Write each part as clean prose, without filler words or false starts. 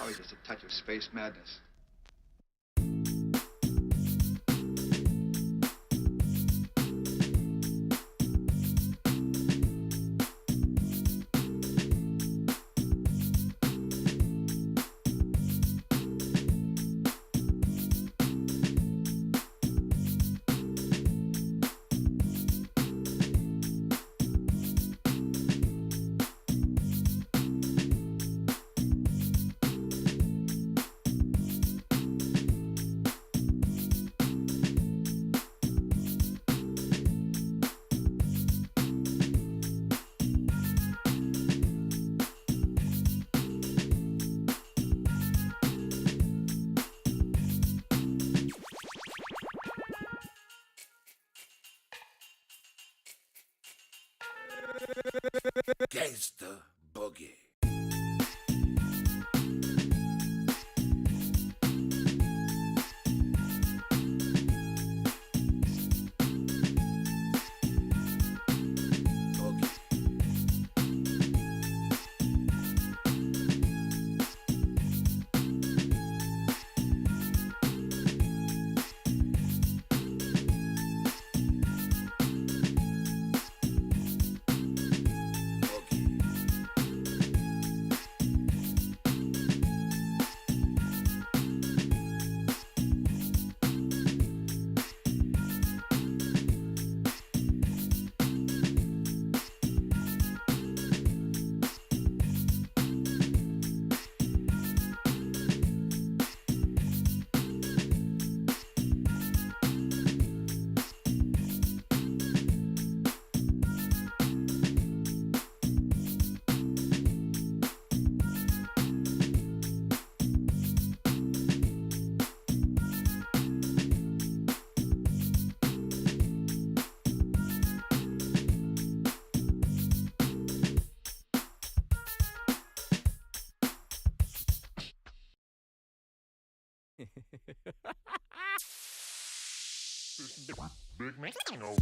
Probably just a touch of space madness. Gangsta Boogie. Big man. No.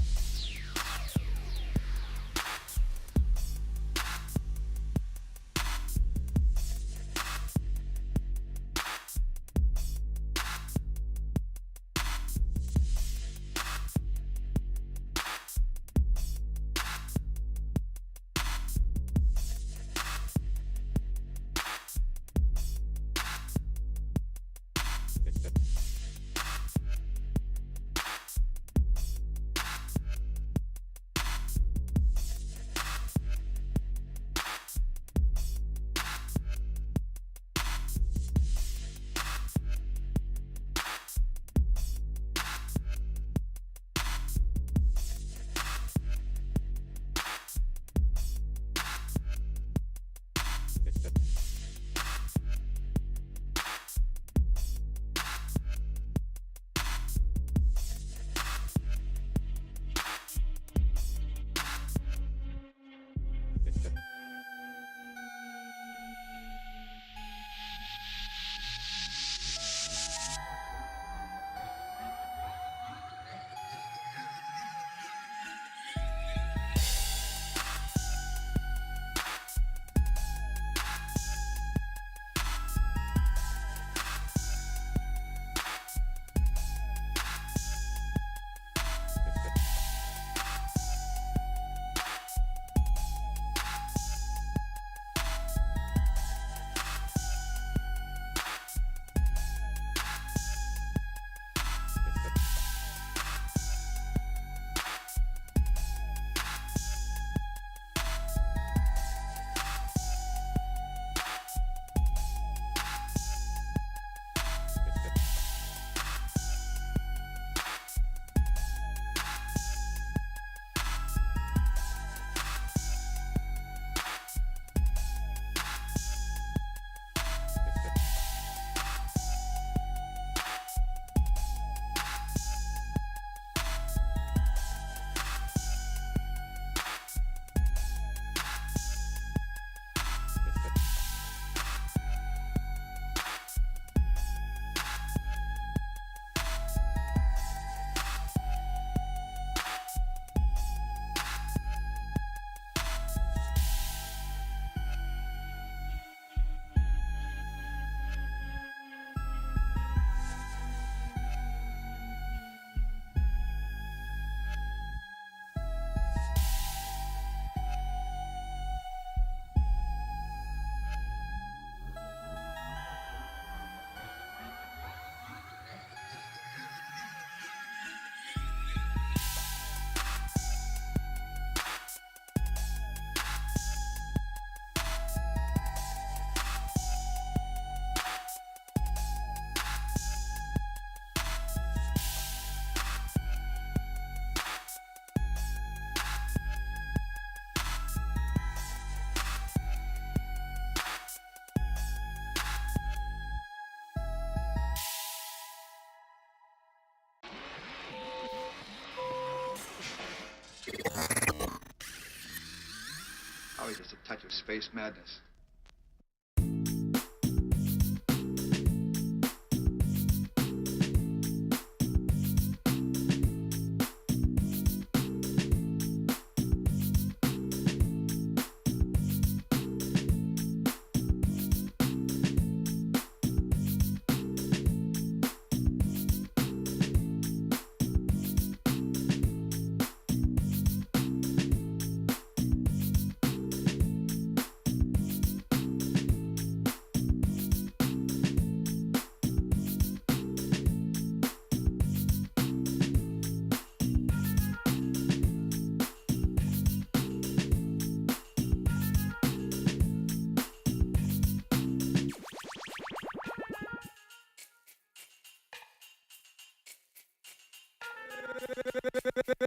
Just a touch of space madness.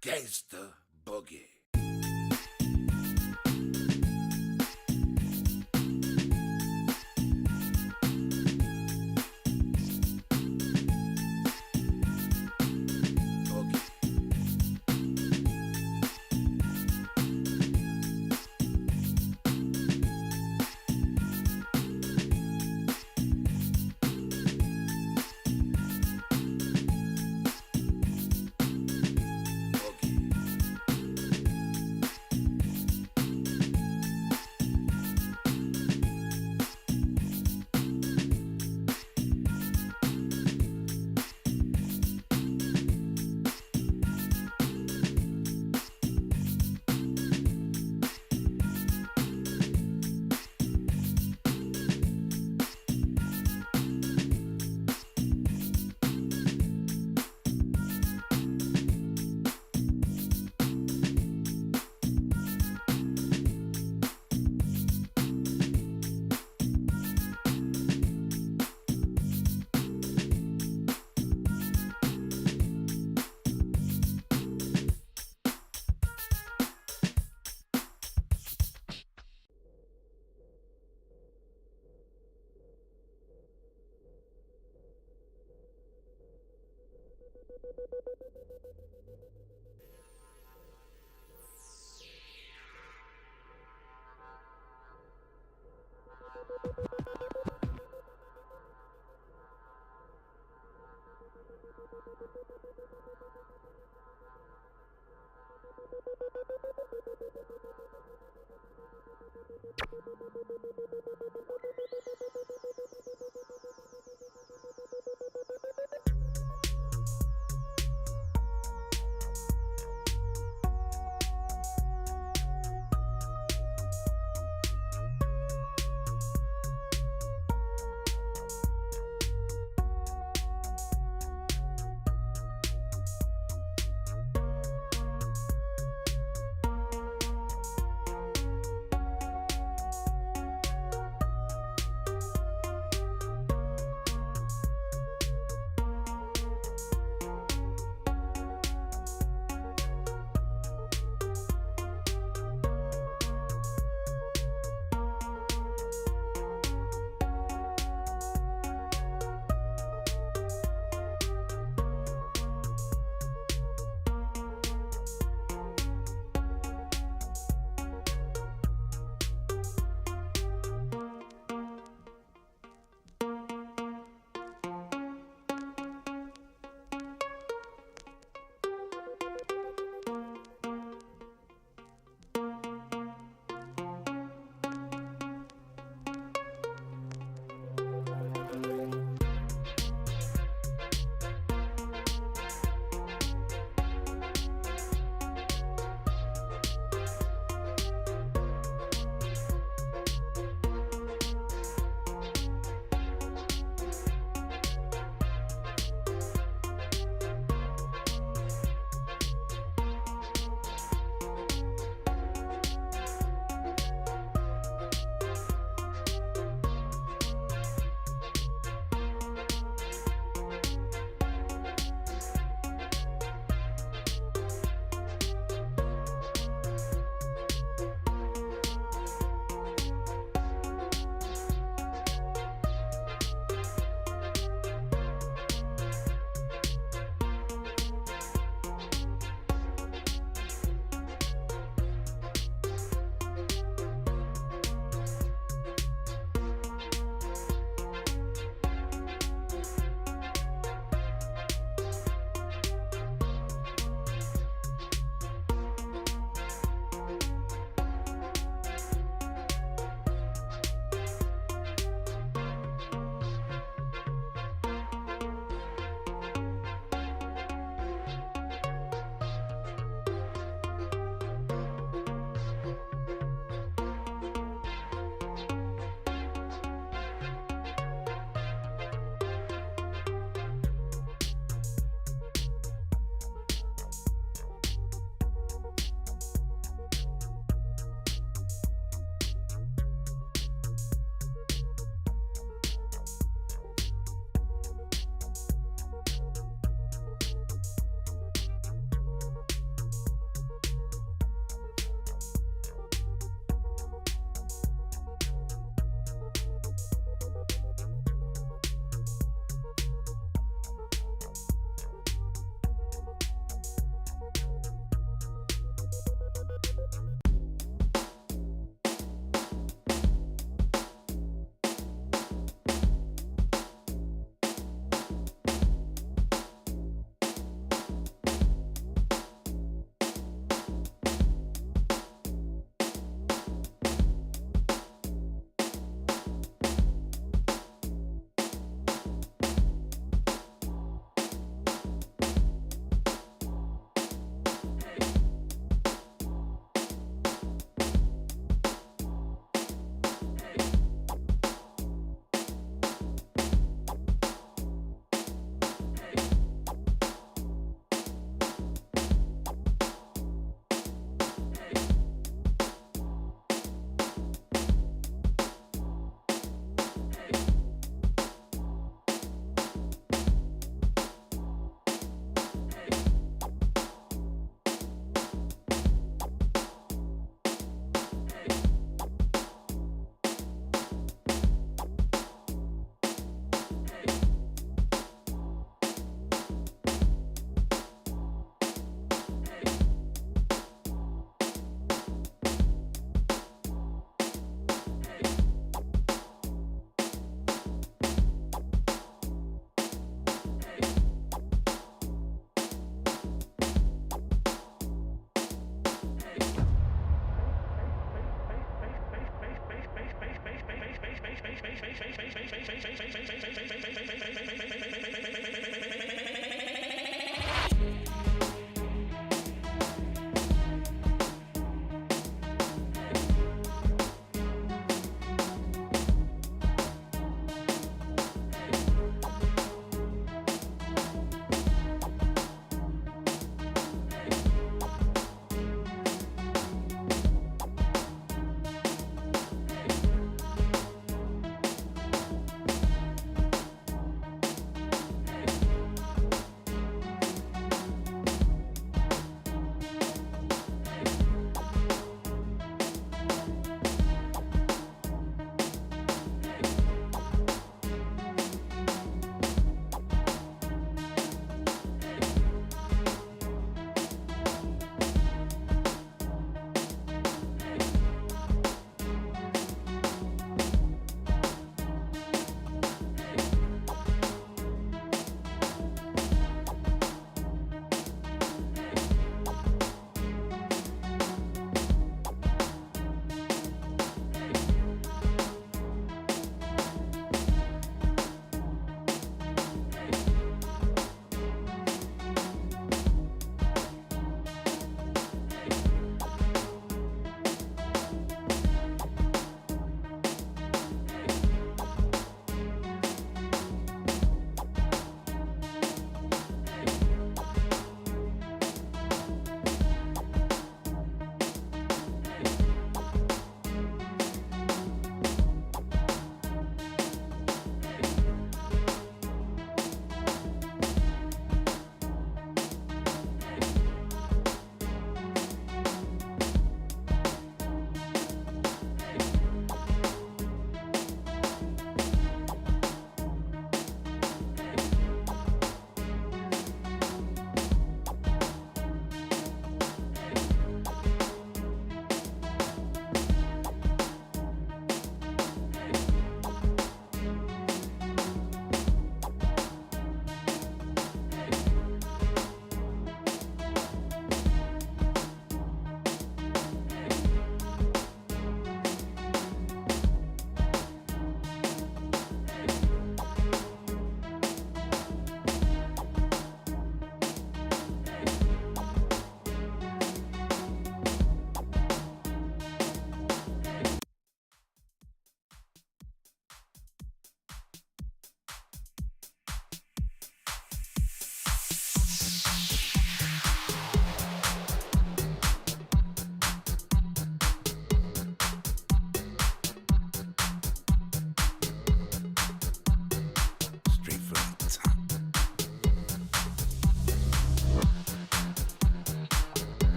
Gangsta Boogie.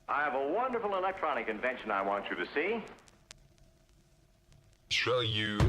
I have a wonderful electronic invention I want you to see. Show you.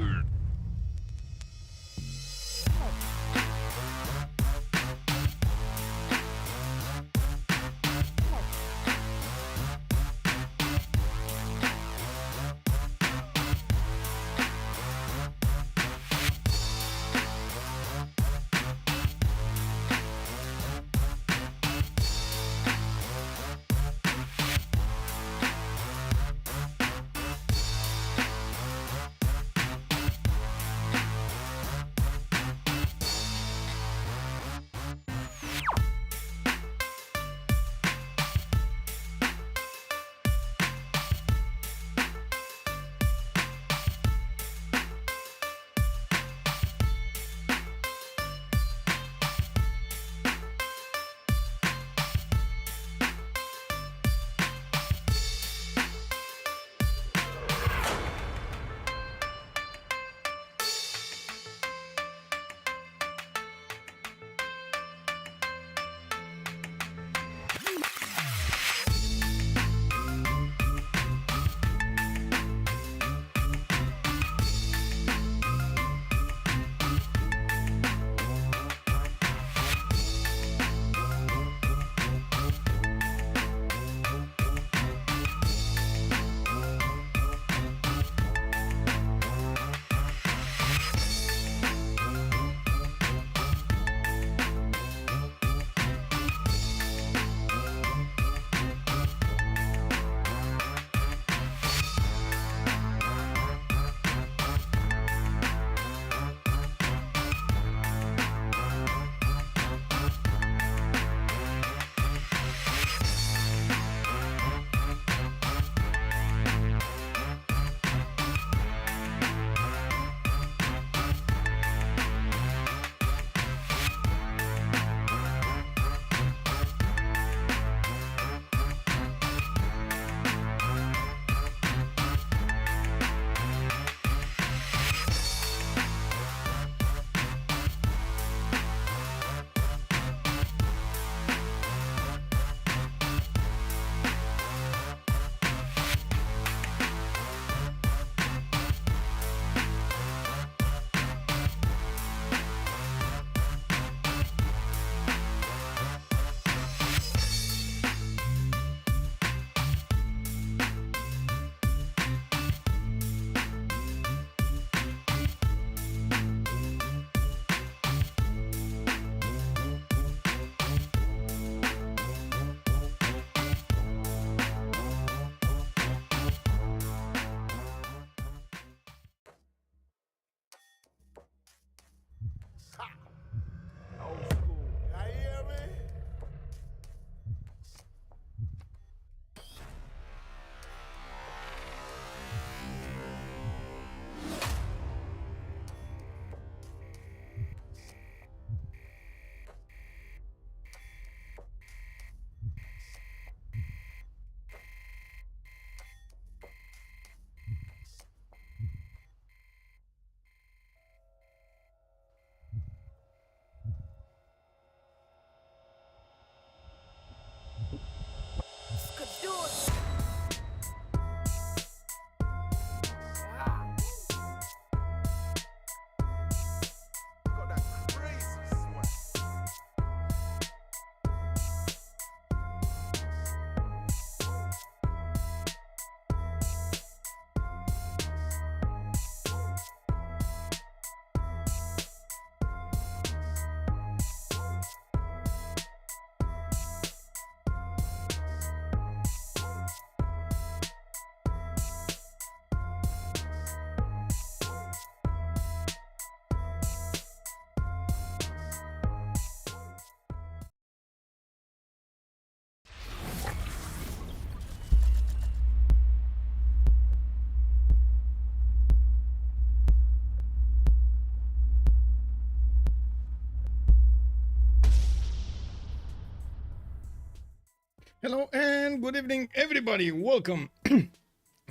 Hello and good evening, everybody. Welcome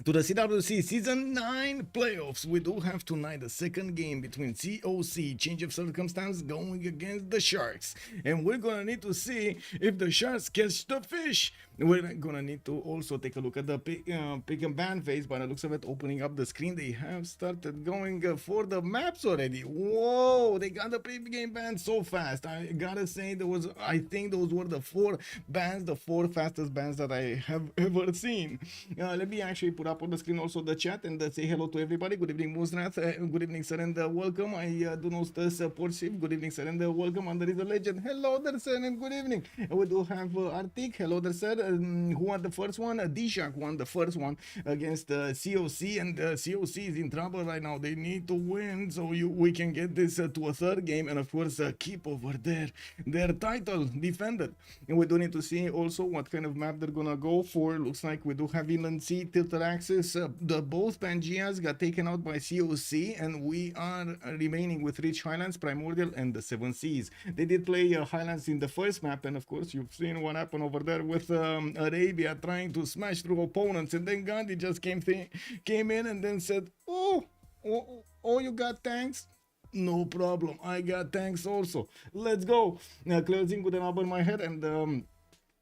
to the CWC Season 9 playoffs. We do have tonight the second game between COC, Change of Circumstance, going against the Sharks. And we're gonna need to see if the Sharks catch the fish. We're gonna need to also take a look at the pick and ban phase. By the looks of it, opening up the screen, they have started going for the maps already. Whoa, they got the pre-game ban so fast. I gotta say, I think those were the four fastest bans that I have ever seen. Let me actually put up on the screen also the chat and say hello to everybody. Good evening, Musnath. Good evening, sir, and welcome. I do not support Civ. Good evening, sir, and welcome. And there is a legend. Hello there, sir, and good evening. We do have Arctic. Hello there, sir. Who won the first one? DShark won the first one against COC, and COC is in trouble right now. They need to win so we can get this to a third game, and of course keep over their title defended. And we do need to see also what kind of map they're gonna go for. Looks like we do have Inland Sea, Tilted Axis. The both Pangeas got taken out by COC, and we are remaining with Rich Highlands, Primordial, and the Seven Seas. They did play Highlands in the first map, and of course you've seen what happened over there with Arabia trying to smash through opponents, and then Gandhi just came in and then said, oh, you got tanks? No problem, I got tanks also. Let's go. Closing with an up on my head, and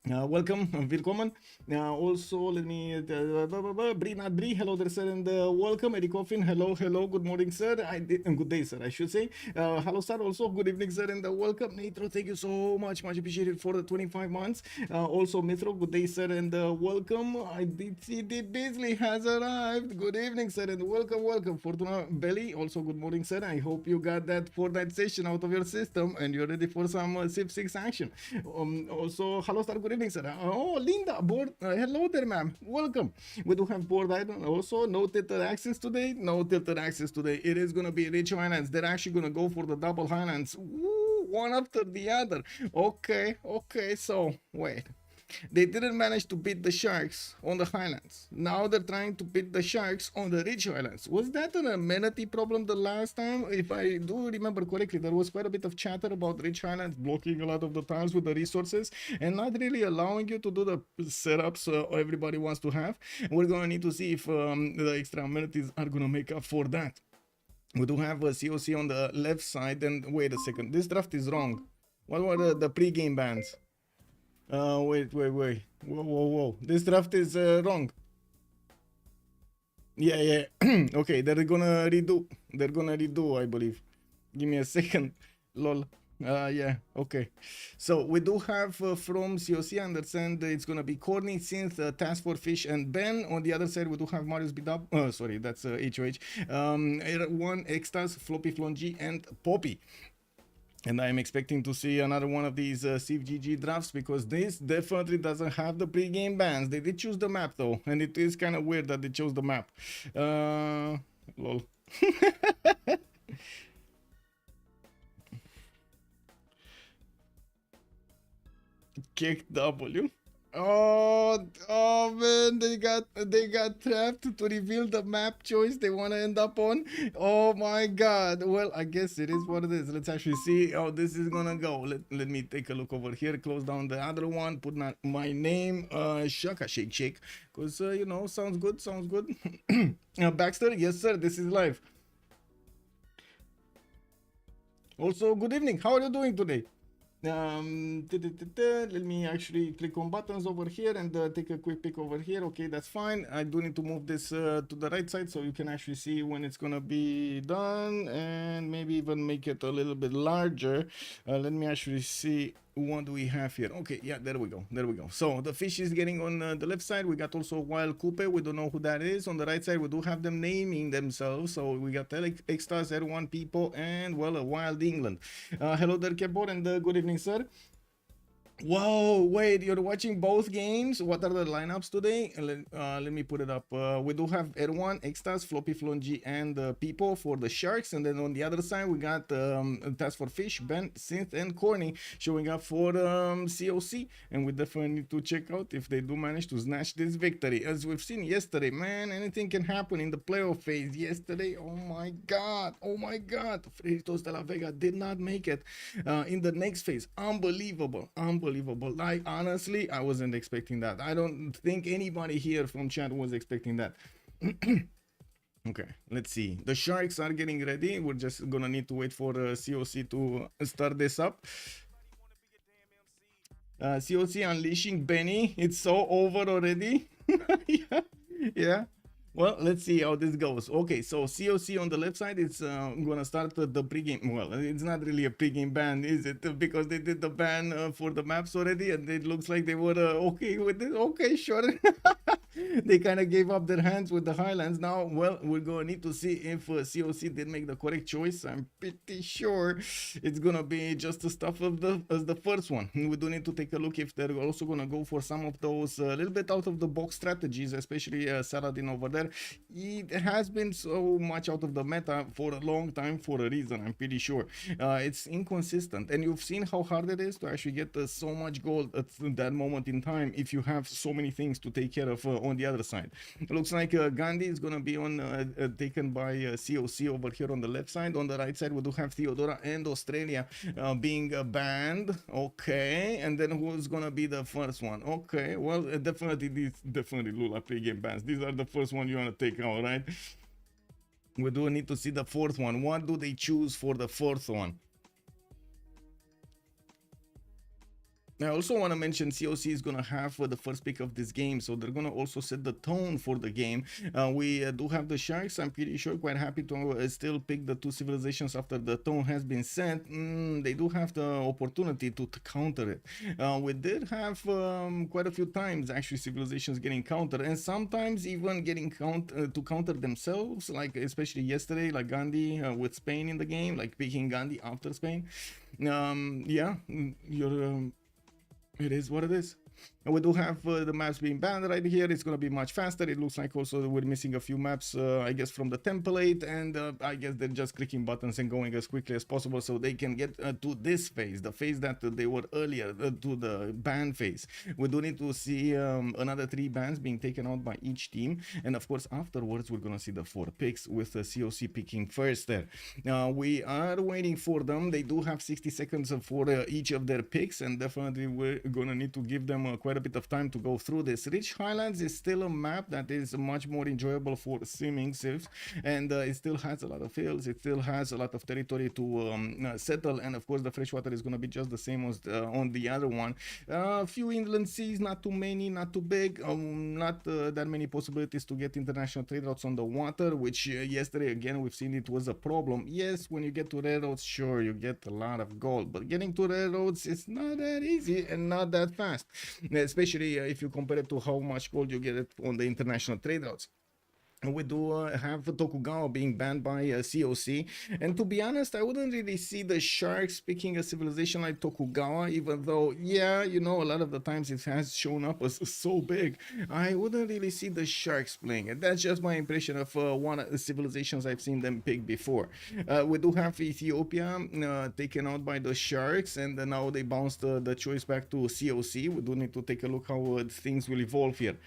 welcome, willkommen. Also, let me Bree, not Bree. Hello there, sir, and welcome. Eddie Coffin. Hello, good morning, sir. Good day, sir, I should say. Hello, sir. Also, good evening, sir, and welcome. Nitro, thank you so much appreciated for the 25 months. Also, Mithro, good day, sir, and welcome. I did see the Beasley has arrived. Good evening, sir, and welcome. Fortuna Belly, also good morning, sir. I hope you got that Fortnite session out of your system and you're ready for some Civ6 action. Also, hello, sir. Good evening, sir. Oh, Linda, board. Hello there, ma'am. Welcome. We do have board item also. No tilted access today. It is gonna be Rich Highlands. They're actually gonna go for the double Highlands. Woo, one after the other. Okay. So wait. They didn't manage to beat the Sharks on the Highlands. Now they're trying to beat the Sharks on the Rich Highlands. Was that an amenity problem the last time? If I do remember correctly, there was quite a bit of chatter about Rich Highlands blocking a lot of the times with the resources and not really allowing you to do the setups everybody wants to have. We're going to need to see if the extra amenities are going to make up for that. We do have a COC on the left side. And wait a second, this draft is wrong. What were the pre-game bans? Wait. Whoa. This draft is wrong. Yeah. Okay, they're gonna redo, I believe. Give me a second. Lol. Yeah, okay. So we do have from COC, I understand it's gonna be Corny, Synth, Task for Fish, and Ben. On the other side, we do have Marius Bidab. Sorry, that's HOH. One Extas, Floppy Flongy, and Poppy. And I'm expecting to see another one of these CivGG drafts, because this definitely doesn't have the pre-game bans. They did choose the map though, and it is kind of weird that they chose the map. Lol. Kick W. Oh man, they got trapped to reveal the map choice they want to end up on. Oh my god. Well, I guess it is what it is. Let's actually see how this is gonna go. Let me take a look over here, close down the other one, put my name, Shaka Shake, because you know, sounds good. Baxter, yes sir, this is live. Also, good evening, how are you doing today? Let me actually click on buttons over here and take a quick peek over here. Okay, that's fine. I do need to move this to the right side so you can actually see when it's gonna be done, and maybe even make it a little bit larger. Let me actually see, what do we have here? Okay, yeah, there we go. So the fish is getting on the left side. We got also Wild Coupe. We don't know who that is. On the right side, we do have them naming themselves. So we got Extras, R1 People, and well, a Wild England. Hello there, Keyboard, and good evening, sir. Whoa, wait, you're watching both games? What are the lineups today? Let me put it up. We do have R1, Extas, Floppy Flongy, and People for the Sharks. And then on the other side, we got Task for Fish, Ben, Synth, and Corny showing up for COC. And we definitely need to check out if they do manage to snatch this victory. As we've seen yesterday, man, anything can happen in the playoff phase. Yesterday, oh my god. Fritos de la Vega did not make it in the next phase. Unbelievable. Like, honestly, I wasn't expecting that. I don't think anybody here from chat was expecting that. Okay, let's see. The Sharks are getting ready. We're just gonna need to wait for COC to start this up. COC unleashing Benny. It's so over already. Yeah, yeah. Well, let's see how this goes. Okay, so COC on the left side, it's gonna start the pregame. Well, it's not really a pregame ban, is it? Because they did the ban for the maps already, and it looks like they were okay with it. Okay, sure. They kind of gave up their hands with the Highlands. Now, well, we're gonna need to see if COC did make the correct choice. I'm pretty sure it's gonna be just the stuff of the first one. We do need to take a look if they're also gonna go for some of those a little bit out of the box strategies, especially Saladin over there. It has been so much out of the meta for a long time for a reason, I'm pretty sure. It's inconsistent, and you've seen how hard it is to actually get so much gold at that moment in time if you have so many things to take care of on the other side. It looks like Gandhi is going to be on taken by COC over here on the left side. On the right side, we do have Theodora and Australia being banned. Okay, and then who's going to be the first one? Okay, well, definitely Lula pre-game bans. These are the first one you want to take out, right? We do need to see the fourth one. What do they choose for the fourth one? I also want to mention COC is going to have the first pick of this game, so they're going to also set the tone for the game. We do have the Sharks. I'm pretty sure quite happy to still pick the two civilizations after the tone has been set. They do have the opportunity to counter it. We did have quite a few times actually civilizations getting countered, and sometimes even getting to counter themselves, like especially yesterday, like Gandhi with Spain in the game, like picking Gandhi after Spain. Yeah, it is what it is. And we do have the maps being banned right here. It's going to be much faster. It looks like also we're missing a few maps, I guess, from the template. And I guess they're just clicking buttons and going as quickly as possible so they can get to this phase, the phase that they were earlier, to the ban phase. We do need to see another 3 bans being taken out by each team. And of course, afterwards, we're going to see the 4 picks with the COC picking first there. We are waiting for them. They do have 60 seconds for each of their picks. And definitely we're going to need to give them quite a bit of time to go through this. Rich Highlands is still a map that is much more enjoyable for simming Civs, and it still has a lot of hills, it still has a lot of territory to settle, and of course the freshwater is going to be just the same as on the other one. Few inland seas, not too many, not too big, not that many possibilities to get international trade routes on the water, which yesterday again we've seen it was a problem. Yes, when you get to railroads, sure, you get a lot of gold, but getting to railroads is not that easy and not that fast, especially if you compare it to how much gold you get on the international trade routes. We do have Tokugawa being banned by COC, and to be honest, I wouldn't really see the Sharks picking a civilization like Tokugawa, even though, yeah, you know, a lot of the times it has shown up as so big. I wouldn't really see the Sharks playing it. That's just my impression of one of the civilizations I've seen them pick before. We do have Ethiopia taken out by the Sharks, and now they bounced the choice back to COC. We do need to take a look how things will evolve here.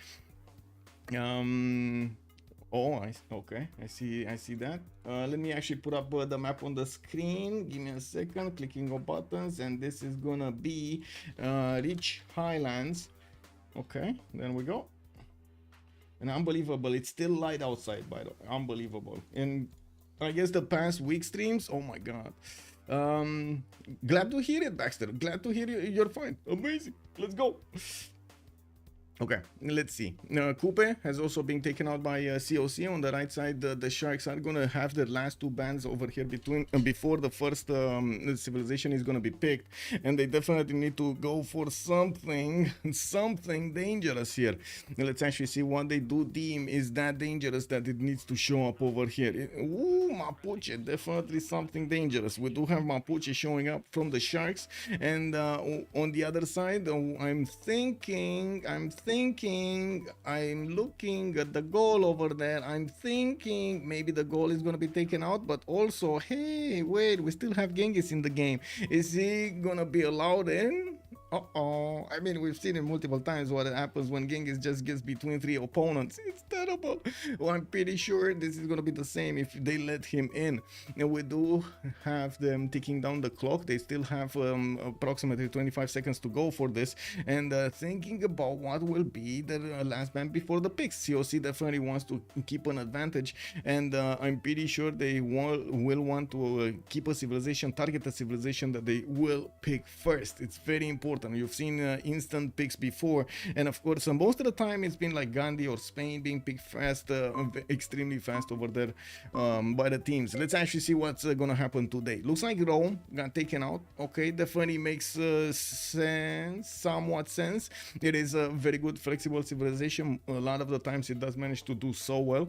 Oh, okay, I see that. Let me actually put up the map on the screen. Give me a second, clicking on buttons, and this is gonna be Rich Highlands. Okay, there we go. And unbelievable, it's still light outside, by the way. Unbelievable. And I guess the past week streams, oh my god. Glad to hear it, Baxter. Glad to hear you're fine. Amazing. Let's go. Okay, let's see. Coupe has also been taken out by COC. On the right side, the Sharks are going to have their last 2 bans over here before the first civilization is going to be picked. And they definitely need to go for something dangerous here. Let's actually see what they do deem is that dangerous that it needs to show up over here. Ooh, Mapuche, definitely something dangerous. We do have Mapuche showing up from the Sharks. And on the other side, I'm looking at the goal over there. I'm thinking maybe the goal is going to be taken out, but also, hey, wait, we still have Genghis in the game. Is he going to be allowed in? Uh-oh. I mean, we've seen it multiple times what happens when Genghis just gets between 3 opponents. It's terrible. Well, I'm pretty sure this is going to be the same if they let him in. And we do have them ticking down the clock. They still have approximately 25 seconds to go for this. And thinking about what will be the last ban before the picks. COC definitely wants to keep an advantage. And I'm pretty sure they will want to keep a civilization, target a civilization that they will pick first. It's very important. You've seen instant picks before, and of course most of the time it's been like Gandhi or Spain being picked fast, extremely fast over there by the teams. Let's actually see what's gonna happen today. Looks like Rome got taken out. Okay, definitely makes sense, somewhat sense. It is a very good flexible civilization. A lot of the times it does manage to do so well.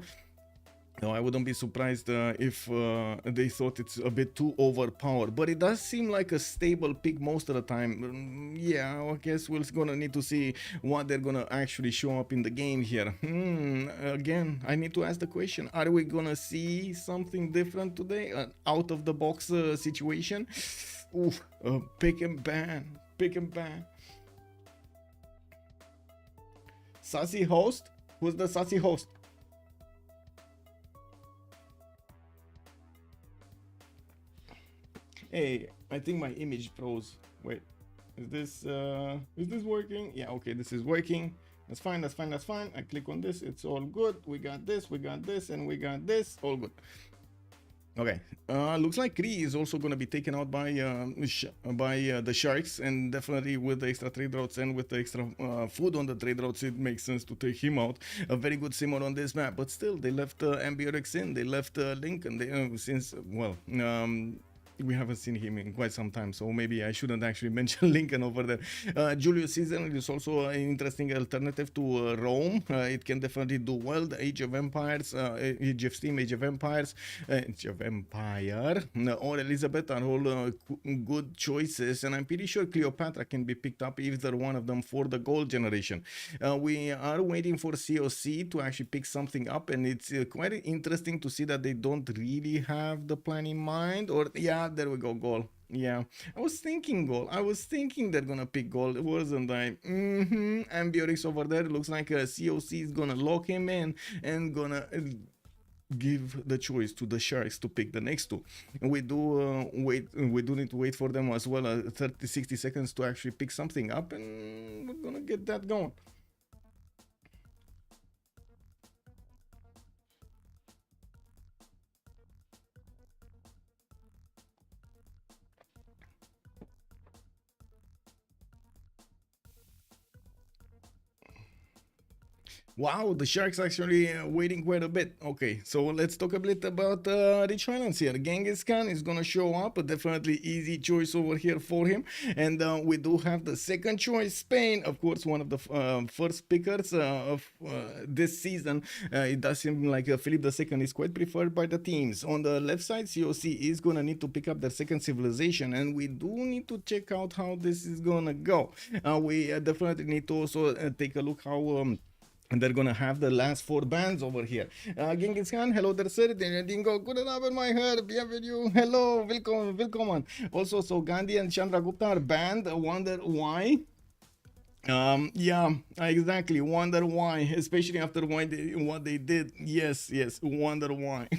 No, I wouldn't be surprised if they thought it's a bit too overpowered, but it does seem like a stable pick most of the time. Yeah, I guess we're gonna need to see what they're gonna actually show up in the game here. Again, I need to ask the question, are we gonna see something different today? An out of the box situation? Oof, pick and ban, pick and ban. Sassy host? Who's the sassy host? Hey, I think my image froze. Wait, is this working? Yeah, okay, this is working. That's fine, that's fine, that's fine. I click on this, it's all good. We got this, and we got this, all good. Okay, looks like Kree is also going to be taken out by the Sharks, and definitely with the extra trade routes and with the extra food on the trade routes, it makes sense to take him out. A very good simmer on this map, but still, they left Ambiorix in, they left Lincoln, they, since, well, we haven't seen him in quite some time, so maybe I shouldn't actually mention Lincoln over there. Julius Caesar is also an interesting alternative to Rome. It can definitely do well. The Age of Empires, Age of Steam, Age of Empires, Age of Empire, or Elizabeth are all good choices, and I'm pretty sure Cleopatra can be picked up, either one of them, for the gold generation. We are waiting for COC to actually pick something up, and it's quite interesting to see that they don't really have the plan in mind, or yeah, there we go, goal. Yeah, I was thinking goal. I was thinking they're gonna pick goal, wasn't I? Ambiorix over there looks like COC is gonna lock him in and gonna give the choice to the Sharks to pick the next two. We do we do need to wait for them as well, 30-60 seconds to actually pick something up, and we're gonna get that going. Wow, the Sharks actually waiting quite a bit. Okay, so let's talk a bit about Rich Highlands here. Genghis Khan is gonna show up, a definitely easy choice over here for him. And we do have the second choice, Spain, of course, one of the first pickers of this season. It does seem like Philip II is quite preferred by the teams. On the left side, COC is gonna need to pick up their second civilization, and we do need to check out how this is gonna go. We definitely need to also take a look how and they're gonna have the last 4 bands over here. Genghis Khan, hello there, sir. Dingo, good abend, my heart. Bienvenue. Hello, welcome. Also, so Gandhi and Chandragupta are banned. Wonder why? Yeah, exactly. Wonder why, especially after what they did. Yes, wonder why.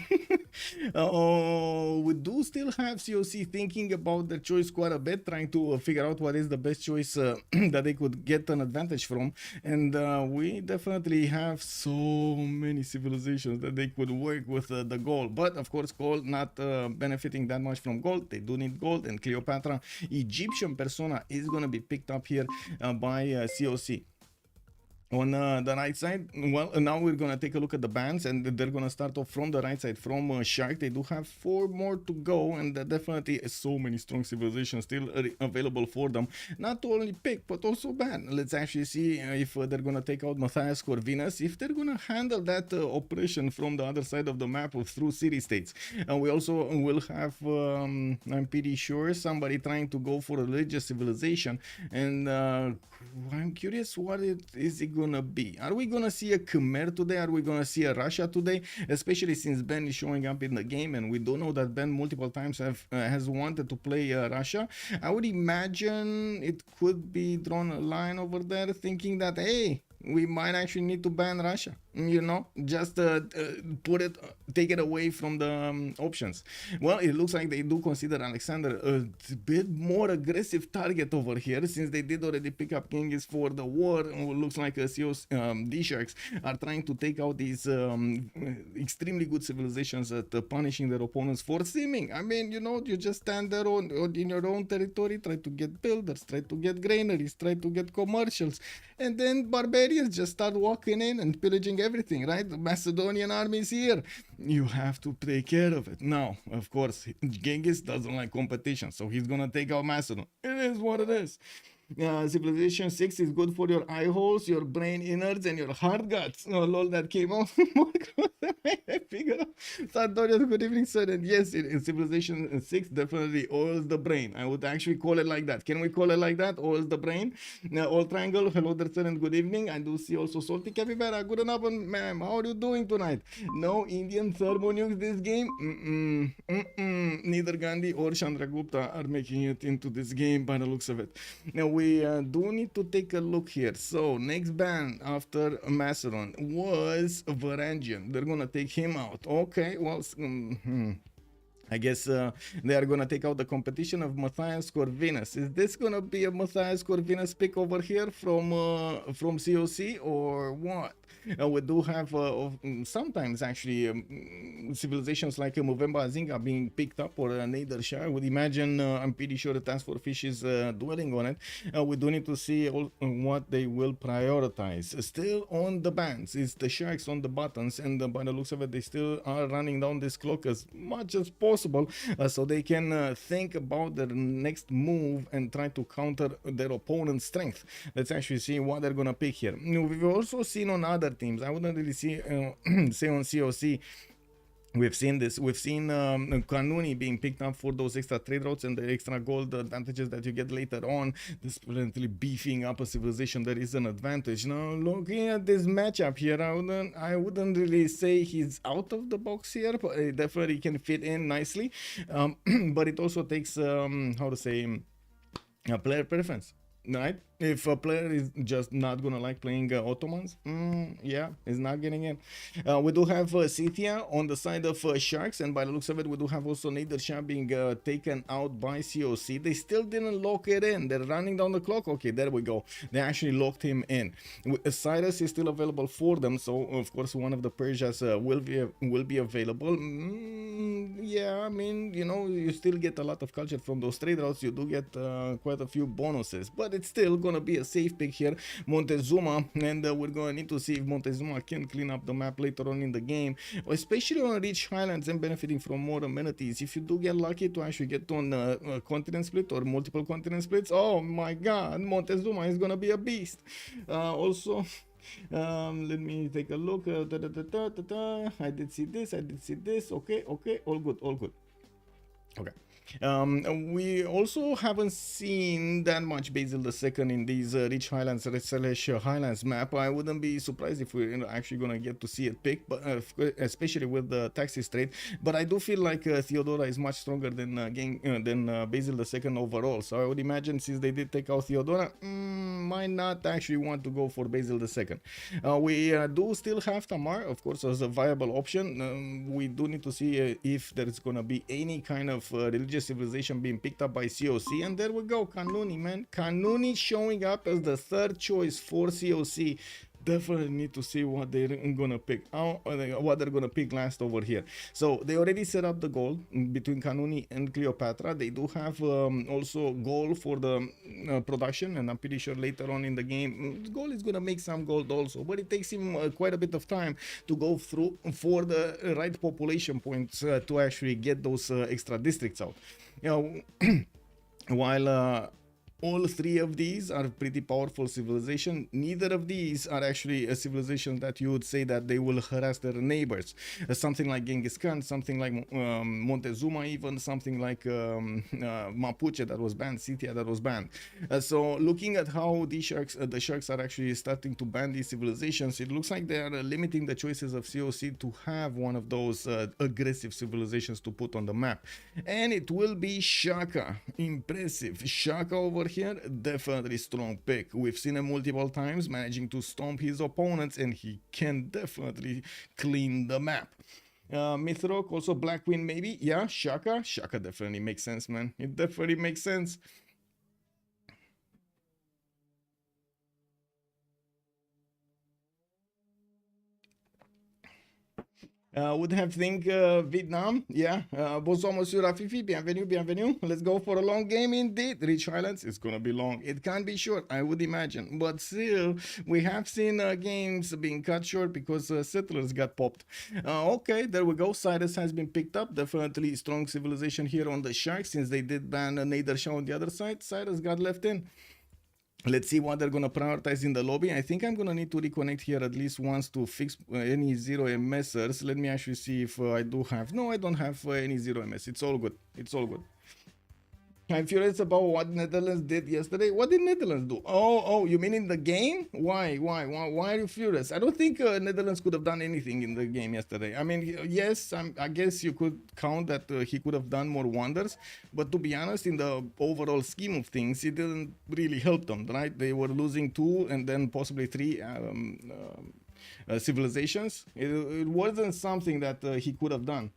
We do still have COC thinking about their choice quite a bit, trying to figure out what is the best choice that they could get an advantage from. And we definitely have so many civilizations that they could work with the gold. But of course, gold not benefiting that much from gold. They do need gold, and Cleopatra, Egyptian persona, is going to be picked up here by COC. On the right side, well, now we're gonna take a look at the bands, and they're gonna start off from the right side, from Shark. They do have 4 more to go, and definitely so many strong civilizations still available for them. Not only pick, but also ban. Let's actually see if they're gonna take out Matthias Corvinus, if they're gonna handle that operation from the other side of the map through city-states. We also will have, I'm pretty sure, somebody trying to go for a religious civilization, and I'm curious what is it gonna be? Are we gonna see a Khmer today? Are we gonna see a Russia today? Especially since Ben is showing up in the game, and we do know that Ben multiple times has wanted to play Russia. I would imagine it could be drawn a line over there, thinking that, hey, we might actually need to ban Russia, you know, just take it away from the options. Well, it looks like they do consider Alexander a bit more aggressive target over here, since they did already pick up Genghis for the war. It looks like DSharks are trying to take out these extremely good civilizations at punishing their opponents for seeming. I mean, you know, you just stand there in your own territory, try to get builders, try to get granaries, try to get commercials, and then barbarians just start walking in and pillaging everything, right? The Macedonian army is here. You have to take care of it. Now, of course, Genghis doesn't like competition, so he's gonna take out Macedon. It is what it is. Civilization 6 is good for your eye holes, your brain innards, and your heart guts. Oh, lol, that came out. Sartorius, good evening, sir. And yes, in Civilization 6 definitely oils the brain. I would actually call it like that. Can we call it like that? Oils the brain. All Triangle, hello there, sir, and good evening. I do see also Salty Capybara. Good enough, ma'am. How are you doing tonight? No Indian thermonukes this game? Neither Gandhi or Chandragupta are making it into this game by the looks of it. Now, we do need to take a look here. So, next ban after Macedon was Varangian. They're gonna take him out. Okay, well, I guess they are gonna take out the competition of Matthias Corvinus. Is this gonna be a Matthias Corvinus pick over here from COC or what? We do have sometimes actually civilizations like Movember Azinga being picked up, or DShark. I would imagine, I'm pretty sure the Task Force Fish is dwelling on it. We do need to see what they will prioritize. Still on the bans is the Sharks on the buttons, and by the looks of it, they still are running down this clock as much as possible, so they can think about their next move and try to counter their opponent's strength. Let's actually see what they're gonna pick here. We've also seen on other teams. I wouldn't really see say on COC. We've seen this. We've seen Kanuni being picked up for those extra trade routes and the extra gold advantages that you get later on. This potentially beefing up a civilization that is an advantage. Now, looking at this matchup here, I wouldn't really say he's out of the box here, but it definitely can fit in nicely. But it also takes how to say a player preference. Right? If a player is just not gonna like playing Ottomans, yeah, he's not getting in. We do have Scythia on the side of Sharks, and by the looks of it, we do have also DShark being taken out by COC. They still didn't lock it in. They're running down the clock. Okay, there we go. They actually locked him in. Cyrus is still available for them, so of course one of the Persias will be available. Yeah, I mean, you know, you still get a lot of culture from those trade routes. You do get quite a few bonuses, but it's still gonna be a safe pick here, Montezuma, and we're gonna need to see if Montezuma can clean up the map later on in the game, especially on rich highlands and benefiting from more amenities. If you do get lucky to actually get on a continent split or multiple continent splits, oh my god, Montezuma is gonna be a beast. Also, let me take a look. I did see this. Okay, all good. Okay. We also haven't seen that much Basil II in these rich highlands / highlands map. I wouldn't be surprised if we're actually gonna get to see it pick, but especially with the taxi trade. But I do feel like Theodora is much stronger than Basil II overall. So I would imagine, since they did take out Theodora, might not actually want to go for Basil II. We do still have Tamar, of course, as a viable option. We do need to see if there's gonna be any kind of religious civilization being picked up by COC, and there we go. Kanuni, man. Kanuni showing up as the third choice for COC. Definitely need to see what they're gonna pick, what they're gonna pick last over here. So they already set up the goal between Kanuni and Cleopatra. They do have also goal for the production, and I'm pretty sure later on in the game goal is gonna make some gold also, but it takes him quite a bit of time to go through for the right population points to actually get those extra districts out. You know, while all three of these are pretty powerful civilization. Neither of these are actually a civilization that you would say that they will harass their neighbors. Something like Genghis Khan, something like Montezuma, even something like Mapuche that was banned, Scythia that was banned. So looking at how the sharks are actually starting to ban these civilizations, it looks like they are limiting the choices of COC to have one of those aggressive civilizations to put on the map. And it will be Shaka. Impressive. Shaka over here, definitely strong pick. We've seen him multiple times managing to stomp his opponents, and he can definitely clean the map. Mythrok, also Black Queen maybe. Yeah, Shaka. Shaka definitely makes sense, man. It definitely makes sense. Would have think Vietnam, yeah. Bonsoir Monsieur Rafifi, bienvenue, bienvenue. Let's go for a long game indeed. Rich Highlands, it's gonna be long. It can be short, I would imagine, but still, we have seen games being cut short because settlers got popped. Okay, there we go. Cyrus has been picked up. Definitely strong civilization here on the Sharks since they did ban Nader Shah on the other side. Cyrus got left in. Let's see what they're going to prioritize in the lobby. I think I'm going to need to reconnect here at least once to fix any 0MSers. Let me actually see if I do have... No, I don't have any 0MS. It's all good. It's all good. I'm furious about what Netherlands did yesterday. What did Netherlands do? Oh, you mean in the game? Why are you furious? I don't think Netherlands could have done anything in the game yesterday. I mean, yes, I guess you could count that he could have done more wonders. But to be honest, in the overall scheme of things, it didn't really help them, right? They were losing 2 and then possibly 3 civilizations. It wasn't something that he could have done.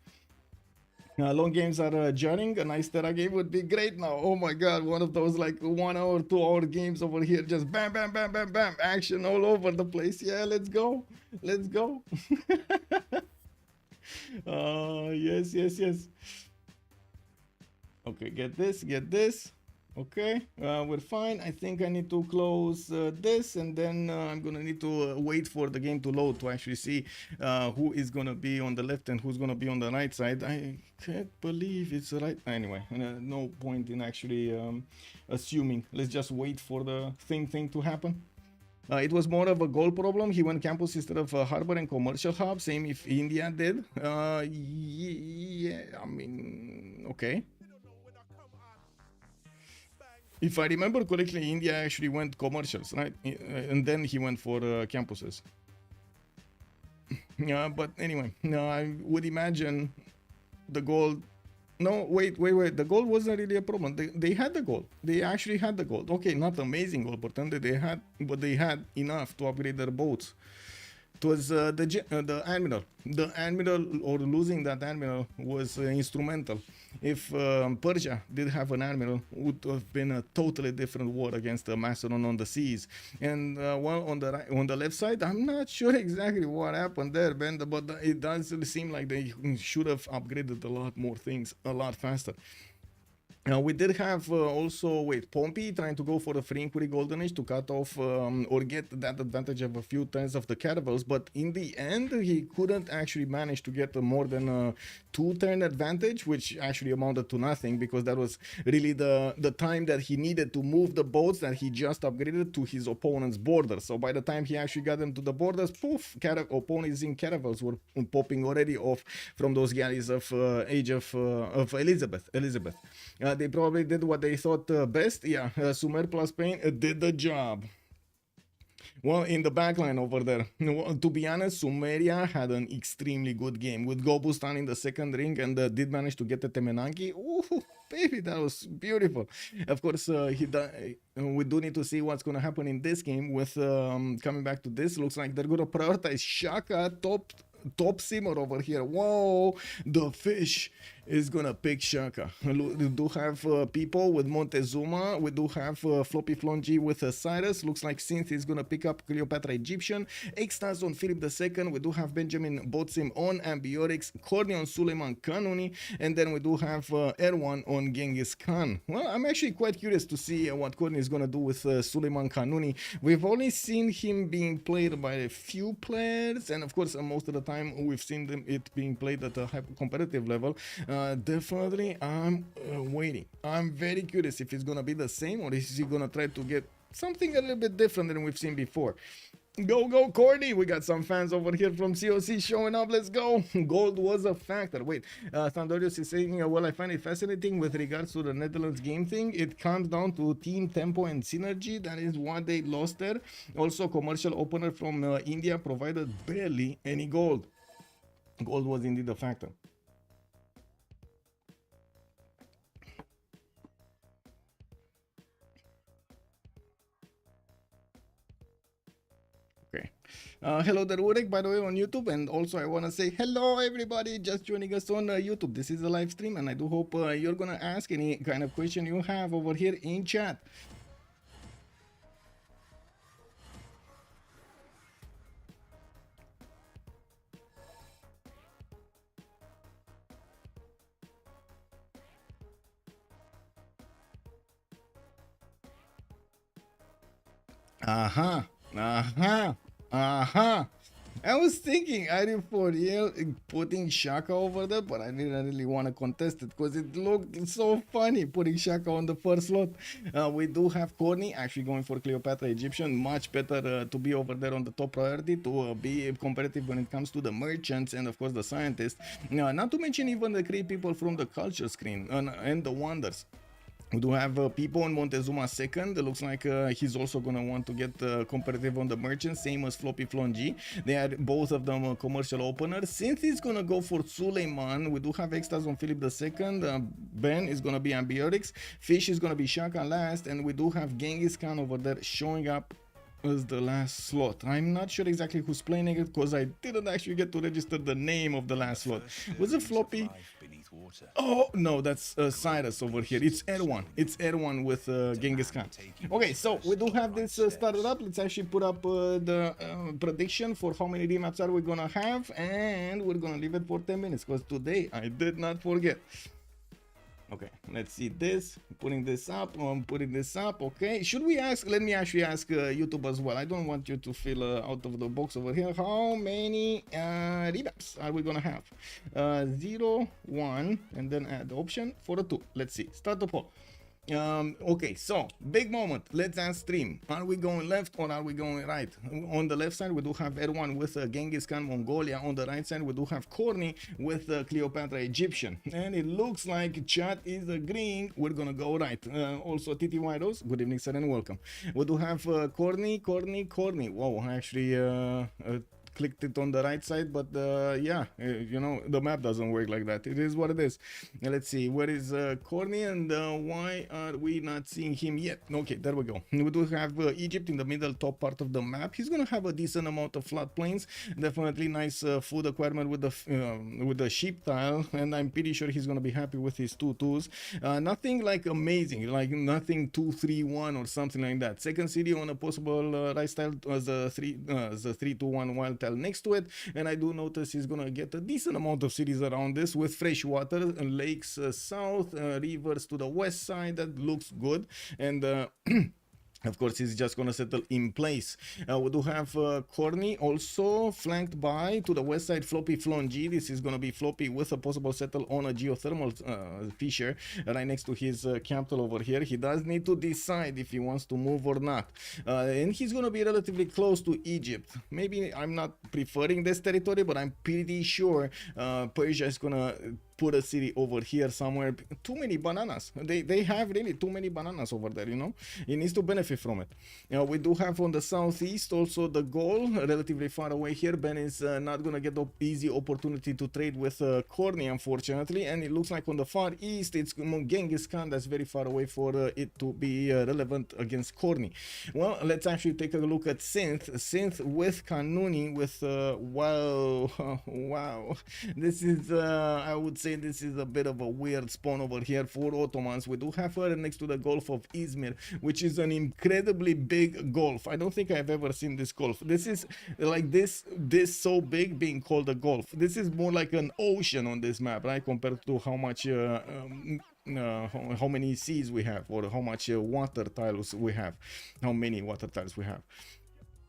Long games are jarring. A nice Terra game would be great now. Oh my god, one of those like 1 hour, 2 hour games over here. Just bam, bam, bam, bam, bam. Action all over the place. Yeah, let's go. Let's go. Yes. Okay, get this. Okay, we're fine. I think I need to close this, and then I'm gonna need to wait for the game to load to actually see who is gonna be on the left and who's gonna be on the right side. I can't believe it's right. Anyway, no point in actually assuming. Let's just wait for the thing to happen. It was more of a goal problem. He went campus instead of harbor and commercial hub. Same if India did. Yeah, I mean, okay. If I remember correctly, India actually went commercials, right? And then he went for campuses. But anyway, I would imagine the goal... No, wait. The goal wasn't really a problem. They had the goal. They actually had the goal. Okay, not amazing goal, but they had enough to upgrade their boats. It was the admiral. The admiral, or losing that admiral, was instrumental. If Persia did have an admiral, it would have been a totally different war against Macedon on the seas. And well, on the left side, I'm not sure exactly what happened there, Ben, but it does seem like they should have upgraded a lot more things a lot faster. We did have also, Pompey trying to go for a free inquiry golden age to cut off or get that advantage of a few turns of the caravels, but in the end he couldn't actually manage to get more than a 2-turn advantage, which actually amounted to nothing because that was really the time that he needed to move the boats that he just upgraded to his opponent's borders. So by the time he actually got them to the borders, poof, opponents in caravels were popping already off from those galleys of age of Elizabeth. They probably did what they thought best. Yeah, Sumer plus Spain did the job. Well, in the backline over there, to be honest, Sumeria had an extremely good game with Gobustan in the second ring and did manage to get the Temenanki. Ooh, baby, that was beautiful. Of course, we do need to see what's going to happen in this game with coming back to this. Looks like they're going to prioritize Shaka, top simmer over here. Whoa, the fish is gonna pick Shaka. We do have people with Montezuma. We do have Floppy Flongy with Cyrus. Looks like Synth is gonna pick up Cleopatra Egyptian. Extras on Philip II. We do have Benjamin Botsim on Ambiorix. Corny on Suleiman Kanuni. And then we do have Erwan on Genghis Khan. Well, I'm actually quite curious to see what Corny is gonna do with Suleiman Kanuni. We've only seen him being played by a few players, and of course most of the time we've seen it being played at a hyper competitive level. Definitely, I'm waiting. I'm very curious if it's gonna be the same or is he gonna try to get something a little bit different than we've seen before. Go, Courtney. We got some fans over here from COC showing up. Let's go. Gold was a factor. Wait, Sandorius is saying, well, I find it fascinating with regards to the Netherlands game thing. It comes down to team tempo and synergy. That is what they lost there. Also, commercial opener from India provided barely any gold. Gold was indeed a factor. Hello there, Urek, by the way, on YouTube, and also I want to say hello everybody just joining us on YouTube. This is a live stream, and I do hope you're gonna ask any kind of question you have over here in chat. I was thinking Ari Foriel putting Shaka over there, but I didn't really want to contest it because it looked so funny putting Shaka on the first slot. We do have Corny actually going for Cleopatra Egyptian. Much better to be over there on the top priority to be competitive when it comes to the merchants and of course the scientists. Not to mention even the great people from the culture screen and the wonders. We do have Pipo on Montezuma second. It looks like he's also going to want to get competitive on the merchant, same as Floppy Flonji. They are both of them commercial openers. Since he's going to go for Suleiman, we do have extras on Philip II. Ben is going to be Ambiotics. Fish is going to be Shaka last. And we do have Genghis Khan over there showing up as the last slot. I'm not sure exactly who's playing it because I didn't actually get to register the name of the last slot. Was it Floppy? Oh no, that's Cyrus over here. It's Erwan. It's Erwan with Genghis Khan. Okay, so we do have this started up. Let's actually put up the prediction for how many remaps are we gonna have, and we're gonna leave it for 10 minutes because today I did not forget. Okay, let's see this. Putting this up. I'm putting this up. Okay, should we ask? Let me actually ask YouTube as well. I don't want you to feel out of the box over here. How many remaps are we gonna have? 0, 1, and then add the option for a 2. Let's see. Start the poll. Okay, so big moment. Let's ask stream. Are we going left or are we going right? On the left side, we do have Erwan with Genghis Khan Mongolia. On the right side, we do have Corny with Cleopatra Egyptian. And it looks like chat is agreeing. We're gonna go right. Also, Titi Whitehouse. Good evening, sir, and welcome. We do have Corny. Whoa, I actually clicked it on the right side, but yeah, you know, the map doesn't work like that. It is what it is. Let's see, where is Corny, and why are we not seeing him yet? Okay, there we go. We do have Egypt in the middle top part of the map. He's gonna have a decent amount of flat plains. Definitely nice food acquirement with the sheep tile, and I'm pretty sure he's gonna be happy with his 2-2s. Nothing like amazing, like nothing 2-3-1 or something like that. Second city on a possible rice tile as a 3-2-1 wild tile next to it, and I do notice he's gonna get a decent amount of cities around this with fresh water, lakes south, rivers to the west side. That looks good, and of course, he's just going to settle in place. We do have Corny also flanked by, to the west side, Floppy Flonji. This is going to be Floppy with a possible settle on a geothermal fissure right next to his capital over here. He does need to decide if he wants to move or not. And he's going to be relatively close to Egypt. Maybe I'm not preferring this territory, but I'm pretty sure Persia is going to put a city over here somewhere. Too many bananas. They have really too many bananas over there, you know. He needs to benefit from it. We do have on the southeast also the goal, relatively far away here. Ben is not gonna get the easy opportunity to trade with Corny, unfortunately, and it looks like on the far east it's Genghis Khan that's very far away for it to be relevant against Corny. Well, let's actually take a look at Synth with Kanuni with wow, this is I would say this is a bit of a weird spawn over here for Ottomans. We do have her next to the Gulf of Izmir, which is an incredibly big gulf. I don't think I've ever seen this gulf. This is like this so big being called a gulf. This is more like an ocean on this map, right? Compared to how much how many seas we have, or how much water tiles we have, how many water tiles we have.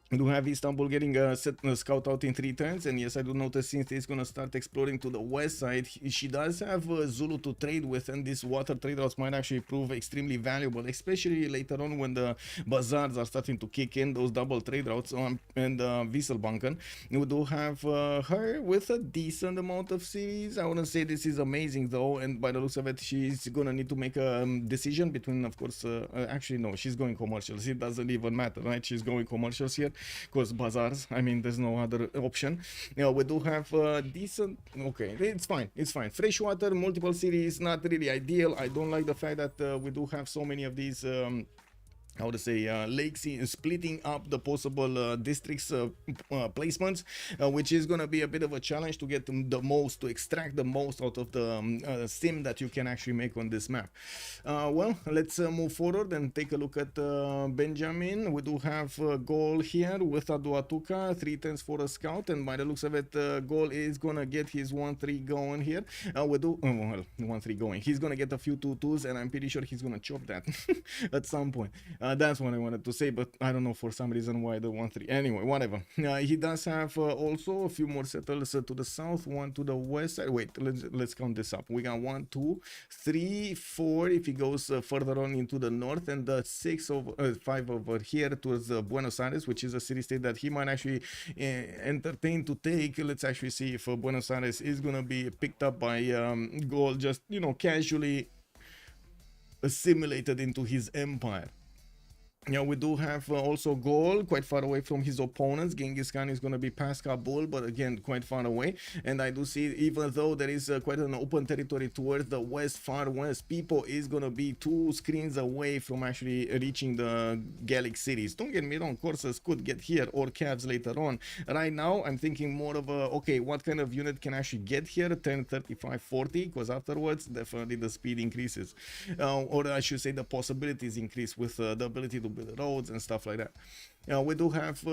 We do have Istanbul getting a scout out in 3 turns, and yes, I do notice since he's gonna start exploring to the west side, she does have Zulu to trade with, and this water trade routes might actually prove extremely valuable, especially later on when the bazaars are starting to kick in, those double trade routes and Wieselbanken. We do have her with a decent amount of cities. I wouldn't say this is amazing though, and by the looks of it, she's gonna need to make a decision between, of course, actually no, she's going commercials. It doesn't even matter, right? She's going commercials here. Because bazaars, I mean, there's no other option. Yeah, we do have decent. Okay, it's fine. It's fine. Freshwater, multiple cities, not really ideal. I don't like the fact that we do have so many of these. How to say lakes splitting up the possible districts placements, which is going to be a bit of a challenge to get the most, to extract the most out of the sim that you can actually make on this map. Well, let's move forward and take a look at Benjamin. We do have a goal here with Aduatuca, 3 turns for a scout, and by the looks of it, goal is gonna get his 1-3 going here. We do well, 1-3 going. He's gonna get a few 2-2s, and I'm pretty sure he's gonna chop that at some point. That's what I wanted to say, but I don't know for some reason why the 1-3. Anyway, whatever. He does have also a few more settles to the south, 1 to the west side. Wait, let's count this up. We got 1, 2, 3, 4 if he goes further on into the north, and the 5 over here towards Buenos Aires, which is a city-state that he might actually entertain to take. Let's actually see if Buenos Aires is gonna be picked up by gold, just, you know, casually assimilated into his empire. Yeah, we do have also goal quite far away from his opponents. Genghis Khan is going to be past Kabul, but again quite far away. And I do see, even though there is quite an open territory towards the west, far west, people is going to be 2 screens away from actually reaching the Gallic cities. Don't get me wrong, Corsairs could get here, or Cavs later on. Right now I'm thinking more of a, okay, what kind of unit can actually get here? 10, 35, 40, because afterwards definitely the speed increases, or I should say the possibilities increase with the ability to build roads and stuff like that. We do have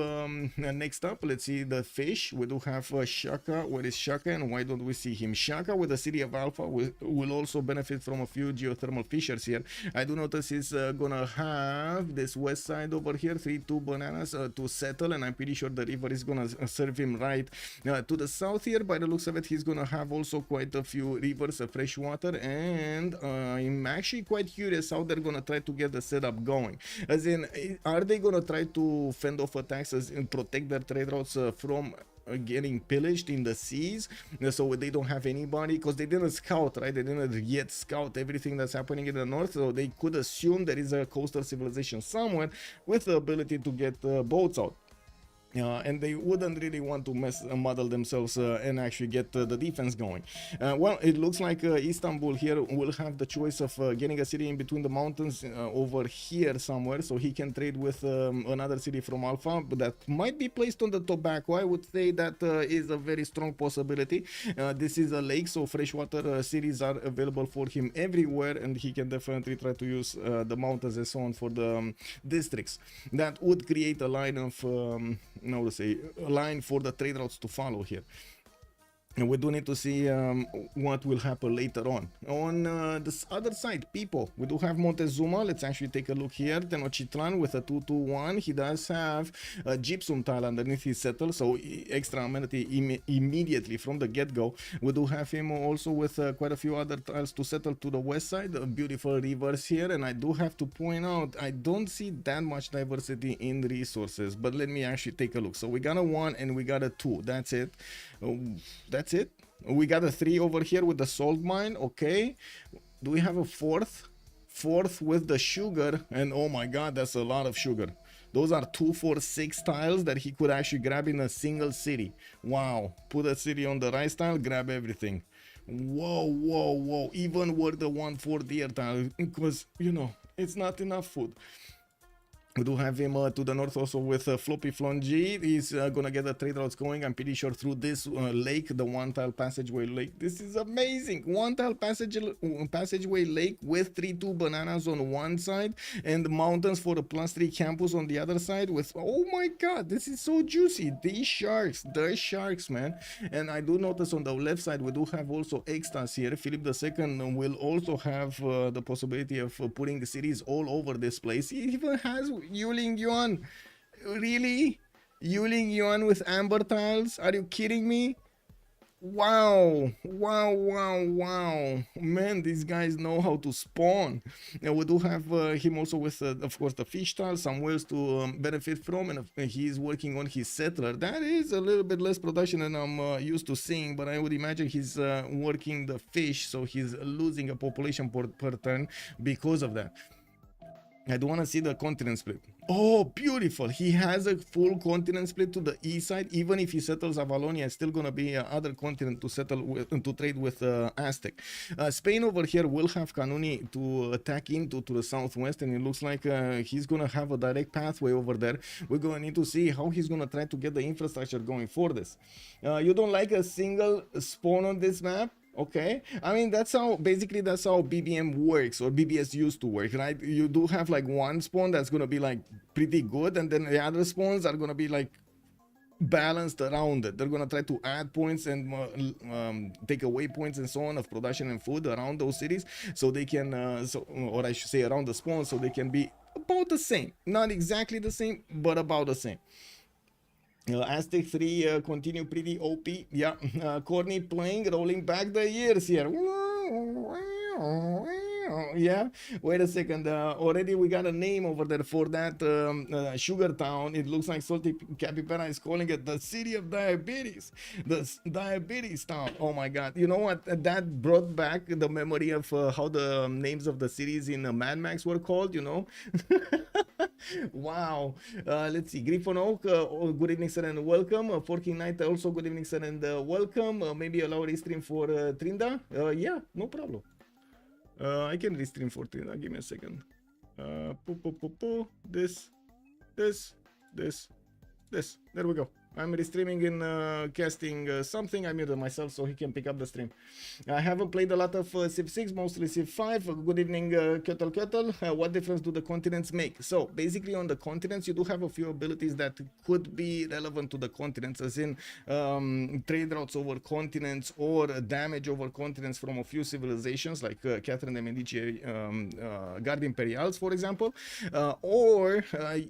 next up, let's see the fish. We do have Shaka. Where is Shaka, and why don't we see him? Shaka with the city of Alpha will also benefit from a few geothermal fissures here. I do notice he's gonna have this west side over here, 3-2 bananas to settle, and I'm pretty sure the river is gonna serve him right. To the south here, by the looks of it, he's gonna have also quite a few rivers of fresh water, and I'm actually quite curious how they're gonna try to get the setup going. As in, are they gonna try to fend off attacks and protect their trade routes from getting pillaged in the seas, so they don't have anybody, because they didn't scout, right? They didn't yet scout everything that's happening in the north, so they could assume there is a coastal civilization somewhere with the ability to get boats out. And they wouldn't really want to muddle themselves and actually get the defense going. Well, it looks like Istanbul here will have the choice of getting a city in between the mountains over here somewhere, so he can trade with another city from Alpha, but that might be placed on the tobacco. I would say that is a very strong possibility. This is a lake, so freshwater cities are available for him everywhere, and he can definitely try to use the mountains and so on for the districts. That would create a line of now to say a line for the trade routes to follow here. And we do need to see what will happen later on. On this other side, people, we do have Montezuma. Let's actually take a look here. Tenochtitlan with a 2-2-1. He does have a gypsum tile underneath his settle, so extra amenity immediately from the get-go. We do have him also with quite a few other tiles to settle to the west side. Beautiful rivers here, and I do have to point out, I don't see that much diversity in resources, but let me actually take a look. So we got a 1 and we got a 2. That's it. That's it. We got a 3 over here with the salt mine. Okay, do we have a fourth with the sugar? And oh my god, that's a lot of sugar. Those are 2, 4, 6 tiles that he could actually grab in a single city. Wow. Put a city on the rice tile, grab everything. Whoa, whoa, whoa. Even with the 1-4 deer tile, because, you know, it's not enough food. We do have him to the north also with Floppy Flongy. He's gonna get the trade routes going, I'm pretty sure, through this lake, the one-tile passageway lake. This is amazing. One-tile passageway lake with 3-2 bananas on one side and mountains for the +3 campus on the other side with, oh my god, this is so juicy. The sharks, man. And I do notice on the left side we do have also Extas here. Philip II will also have the possibility of putting the cities all over this place. He even has Yuling Yuan. Really? Yuling Yuan with amber tiles? Are you kidding me? Wow, wow, wow, wow. Man, these guys know how to spawn. And we do have him also with, of course, the fish tile, some whales to benefit from, and he's working on his settler. That is a little bit less production than I'm used to seeing, but I would imagine he's working the fish, so he's losing a population per turn because of that. I do want to see the continent split. Oh, beautiful. He has a full continent split to the east side. Even if he settles Avalonia, it's still going to be other continent to settle with, to trade with Aztec. Spain over here will have Kanuni to attack into to the southwest, and it looks like he's going to have a direct pathway over there. We're going to need to see how he's going to try to get the infrastructure going for this. You don't like a single spawn on this map? Okay, I mean, that's how BBM works, or BBS used to work, right? You do have like one spawn that's gonna be like pretty good, and then the other spawns are gonna be like balanced around it. They're gonna try to add points and take away points and so on of production and food around those cities, so they can or I should say around the spawn, so they can be about the same, not exactly the same, but about the same. Aztec 3 continue pretty OP. Yeah, Corny playing, rolling back the years here. Yeah, wait a second. Already we got a name over there for that sugar town. It looks like Salty Capybara is calling it the city of diabetes, the diabetes town. Oh my god, you know what, that brought back the memory of how the names of the cities in Mad Max were called, you know. Wow. Let's see, Griffon Oak, good evening sir and welcome. Forking Knight also good evening sir and welcome. Maybe allow restream for Trinda. Yeah, no problem. I can restream for Trinda. Give me a second. This. There we go. I'm restreaming in casting something. I muted myself so he can pick up the stream. I haven't played a lot of Civ6, mostly Civ5. Good evening, Kettle. What difference do the continents make? So basically on the continents, you do have a few abilities that could be relevant to the continents, as in trade routes over continents or damage over continents from a few civilizations like Catherine de Medici, Guard Imperials, for example. Or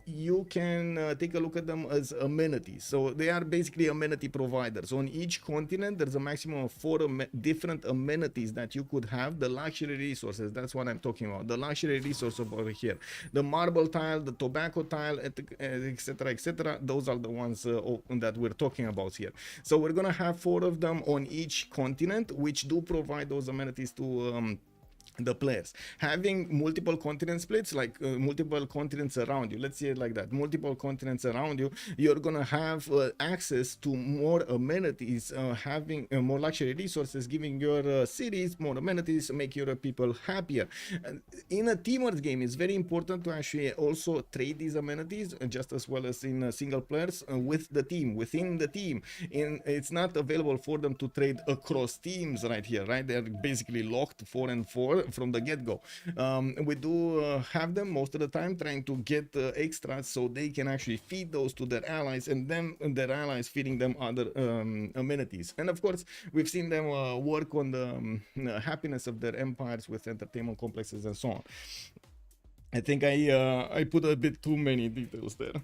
you can take a look at them as amenities. So they are basically amenity providers. On each continent, there's a maximum of 4 different amenities that you could have. The luxury resources, that's what I'm talking about. The luxury resource over here. The marble tile, the tobacco tile, etc., etc. Those are the ones that we're talking about here. So we're going to have 4 of them on each continent, which do provide those amenities to the players. Having multiple continent splits, like multiple continents around you, let's say it like that, multiple continents around you, you're gonna have access to more amenities, having more luxury resources, giving your cities more amenities, make your people happier. In a teamwork game, it's very important to actually also trade these amenities, just as well as in single players with the team, within the team. It's not available for them to trade across teams right here, right? They're basically locked 4 and 4 from the get-go. We do have them most of the time trying to get extras so they can actually feed those to their allies, and then their allies feeding them other amenities. And of course, we've seen them work on the happiness of their empires with entertainment complexes and so on. I think I put a bit too many details there.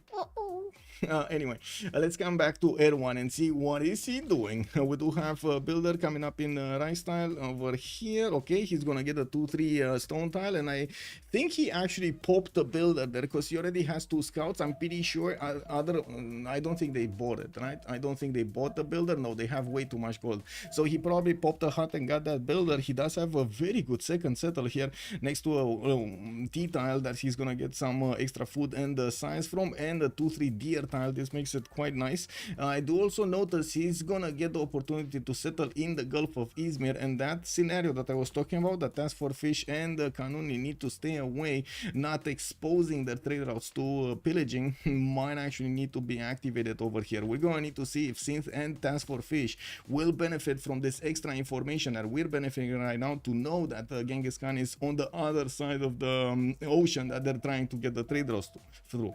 Anyway, let's come back to Erwan and see what is he doing. We do have a builder coming up in rice tile over here. Okay, he's gonna get a 2-3 stone tile, and I think he actually popped the builder there because he already has 2 scouts. I'm pretty sure I don't think they bought it, right? I don't think they bought the builder. No, they have way too much gold, so he probably popped a hut and got that builder. He does have a very good second settle here next to a T tile that he's gonna get some extra food and science from, and a 2-3 deer tile. This makes it quite nice. I do also notice he's gonna get the opportunity to settle in the Gulf of Izmir, and that scenario that I was talking about, the task for fish and the Kanuni need to stay away, not exposing their trade routes to pillaging, might actually need to be activated over here. We're gonna need to see if Synth and task for fish will benefit from this extra information that we're benefiting right now, to know that Genghis Khan is on the other side of the ocean that they're trying to get the trade routes through.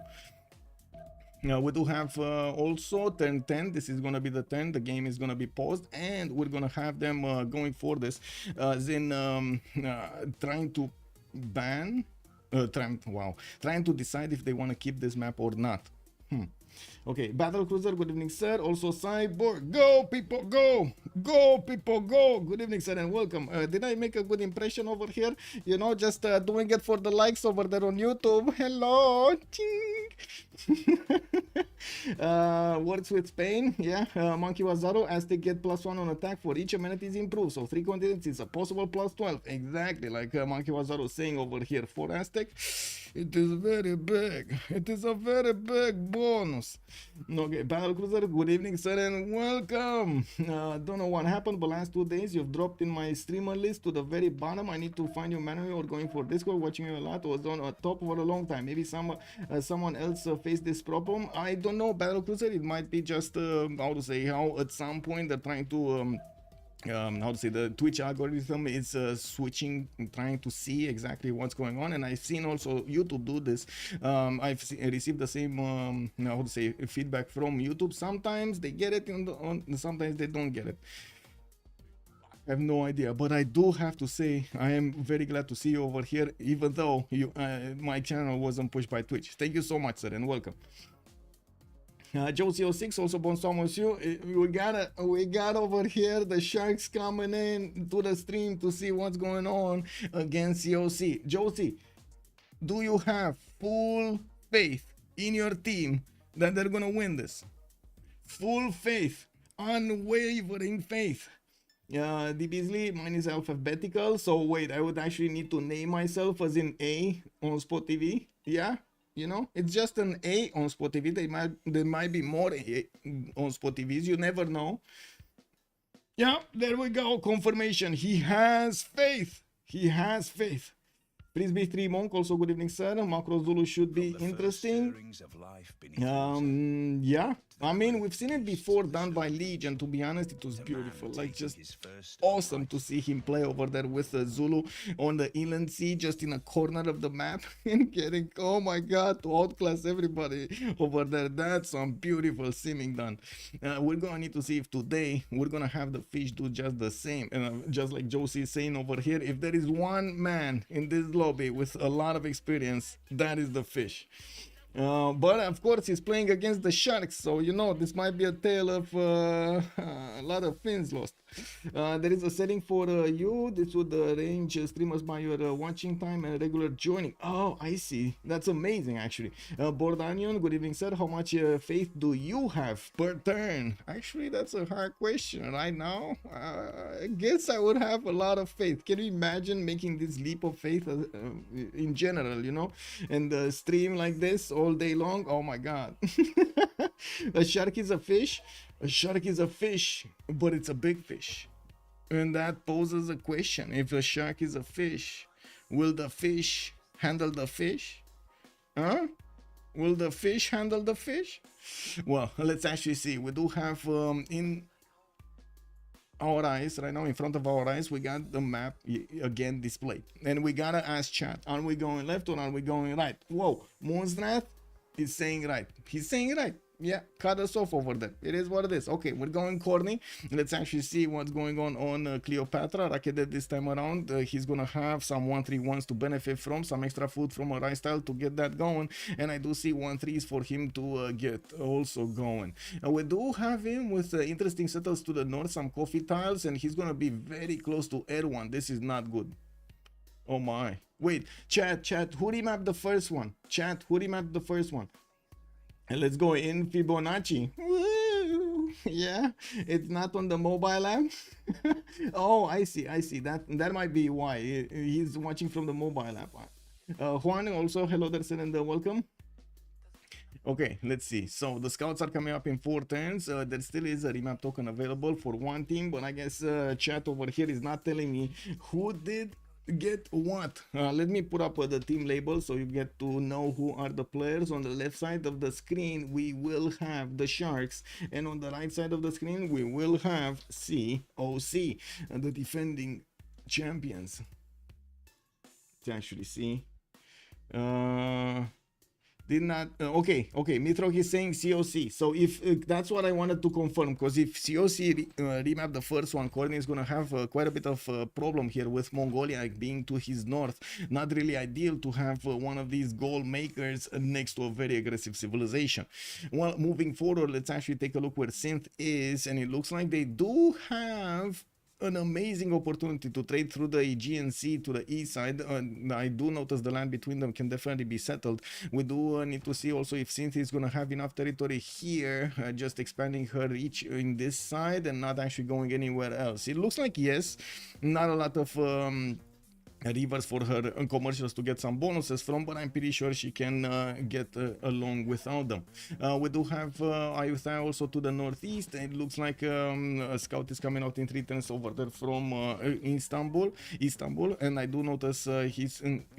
Now we do have also turn 10. This is going to be the turn. The game is going to be paused, and we're going to have them going for this, trying to ban, trying to decide if they want to keep this map or not. Okay, Battle Cruiser, good evening, sir. Also, Cyborg, go, people, go. Go, people, go. Good evening, sir, and welcome. Did I make a good impression over here? You know, just doing it for the likes over there on YouTube. Hello. Works with Spain. Yeah, Monkey Wazaro, as they get +1 on attack for each amenities improved. So 3 continents is a possible +12. Exactly, like Monkey Wazaro saying over here. For Aztec, it is very big. It is a very big bonus. Okay, Battle Cruiser, good evening, sir, and welcome. Don't know what happened, but last 2 days you've dropped in my streamer list to the very bottom. I need to find you manually or going for Discord. Watching you a lot, was on top for a long time. Maybe someone else faced this problem. I don't know, Battle Cruiser. It might be just how at some point they're trying to the Twitch algorithm is switching, trying to see exactly what's going on. And I've seen also YouTube do this. Received the same feedback from YouTube. Sometimes they get it sometimes they don't get it. I have no idea, but I do have to say I am very glad to see you over here, even though my channel wasn't pushed by Twitch. Thank you so much, sir, and welcome. Joe CO6, also bonsoir monsieur. We got over here the Sharks coming in to the stream to see what's going on against COC. Josie, do you have full faith in your team that they're gonna win this? Full faith, unwavering faith. D Beasley, mine is alphabetical, so wait, I would actually need to name myself as in A on OnSpotTV. Yeah, you know, it's just an A on OnSpotTV. There might be more A on OnSpotTVs, you never know. Yeah, there we go, confirmation. He has faith. He has faith. Frisbee 3 Monk, also good evening, sir. Macro Zulu should be interesting. Yeah, I mean, we've seen it before done by Legion, and to be honest, it was beautiful. Like, just awesome to see him play over there with Zulu on the Inland Sea, just in a corner of the map and getting, oh my god, to outclass everybody over there. That's some beautiful simming done. We're gonna need to see if today we're gonna have the fish do just the same. Just like Josie is saying over here, if there is one man in this lobby with a lot of experience, that is the fish. But of course he's playing against the Sharks, so you know this might be a tale of a lot of fins lost. There is a setting for you. This would range streamers by your watching time and regular joining. Oh, I see. That's amazing, actually. Board Onion, good evening, sir. How much faith do you have per turn? Actually, that's a hard question right now. I guess I would have a lot of faith. Can you imagine making this leap of faith in general, you know, and stream like this all day long? Oh my god. A shark is a fish. A shark is a fish, but it's a big fish. And that poses a question. If a shark is a fish, will the fish handle the fish? Huh? Will the fish handle the fish? Well, let's actually see. We do have in our eyes right now, in front of our eyes, we got the map again displayed. And we gotta ask chat, are we going left or are we going right? Whoa, Moonsrath is saying right. He's saying right. Yeah, cut us off over there. It is what it is. Okay, we're going corny. Let's actually see what's going on Cleopatra. Raketed this time around. He's gonna have some 1-3-1s to benefit from, some extra food from a right style to get that going. And I do see 1-3s for him to get also going. We do have him with interesting settles to the north, some coffee tiles, and he's gonna be very close to Erwan. This is not good. Oh my. Wait, chat, who remapped the first one? Chat, who remapped the first one? And let's go in Fibonacci. Woo! Yeah, it's not on the mobile app. Oh, I see. That might be why he's watching from the mobile app. Juan, also hello there, sir, and welcome. Okay, let's see. So the scouts are coming up in 4 turns. There still is a remap token available for one team, but I guess chat over here is not telling me who did get what. Let me put up the team label so you get to know who are the players. On the left side of the screen we will have the Sharks, and on the right side of the screen we will have COC, the defending champions. To actually see Did not okay. Mithrok is saying COC. So if that's what I wanted to confirm, because if COC remap the first one, Corny is gonna have quite a bit of problem here with Mongolia being to his north. Not really ideal to have one of these goal makers next to a very aggressive civilization. Well, moving forward, let's actually take a look where Synth is, and it looks like they do have an amazing opportunity to trade through the Aegean Sea to the east side. I do notice the land between them can definitely be settled. We do need to see also if Synth is going to have enough territory here, just expanding her reach in this side and not actually going anywhere else. It looks like yes, not a lot of rivers for her commercials to get some bonuses from, but I'm pretty sure she can get along without them. We do have Ayutthaya also to the northeast. It looks like a scout is coming out in 3 turns over there from Istanbul, and I do notice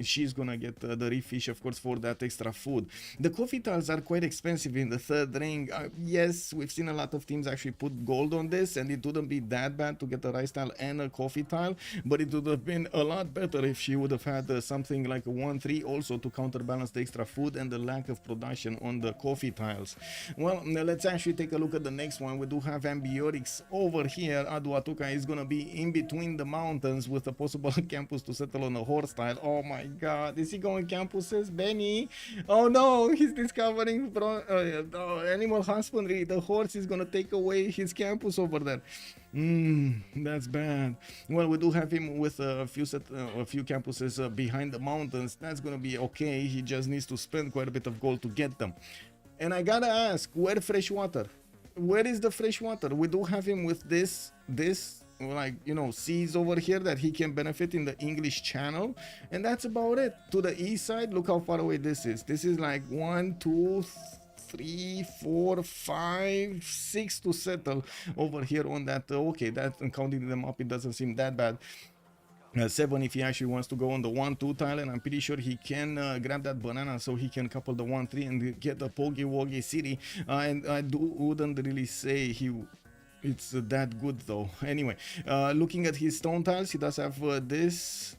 she's gonna get the refish, of course, for that extra food. The coffee tiles are quite expensive in the third ring. Yes, we've seen a lot of teams actually put gold on this, and it wouldn't be that bad to get a rice tile and a coffee tile, but it would have been a lot better if she would have had something like a 1-3 also to counterbalance the extra food and the lack of production on the coffee tiles. Well, let's actually take a look at the next one. We do have Ambiorix over here. Aduatuca is gonna be in between the mountains with a possible campus to settle on a horse tile. Oh my god, is he going campuses, Benny? Oh no, he's discovering animal husbandry. The horse is gonna take away his campus over there. That's bad. Well, we do have him with a few campuses behind the mountains. That's gonna be okay. He just needs to spend quite a bit of gold to get them. And I gotta ask, where fresh water? Where is the fresh water? We do have him with this like, you know, seas over here that he can benefit in the English Channel, and that's about it. To the east side, look how far away this is. This is like 1, 2, 3, 4, 5, 6 to settle over here on that. Okay, that, and counting them up, it doesn't seem that bad. 7 if he actually wants to go on the 1-2 tile, and I'm pretty sure he can grab that banana so he can couple the 1-3 and get the Pogi Wogi city. And I wouldn't really say it's that good though. Anyway, looking at his stone tiles, he does have this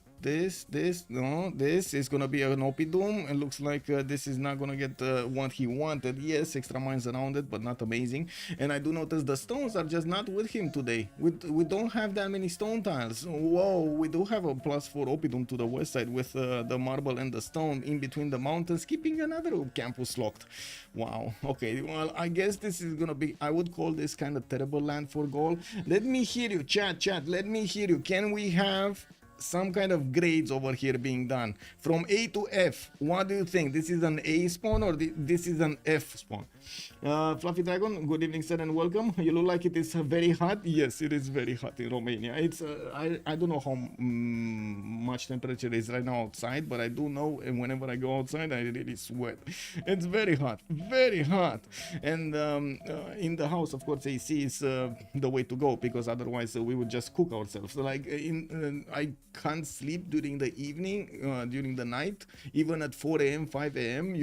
is gonna be an Opidum. It looks like this is not gonna get what he wanted. Yes, extra mines around it, but not amazing. And I do notice the stones are just not with him today. We don't have that many stone tiles. Whoa, we do have a +4 Opidum to the west side with the marble and the stone in between the mountains, keeping another campus locked. Wow. Okay, well, I guess this is gonna be, I would call this kind of terrible land for gold. Let me hear you, chat, let me hear you. Can we have some kind of grades over here being done from A to F? What do you think? This is an A spawn or this is an F spawn? Fluffy Dragon, good evening sir and welcome. You look like it is very hot. Yes, it is very hot in Romania. It's I don't know how much temperature is right now outside, but I do know, and whenever I go outside I really sweat. It's very hot, and in the house, of course, AC is the way to go, because otherwise we would just cook ourselves. Like I can't sleep during the evening, during the night, even at 4 a.m. 5 a.m.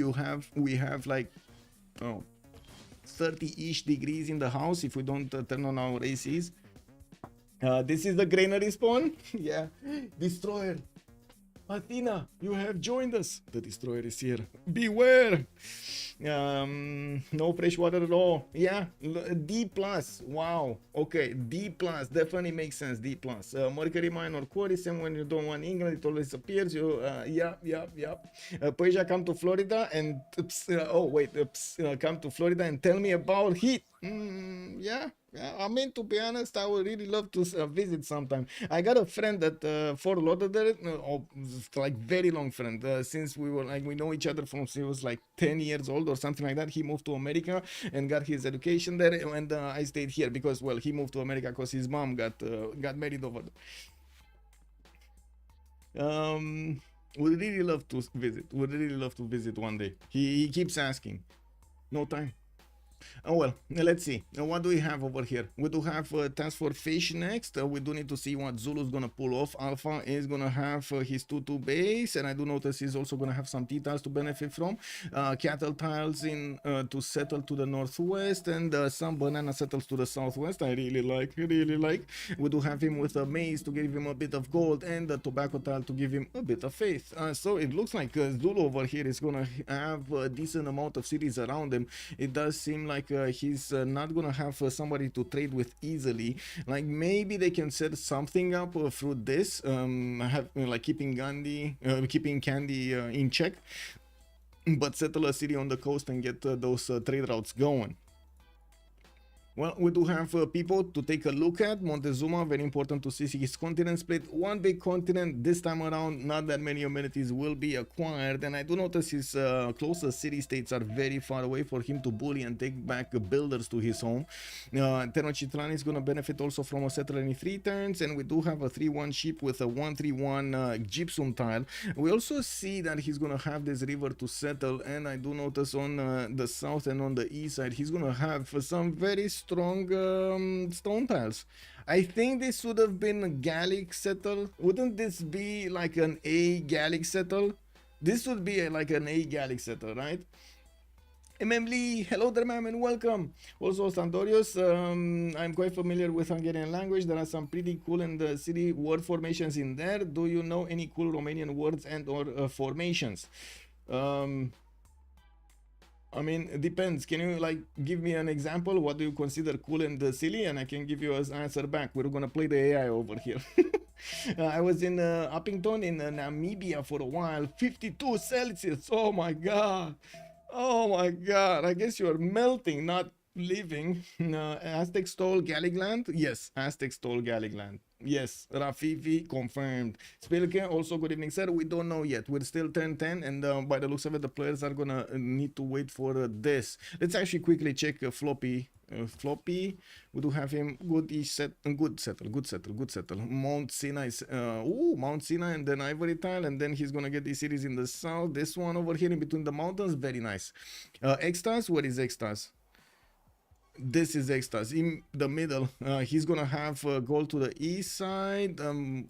we have like 30-ish degrees in the house if we don't turn on our ACs. This is the granary spawn. Yeah, destroyer Athena, you have joined us. The destroyer is here. Beware. No fresh water at all. Yeah, D+. Wow. Okay, D+. Definitely makes sense. D+. Mercury minor quarries, and when you don't want England, it always appears. You yeah. Persia, come to Florida and come to Florida and tell me about heat. Yeah. I mean, to be honest, I would really love to visit sometime. I got a friend at Fort Lauderdale, like very long friend, since we were like, we know each other from he was like 10 years old or something like that. He moved to America and got his education there, and I stayed here because, well, he moved to America because his mom got married over there. Would really love to visit. Would really love to visit one day. He keeps asking. No time. Oh well, let's see. What do we have over here? We do have task for fish next. We do need to see what Zulu's gonna pull off. Alpha is gonna have his 2-2 base, and I do notice he's also gonna have some T-tiles to benefit from. Cattle tiles in to settle to the northwest, and some banana settles to the southwest. I really like. We do have him with a maze to give him a bit of gold, and the tobacco tile to give him a bit of faith. So it looks like Zulu over here is gonna have a decent amount of cities around him. It does seem like he's not gonna have somebody to trade with easily. Like maybe they can set something up through this, like keeping Candy in check, but settle a city on the coast and get those trade routes going. Well, we do have people to take a look at. Montezuma, very important to see his continent split. One big continent this time around, not that many amenities will be acquired. And I do notice his closest city-states are very far away for him to bully and take back builders to his home. Tenochtitlan is going to benefit also from a settler in 3 turns. And we do have a 3-1 ship with a 1-3-1 gypsum tile. We also see that he's going to have this river to settle. And I do notice on the south and on the east side, he's going to have some very strong stone tiles. I think this would have been a Gallic settle. Wouldn't this be like an A Gallic settle? This would be like an A Gallic settle, right? MMLee, hello there, ma'am, and welcome. Also, Sandorius, I'm quite familiar with Hungarian language. There are some pretty cool in the city word formations in there. Do you know any cool Romanian words and or formations? I mean, it depends. Can you like give me an example? What do you consider cool and silly? And I can give you an answer back. We're gonna play the AI over here. I was in Uppington in Namibia for a while. 52 Celsius. Oh my god. Oh my god. I guess you're melting, not living. Aztec stole Gallic land? Yes, Aztec stole Gallic land. Yes, Rafifi confirmed. Spilke, also good evening, sir. We don't know yet. We're still 10-10, and by the looks of it, the players are gonna need to wait for this. Let's actually quickly check Floppy. Floppy, we do have him good settle. Mount Sinai is Mount Sinai and then Ivory Tile, and then he's gonna get these cities in the south. This one over here in between the mountains, very nice. Extras, where is Extras? This is Extras in the middle. He's gonna have gold to the east side.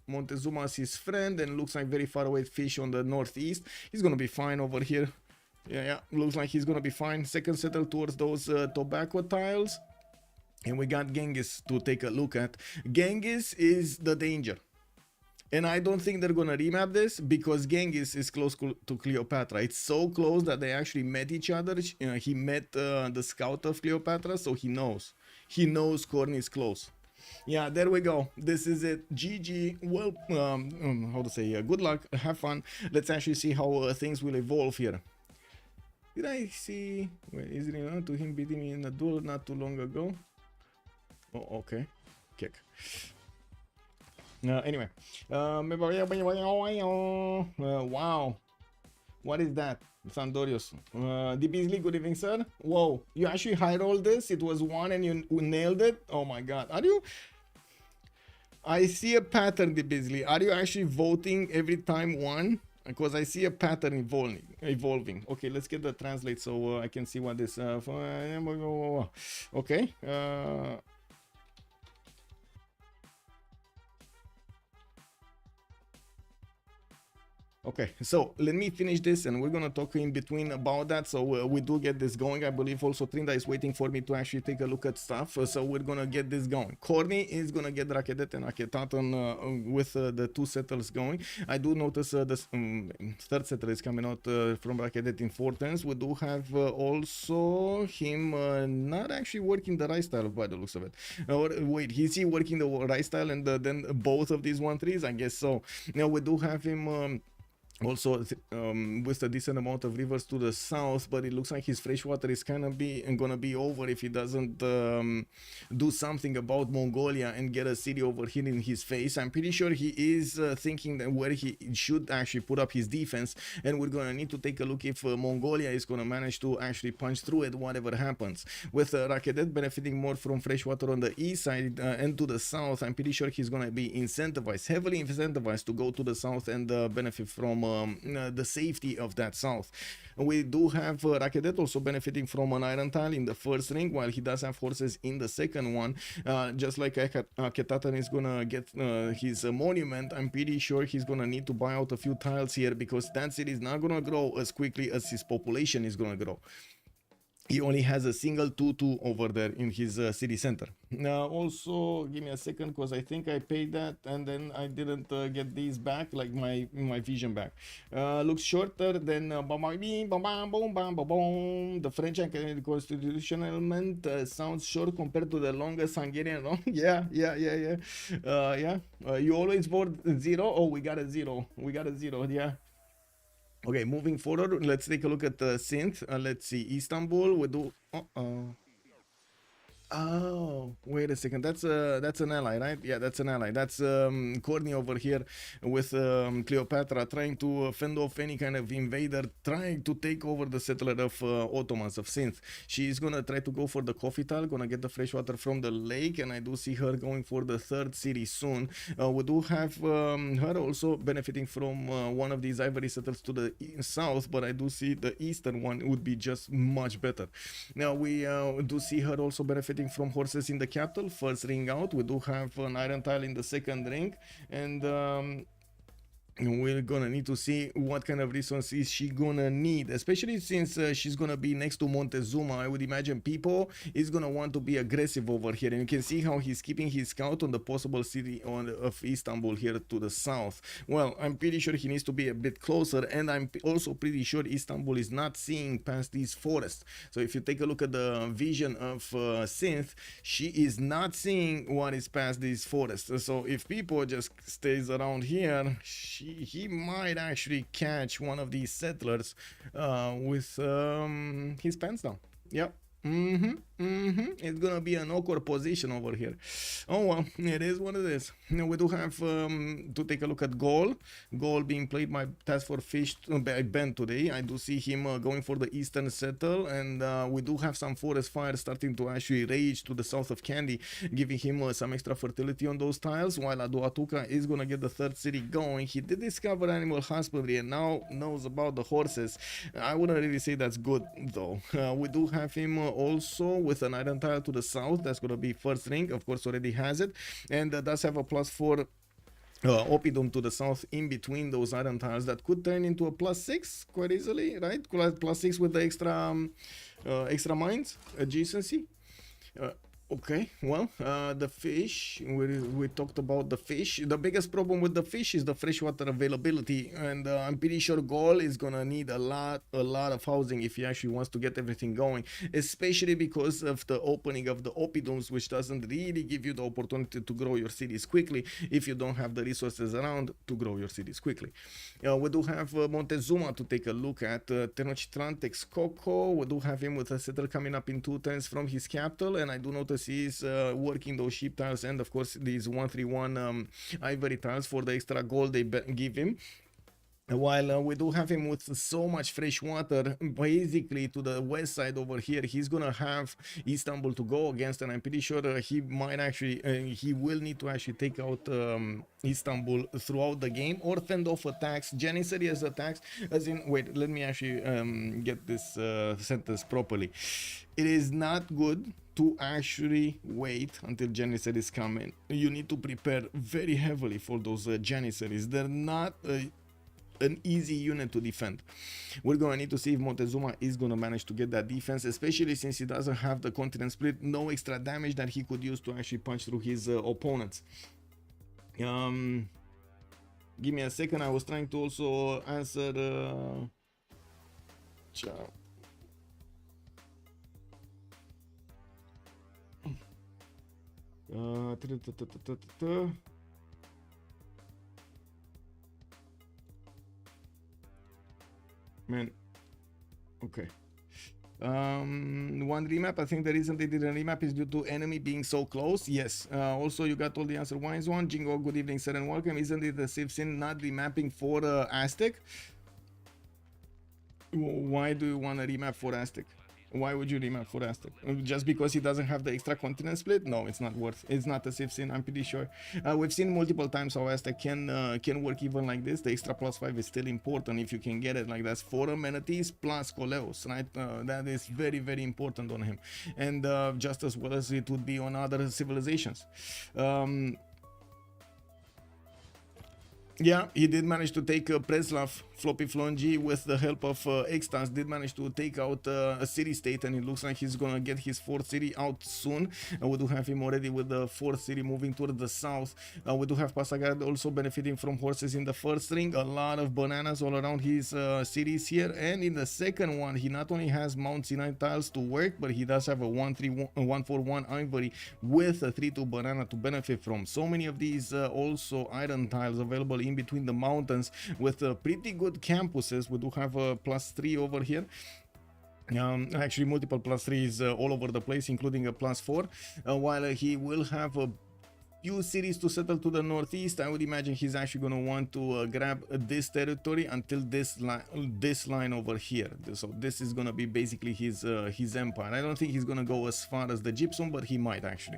Montezuma is his friend, and looks like very far away fish on the northeast. He's gonna be fine over here. Yeah, looks like he's gonna be fine. Second settle towards those tobacco tiles, and we got Genghis to take a look at. Genghis is the danger. And I don't think they're gonna remap this because Genghis is close to Cleopatra. It's so close that they actually met each other. He met the scout of Cleopatra, so he knows. He knows Corn is close. Yeah, there we go. This is it. GG. Well, how to say? Good luck. Have fun. Let's actually see how things will evolve here. Did I see? Wait, is it to him beating me in a duel not too long ago? Oh, okay. Kick. Anyway, wow, what is that? Sandorius, the Beasley, good evening, sir. Whoa, you actually high rolled this? It was 1 and you nailed it? Oh my god, are you? I see a pattern, the Beasley. Are you actually voting every time 1? Because I see a pattern evolving. Okay, let's get the translate so I can see what this. Okay. Okay, so let me finish this and we're gonna talk in between about that. So we do get this going. I believe also Trinda is waiting for me to actually take a look at stuff. So we're gonna get this going. Corny is gonna get Rakedet and Raketaton with the 2 settles going. I do notice this third settler is coming out from Rakedet in 4 turns. We do have also him not actually working the right style by the looks of it. Wait, is he working the right style and then both of these 1-3s? I guess so. Now we do have him also with a decent amount of rivers to the south, but it looks like his freshwater is gonna be over if he doesn't do something about Mongolia and get a city over here in his face. I'm pretty sure he is thinking that where he should actually put up his defense, and we're gonna need to take a look if Mongolia is gonna manage to actually punch through it whatever happens. With Rakedet benefiting more from freshwater on the east side and to the south, I'm pretty sure he's gonna be heavily incentivized to go to the south and benefit from the safety of that south. We do have Rakedet also benefiting from an iron tile in the first ring, while he does have horses in the second one. Just like Ketatan is gonna get his monument, I'm pretty sure he's gonna need to buy out a few tiles here, because that city is not gonna grow as quickly as his population is gonna grow. He only has a single 2-2 over there in his city center. Now, also, give me a second, because I think I paid that and then I didn't get these back, like my vision back. Looks shorter than the French and Canadian constitutional element. Sounds short compared to the longest Hungarian one. Yeah. You always vote 0? Oh, we got a 0. Yeah. Okay, moving forward, let's take a look at the synth. Let's see, Istanbul. We do. Oh, wait a second. That's an ally, right? Yeah, that's an ally. That's Courtney over here with Cleopatra trying to fend off any kind of invader, trying to take over the settler of Ottomans of Synth. She's gonna try to go for the coffee tile, gonna get the fresh water from the lake, and I do see her going for the third city soon. We do have her also benefiting from one of these ivory settles to the south, but I do see the eastern one would be just much better. Now we do see her also benefiting from horses in the capital. First ring out, we do have an iron tile in the second ring, and we're gonna need to see what kind of resources she gonna need, especially since she's gonna be next to Montezuma. I would imagine people is gonna want to be aggressive over here, and you can see how he's keeping his scout on the possible city of Istanbul here to the south. Well, I'm pretty sure he needs to be a bit closer, and I'm also pretty sure Istanbul is not seeing past these forests. So if you take a look at the vision of Synth, she is not seeing what is past these forests. So if people just stays around here, he might actually catch one of these settlers with his pants down. Yep. It's gonna be an awkward position over here. Oh well, it is what it is. Now we do have to take a look at Goal being played by Task for Fish by Ben today. I do see him going for the eastern settle, and we do have some forest fires starting to actually rage to the south of Candy, giving him some extra fertility on those tiles, while Aduatuca is gonna get the third city going. He did discover animal husbandry and now knows about the horses. I wouldn't really say that's good though. We do have him also with an iron tile to the south. That's going to be first ring, of course already has it, and does have a +4 Oppidum to the south in between those iron tiles that could turn into a +6 quite easily, right? +6 with the extra mines adjacency. Okay, well, the fish, we talked about the fish. The biggest problem with the fish is the freshwater availability, and I'm pretty sure Gaul is gonna need a lot of housing if he actually wants to get everything going, especially because of the opening of the Oppidums, which doesn't really give you the opportunity to grow your cities quickly if you don't have the resources around to grow your cities quickly. We do have Montezuma to take a look at. Tenochtitlan takes Coco. We do have him with a settler coming up in 2 turns from his capital, and I do notice he's working those sheep tiles and of course these 131 ivory tiles for the extra gold they give him. While we do have him with so much fresh water, basically to the west side over here, he's gonna have Istanbul to go against, and I'm pretty sure he might actually, he will need to actually take out Istanbul throughout the game or fend off attacks, Janissary as attacks, as in, wait, let me actually get this sentence properly. It is not good to actually wait until Janissaries come in. You need to prepare very heavily for those Janissaries. They're not an easy unit to defend. We're gonna need to see if Montezuma is gonna manage to get that defense, especially since he doesn't have the continent split, no extra damage that he could use to actually punch through his opponents. Give me a second, I was trying to also answer man, okay. One remap, I think the reason they didn't remap is due to enemy being so close. Yes. Also, you got all the answer. Wines one. Jingo, good evening, sir, and welcome. Isn't it the Civ6 not remapping for Aztec? Why do you want to remap for Aztec? Why would you remap for Aztec? Just because he doesn't have the extra continent split? No, it's not worth. It's not a Civ6, I'm pretty sure. We've seen multiple times how Aztec can work even like this. The extra +5 is still important if you can get it. Like that's 4 amenities plus Coleos, right? That is very, very important on him, and just as well as it would be on other civilizations. Yeah, he did manage to take Preslav, Floppy Flongy, with the help of Extans, did manage to take out a city-state, and it looks like he's gonna get his 4th city out soon. We do have him already with the 4th city moving toward the south. We do have Pasagad also benefiting from horses in the first ring, a lot of bananas all around his cities here, and in the second one, he not only has Mount Sinai tiles to work, but he does have a 1-3-1-4-1 ivory with a 3-2 banana to benefit from. So many of these also iron tiles available in between the mountains with pretty good campuses. We do have a +3 over here. Actually multiple +3s all over the place, including a +4, while he will have a few cities to settle to the northeast. I would imagine he's actually going to want to grab this territory until this line over here. So this is going to be basically his empire. I don't think he's going to go as far as the gypsum, but he might actually.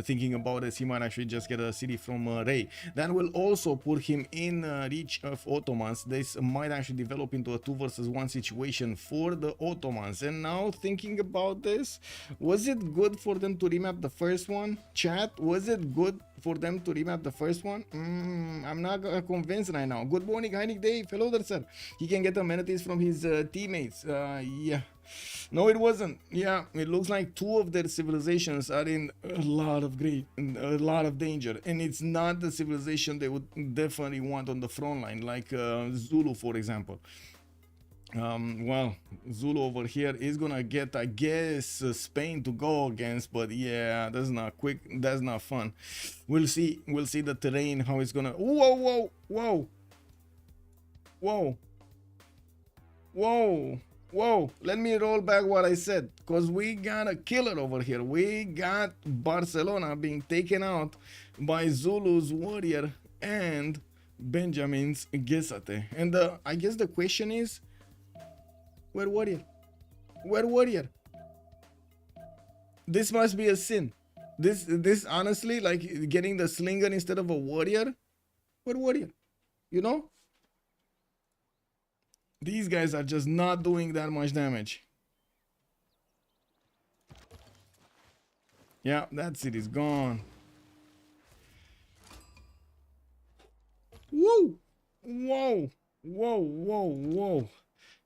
Thinking about this, he might actually just get a city from Ray. That will also put him in reach of Ottomans. This might actually develop into a 2 versus 1 situation for the Ottomans. And now thinking about this, was it good for them to remap the first one? Chat, was it good for them to remap the first one? I'm not convinced right now. Good morning, Heinig Dave. Hello there, sir. He can get amenities from his teammates. Yeah. No, it wasn't. Yeah, it looks like 2 of their civilizations are in a lot of danger, and it's not the civilization they would definitely want on the front line, like Zulu, for example. Well, Zulu over here is gonna get, I guess, Spain to go against, but yeah, that's not quick, that's not fun. We'll see the terrain, how it's gonna. Whoa, let me roll back what I said, because we got a killer over here. We got Barcelona being taken out by Zulu's warrior and Benjamin's Gesate. And I guess the question is, where warrior? Where warrior? This must be a sin. This honestly, like getting the slinger instead of a warrior. Where warrior? You know? These guys are just not doing that much damage. Yeah, that city's gone. Whoa! Whoa!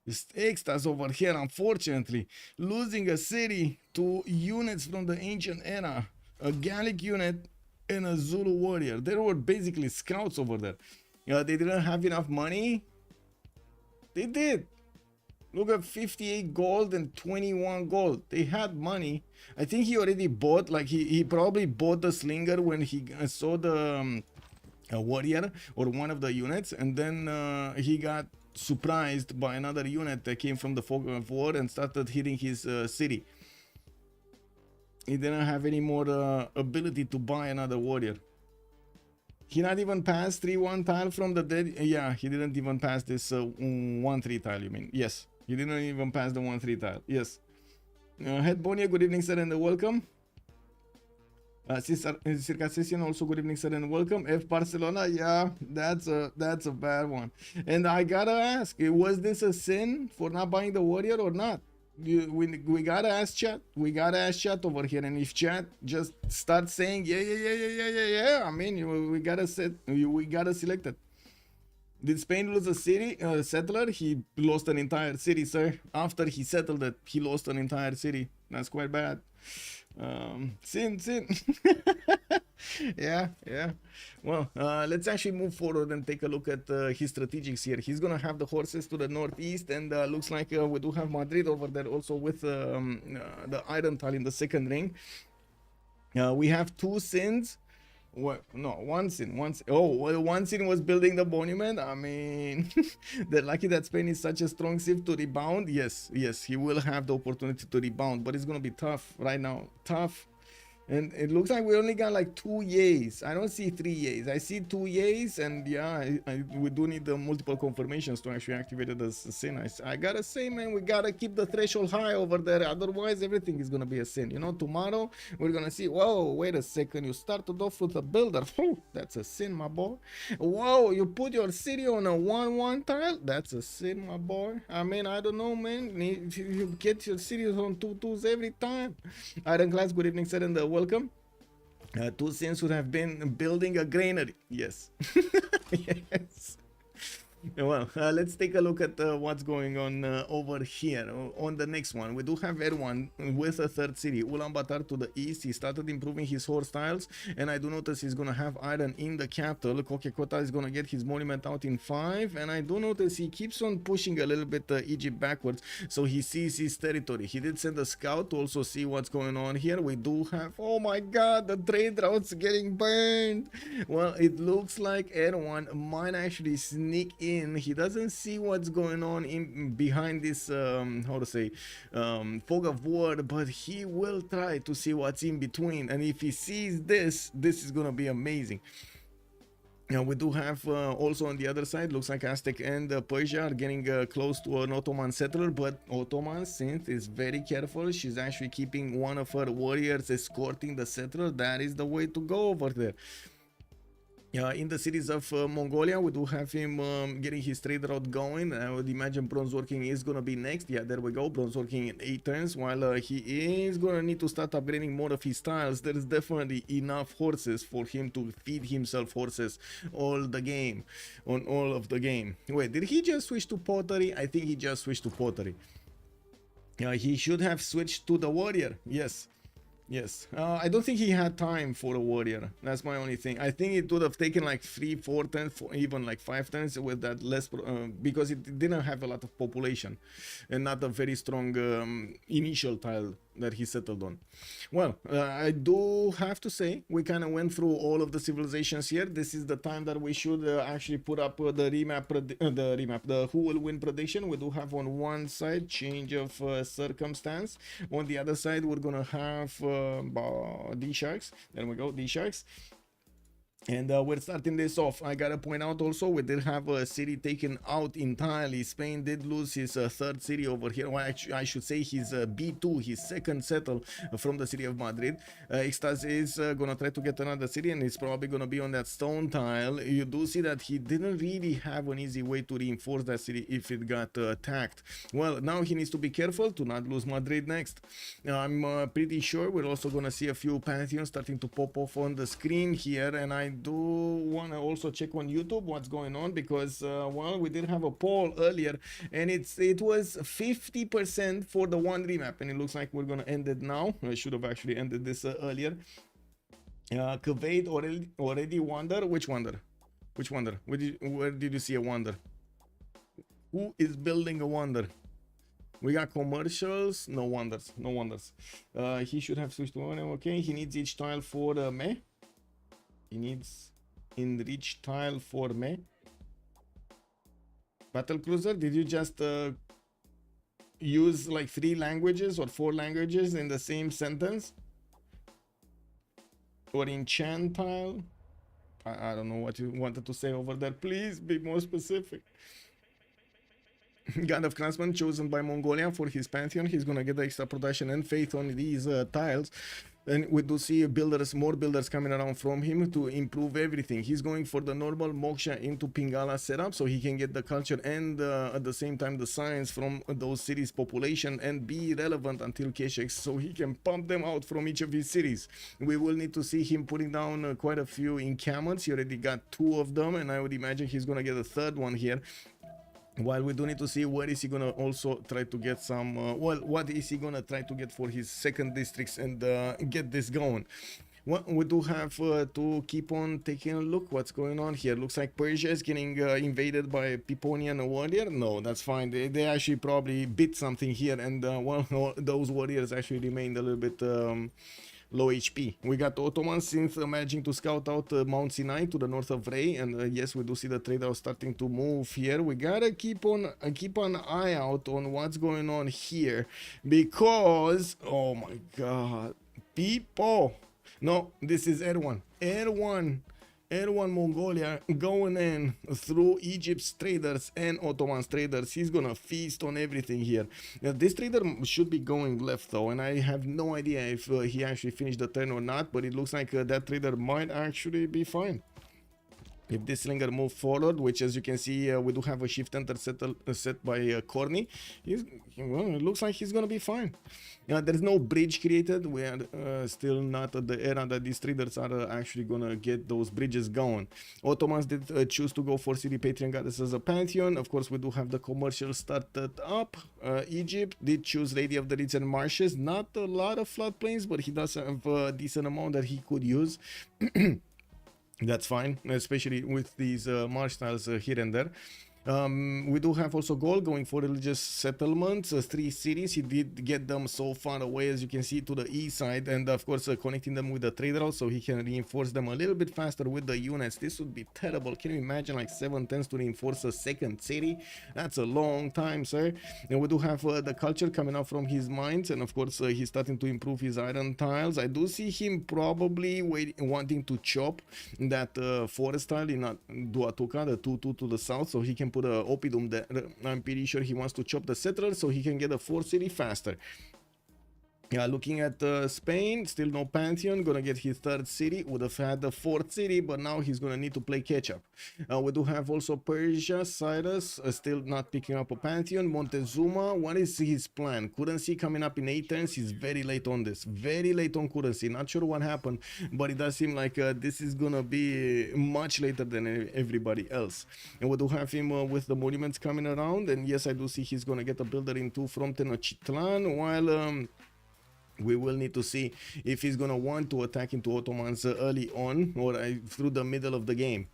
This Extas over here, unfortunately, losing a city to units from the ancient era, a Gallic unit and a Zulu warrior. They were basically scouts over there. They didn't have enough money. They did. Look at 58 gold and 21 gold. They had money. I think he already bought, like he probably bought the slinger when he saw the warrior or one of the units, and then he got surprised by another unit that came from the fog of war and started hitting his city. He didn't have any more ability to buy another warrior. He not even passed 3-1 tile from the dead. Yeah, he didn't even pass this 1-3 tile, you mean? Yes, he didn't even pass the 1-3 tile. Yes. Head Bonia, good evening, sir, and welcome. Circa Session, also good evening, sir, and welcome. F Barcelona, yeah, that's a bad one. And I gotta ask, was this a sin for not buying the warrior or not? We gotta ask chat. We gotta ask chat over here, and if chat just starts saying yeah, I mean, we gotta select it. Did Spain lose a city settler? He lost an entire city, sir. After he settled it, he lost an entire city. That's quite bad. Sin. yeah. Well, let's actually move forward and take a look at his strategics here. He's gonna have the horses to the northeast, and looks like we do have Madrid over there also with the iron tile in the second ring. We have 2 sins. What? No, one sin. Oh, well, one sin was building the monument. I mean, they're lucky that Spain is such a strong Civ to rebound. Yes, he will have the opportunity to rebound, but it's gonna be tough right now. Tough. And it looks like we only got like 2 yays. I don't see 3 yays. I see 2 yays, and yeah, we do need the multiple confirmations to actually activate it as a sin. I gotta say, man, we gotta keep the threshold high over there. Otherwise, everything is gonna be a sin. You know, tomorrow we're gonna see. Whoa, wait a second. You started off with a builder. That's a sin, my boy. Whoa, you put your city on a 1-1 tile. That's a sin, my boy. I mean, I don't know, man. If you get your cities on 2-2s every time. Iron Class, good evening, sir, and welcome. 2 sins would have been building a granary. Yes. Yes. Well, let's take a look at what's going on over here. On the next one, we do have Erwan with a 3rd city, Ulaanbaatar to the east. He started improving his horse tiles, and I do notice he's gonna have iron in the capital. Kokekota is gonna get his monument out in 5, and I do notice he keeps on pushing a little bit Egypt backwards, so he sees his territory. He did send a scout to also see what's going on here. We do have, oh my god, the trade routes getting burned. Well, it looks like Erwan might actually sneak in. He doesn't see what's going on in behind this how to say fog of war, but he will try to see what's in between, and if he sees this is gonna be amazing. Now we do have also on the other side, looks like Aztec and Persia are getting close to an Ottoman settler, but Ottoman, Synth, is very careful. She's actually keeping one of her warriors escorting the settler. That is the way to go over there. In the cities of Mongolia, we do have him getting his trade route going. I would imagine bronze working is gonna be next. Yeah, there we go, bronze working in 8 turns. While he is gonna need to start upgrading more of his tiles, there is definitely enough horses for him to feed himself horses all the game, on all of the game. Wait, did he just switch to pottery? I think he just switched to pottery. He should have switched to the warrior. Yes. Yes, I don't think he had time for a warrior. That's my only thing. I think it would have taken like 3-4 turns, even like 5 turns with that less, because it didn't have a lot of population and not a very strong initial tile that he settled on. Well, I do have to say we kind of went through all of the civilizations here. This is the time that we should actually put up the remap, the who will win prediction. We do have on one side change of circumstance. On the other side, we're gonna have DSharks. There we go, DSharks. And we're starting this off. I gotta point out also, we did have a city taken out entirely. Spain did lose his 3rd city over here. Well, actually, I should say his B2, his 2nd settle from the city of Madrid. Extaz is gonna try to get another city, and it's probably gonna be on that stone tile. You do see that he didn't really have an easy way to reinforce that city if it got attacked. Well, now he needs to be careful to not lose Madrid next. I'm pretty sure we're also gonna see a few pantheons starting to pop off on the screen here, and I do want to also check on YouTube what's going on, because well, we did have a poll earlier, and it was 50% for the one remap, and it looks like we're gonna end it now. I should have actually ended this earlier. Kuwait already wonder. Which wonder? Which wonder? Where did you see a wonder? Who is building a wonder? We got commercials. No wonders, no wonders. He should have switched to one. Okay, he needs each tile for me. He needs enrich tile for me. Battle cruiser, did you just use like 3 languages or 4 languages in the same sentence? Or enchant tile? I don't know what you wanted to say over there. Please be more specific. God of Craftsman chosen by Mongolia for his pantheon. He's gonna get the extra production and faith on these tiles. And we do see builders, more builders coming around from him to improve everything. He's going for the normal Moksha into Pingala setup, so he can get the culture and at the same time the science from those cities' population and be relevant until Keshex, so he can pump them out from each of his cities. We will need to see him putting down quite a few encampments. He already got 2 of them, and I would imagine he's gonna get a 3rd one here. While we do need to see where is he gonna also try to get some well, what is he gonna try to get for his 2nd districts and get this going. Well, we do have to keep on taking a look what's going on here. Looks like Persia is getting invaded by a Piponian warrior. No, that's fine. They actually probably bit something here, and well, those warriors actually remained a little bit low HP. We got Ottomans since managing to scout out Mount Sinai to the north of Ray, and yes, we do see the trader starting to move here. We gotta keep an eye out on what's going on here, because oh my god, people, No, this is Erdogan. Erdogan Mongolia going in through Egypt's traders and Ottoman's traders. He's gonna feast on everything here. This trader should be going left though, and I have no idea if he actually finished the turn or not, but it looks like that trader might actually be fine. If this slinger moves forward, which as you can see, we do have a shift enter set by Corny, well, it looks like he's gonna be fine. There's no bridge created. We are still not at the era that these traders are actually gonna get those bridges going. Ottomans did choose to go for City Patriot Goddess as a pantheon. Of course, we do have the commercial started up. Egypt did choose Lady of the Reeds and Marshes. Not a lot of floodplains, but he does have a decent amount that he could use. That's fine, especially with these marsh tiles here and there. We do have also gold going for religious settlements, 3 cities. He did get them so far away, as you can see, to the east side, and of course connecting them with the trade route so he can reinforce them a little bit faster with the units. This would be terrible. Can you imagine like 7 turns to reinforce a second city? That's a long time, sir. And we do have the culture coming out from his mines, and of course he's starting to improve his iron tiles. I do see him probably wanting to chop that forest tile in Duatuca, the 2-2 to the south, so he can put a oppidum there. I'm pretty sure he wants to chop the settlers so he can get a 4th city faster. Yeah, looking at Spain, still no pantheon. Gonna get his 3rd city. Would have had the 4th city, but now he's gonna need to play catch up. We do have also Persia, Cyrus, still not picking up a pantheon. Montezuma, what is his plan? Currency coming up in 8 turns. He's very late on this. Very late on currency. Not sure what happened, but it does seem like this is gonna be much later than everybody else. And we do have him with the monuments coming around. And yes, I do see he's gonna get a builder into from Tenochtitlan, while we will need to see if he's gonna want to attack into Ottomans early on or through the middle of the game.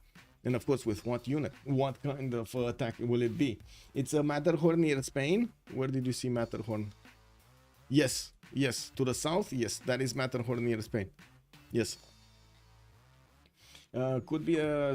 And of course, with what unit? What kind of attack will it be? It's a Matterhorn near Spain. Where did you see Matterhorn? Yes, yes. To the south, yes. That is Matterhorn near Spain. Yes. Could be a...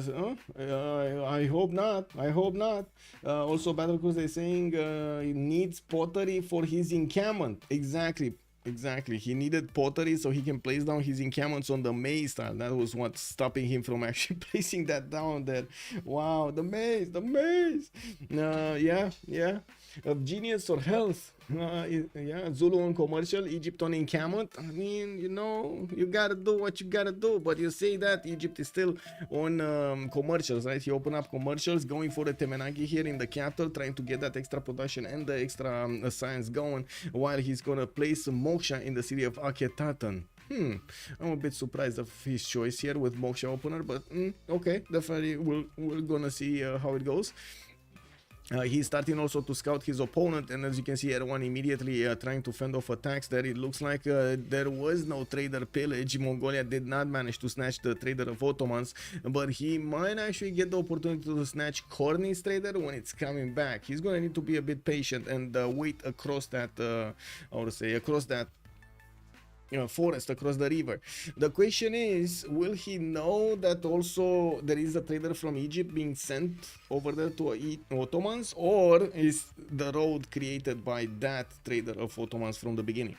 I hope not. I hope not. Also, Battlecruiser is saying he needs pottery for his encampment. Exactly. Exactly, he needed pottery so he can place down his encampments on the maze tile. That was what's stopping him from actually placing that down there. Wow, the maze, the maze. Yeah. Of genius or health. Yeah, Zulu on commercial, Egypt on encampment. I mean, you know, you gotta do what you gotta do. But you say that Egypt is still on commercials, right? He opened up commercials, going for the Temenagi here in the capital, trying to get that extra production and the extra science going, while he's gonna place Moksha in the city of Akhetaten. I'm a bit surprised of his choice here with Moksha opener, but okay, definitely we're gonna see how it goes. He's starting also to scout his opponent, and as you can see, everyone immediately trying to fend off attacks there. It looks like there was no trader pillage. Mongolia did not manage to snatch the trader of Ottomans, but he might actually get the opportunity to snatch Corny's trader when it's coming back. He's gonna need to be a bit patient and wait across that, across that forest, across the river. The question is, will he know that also there is a trader from Egypt being sent over there to Ottomans, or is the road created by that trader of Ottomans from the beginning?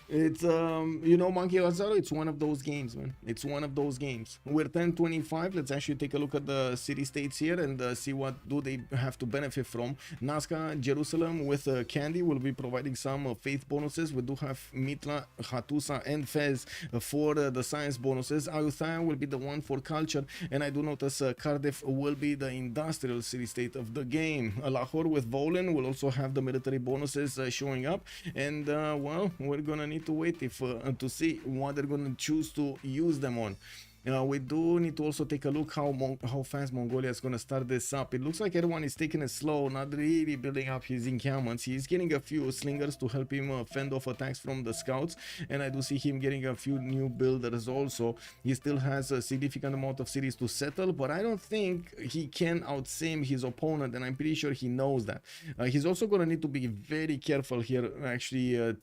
It's you know, Monkey Lazaro, it's one of those games, man. It's one of those games. We're 1025. Let's actually take a look at the city states here and see what do they have to benefit from. Nazca, Jerusalem with Candy will be providing some faith bonuses. We do have Mitla, Hattusa and Fez for the science bonuses. Ayutthaya will be the one for culture, and I do notice Cardiff will be the industrial city state of the game. Lahore with Volan will also have the military bonuses showing up, and well, we're gonna need to wait to see what they're going to choose to use them on. We do need to also take a look how fast Mongolia is going to start this up. It looks like everyone is taking it slow, not really building up his encampments. He's getting a few slingers to help him fend off attacks from the scouts, and I do see him getting a few new builders also. He still has a significant amount of cities to settle, but I don't think he can outsame his opponent, and I'm pretty sure he knows that. He's also going to need to be very careful here, actually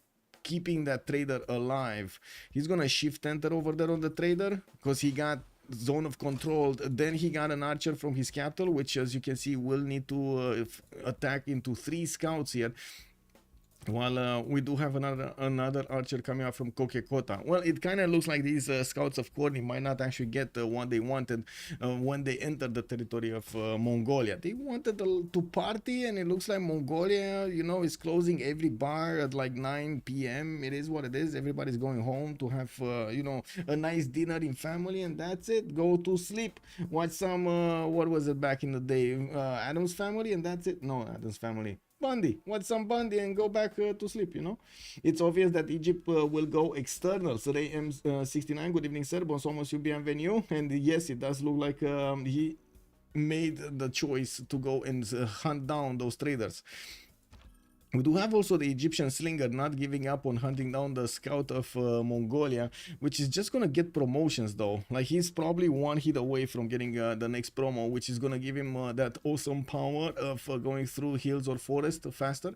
keeping that trader alive. He's gonna shift enter over there on the trader because he got zone of control. Then he got an archer from his capital, which as you can see will need to attack into 3 scouts here. While we do have another archer coming out from Kokekota. Well, it kind of looks like these scouts of Korni might not actually get what they wanted when they entered the territory of Mongolia. They wanted to party, and it looks like Mongolia, you know, is closing every bar at like 9 p.m. It is what it is. Everybody's going home to have, you know, a nice dinner in family, and that's it. Go to sleep. Watch some, what was it back in the day? Adam's Family, and that's it. No, Adam's Family. Bundy, watch some Bundy and go back to sleep, you know. It's obvious that Egypt will go external. So they M69, good evening, sir. Bonsoir, monsieur, bienvenue. And yes, it does look like he made the choice to go and hunt down those traders. We do have also the Egyptian slinger not giving up on hunting down the scout of Mongolia, which is just going to get promotions though. Like he's probably one hit away from getting the next promo, which is going to give him that awesome power of going through hills or forest faster.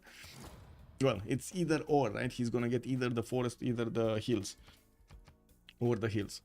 Well, it's either or, right? He's going to get either the forest, either the hills. Or the hills.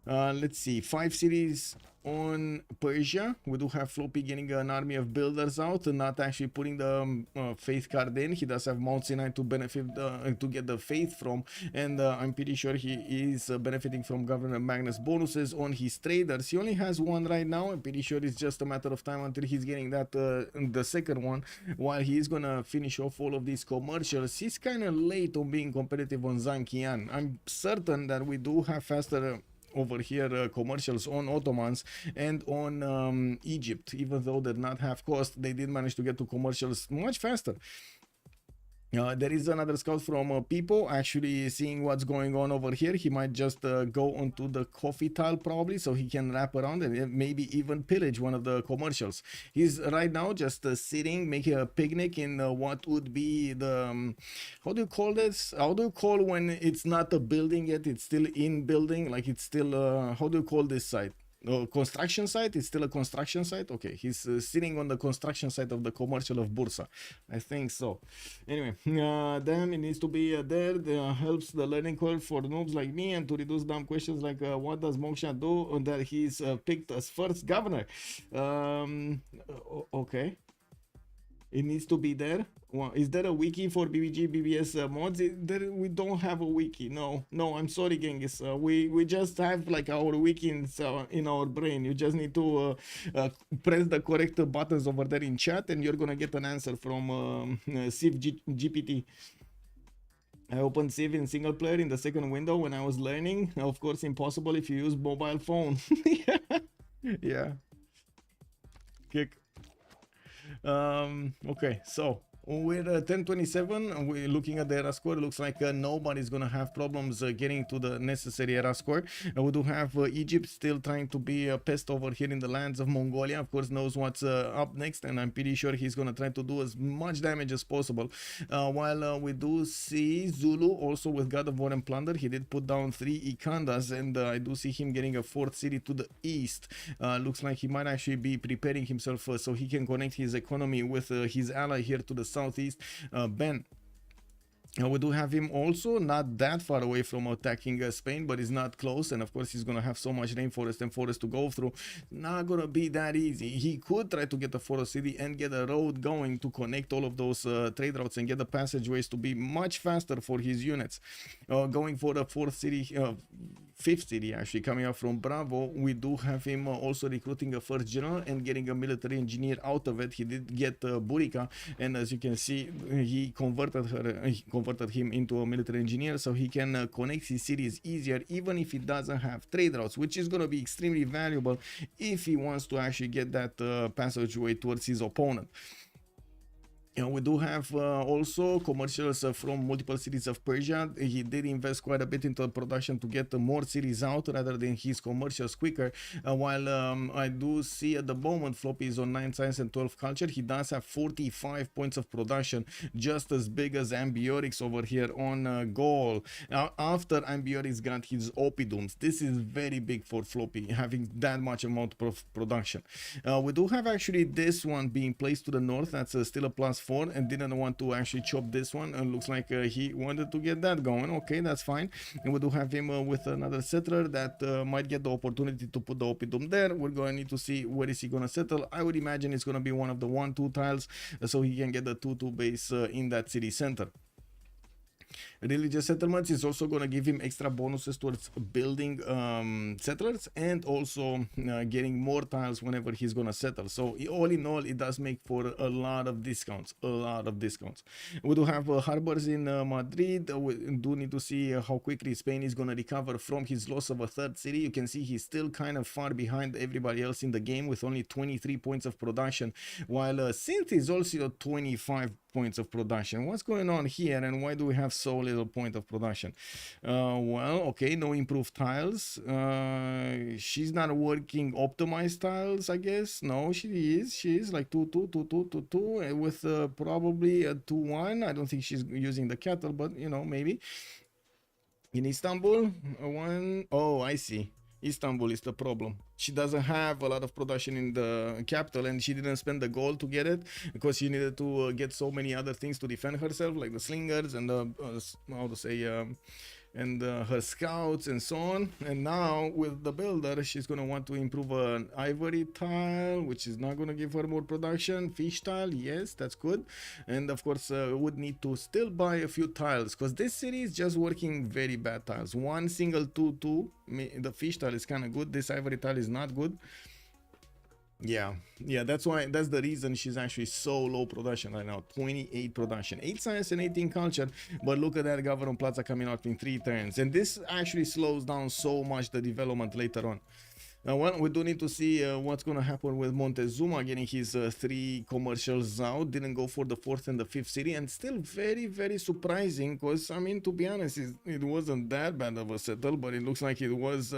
Let's see, 5 cities on Persia. We do have Floppy getting an army of builders out and not actually putting the faith card in. He does have Mount Sinai to benefit to get the faith from, and I'm pretty sure he is benefiting from Governor Magnus bonuses on his traders. He only has one right now. I'm pretty sure it's just a matter of time until he's getting that the second one. While he's gonna finish off all of these commercials, he's kind of late on being competitive on Zankian. I'm certain that we do have faster over here commercials on Ottomans and on Egypt. Even though they're not half cost, they did manage to get to commercials much faster. There is another scout from Pipo actually seeing what's going on over here. He might just go onto the coffee tile probably, so he can wrap around and maybe even pillage one of the commercials. He's right now just sitting, making a picnic in what would be the how do you call this? How do you call when it's not a building yet? It's still in building, like it's still how do you call this site? Construction site. It's still a construction site. Okay, he's sitting on the construction site of the commercial of Bursa, I think so. Anyway, then it needs to be there. Helps the learning curve for noobs like me, and to reduce dumb questions like what does Moksha do that he's picked as first governor. Okay, it needs to be there. Well, is there a wiki for BBG BBS mods? We don't have a wiki. No, I'm sorry, Genghis. We just have like our wiki in our brain. You just need to press the correct buttons over there in chat, and you're gonna get an answer from Civ GPT. I opened Civ in single player in the second window when I was learning. Of course, impossible if you use mobile phone. Yeah. Kick. Okay, so with 1027, we're looking at the era score. It looks like nobody's gonna have problems getting to the necessary era score. We do have Egypt still trying to be a pest over here in the lands of Mongolia. Of course, knows what's up next, and I'm pretty sure he's gonna try to do as much damage as possible. While we do see Zulu also with God of War and Plunder. He did put down 3 Ikandas, and I do see him getting a 4th city to the east. Looks like he might actually be preparing himself so he can connect his economy with his ally here to the southeast, Ben. We do have him also not that far away from attacking Spain, but he's not close, and of course he's gonna have so much rainforest and forest to go through. Not gonna be that easy. He could try to get a forest city and get a road going to connect all of those trade routes and get the passageways to be much faster for his units. Going for the 4th city, 5th city actually coming up from Bravo. We do have him also recruiting a 1st general and getting a military engineer out of it. He did get Burika, and as you can see, he converted him into a military engineer so he can connect his cities easier, even if he doesn't have trade routes, which is going to be extremely valuable if he wants to actually get that passageway towards his opponent. We do have also commercials from multiple cities of Persia. He did invest quite a bit into production to get more cities out rather than his commercials quicker. While I do see at the moment Floppy is on 9 science and 12 culture. He does have 45 points of production, just as big as Ambiorix over here on Gaul. Now, after Ambiorix got his Opidums, this is very big for Floppy, having that much amount of production. We do have actually this one being placed to the north. That's still a +4, and didn't want to actually chop this one. Looks like he wanted to get that going. Okay, that's fine. And we do have him with another settler that might get the opportunity to put the Opidum there. We're going to need to see where is he going to settle. I would imagine it's going to be one of the 1-2 tiles, so he can get the 2-2 base in that city center. religious settlements is also going to give him extra bonuses towards building settlers, and also getting more tiles whenever he's going to settle. So all in all, it does make for a lot of discounts, We do have harbors in Madrid. We do need to see how quickly Spain is going to recover from his loss of a third city. You can see he's still kind of far behind everybody else in the game with only 23 points of production, while Synth is also 25 points of production. What's going on here, and why do we have so little point of production? Well, okay, no improved tiles. She's not working optimized tiles, I guess. No, she is like 2-2 with probably a 2-1. I don't think she's using the cattle, but you know, maybe. In Istanbul, oh, I see. Istanbul is the problem. She doesn't have a lot of production in the capital, and she didn't spend the gold to get it because she needed to get so many other things to defend herself, like the slingers and the how to say her scouts and so on. And now with the builder, she's gonna want to improve an ivory tile, which is not gonna give her more production. Fish tile, yes, that's good. And of course would need to still buy a few tiles, because this city is just working very bad tiles. One single 2-2. The fish tile is kind of good. This ivory tile is not good. Yeah, that's the reason she's actually so low production right now. 28 production, 8 science and 18 culture. But look at that government plaza coming out in 3 turns, and this actually slows down so much the development later on. Well, we do need to see what's going to happen with Montezuma getting his 3 commercials out. Didn't go for the 4th and the 5th city, and still very, very surprising, because I mean, to be honest, it wasn't that bad of a settle, but it looks like it was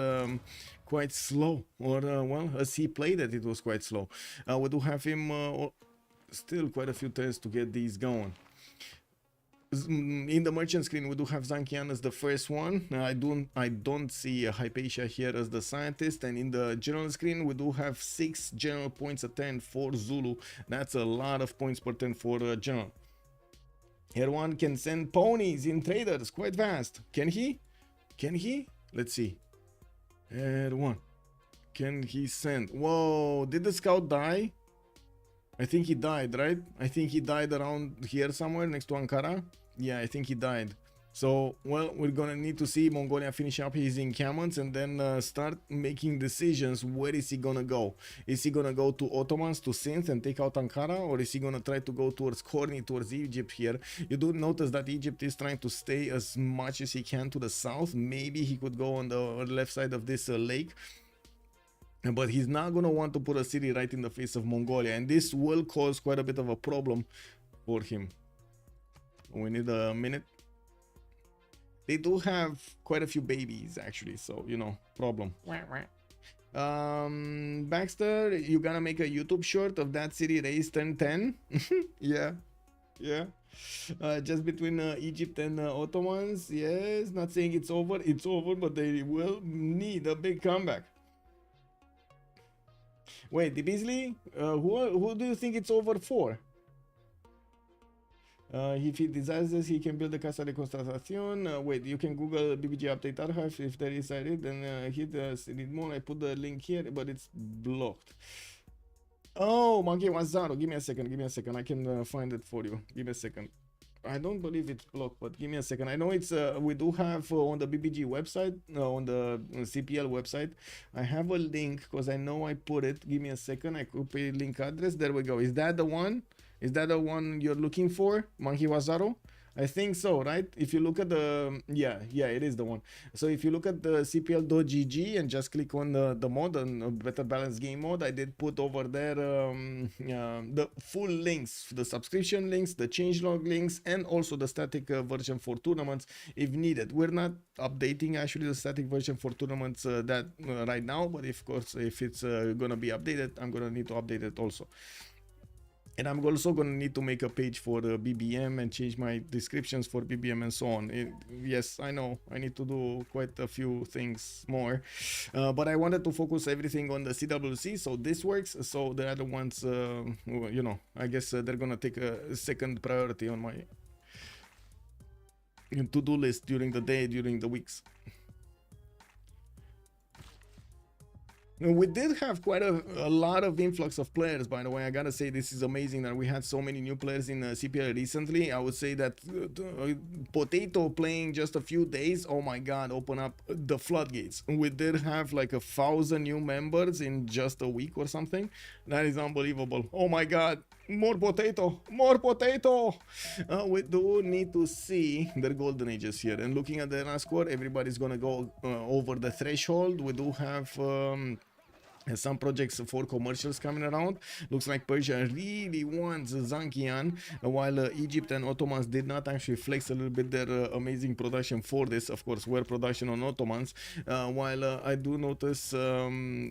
quite slow, or well, as he played it was quite slow. We do have him still quite a few turns to get these going. In the merchant screen, we do have Zankian as the first one. I don't see Hypatia here as the scientist. And in the general screen, we do have 6 general points a turn for Zulu. That's a lot of points per turn for general. Erwan can send ponies in traders quite fast. Can he? Let's see. Erwan, can he send? Whoa, did the scout die? I think he died, right? I think he died around here somewhere next to Ankara. Yeah, I think he died. So, well, we're gonna need to see Mongolia finish up his encampments and then start making decisions. Where is he gonna go? Is he gonna go to Ottomans, to Sindh and take out Ankara? Or is he gonna try to go towards Korni, towards Egypt here? You do notice that Egypt is trying to stay as much as he can to the south. Maybe he could go on the left side of this lake. But he's not going to want to put a city right in the face of Mongolia, and this will cause quite a bit of a problem for him. We need a minute. They do have quite a few babies, actually, so, you know, problem. Baxter, you gonna make a YouTube short of that city race turn 10? Yeah. Just between Egypt and Ottomans. Yes, not saying it's over, but they will need a big comeback. Wait, the Beasley? Who do you think it's over for? If he desires this, he can build a Casa de Constatación. Wait, you can Google BBG Update Archive. If there is it, then hit read more. I put the link here, but it's blocked. Oh, Monkey Wazaro. Give me a second. I can find it for you. Give me a second. I don't believe it's blocked, but give me a second. I know it's we do have on the BBG website, on the CPL website, I have a link because I know I put it. Give me a second. I copy link address. There we go. Is that the one? Is that the one you're looking for, Monkey Wazaro? I think so, right? If you look at the yeah, it is the one. So if you look at the cpl.gg and just click on the mod, on Better Balance Game Mode, I did put over there the full links, the subscription links, the changelog links, and also the static version for tournaments if needed. We're not updating actually the static version for tournaments right now, but of course if it's gonna be updated, I'm gonna need to update it also. And I'm also going to need to make a page for BBM and change my descriptions for BBM and so on. Yes, I know I need to do quite a few things more. But I wanted to focus everything on the CWC, so this works. So the other ones, you know, I guess they're going to take a second priority on my to-do list during the day, during the weeks. We did have quite a lot of influx of players, by the way. I gotta say, this is amazing that we had so many new players in CPL recently. I would say that Potato playing just a few days, oh my god, open up the floodgates. We did have like 1,000 new members in just a week or something. That is unbelievable. Oh my god, more Potato, more Potato. We do need to see their golden ages here. And looking at the last score, everybody's gonna go over the threshold. We do have some projects for commercials coming around. Looks like Persia really wants Zankian, while Egypt and Ottomans did not actually flex a little bit their amazing production for this. Of course, we're production on Ottomans, while I do notice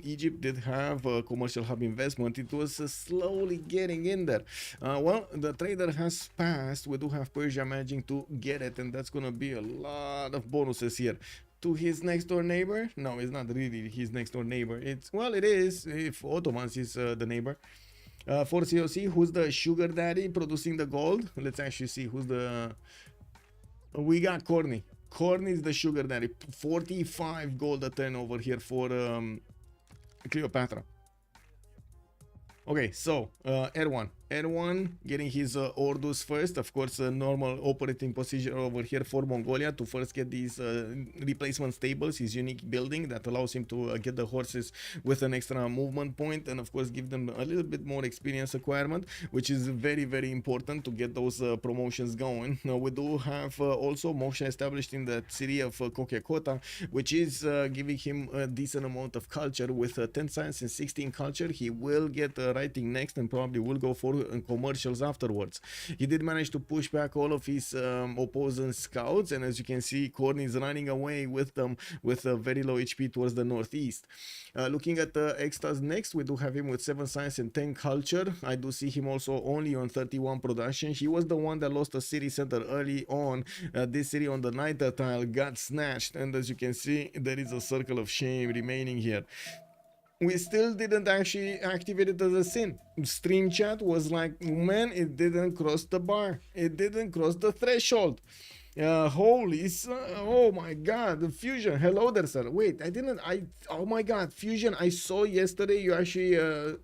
Egypt did have a commercial hub investment. It was slowly getting in there. Well, the trader has passed. We do have Persia managing to get it, and that's gonna be a lot of bonuses here. To his next door neighbor? No, it's not really his next door neighbor. It's, well, it is if Ottomans is the neighbor. For COC, who's the sugar daddy producing the gold? Let's actually see who's the. We got Corny. Corny is the sugar daddy. 45 gold a turn over here for Cleopatra. Okay, so Erwan getting his orders first. Of course, a normal operating procedure over here for Mongolia to first get these replacement stables, his unique building that allows him to get the horses with an extra movement point, and of course give them a little bit more experience acquirement, which is very, very important to get those promotions going. Now we do have also Moksha established in the city of Kokyakota, which is giving him a decent amount of culture. With 10 science and 16 culture, he will get writing next and probably will go for commercials afterwards. He did manage to push back all of his opposing scouts, and as you can see, Corny is running away with them with a very low HP towards the northeast. Looking at the extras next, we do have him with 7 science and 10 culture. I do see him also only on 31 production. He was the one that lost a city center early on. This city on the night tile got snatched, and as you can see, there is a circle of shame remaining here. We still didn't actually activate it as a sin. Stream chat was like, man, it didn't cross the bar. It didn't cross the threshold. Holy, oh my god, the Fusion. Hello there, sir. Wait, oh my god, Fusion, I saw yesterday you actually, oh,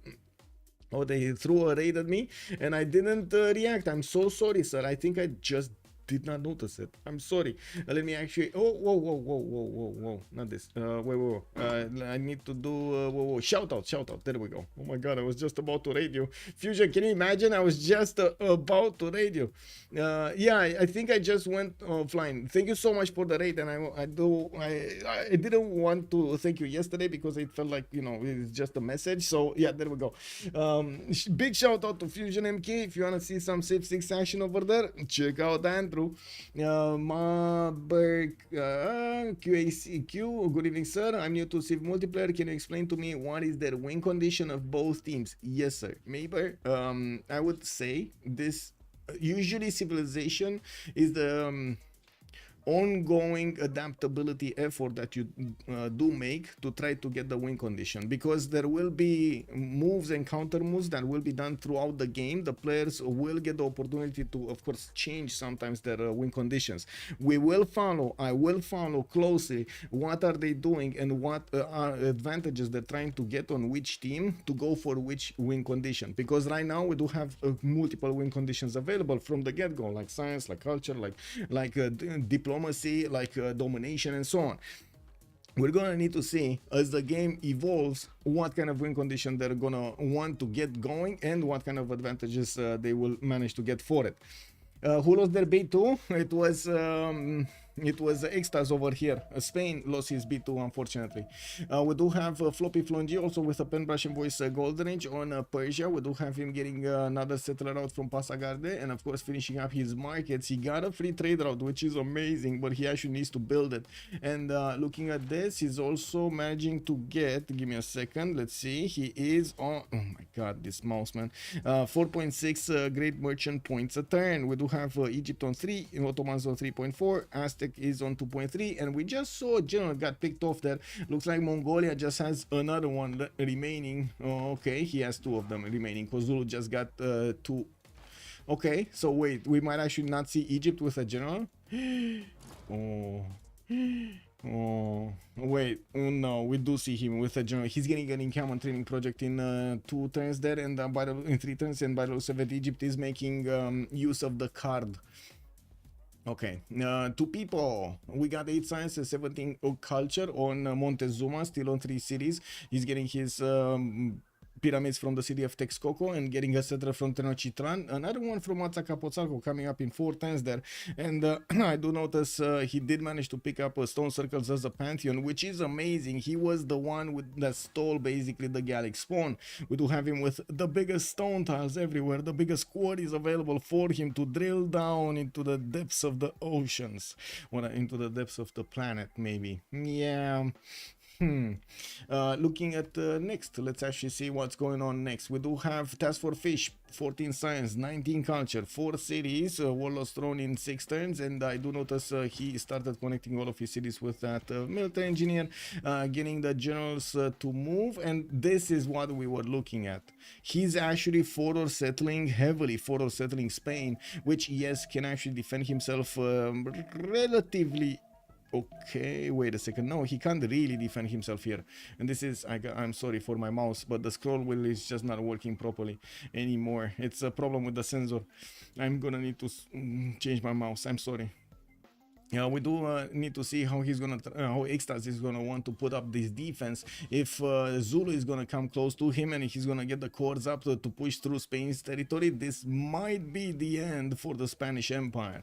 they threw a raid at me and I didn't react. I'm so sorry, sir. I think I just did not notice it. I'm sorry. Let me actually. Oh, whoa! Not this. Wait. I need to do. Whoa! Shout out! There we go. Oh my god! I was just about to raid you. Fusion, can you imagine? I was just about to raid you. Yeah, I think I just went offline. Thank you so much for the raid, and I didn't want to thank you yesterday because it felt like, you know, it's just a message. So yeah, there we go. Big shout out to Fusion MK. If you wanna see some Civ6 action over there, check out Andrew. Maberg QACQ. Good evening, sir. I'm new to Civ multiplayer. Can you explain to me what is the win condition of both teams? Yes, sir. Maybe I would say this. Usually, civilization is the ongoing adaptability effort that you do make to try to get the win condition, because there will be moves and counter moves that will be done throughout the game. The players will get the opportunity to, of course, change sometimes their win conditions. I will follow closely what are they doing and what are advantages they're trying to get on which team to go for which win condition, because right now we do have multiple win conditions available from the get-go, like science, like culture, like diplomacy, like domination, and so on. We're gonna need to see as the game evolves what kind of win condition they're gonna want to get going and what kind of advantages they will manage to get for it. Who lost their B2? It was Extas over here. Spain lost his B2, unfortunately. We do have Floppy Flongy also with a pen brush and voice golden age on Persia. We do have him getting another settler out from Pasagarde, and of course finishing up his markets. He got a free trade route, which is amazing, but he actually needs to build it. And looking at this, he's also managing to get, give me a second, let's see, he is on, oh my god, this mouse, man, 4.6 great merchant points a turn. We do have Egypt on 3, Ottomans on 3.4, Aztec is on 2.3, and we just saw a general got picked off there. Looks like Mongolia just has another one remaining. Oh, okay, he has 2 of them remaining. Kozulu just got 2. Okay, so wait, we might actually not see Egypt with a general. Oh, Oh, wait. Oh, no, we do see him with a general. He's getting an encampment training project in 2 turns there, and in 3 turns. And by the looks of it, Egypt is making use of the card. Okay, 2 people. We got 8 science and 17 culture on Montezuma, still on 3 cities. He's getting his pyramids from the city of Texcoco and getting a settler from Tenochtitlan. Another one from Atzacapotzalco coming up in 4 turns there. And I do notice he did manage to pick up stone circles as a pantheon, which is amazing. He was the one that stole basically the Gallic spawn. We do have him with the biggest stone tiles everywhere, the biggest quarries available for him to drill down into the depths of the oceans, or into the depths of the planet, maybe. Yeah. Looking at next, let's actually see what's going on next. We do have Task for Fish, 14 science, 19 culture, 4 cities, Warlord's Throne in 6 turns, and I do notice he started connecting all of his cities with that military engineer, getting the generals to move, and this is what we were looking at. He's actually forward settling heavily, forward settling Spain, which, yes, can actually defend himself relatively. Okay, wait a second. No, he can't really defend himself here. And this is, I'm sorry for my mouse, but the scroll wheel is just not working properly anymore. It's a problem with the sensor. I'm gonna need to change my mouse. I'm sorry. Yeah, we do need to see how he's gonna, how Extas is gonna want to put up this defense. If Zulu is gonna come close to him and he's gonna get the cords up to push through Spain's territory, this might be the end for the Spanish Empire.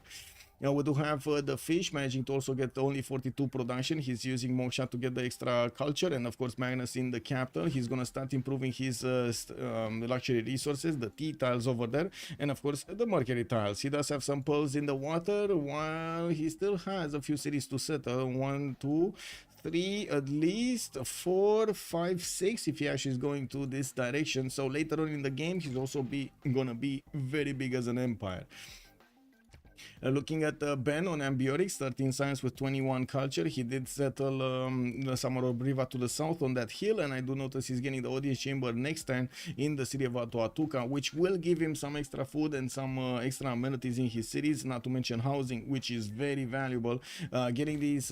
We do have the fish managing to also get only 42 production. He's using Moksha to get the extra culture, and of course Magnus in the capital. He's gonna start improving his luxury resources, the tea tiles over there, and of course the mercury tiles. He does have some pearls in the water, while he still has a few cities to settle. 1, 2, 3, at least 4, 5, 6 if he actually is going to this direction. So later on in the game, he's also gonna be very big as an empire. Looking at Ben on Ambiorix, 13 science with 21 culture. He did settle Samaro Briva to the south on that hill, and I do notice he's getting the audience chamber next time in the city of Atoatuca, which will give him some extra food and some extra amenities in his cities, not to mention housing, which is very valuable. Getting these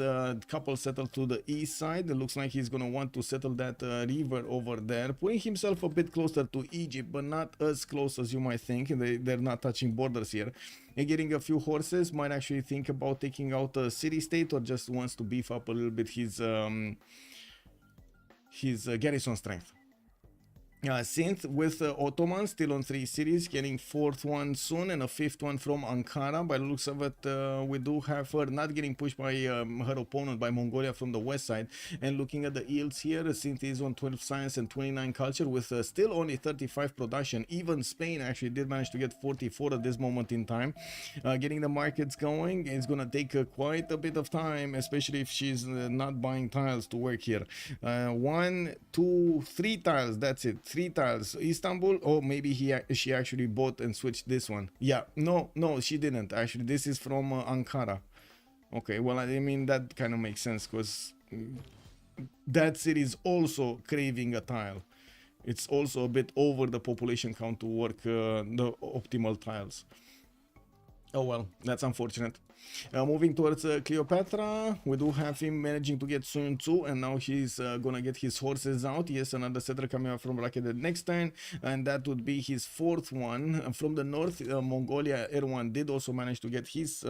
couple settled to the east side, it looks like he's going to want to settle that river over there, putting himself a bit closer to Egypt, but not as close as you might think. They're not touching borders here. And getting a few horses, might actually think about taking out a city-state, or just wants to beef up a little bit his garrison strength. Synth with Ottoman still on 3 cities, getting 4th one soon and a 5th one from Ankara. By the looks of it, we do have her not getting pushed by her opponent, by Mongolia from the west side. And looking at the yields here, Synth is on 12 science and 29 culture with still only 35 production. Even Spain actually did manage to get 44 at this moment in time. Getting the markets going is going to take quite a bit of time, especially if she's not buying tiles to work here. 1, 2, 3 tiles, that's it. 3 tiles. Istanbul, oh, maybe she actually bought and switched this one. Yeah, no, she didn't actually. This is from Ankara. Okay, well, I mean, that kind of makes sense, because that city is also craving a tile. It's also a bit over the population count to work the optimal tiles. Oh well, that's unfortunate. Moving towards Cleopatra, we do have him managing to get Sun Tzu, and now he's gonna get his horses out. Yes, another settler coming up from Raketed next turn, and that would be his 4th one. From the north, Mongolia, Erwan did also manage to get his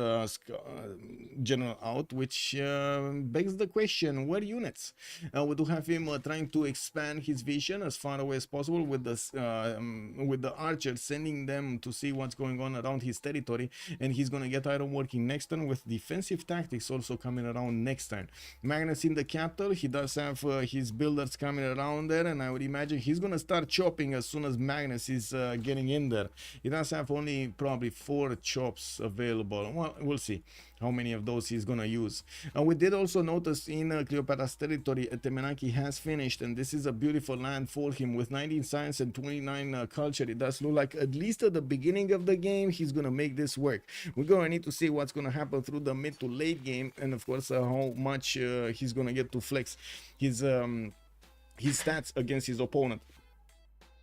general out, which begs the question, where units? We do have him trying to expand his vision as far away as possible with the archers, sending them to see what's going on around his territory, and he's gonna get iron working next turn, with defensive tactics also coming around next turn. Magnus in the capital, he does have his builders coming around there, and I would imagine he's gonna start chopping as soon as Magnus is getting in there. He does have only probably 4 chops available. Well, we'll see how many of those he's gonna use. We did also notice in Cleopatra's territory, Temenaki has finished, and this is a beautiful land for him with 19 science and 29 culture. It does look like, at least at the beginning of the game, he's gonna make this work. We're gonna need to see what's gonna happen through the mid to late game, and of course how much he's gonna get to flex his stats against his opponent.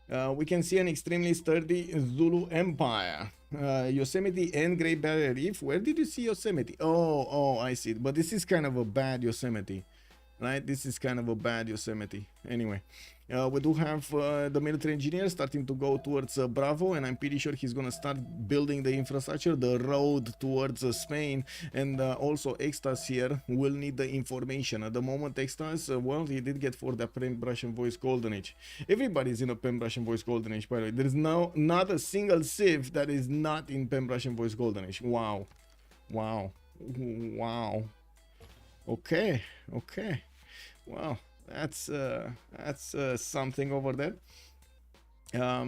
We can see an extremely sturdy Zulu Empire. Yosemite and Great Barrier Reef. Where did you see Yosemite? Oh, I see. But this is kind of a bad Yosemite, right? This is kind of a bad Yosemite. Anyway, we do have the military engineer starting to go towards Bravo, and I'm pretty sure he's gonna start building the infrastructure, the road towards Spain, and also Extas here will need the information. At the moment, Extas, well, he did get for the Paintbrush and Voice Golden Age. Everybody's in a Paintbrush and Voice Golden Age, by the way. There is not a single Civ that is not in Paintbrush and Voice Golden Age. Wow. Okay. Wow. That's something over there.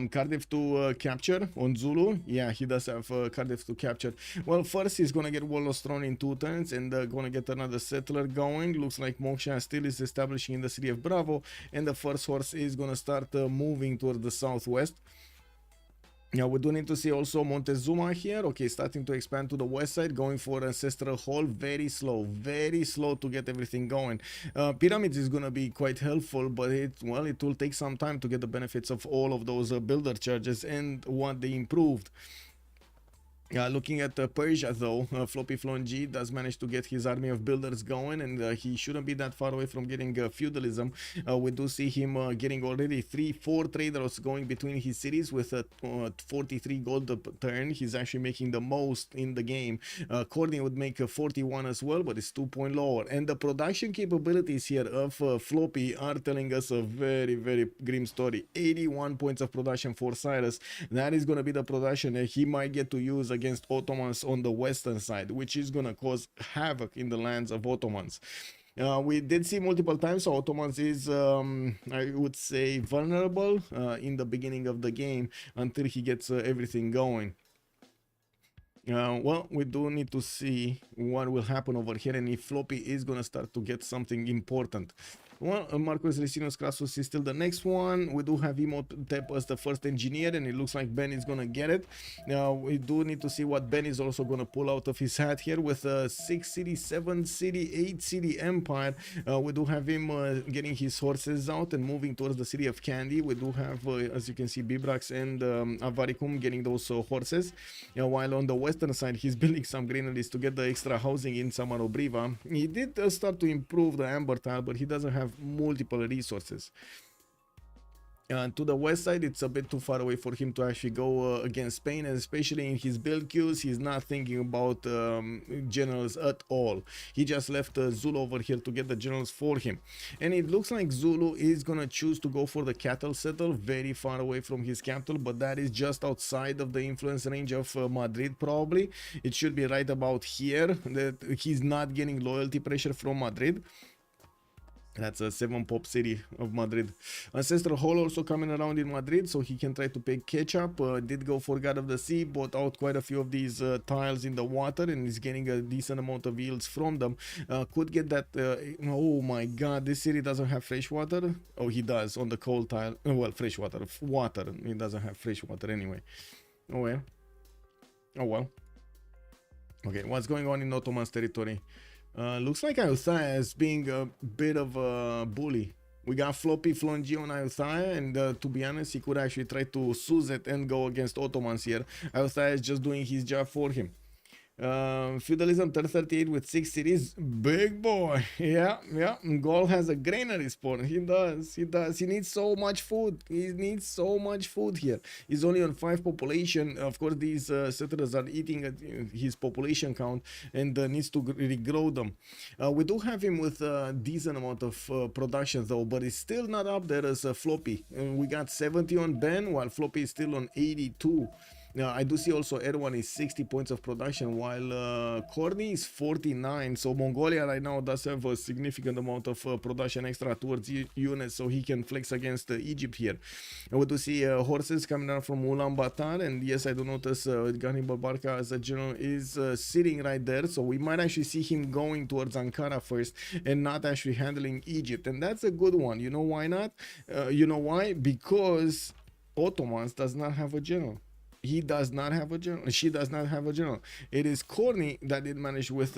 Cardiff to capture on Zulu. Yeah, he does have Cardiff to capture. Well, first he's gonna get Warlords Throne in 2 turns, and gonna get another settler going. Looks like Moksha still is establishing in the city of Bravo, and the first horse is gonna start moving towards the southwest. Now we do need to see also Montezuma here. Okay, starting to expand to the west side, going for Ancestral Hall. Very slow to get everything going. Pyramids is gonna be quite helpful, but it will take some time to get the benefits of all of those builder charges and what they improved. Looking at Persia though, Floppy Flonji does manage to get his army of builders going, and he shouldn't be that far away from getting feudalism. We do see him getting already 3-4 traders going between his cities with 43 gold per turn. He's actually making the most in the game. Courtney would make 41 as well, but it's 2 point lower. And the production capabilities here of Floppy are telling us a very, very grim story. 81 points of production for Cyrus. That is going to be the production that he might get to use against Ottomans on the western side, which is gonna cause havoc in the lands of Ottomans. We did see multiple times so Ottomans is I would say vulnerable in the beginning of the game until he gets everything going. Well, we do need to see what will happen over here and if Floppy is gonna start to get something important. Well, Marcus Licinius Crassus is still the next one. We do have Imhotep as the first engineer, and it looks like Ben is gonna get it. We do need to see what Ben is also gonna pull out of his hat here with a 6 city, 7 city, 8 city empire. We do have him getting his horses out and moving towards the city of Candy. We do have, as you can see, Bibrax and Avaricum getting those horses. While on the western side, he's building some granaries to get the extra housing in Samarobriva. He did start to improve the amber tile, but he doesn't have multiple resources. To the west side, it's a bit too far away for him to actually go against Spain, and especially in his build queues, he's not thinking about generals at all. He just left Zulu over here to get the generals for him. And it looks like Zulu is gonna choose to go for the cattle settle very far away from his capital, but that is just outside of the influence range of Madrid probably. It should be right about here that he's not getting loyalty pressure from Madrid. That's a 7 pop city of Madrid. Ancestral Hall also coming around in Madrid, so he can try to pay catch up. Did go for God of the Sea, bought out quite a few of these tiles in the water, and is getting a decent amount of yields from them. Could get that. Oh my God, this city doesn't have fresh water. Oh, he does on the cold tile. Well, fresh water. Water. He doesn't have fresh water anyway. Oh well. Oh well. Okay, what's going on in Ottoman's territory? Looks like Ayutthaya is being a bit of a bully. We got Floppy Flonji on Ayutthaya, and to be honest, he could actually try to seize it and go against Ottomans here. Ayutthaya is just doing his job for him. Feudalism 38 with 6 cities. Big boy. Yeah. Gaul has a granary spawn. He does. He needs so much food. He needs so much food here. He's only on 5 population. Of course, these settlers are eating at his population count and needs to regrow them. We do have him with a decent amount of production though, but it's still not up there as Floppy. We got 70 on Ben, while Floppy is still on 82. Now, I do see also Erwan is 60 points of production, while Corny is 49. So Mongolia right now does have a significant amount of production extra towards units, so he can flex against Egypt here. And we do see horses coming down from Ulaanbaatar, and yes, I do notice Ghanibal Barca as a general is sitting right there, so we might actually see him going towards Ankara first and not actually handling Egypt, and that's a good one. You know why not? You know why? Because Ottomans does not have a general. He does not have a general. She does not have a general. It is Corny that did manage with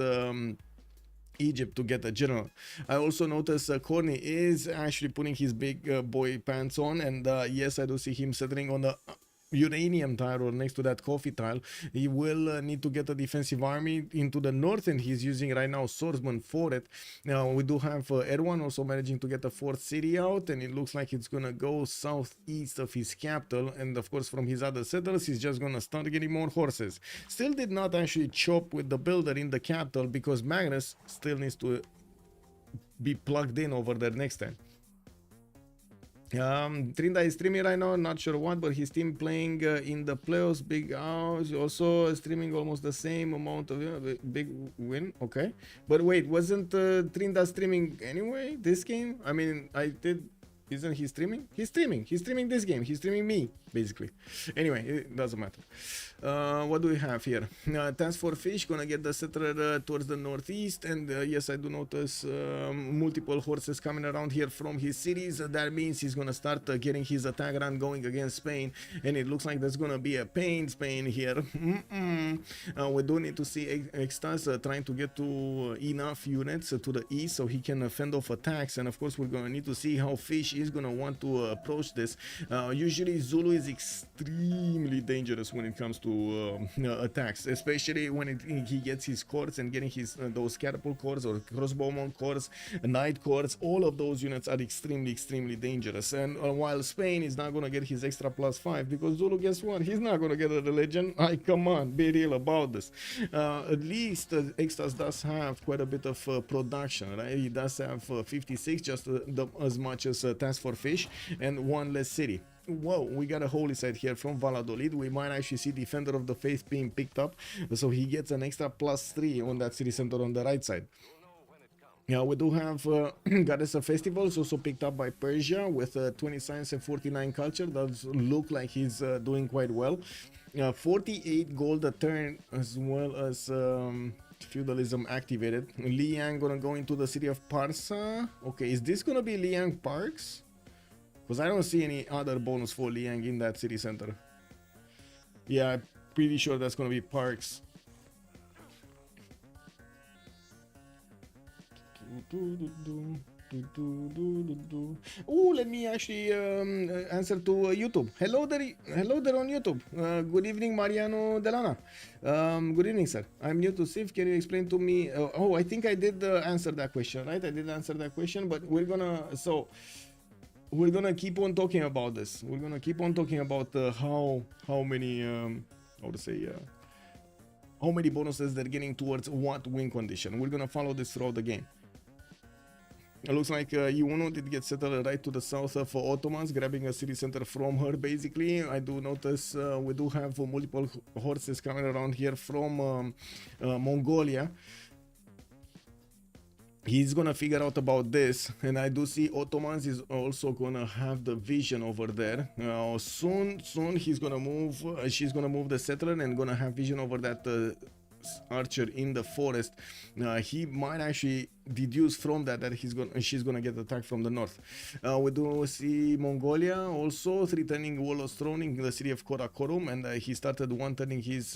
Egypt to get a general. I also notice Corny is actually putting his big boy pants on, and yes, I do see him settling on the uranium tile or next to that coffee tile. He will need to get a defensive army into the north, and he's using right now swordsman for it. Now we do have Erwan also managing to get a fourth city out, and it looks like it's gonna go southeast of his capital, and of course from his other settlers he's just gonna start getting more horses. Still did not actually chop with the builder in the capital because Magnus still needs to be plugged in over there next time. Trinda is streaming right now, not sure what, but his team playing in the playoffs. Big house, also streaming almost the same amount of big win. Okay, but wait, wasn't Trinda streaming anyway this game? I mean, I did. Isn't he streaming? He's streaming. He's streaming this game. He's streaming me, basically. Anyway, it doesn't matter. What do we have here? Task for Fish gonna get the settler towards the northeast, and yes, I do notice multiple horses coming around here from his cities. That means he's gonna start getting his attack run going against Spain, and it looks like there's gonna be a pain Spain here. We do need to see Extas trying to get to enough units to the east so he can fend off attacks, and of course we're gonna need to see how Fish is gonna want to approach this. Usually Zulu is extremely dangerous when it comes to attacks, especially when he gets his cores and getting his those catapult cores or crossbowman cores, knight cores. All of those units are extremely dangerous, and while Spain is not gonna get his extra +5 because Zulu, guess what, he's not gonna get a religion. Come on, be real about this. At least Extas does have quite a bit of production, right? He does have 56, just as much as Task for Fish, and one less city. Whoa, we got a holy site here from Valladolid. We might actually see Defender of the Faith being picked up, so he gets an extra +3 on that city center on the right side. Yeah, we do have Goddess of Festivals also picked up by Persia with 20 science and 49 culture. Does look like he's doing quite well. 48 gold a turn, as well as feudalism activated. Liang gonna go into the city of Parsa. Okay, is this gonna be Liang Parks? Because I don't see any other bonus for Liang in that city center. Yeah, I'm pretty sure that's gonna be Parks. Oh, let me actually answer to YouTube. Hello there on YouTube. Good evening, Mariano Delana. Good evening, sir. I'm new to Civ. Can you explain to me? Oh, I think I did answer that question, right? I did answer that question, but we're gonna keep on talking about this. We're gonna keep on talking about how many how many bonuses they're getting towards what win condition. We're gonna follow this throughout the game. It looks like Yuno did get settled right to the south of Ottomans, grabbing a city center from her, basically. I do notice we do have multiple horses coming around here from Mongolia. He's gonna figure out about this, and I do see Ottomans is also gonna have the vision over there. Soon he's gonna move. She's gonna move the settler and gonna have vision over that archer in the forest. He might actually deduce from that she's gonna get attacked from the north. We do see Mongolia also threatening Warlord's throne in the city of Karakorum, and he started one-turning his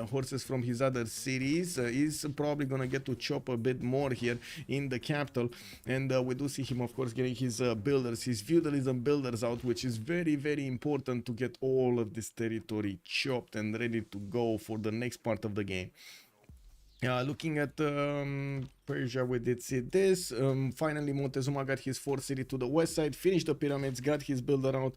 horses from his other cities. He's probably gonna get to chop a bit more here in the capital, and we do see him, of course, getting his builders, his feudalism builders out, which is very important to get all of this territory chopped and ready to go for the next part of the game. Looking at Persia, we did see this. Finally, Montezuma got his fourth city to the west side, finished the pyramids, got his builder out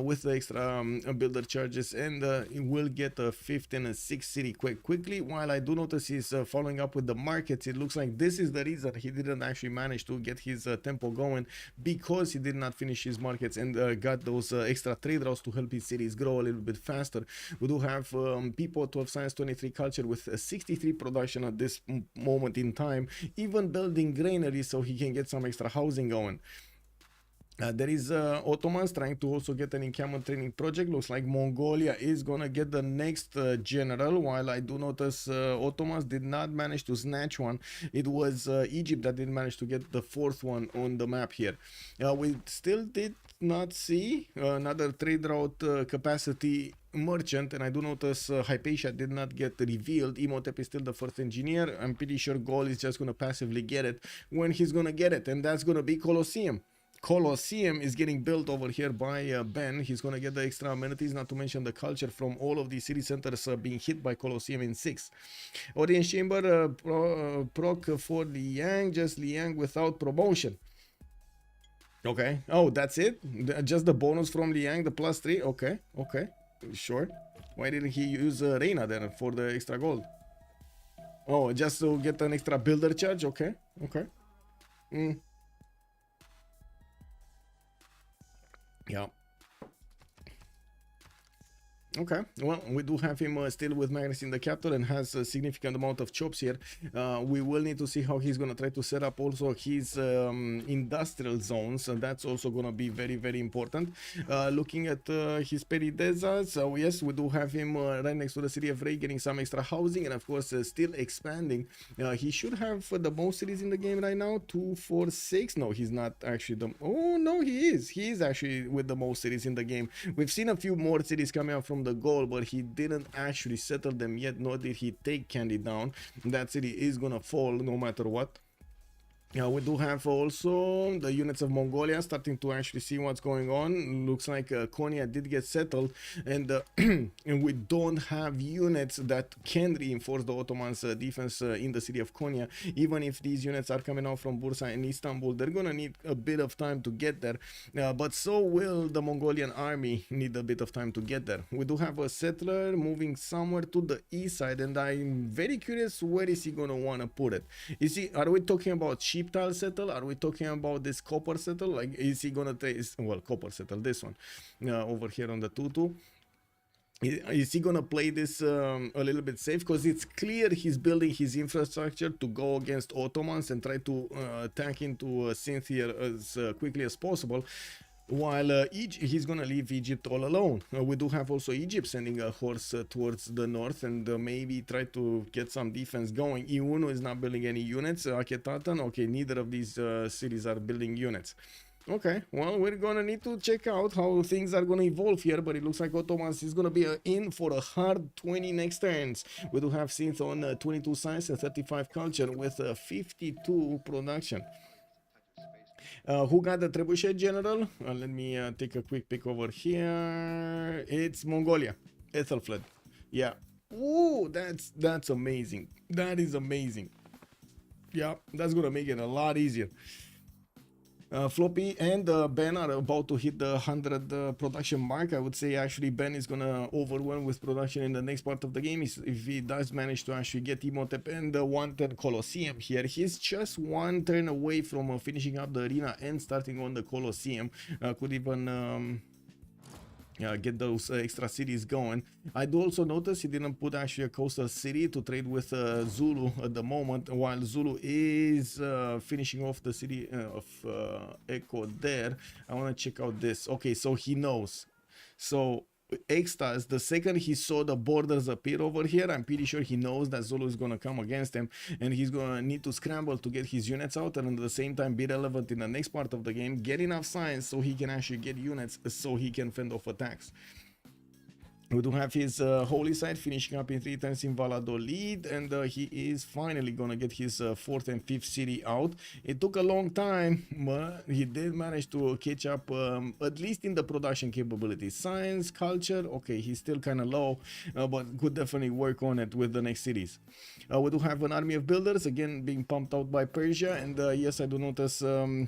with the extra builder charges, and he will get a fifth and a sixth city quite quickly. While I do notice he's following up with the markets, it looks like this is the reason he didn't actually manage to get his tempo going, because he did not finish his markets and got those extra trade routes to help his cities grow a little bit faster. We do have people 12 science, 23 culture with 63 production at this moment in time, even building granaries so he can get some extra housing going. There is Ottomans trying to also get an encampment training project. Looks like Mongolia is gonna get the next general, while I do notice Ottomans did not manage to snatch one. It was Egypt that did manage to get the fourth one on the map here. We still did not see another trade route capacity merchant, and I do notice Hypatia did not get revealed. Imhotep is still the first engineer. I'm pretty sure Gaul is just gonna passively get it when he's gonna get it, and that's gonna be Colosseum. Colosseum is getting built over here by Ben. He's gonna get the extra amenities, not to mention the culture from all of these city centers being hit by Colosseum in 6. Audience chamber proc for Liang, just Liang without promotion. Okay. Oh, that's it? Just the bonus from Liang, the +3? Okay. Okay. Sure. Why didn't he use Reina then for the extra gold? Oh, just to get an extra builder charge? Okay. Okay. Yeah. Okay, well, we do have him still with Magnus in the capital and has a significant amount of chops here. We will need to see how he's going to try to set up also his industrial zones, and that's also going to be very, very important. Looking at his petty deserts, so yes, we do have him right next to the city of Ray getting some extra housing, and of course still expanding. He should have the most cities in the game right now, 2, 4, 6. No, he's not actually the... Oh, no, he is actually with the most cities in the game. We've seen a few more cities coming out from the goal, but he didn't actually settle them yet, nor did he take Candy down. That city is gonna fall no matter what. We do have also the units of Mongolia starting to actually see what's going on. Looks like Konya did get settled, and and we don't have units that can reinforce the Ottomans' defense in the city of Konya. Even if these units are coming out from Bursa and Istanbul, they're gonna need a bit of time to get there, but so will the Mongolian army need a bit of time to get there. We do have a settler moving somewhere to the east side, and I'm very curious, where is he gonna want to put it? Are we talking about cheap tile settle? Are we talking about this copper settle? Like, is he gonna take, well, copper settle, this one over here on the 2-2? Is he gonna play this a little bit safe? Because it's clear he's building his infrastructure to go against Ottomans and try to attack into Sindh here as quickly as possible. While he's gonna leave Egypt all alone. We do have also Egypt sending a horse towards the north and maybe try to get some defense going. Iunu is not building any units. Aketatan, okay, neither of these cities are building units. Okay, well, we're gonna need to check out how things are gonna evolve here, but it looks like Ottomans is gonna be in for a hard 20 next turns. We do have Sindh on 22 science and 35 culture with 52 production. Who got the trebuchet general? Let me take a quick pick over here. It's Mongolia. Ethelfled. Yeah. Ooh, that's amazing. That is amazing. Yeah, that's gonna make it a lot easier. Floppy and Ben are about to hit the 100 production mark. I would say actually Ben is gonna overwhelm with production in the next part of the game. If he does manage to actually get Imhotep and the 1-turn Colosseum here, he's just 1 turn away from finishing up the arena and starting on the Colosseum. Could even get those extra cities going. I do also notice he didn't put actually a coastal city to trade with Zulu at the moment, while Zulu is finishing off the city of Echo there. I want to check out this. Okay, so he knows. So Extas, the second he saw the borders appear over here, I'm pretty sure he knows that Zulu is gonna come against him, and he's gonna need to scramble to get his units out and at the same time be relevant in the next part of the game, get enough science so he can actually get units so he can fend off attacks. We do have his holy site finishing up in 3 turns in Valladolid, and he is finally gonna get his 4th and 5th city out. It took a long time, but he did manage to catch up, at least in the production capabilities. Science, culture, okay, he's still kind of low, but could definitely work on it with the next cities. We do have an army of builders, again being pumped out by Persia, and yes, I do notice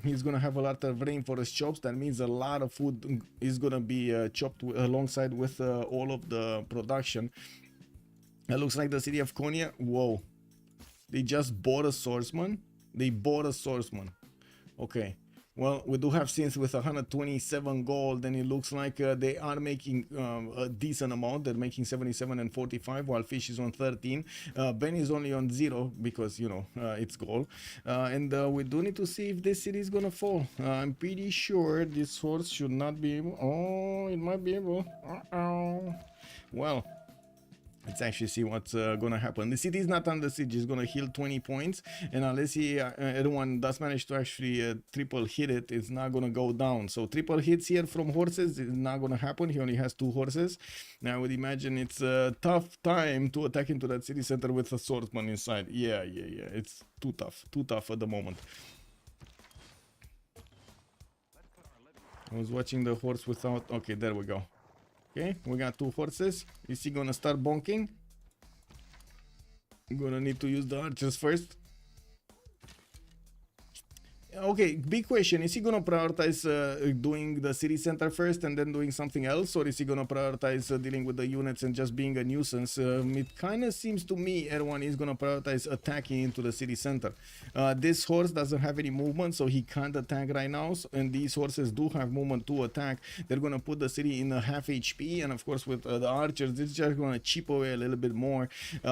he's gonna have a lot of rainforest chops. That means a lot of food is gonna be chopped alongside with all of the production. It looks like the city of Konya, whoa, they just bought a swordsman. They bought a swordsman. Okay, well, we do have Sins with 127 gold, and it looks like they are making a decent amount. They're making 77 and 45, while Fish is on 13. Ben is only on 0 because, you know, it's gold. And we do need to see if this city is gonna fall. I'm pretty sure this horse should not be able. Oh, it might be able. Well, let's actually see what's gonna happen. The city is not under siege. It's gonna heal 20 points, and unless everyone does manage to actually triple hit it, it's not gonna go down. So triple hits here from horses is not gonna happen. He only has 2 horses. Now I would imagine it's a tough time to attack into that city center with a swordsman inside. Yeah. It's too tough at the moment. I was watching the horse without... Okay, there we go. Okay, we got 2 horses. Is he gonna start bonking? I'm gonna need to use the archers first. Okay, big question. Is he gonna prioritize doing the city center first and then doing something else? Or is he gonna prioritize dealing with the units and just being a nuisance? It kind of seems to me everyone is gonna prioritize attacking into the city center. This horse doesn't have any movement, so he can't attack right now. And these horses do have movement to attack. They're gonna put the city in a half HP. And of course with the archers, this is just gonna chip away a little bit more.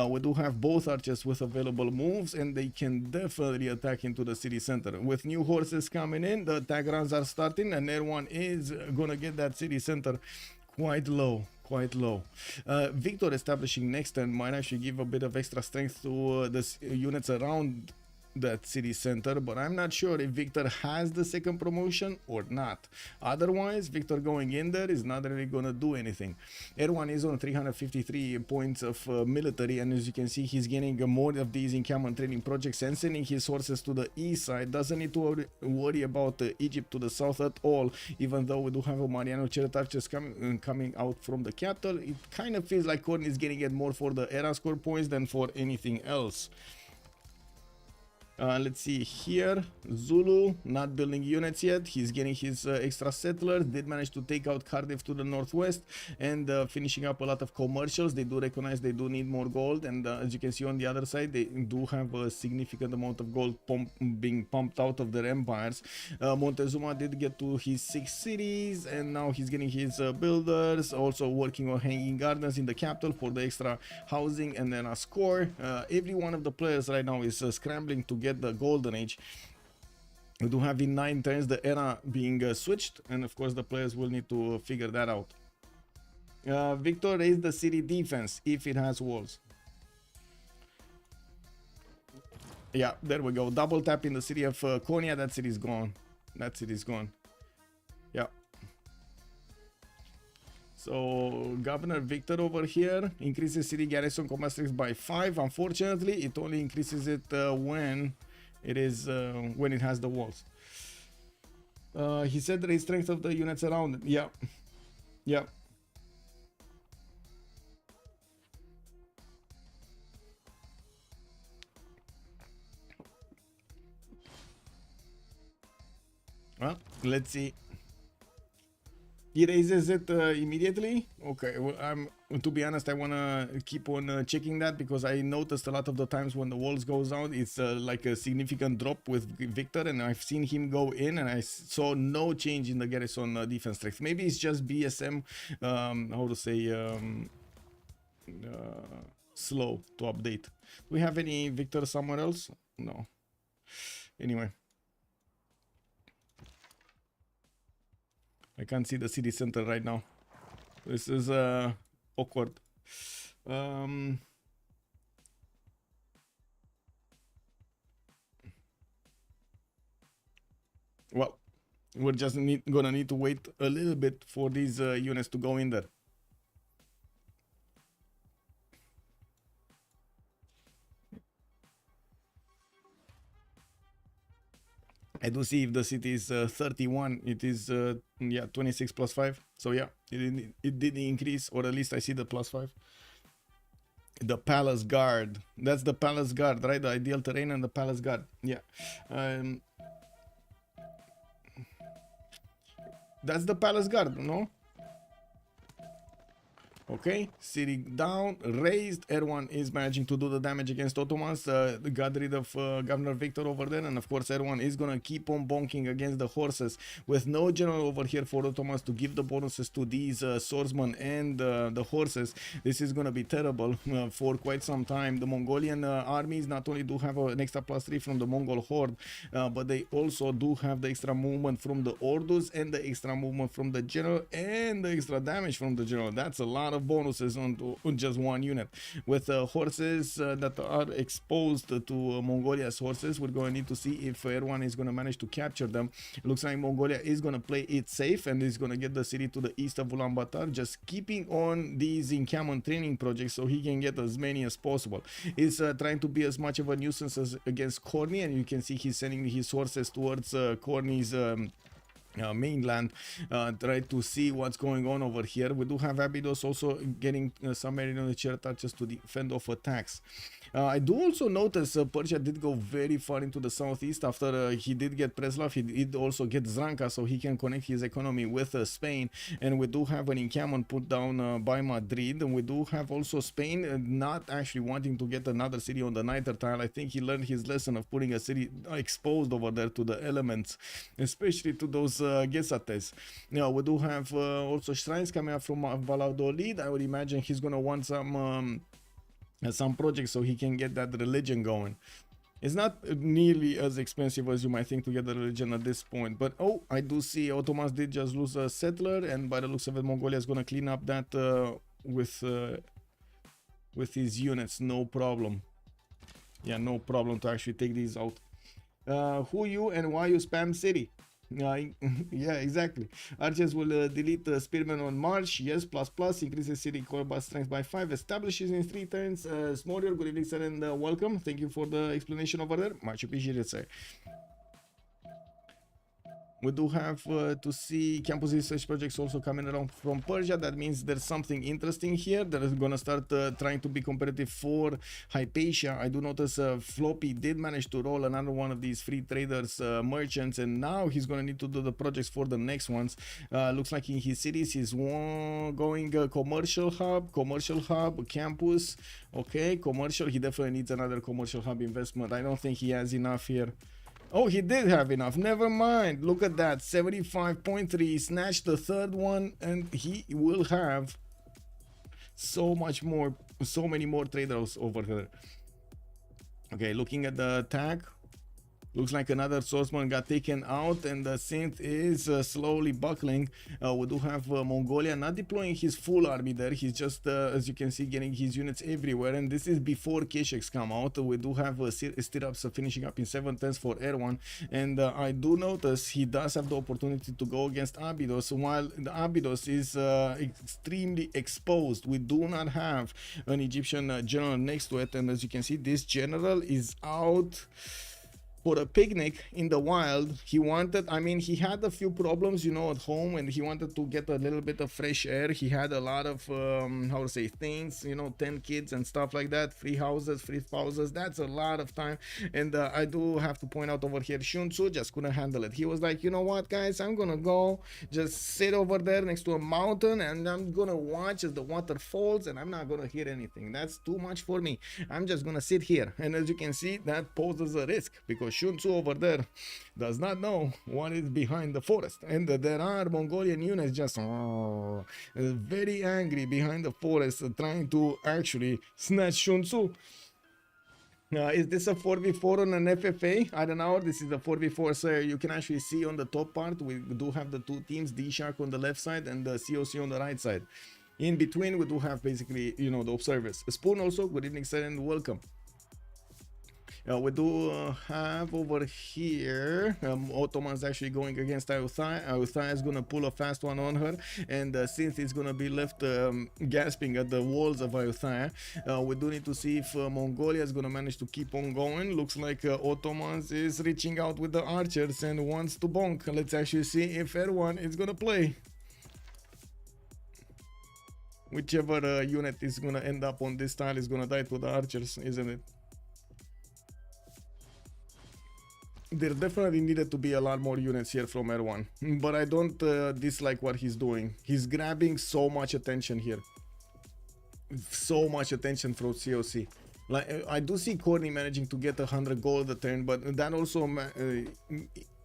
We do have both archers with available moves, and they can definitely attack into the city center. With new horses coming in, the attack runs are starting, and everyone is gonna get that city center quite low. Victor establishing next turn might actually give a bit of extra strength to the units around that city center, but I'm not sure if Victor has the second promotion or not. Otherwise, Victor going in there is not really gonna do anything. Erwan is on 353 points of military, and as you can see, he's getting more of these encampment training projects and sending his horses to the east side. Doesn't need to worry about Egypt to the south at all, even though we do have a Mariano Cheritar just coming out from the capital. It kind of feels like Korn is getting it more for the era score points than for anything else. Let's see here. Zulu not building units yet. He's getting his extra settlers. Did manage to take out Cardiff to the northwest and finishing up a lot of commercials. They do recognize they do need more gold, and as you can see on the other side, they do have a significant amount of gold being pumped out of their empires. Montezuma did get to his 6 cities, and now he's getting his builders, also working on hanging gardens in the capital for the extra housing and then a score. Every one of the players right now is scrambling to get the golden age. We do have in 9 turns the era being switched, and of course the players will need to figure that out. Victor raised the city defense if it has walls. Yeah, there we go. Double tap in the city of Konya. That city's gone. That city's gone. Yeah. So Governor Victor over here increases city garrison combat strength by 5. Unfortunately, it only increases it when it is when it has the walls. He said there is strength of the units around it. Yeah, yeah. Well, let's see. He raises it immediately. Okay, well, to be honest, I wanna keep on checking that, because I noticed a lot of the times when the walls goes down, it's like a significant drop with Victor, and I've seen him go in, and I saw no change in the garrison defense strength. Maybe it's just BSM, how to say, slow to update. Do we have any Victor somewhere else? No. Anyway. I can't see the city center right now. This is awkward. Well, we're just gonna need to wait a little bit for these units to go in there. I do see if the city is 31, it is yeah, 26 plus 5. So yeah, it did increase, or at least I see the plus 5. The Palace Guard. That's the Palace Guard, right? The ideal terrain and the Palace Guard. Yeah. That's the Palace Guard, no? Okay, city down, raised. Erwan is managing to do the damage against Ottomans. Got rid of Governor Victor over there, and of course Erwan is gonna keep on bonking against the horses with no general over here for Ottomans to give the bonuses to these swordsmen and the horses. This is gonna be terrible for quite some time. The Mongolian armies not only do have an extra +3 from the Mongol horde, but they also do have the extra movement from the Ordus and the extra movement from the general and the extra damage from the general. That's a lot of bonuses on just one unit. With horses that are exposed to Mongolia's horses, we're going to need to see if Erwan is going to manage to capture them. It looks like Mongolia is going to play it safe and is going to get the city to the east of Ulaanbaatar, just keeping on these encampment training projects so he can get as many as possible. He's trying to be as much of a nuisance as against Korni, and you can see he's sending his horses towards Korni's mainland, try to see what's going on over here. We do have Abydos also getting some Merino chair touches to defend off attacks. I do also notice Persia did go very far into the southeast after he did get Preslav. He did also get Zranka, so he can connect his economy with Spain. And we do have an encampment put down by Madrid. And we do have also Spain not actually wanting to get another city on the Niger tile. I think he learned his lesson of putting a city exposed over there to the elements, especially to those Gesates. Now we do have also shrines coming up from Valladolid. I would imagine he's gonna want some projects so he can get that religion going. It's not nearly as expensive as you might think to get the religion at this point. But oh, I do see Ottomans did just lose a settler, and by the looks of it, Mongolia is gonna clean up that with his units, no problem. Yeah, no problem to actually take these out. Who you and why you spam city? Yeah, exactly. Archers will delete the spearmen on march. Yes, ++. Increases city combat strength by 5. Establishes in 3 turns. Smorior, good evening, sir, and welcome. Thank you for the explanation over there. Much appreciated, sir. We do have to see campus research projects also coming around from Persia. That means there's something interesting here. They're gonna start trying to be competitive for Hypatia. I do notice Floppy did manage to roll another one of these free traders merchants, and now he's gonna need to do the projects for the next ones. Looks like in his cities he's going commercial hub, campus. Okay, commercial. He definitely needs another commercial hub investment. I don't think he has enough here. Oh, he did have enough. Never mind. Look at that. 75.3. Snatched the third one, and he will have so many more traders over here. Okay, looking at the attack. Looks like another swordsman got taken out, and the synth is slowly buckling. We do have Mongolia not deploying his full army there. He's just, as you can see, getting his units everywhere. And this is before Kesheks come out. We do have stirrups finishing up in 7 turns for Erwan. And I do notice he does have the opportunity to go against Abydos, while the Abydos is extremely exposed. We do not have an Egyptian general next to it. And as you can see, this general is out for a picnic in the wild. He wanted, I mean, he had a few problems, you know, at home, and he wanted to get a little bit of fresh air. He had a lot of, how to say, things, you know, 10 kids and stuff like that, free houses, free spouses. That's a lot of time. And I do have to point out over here, Shun Tzu just couldn't handle it. He was like, you know what, guys, I'm gonna go just sit over there next to a mountain, and I'm gonna watch as the water falls, and I'm not gonna hear anything. That's too much for me. I'm just gonna sit here. And as you can see, that poses a risk, because Shun Tzu over there does not know what is behind the forest, and there are Mongolian units just very angry behind the forest, trying to actually snatch Shun Tzu. Is this a 4v4 on an FFA? I don't know. This is a 4v4, so you can actually see on the top part we do have the two teams, DShark on the left side and the COC on the right side. In between we do have basically, you know, the observers. Spoon also, good evening, sir, and welcome. We do have over here Ottomans actually going against Ayutthaya. Ayutthaya is going to pull a fast one on her, and Synth is going to be left gasping at the walls of Ayutthaya. We do need to see if Mongolia is going to manage to keep on going. Looks like Ottomans is reaching out with the archers and wants to bonk. Let's actually see if Erwan is going to play. Whichever unit is going to end up on this tile is going to die to the archers, isn't it? There definitely needed to be a lot more units here from Erwan, but I don't dislike what he's doing. He's grabbing so much attention here. So much attention from COC. Like, I do see Corny managing to get 100 gold a turn, but that also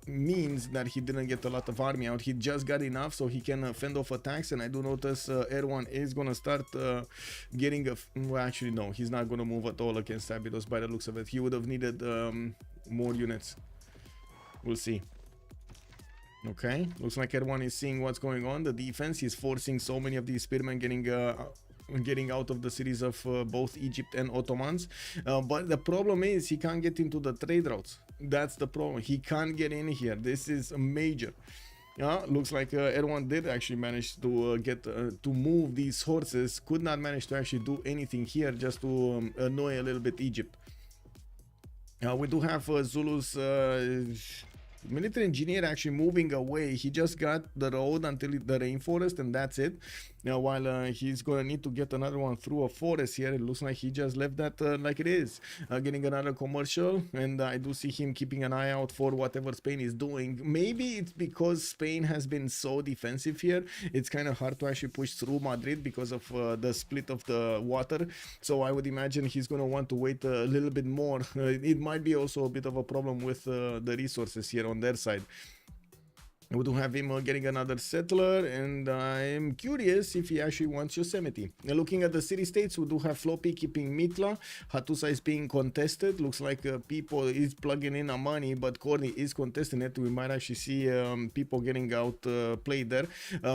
means that he didn't get a lot of army out. He just got enough so he can fend off attacks, and I do notice Erwan is gonna start getting a... Well, actually no, he's not gonna move at all against Abydos by the looks of it. He would have needed more units. We'll see. Okay, looks like everyone is seeing what's going on. The defense is forcing so many of these spearmen getting out of the cities of both Egypt and Ottomans. But the problem is he can't get into the trade routes. That's the problem. He can't get in here. This is major. Looks like Erwan did actually manage to get to move these horses. Could not manage to actually do anything here, just to annoy a little bit Egypt. We do have Zulus Military engineer actually moving away. He just got the road until the rainforest, and that's it. Now, while he's gonna need to get another one through a forest here, it looks like he just left that like it is. Getting another commercial, and I do see him keeping an eye out for whatever Spain is doing. Maybe it's because Spain has been so defensive here. It's kind of hard to actually push through Madrid because of the split of the water. So I would imagine he's gonna want to wait a little bit more. It might be also a bit of a problem with the resources here on their side. We do have him getting another settler, and I'm curious if he actually wants Yosemite. Looking at the city-states, we do have Floppy keeping Mitla. Hatusa is being contested. Looks like people is plugging in money, but Corny is contesting it. We might actually see people getting out played there.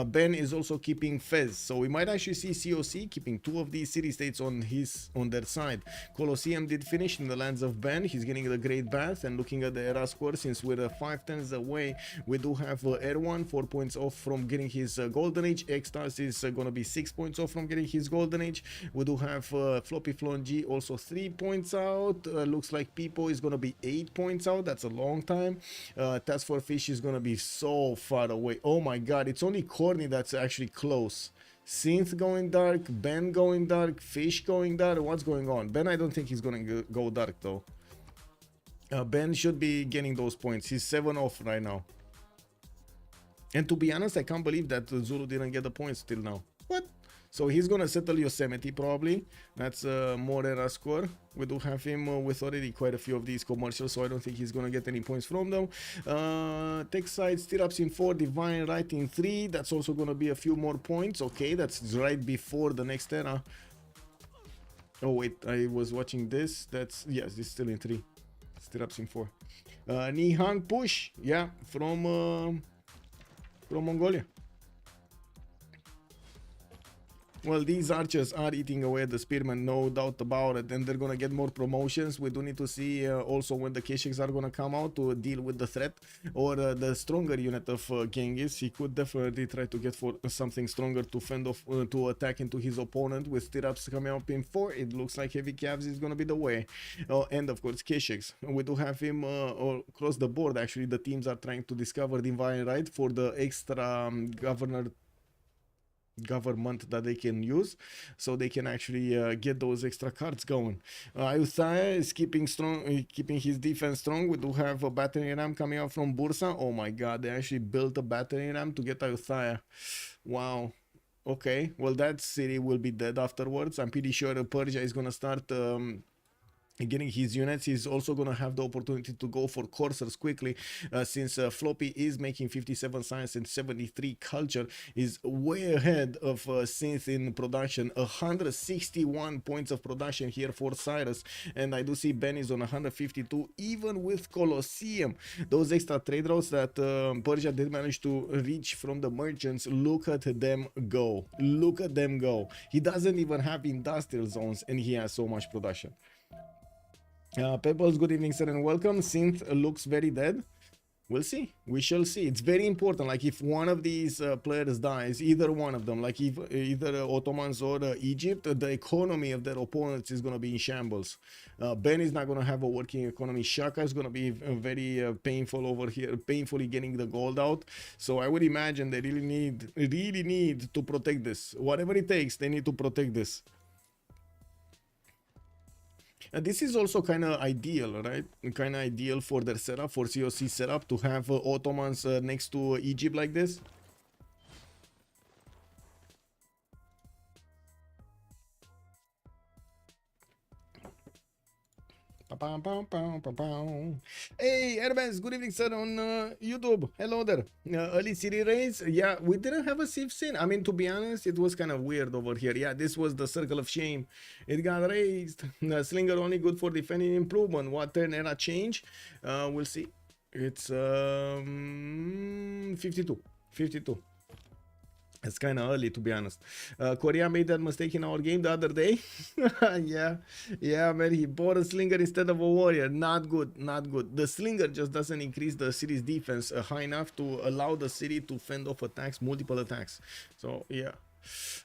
Ben is also keeping Fez, so we might actually see COC keeping 2 of these city-states on their side. Colosseum did finish in the lands of Ben. He's getting the Great Bath, and looking at the era score, since we're 5 turns away, we do have Erwan 4 points off from getting his golden age. X-Stars is gonna be 6 points off from getting his golden age. We do have Floppy Flongy also 3 points out. Looks like Pipo is gonna be 8 points out. That's a long time. Task for Fish is gonna be so far away. Oh my god, it's only Corny that's actually close. Synth going dark, Ben going dark, Fish going dark. What's going on? Ben, I don't think he's gonna go dark though. Ben should be getting those points. He's 7 off right now. And to be honest, I can't believe that Zulu didn't get the points till now. What? So he's gonna settle Yosemite probably. That's more era score. We do have him with already quite a few of these commercials, so I don't think he's gonna get any points from them. Tech side, stirrups in 4, divine right in 3. That's also gonna be a few more points. Okay, that's right before the next era. Oh wait, I was watching this. That's, yes, this is still in 3. Stirrups in 4. Nihang push, yeah, from Mongolia. Well, these archers are eating away at the spearmen, no doubt about it, and they're gonna get more promotions. We do need to see also when the Keshiks are gonna come out to deal with the threat, or the stronger unit of Genghis. He could definitely try to get for something stronger to fend off, to attack into his opponent. With stirrups coming up in 4, it looks like heavy calves is gonna be the way. And of course Keshiks. We do have him across the board. Actually, the teams are trying to discover Divine Right for the extra government that they can use, so they can actually get those extra cards going. Ayutthaya is keeping his defense strong. We do have a battering ram coming out from Bursa. Oh my god, they actually built a battering ram to get Ayutthaya. Wow. Okay, well that city will be dead afterwards. I'm pretty sure Persia is gonna start getting his units. He's also going to have the opportunity to go for coursers quickly, since Floppy is making 57 science and 73 culture. Is way ahead of Synth in production. 161 points of production here for Cyrus, and I do see Ben is on 152 even with Colosseum. Those extra trade routes that Persia did manage to reach from the merchants, look at them go. Look at them go. He doesn't even have industrial zones, and he has so much production. Pebbles, good evening, sir, and welcome. Synth looks very dead. We'll see. We shall see. It's very important. Like, if one of these players dies, either one of them, like if either Ottomans or Egypt, the economy of their opponents is going to be in shambles. Ben is not going to have a working economy. Shaka is going to be very painful over here, painfully getting the gold out. So I would imagine they really need to protect this. Whatever it takes, they need to protect this. This is also kind of ideal, right? Kind of ideal for their setup, for COC setup, to have Ottomans next to Egypt like this. Hey, Airbus, good evening, sir, on YouTube. Hello there. Early city race. Yeah, we didn't have a Civ6. I mean, to be honest, it was kind of weird over here. Yeah, this was the circle of shame. It got raised. Slinger only good for defending improvement. What turn era change? We'll see. It's 52. It's kind of early, to be honest. Korea made that mistake in our game the other day. yeah, man. He bought a slinger instead of a warrior. Not good, not good. The slinger just doesn't increase the city's defense high enough to allow the city to fend off attacks, multiple attacks. So, yeah,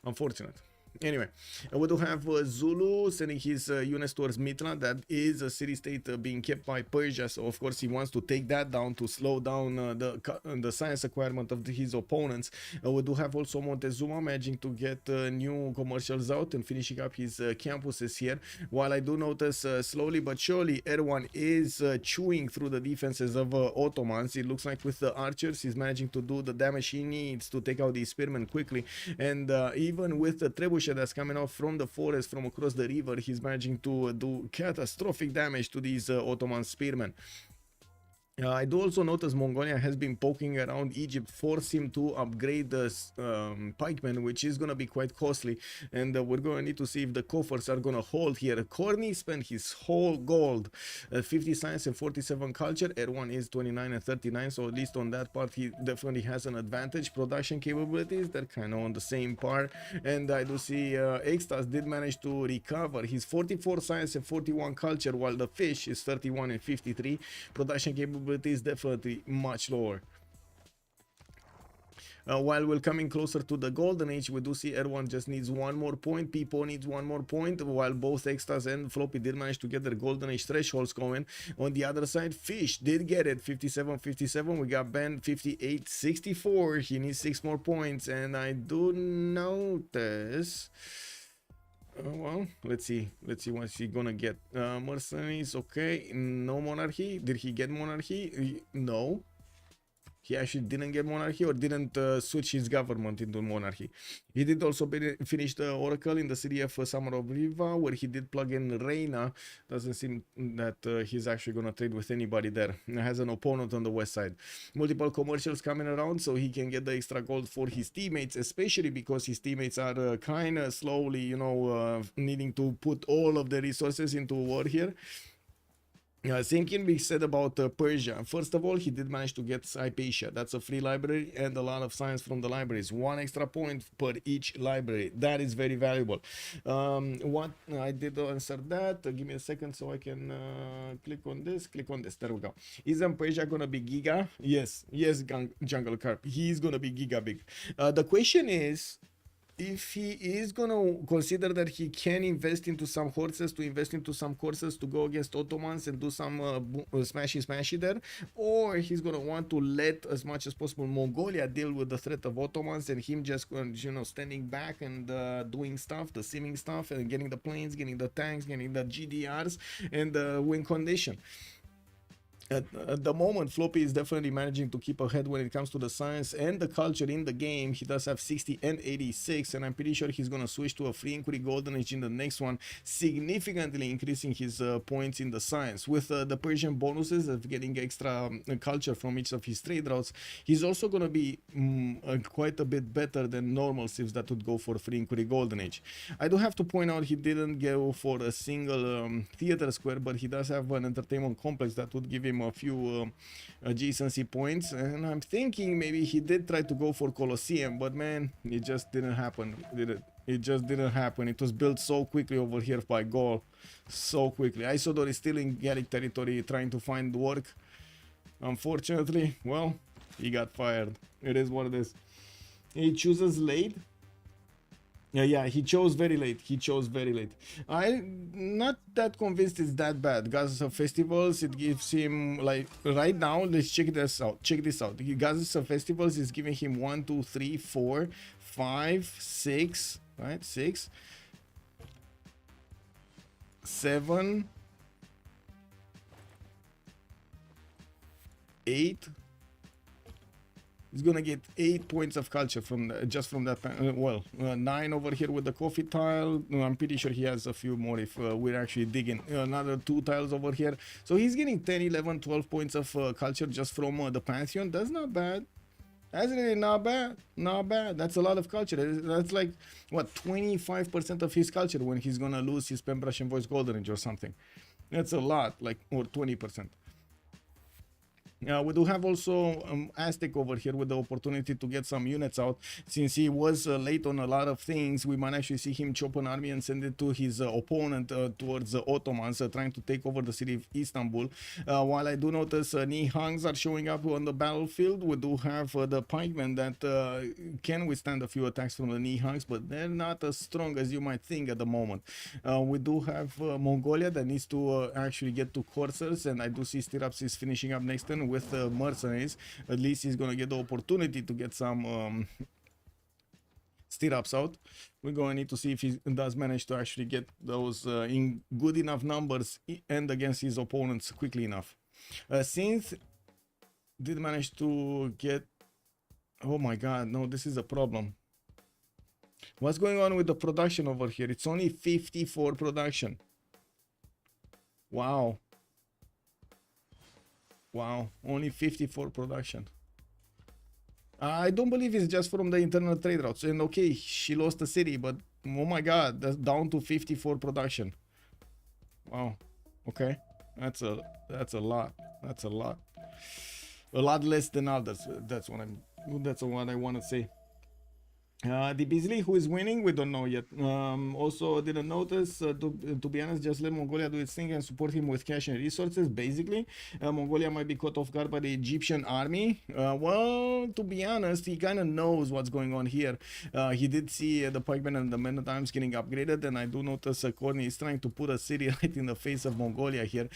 unfortunate. Anyway, we do have Zulu sending his units towards Mitra. That is a city-state being kept by Persia, so of course he wants to take that down to slow down the science acquirement of his opponents. We do have also Montezuma managing to get new commercials out and finishing up his campuses here. While I do notice slowly but surely Erdogan is chewing through the defenses of Ottomans. It looks like with the archers he's managing to do the damage he needs to take out the spearmen quickly, and even with the trebuchet that's coming off from the forest from across the river, he's managing to do catastrophic damage to these Ottoman spearmen. I do also notice Mongolia has been poking around Egypt, force him to upgrade the pikemen, which is going to be quite costly, and we're going to need to see if the coffers are going to hold here. Corny spent his whole gold, 50 science and 47 culture. Erwan is 29 and 39, so at least on that part he definitely has an advantage. Production capabilities, they're kind of on the same par, and I do see Extas did manage to recover his 44 science and 41 culture, while the fish is 31 and 53. Production capabilities is definitely much lower. While we're coming closer to the golden age, we do see everyone just needs one more point. Pipo needs one more point, while both Extas and Floppy did manage to get their golden age thresholds going. On the other side, Fish did get it, 57-57. We got Ben 58-64. He needs 6 more points, and I do notice... well, let's see what's he gonna get. Mercenaries, okay. No monarchy. Did he get monarchy? No, he actually didn't get monarchy, or didn't switch his government into monarchy. He did also finish the oracle in the city of Summer of Riva, where he did plug in Reina. Doesn't seem that he's actually gonna trade with anybody there. Has an opponent on the west side. Multiple commercials coming around, so he can get the extra gold for his teammates, especially because his teammates are kind of slowly, you know, needing to put all of the resources into war here. Same can be said about Persia. First of all, he did manage to get Hypatia. That's a free library and a lot of science from the libraries. 1 extra point per each library. That is very valuable. What I did answer that. Give me a second so I can click on this. Click on this. There we go. Isn't Persia gonna be giga? Yes, Jungle Carp. He's gonna be giga big. The question is, if he is gonna consider that he can invest into some horses, to go against Ottomans and do some smashy there, or he's gonna want to let as much as possible Mongolia deal with the threat of Ottomans, and him just, you know, standing back and doing stuff, the simming stuff, and getting the planes, getting the tanks, getting the GDRs, and the win condition. At the moment, Floppy is definitely managing to keep ahead when it comes to the science and the culture in the game. He does have 60 and 86, and I'm pretty sure he's going to switch to a free inquiry golden age in the next one, significantly increasing his points in the science. With the Persian bonuses of getting extra culture from each of his trade routes, he's also going to be quite a bit better than normal civs that would go for free inquiry golden age. I do have to point out he didn't go for a single theater square, but he does have an entertainment complex that would give him a few adjacency points, and I'm thinking maybe he did try to go for Colosseum, but man, it just didn't happen, did it? It just didn't happen. It was built so quickly over here by Gaul, so quickly. Isodor is still in Gallic territory trying to find work. Unfortunately, well, he got fired. It is what it is. He chooses late. Yeah, he chose very late. I'm not that convinced it's that bad. Gases of Festivals, it gives him, like, right now, let's check this out. Gases of Festivals is giving him 1, 2, 3, 4, 5, 6, right? 6, 7, 8. He's gonna get 8 points of culture from just from that. 9 over here with the coffee tile. I'm pretty sure he has a few more if we're actually digging. Another 2 tiles over here. So he's getting 10, 11, 12 points of culture just from the Pantheon. That's not bad. That's really not bad. Not bad. That's a lot of culture. That's like, what, 25% of his culture when he's gonna lose his Pembrush and Voice Golden Age or something. That's a lot, like, or 20%. We do have also Aztec over here with the opportunity to get some units out. Since he was late on a lot of things, we might actually see him chop an army and send it to his opponent towards the Ottomans, trying to take over the city of Istanbul. While I do notice Nihangs are showing up on the battlefield, we do have the pikemen that can withstand a few attacks from the Nihangs, but they're not as strong as you might think at the moment. We do have Mongolia that needs to actually get to coursers, and I do see Stirrups is finishing up next turn with mercenaries. At least he's gonna get the opportunity to get some Stirrups out. We're going to need to see if he does manage to actually get those in good enough numbers and against his opponents quickly enough. Since did manage to get... Oh my god, no, this is a problem. What's going on with the production over here? It's only 54 production. Wow. Wow, only 54 production. I don't believe it's just from the internal trade routes. And okay, she lost the city, but oh my god, that's down to 54 production. Wow. Okay. That's a lot. That's a lot. A lot less than others. That's what I want to say. The Beasley, who is winning, we don't know yet. Also didn't notice, to be honest, just let Mongolia do its thing and support him with cash and resources. Basically, Mongolia might be caught off guard by the Egyptian army. Well, to be honest, he kind of knows what's going on here. He did see the pikemen and the men at arms getting upgraded, and I do notice Korni is trying to put a city right in the face of Mongolia here.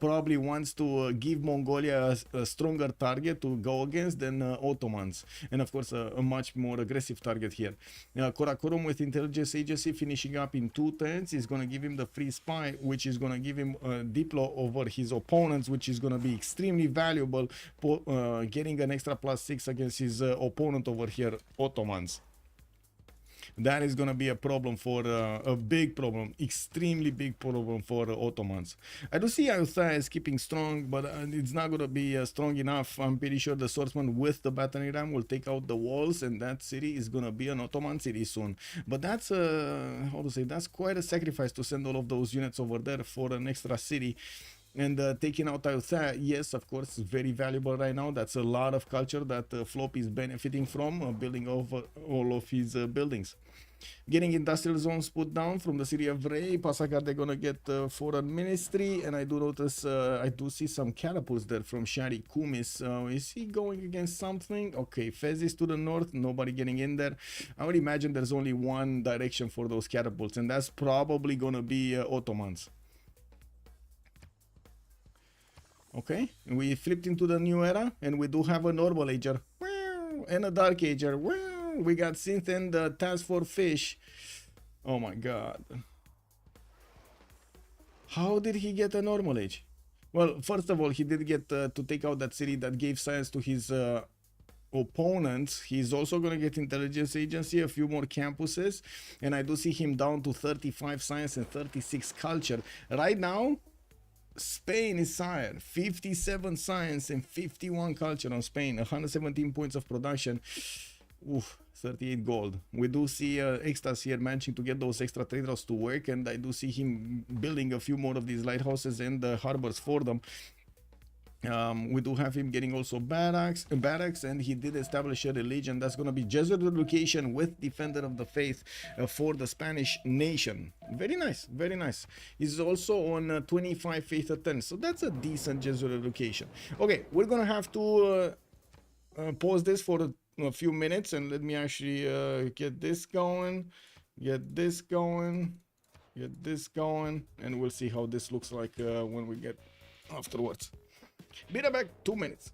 Probably wants to give Mongolia a stronger target to go against than Ottomans, and of course a much more aggressive target here. Karakorum with intelligence agency finishing up in 2 turns is going to give him the free spy, which is going to give him Diplo over his opponents, which is going to be extremely valuable, getting an extra +6 against his opponent over here, Ottomans. That is going to be a problem for a big problem, extremely big problem for Ottomans. I do see Ayutthaya is keeping strong, but it's not going to be strong enough. I'm pretty sure the swordsman with the battering ram will take out the walls, and that city is going to be an Ottoman city soon. But that's how to say, that's quite a sacrifice to send all of those units over there for an extra city. And taking out Ayutthaya, yes, of course, very valuable right now. That's a lot of culture that Flop is benefiting from, building over all of his buildings. Getting industrial zones put down from the city of Rey. Pasakar, they're gonna get foreign ministry, and I do notice, I do see some catapults there from Shari Kumis. Is he going against something? Okay, Fez is to the north, nobody getting in there. I would imagine there's only one direction for those catapults, and that's probably gonna be Ottomans. Okay, we flipped into the new era, and we do have a normal ager and a dark ager. We got Synth and the Task for Fish. Oh my god. How did he get a normal age? Well, first of all, he did get to take out that city that gave science to his opponents. He's also going to get intelligence agency, a few more campuses, and I do see him down to 35 science and 36 culture. Right now, Spain is higher, 57 science and 51 culture on Spain, 117 points of production. Oof, 38 gold. We do see extras here managing to get those extra trade routes to work, and I do see him building a few more of these lighthouses and harbors for them. We do have him getting also barracks, and he did establish a religion that's going to be Jesuit education with Defender of the Faith for the Spanish nation. Very nice, very nice. He's also on 25 faith at 10, so that's a decent Jesuit education. Okay, we're going to have to pause this for a few minutes, and let me actually get this going, get this going, and we'll see how this looks like when we get afterwards. Be right back, 2 minutes.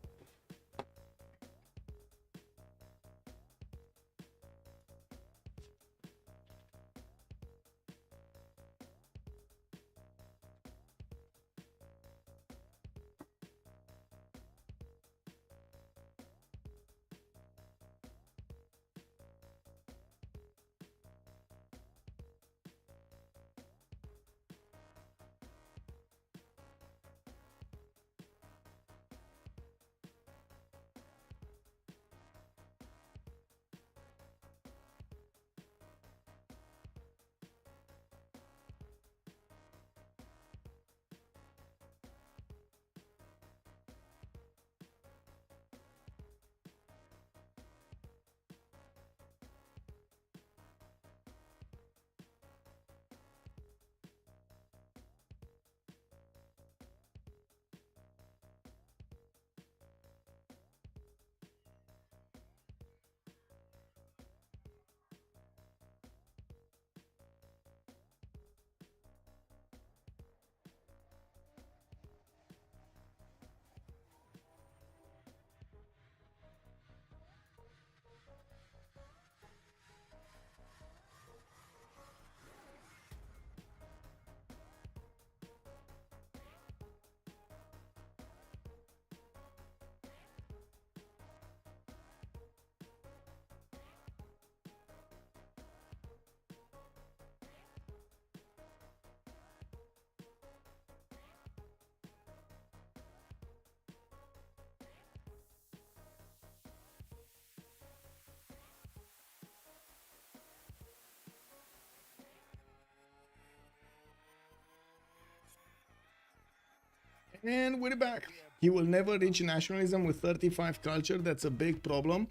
And we're back. He will never reach nationalism with 35 culture. That's a big problem.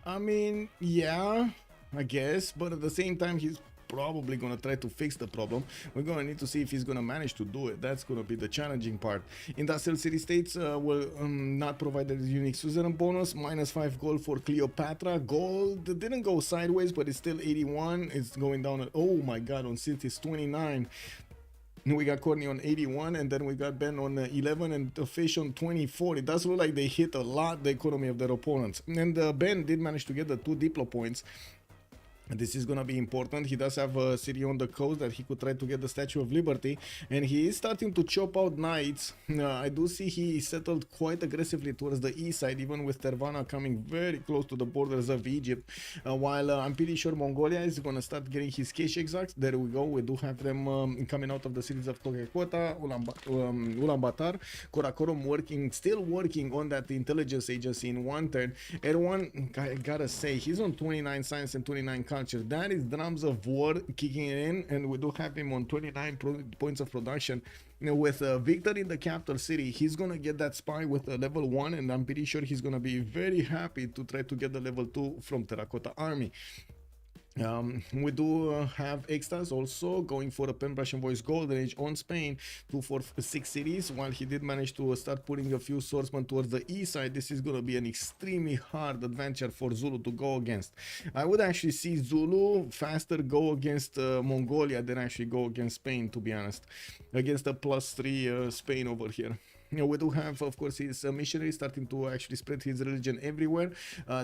I mean, yeah, I guess, but at the same time, he's probably gonna try to fix the problem. We're gonna need to see if he's gonna manage to do it. That's gonna be the challenging part. Industrial city states will not provide a unique suzerain bonus. -5 gold for Cleopatra. Gold didn't go sideways, but it's still 81. It's going down at, oh my god, on Sith is 29. We got Courtney on 81, and then we got Ben on 11, and the Fish on 24. It does look like they hit a lot the economy of their opponents. And Ben did manage to get the 2 Diplo points. And this is gonna be important. He does have a city on the coast that he could try to get the Statue of Liberty, and he is starting to chop out knights. I do see he settled quite aggressively towards the east side, even with Tervana coming very close to the borders of Egypt. While I'm pretty sure Mongolia is gonna start getting his cash exarchs. There we go. We do have them coming out of the cities of Togekota, Ulaanbaatar, Karakorum still working on that intelligence agency in one turn. Erwan, I gotta say, he's on 29 science and 29 culture. That is drums of war kicking in, and we do have him on 29 points of production. You know, with Victor in the capital city, he's gonna get that spy with a level 1, and I'm pretty sure he's gonna be very happy to try to get the level 2 from Terracotta Army. We do have extras also going for a Pen Brush and Voice Golden Age on Spain, 2 for 6 cities. While he did manage to start putting a few swordsmen towards the east side, this is going to be an extremely hard adventure for Zulu to go against. I would actually see Zulu faster go against Mongolia than actually go against Spain, to be honest, against the +3 Spain over here. You know, we do have, of course, his missionary starting to actually spread his religion everywhere.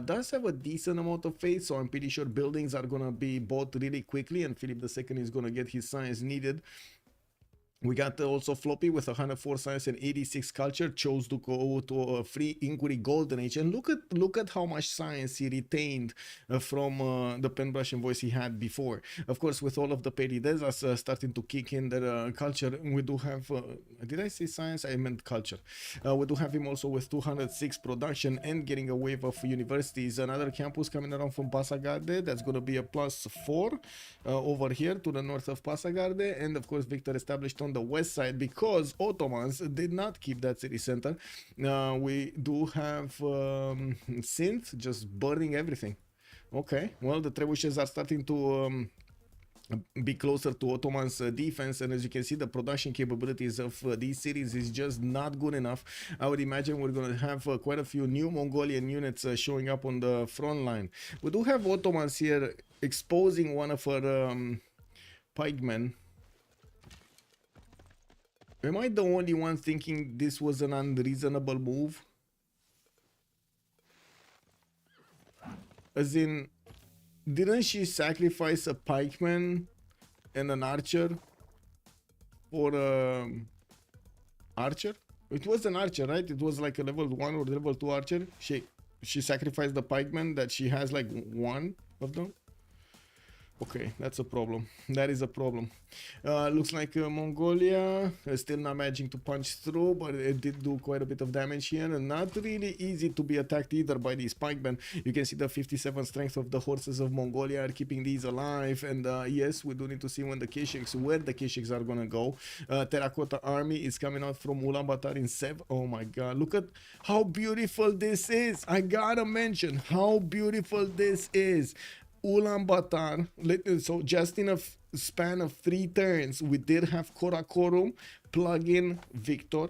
Does have a decent amount of faith, so I'm pretty sure buildings are going to be bought really quickly, and Philip II is going to get his science needed. We got also Floppy with 104 science and 86 culture, chose to go to a free inquiry golden age, and look at how much science he retained from the Pen Brush and Voice he had before. Of course, with all of the Peridesas starting to kick in their culture, we do have did I say science? I meant culture. We do have him also with 206 production and getting a wave of universities. Another campus coming around from Passagarde, that's going to be a +4 over here to the north of Passagarde, and of course Victor established on the west side because Ottomans did not keep that city center. We do have Synth just burning everything. Okay, well, the trebuchets are starting to be closer to Ottoman's defense, and as you can see, the production capabilities of these cities is just not good enough. I would imagine we're going to have quite a few new Mongolian units showing up on the front line. We do have Ottomans here exposing one of our pikemen. Am I the only one thinking this was an unreasonable move? As in, didn't she sacrifice a pikeman and an archer for archer? It was an archer, right? It was like a level 1 or level 2 archer. She sacrificed the pikeman that she has like 1 of them. Okay, that's a problem. That is a problem. Looks like Mongolia is still not managing to punch through, but it did do quite a bit of damage here, and not really easy to be attacked either by these pikemen. You can see the 57 strength of the horses of Mongolia are keeping these alive, and yes, we do need to see when the Keshiks, where the Keshiks are gonna go. Terracotta Army is coming out from Ulaanbaatar in 7. Oh my god, look at how beautiful this is. I gotta mention how beautiful this is. Ulaanbaatar, so just in a span of 3 turns, we did have Karakorum plug in Victor,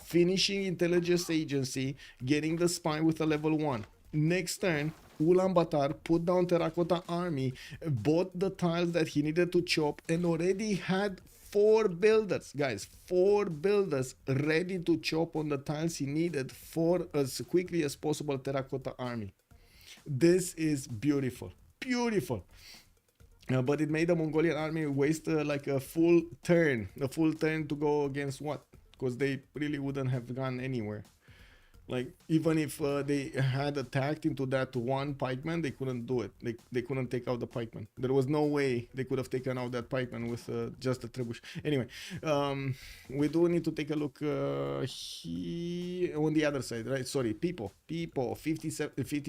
finishing intelligence agency, getting the spy with a level 1. Next turn, Ulaanbaatar put down Terracotta Army, bought the tiles that he needed to chop, and already had 4 builders, guys, 4 builders ready to chop on the tiles he needed for as quickly as possible Terracotta Army. This is beautiful. Beautiful. But it made the Mongolian army waste like a full turn to go against what? Because they really wouldn't have gone anywhere. Like, even if they had attacked into that one pikeman, they couldn't do it. They couldn't take out the pikeman. There was no way they could have taken out that pikeman with just a trebuchet. Anyway, we do need to take a look here on the other side, right? Sorry, people 50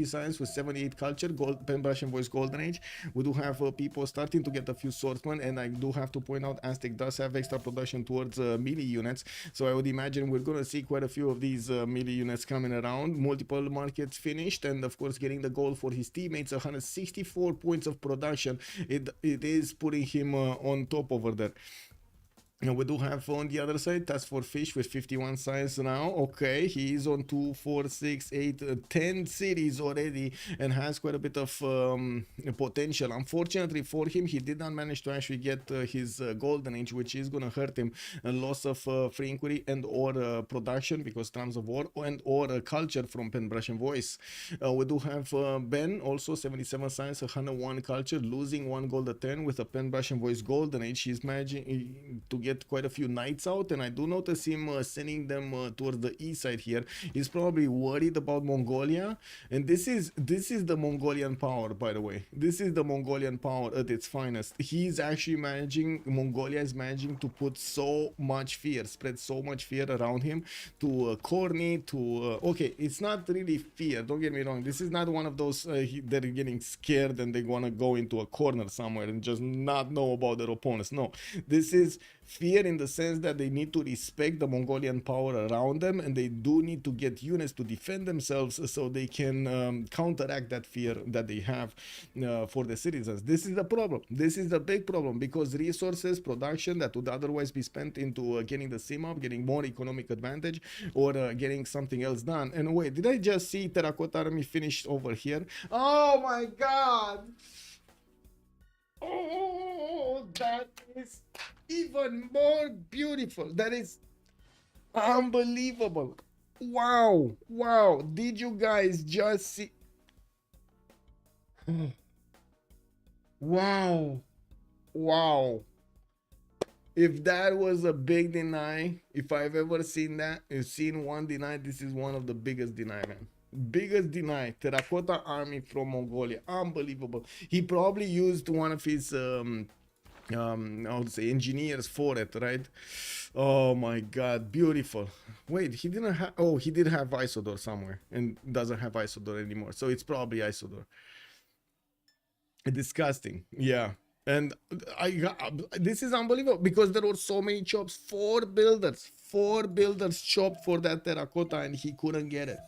science with 78 culture, gold, pen brush and voice golden age. We do have people starting to get a few swordsmen, and I do have to point out Aztec does have extra production towards melee units, so I would imagine we're gonna see quite a few of these melee units coming around. Multiple markets finished, and of course getting the goal for his teammates. 164 points of production. It is putting him on top over there. And we do have on the other side Task for Fish with 51 science now. Okay, he is on 2, 4, 6, 8, 10 cities already and has quite a bit of potential. Unfortunately for him, he did not manage to actually get his golden age, which is going to hurt him. A loss of free inquiry and or production because terms of war and or culture from Pen Brush and Voice. We do have Ben, also 77 science, 101 culture, losing 1 gold a turn with a Pen Brush and Voice golden age. He's managing to get quite a few knights out, and I do notice him sending them towards the east side here. He's probably worried about Mongolia, and this is the Mongolian power, by the way. This is the Mongolian power at its finest. He's actually Mongolia is managing to put so much fear, spread so much fear around him to Corny, to okay, it's not really fear, don't get me wrong. This is not one of those they're getting scared and they want to go into a corner somewhere and just not know about their opponents. No, this is fear in the sense that they need to respect the Mongolian power around them, and they do need to get units to defend themselves so they can counteract that fear that they have for the citizens. This is the problem. This is the big problem, because resources, production that would otherwise be spent into getting the sim up, getting more economic advantage, or getting something else done. And wait, did I just see Terracotta Army finished over here? Oh my god! Oh, that is even more beautiful. That is unbelievable. Wow, wow. Did you guys just see? Wow, wow. If that was a big deny, if I've ever seen that, if seen one deny, this is one of the biggest deny, man. Biggest deny. Terracotta Army from Mongolia. Unbelievable. He probably used one of his I would say engineers for it, right? Oh my god, beautiful. Wait, he didn't have, oh, he did have Isodor somewhere and doesn't have Isodor anymore, so it's probably Isodor. Disgusting. Yeah. And this is unbelievable, because there were so many chops. Four builders chopped for that terracotta and he couldn't get it.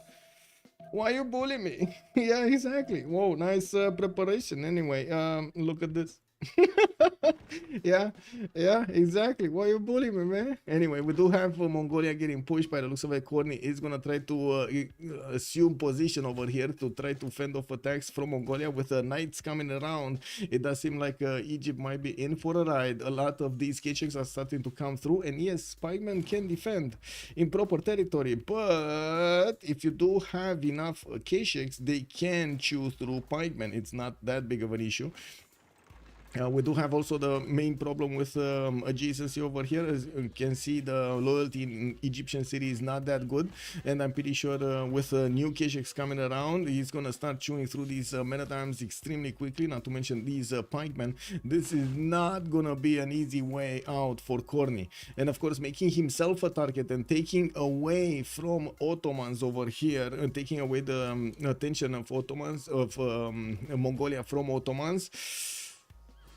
Why you bullying me? Yeah, exactly. Whoa, nice preparation. Anyway, look at this. yeah, exactly. Why you bullying me, man? Anyway, we do have Mongolia getting pushed. By the looks of it, Corny is gonna try to assume position over here to try to fend off attacks from Mongolia with the knights coming around. It does seem like Egypt might be in for a ride. A lot of these K-checks are starting to come through, and yes, Spikeman can defend in proper territory, but if you do have enough K-checks, they can chew through Pikemen. It's not that big of an issue. We do have also the main problem with adjacency over here. As you can see, the loyalty in Egyptian city is not that good, and I'm pretty sure with new K-checks coming around, he's gonna start chewing through these men at arms extremely quickly, not to mention these pikemen. This is not gonna be an easy way out for Corny, and of course making himself a target and taking away from Ottomans over here, taking away the attention of Ottomans, of Mongolia from Ottomans.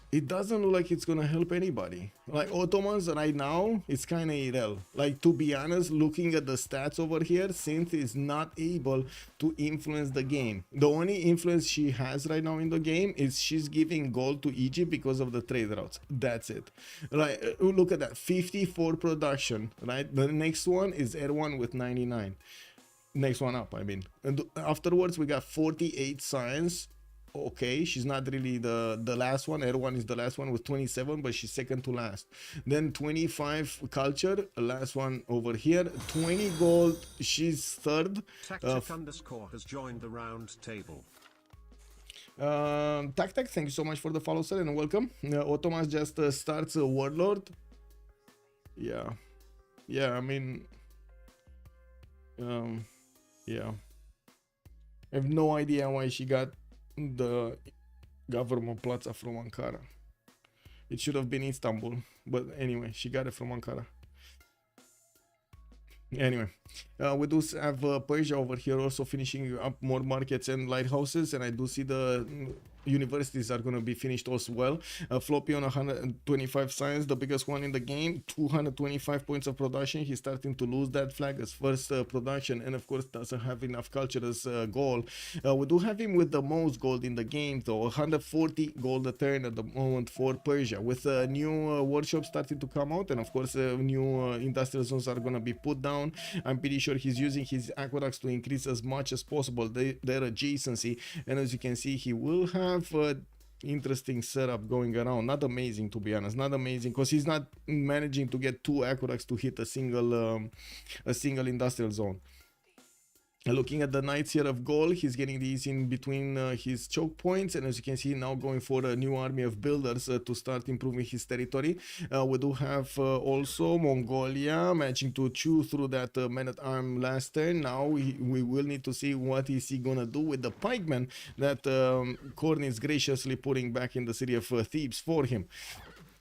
It doesn't look like it's gonna help anybody. Like Ottomans right now, it's kind of irrelevant. Like, to be honest, looking at the stats over here, Synth is not able to influence the game. The only influence she has right now in the game is she's giving gold to Egypt because of the trade routes. That's it. Like, look at that, 54 production, right? The next one is Erwan with 99. Next one up, I mean. And afterwards, we got 48 science. Okay, she's not really the last one. Erwan is the last one with 27, but she's second to last. Then 25 culture, last one over here. 20 gold, she's third. Tactic underscore has joined the round table. Tactic, thank you so much for the follow, sir, and welcome. Ottomas just starts a warlord. Yeah, I mean, Yeah. I have no idea why she got the government plaza from Ankara. It should have been Istanbul, but anyway, she got it from Ankara. Anyway, we do have Persia over here also finishing up more markets and lighthouses, and I do see the universities are going to be finished as well. Floppy on 125 science, the biggest one in the game, 225 points of production. He's starting to lose that flag as first production, and of course doesn't have enough culture as gold. We do have him with the most gold in the game though, 140 gold a turn at the moment for Persia, with new workshops starting to come out, and of course new industrial zones are going to be put down. I'm pretty sure he's using his aqueducts to increase as much as possible their adjacency, and as you can see, he will have interesting setup going around. Not amazing, to be honest, not amazing, because he's not managing to get 2 aqueducts to hit a single industrial zone. Looking at the knights here of gold, he's getting these in between his choke points, and as you can see, now going for a new army of builders to start improving his territory. We do have also Mongolia managing to chew through that man-at-arm last turn. Now we will need to see what is he gonna do with the pikemen that Korn is graciously putting back in the city of Thebes for him.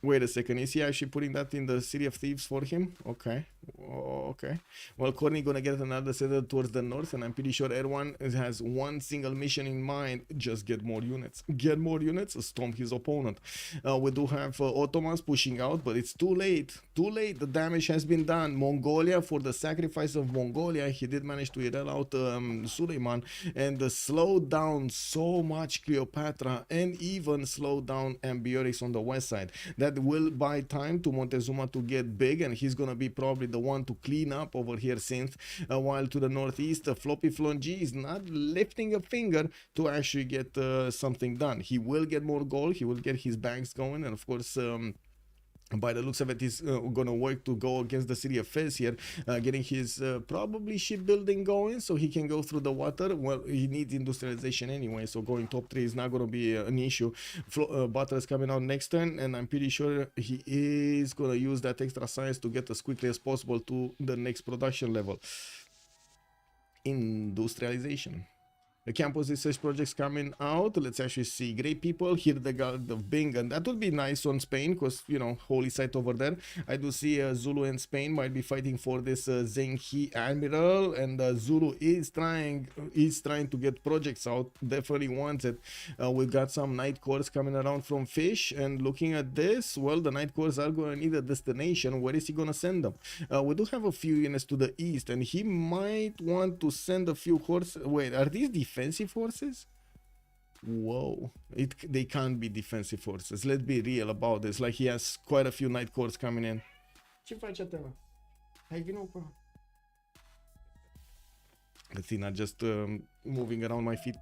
Wait a second, is he actually putting that in the city of Thebes for him? Okay, okay. Well, Corny gonna get another settler towards the north, and I'm pretty sure Erwan has one single mission in mind: just get more units. Get more units, stomp his opponent. We do have Ottomans pushing out, but it's too late. Too late, the damage has been done. Mongolia, for the sacrifice of Mongolia, he did manage to yell out Suleiman, and slow down so much Cleopatra, and even slow down Ambiorix on the west side. That will buy time to Montezuma to get big, and he's gonna be probably the one to clean up over here since while to the northeast Floppy Flongy is not lifting a finger to actually get something done. He will get more gold, he will get his banks going, and of course by the looks of it, he's gonna work to go against the city of Fez here, getting his probably shipbuilding going so he can go through the water. Well, he needs industrialization anyway, so going top 3 is not gonna be an issue. Butter is coming out next turn, and I'm pretty sure he is gonna use that extra science to get as quickly as possible to the next production level. Industrialization. The campus research projects coming out. Let's actually see. Great people. Here the God of Bing, and that would be nice on Spain, because, you know, holy site over there. I do see Zulu and Spain might be fighting for this Zenghi Admiral, and Zulu is trying to get projects out. Definitely wants it. We've got some night cores coming around from Fish, and looking at this, well, the night cores are going to need a destination. Where is he going to send them? We do have a few units to the east, and he might want to send a few horses. Wait, are these defensive forces? Whoa, they can't be defensive forces. Let's be real about this. Like, he has quite a few night cores coming in. Ce faci atâta? Hai vină cu. Let's see, not just moving around my feet.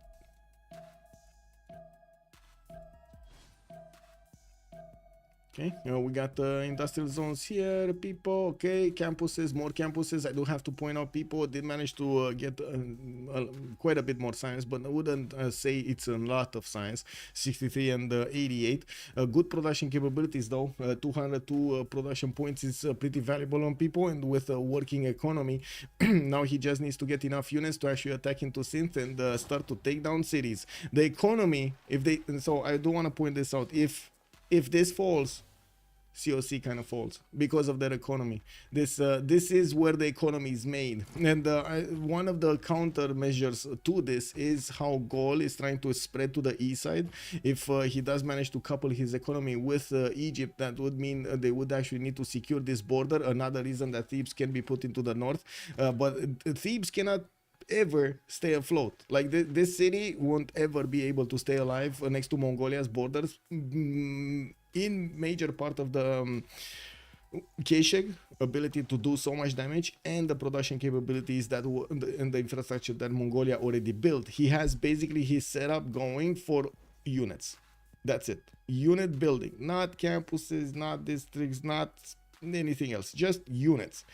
Okay, we got industrial zones here, people. Okay, campuses, more campuses. I do have to point out, people did manage to get quite a bit more science, but I wouldn't say it's a lot of science. 63 and 88. Good production capabilities though. 202 production points is pretty valuable on people, and with a working economy, now he just needs to get enough units to actually attack into synth and start to take down cities. The economy, so I do want to point this out. If this falls, COC kind of falls because of their economy. This is where the economy is made, and one of the countermeasures to this is how Gaul is trying to spread to the east side. If he does manage to couple his economy with Egypt, that would mean they would actually need to secure this border. Another reason that Thebes can be put into the north, but Thebes cannot ever stay afloat. Like, this city won't ever be able to stay alive next to Mongolia's borders in major part of the Kesheg ability to do so much damage, and the production capabilities that and the infrastructure that Mongolia already built. He has basically his setup going for units. That's it. Unit building, not campuses, not districts, not anything else, just units.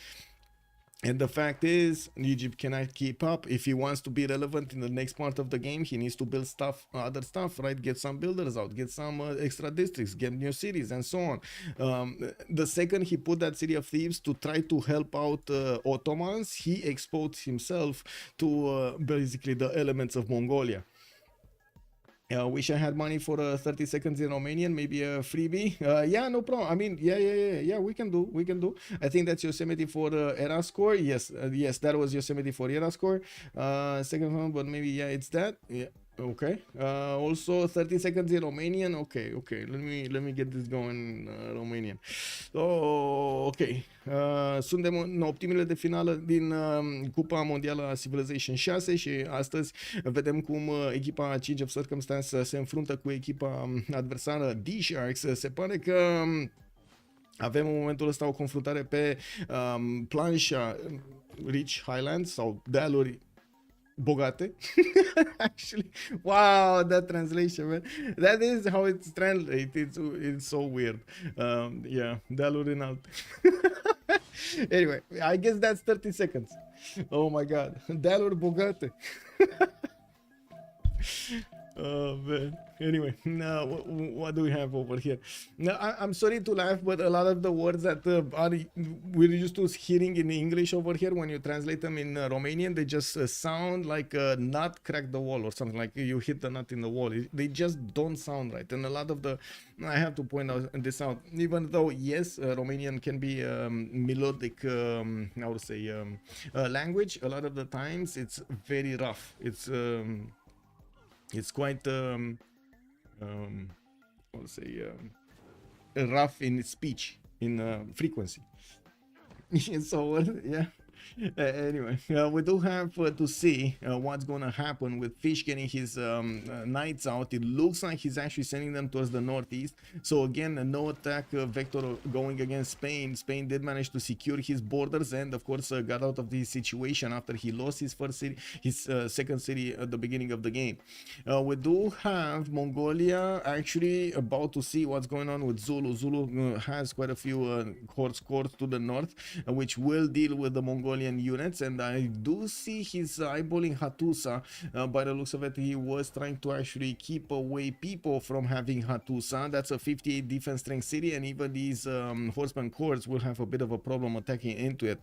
And the fact is, Egypt cannot keep up. If he wants to be relevant in the next part of the game, he needs to build stuff, other stuff, right? Get some builders out, get some extra districts, get new cities, and so on. The second he put that city of thieves to try to help out Ottomans, he exposed himself to basically the elements of Mongolia. Wish I had money for 30 seconds in Romanian, maybe a freebie. Yeah, no problem. I mean, yeah, we can do. I think that's Yosemite for era score. Yes, yes, that was Yosemite for era score. Second one, but maybe, yeah, it's that. Yeah. Okay. Also 30 seconds in Romanian. Okay. Let me get this going in Romanian. Oh, ok. Suntem în optimile de finală din Cupa Mondială a Civilization 6 și astăzi vedem cum echipa Change of Circumstance se înfruntă cu echipa adversară DSharks. Se pare că avem în momentul ăsta o confruntare pe planșa Rich Highlands sau dealuri bogate. Actually, wow, that translation, man. That is how it's translated. It's so weird. Yeah, dealuri înalte. Anyway, I guess that's 30 seconds. Oh my god. Dealuri bogate. Oh man. Anyway, now what do we have over here? Now, I'm sorry to laugh, but a lot of the words that we're used to hearing in English over here, when you translate them in Romanian, they just sound like a nut cracked the wall or something, like you hit the nut in the wall. They just don't sound right. And a lot of I have to point this out, even though, yes, Romanian can be melodic, I would say, language, a lot of the times it's very rough. It's quite I would say rough in speech, in frequency. So yeah. Anyway, we do have to see what's gonna happen with Fish getting his knights out. It looks like he's actually sending them towards the northeast. So again, no attack vector going against Spain. Spain did manage to secure his borders and of course got out of this situation after he lost his first city, his second city at the beginning of the game. We do have Mongolia actually about to see what's going on with Zulu. Zulu has quite a few horse corps to the north, which will deal with the Mongolian units, and I do see he's eyeballing Hattusa. By the looks of it, he was trying to actually keep away people from having Hattusa. That's a 58 defense strength city, and even these horseman corps will have a bit of a problem attacking into it.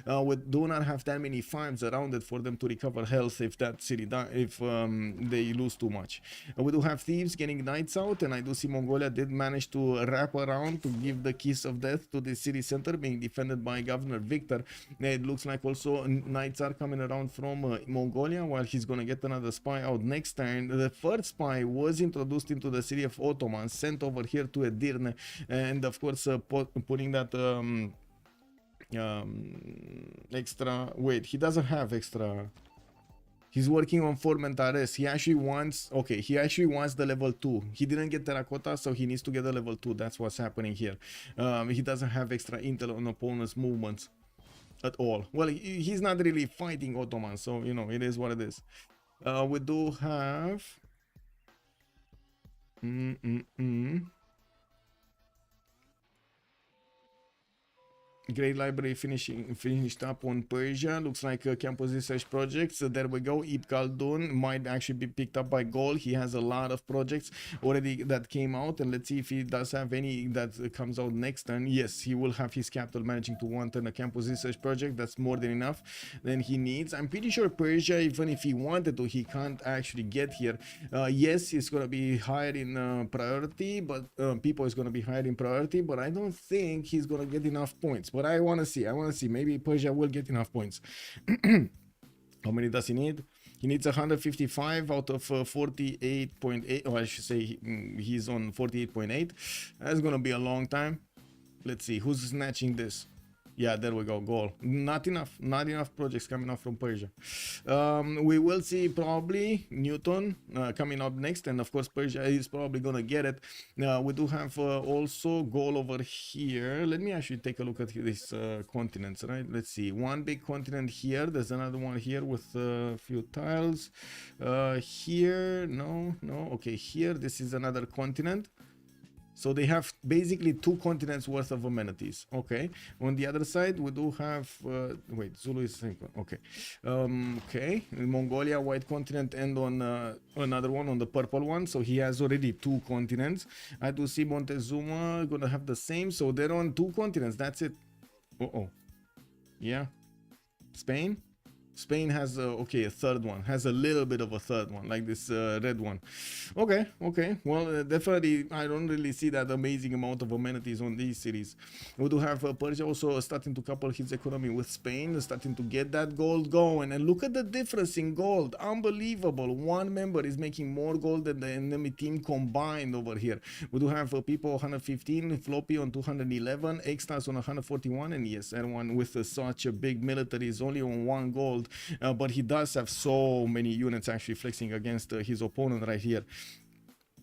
We do not have that many farms around it for them to recover health if that city if they lose too much. We do have thieves getting knights out, and I do see Mongolia did manage to wrap around to give the kiss of death to the city center being defended by Governor Victor. It looks like also knights are coming around from Mongolia, while he's gonna get another spy out next turn. The first spy was introduced into the city of Ottoman, sent over here to Edirne, and of course putting that extra. Wait, he doesn't have extra. He's working on Formentales. He actually wants, okay, he actually wants the level 2. He didn't get Terracotta, so he needs to get the level 2. That's what's happening here. He doesn't have extra intel on opponent's movements at all. Well, he's not really fighting Ottoman, so, you know, it is what it is. We do have... Great Library finished up on Persia. Looks like campus research projects. So there we go. Ibn Khaldun might actually be picked up by Gol. He has a lot of projects already that came out, and let's see if he does have any that comes out next turn. Yes, he will have his capital managing to one turn a campus research project. That's more than enough than he needs. I'm pretty sure Persia, even if he wanted to, he can't actually get here. Yes, he's gonna be higher in priority, but people is gonna be higher in priority, but I don't think he's gonna get enough points. But I want to see. Maybe Persia will get enough points. How many does he need? He needs 155 out of 48.8. Oh, I should say he's on 48.8. That's gonna be a long time. Let's see who's snatching this. Yeah, there we go. Goal. Not enough projects coming out from Persia. We will see probably Newton coming up next, and of course Persia is probably gonna get it. We do have also goal over here. Let me actually take a look at these continents, right? Let's see. One big continent here. There's another one here with a few tiles. Here, no. Okay, here, this is another continent. So they have basically 2 continents worth of amenities. Okay. On the other side, we do have wait, Zulu is okay. Okay, Mongolia, white continent, and on another one, on the purple one. So he has already 2 continents. I do see Montezuma gonna have the same. So they're on 2 continents. That's it. Yeah. Spain. Spain has okay, a third one, has a little bit of a third one, like this red one. Okay, well, definitely I don't really see that amazing amount of amenities on these cities. We do have Persia also starting to couple his economy with Spain, starting to get that gold going. And look at the difference in gold, unbelievable. One member is making more gold than the enemy team combined over here. We do have people 115, Floppy on 211, Extas on 141, and yes, everyone with such a big military is only on 1 gold. But he does have so many units actually flexing against his opponent right here,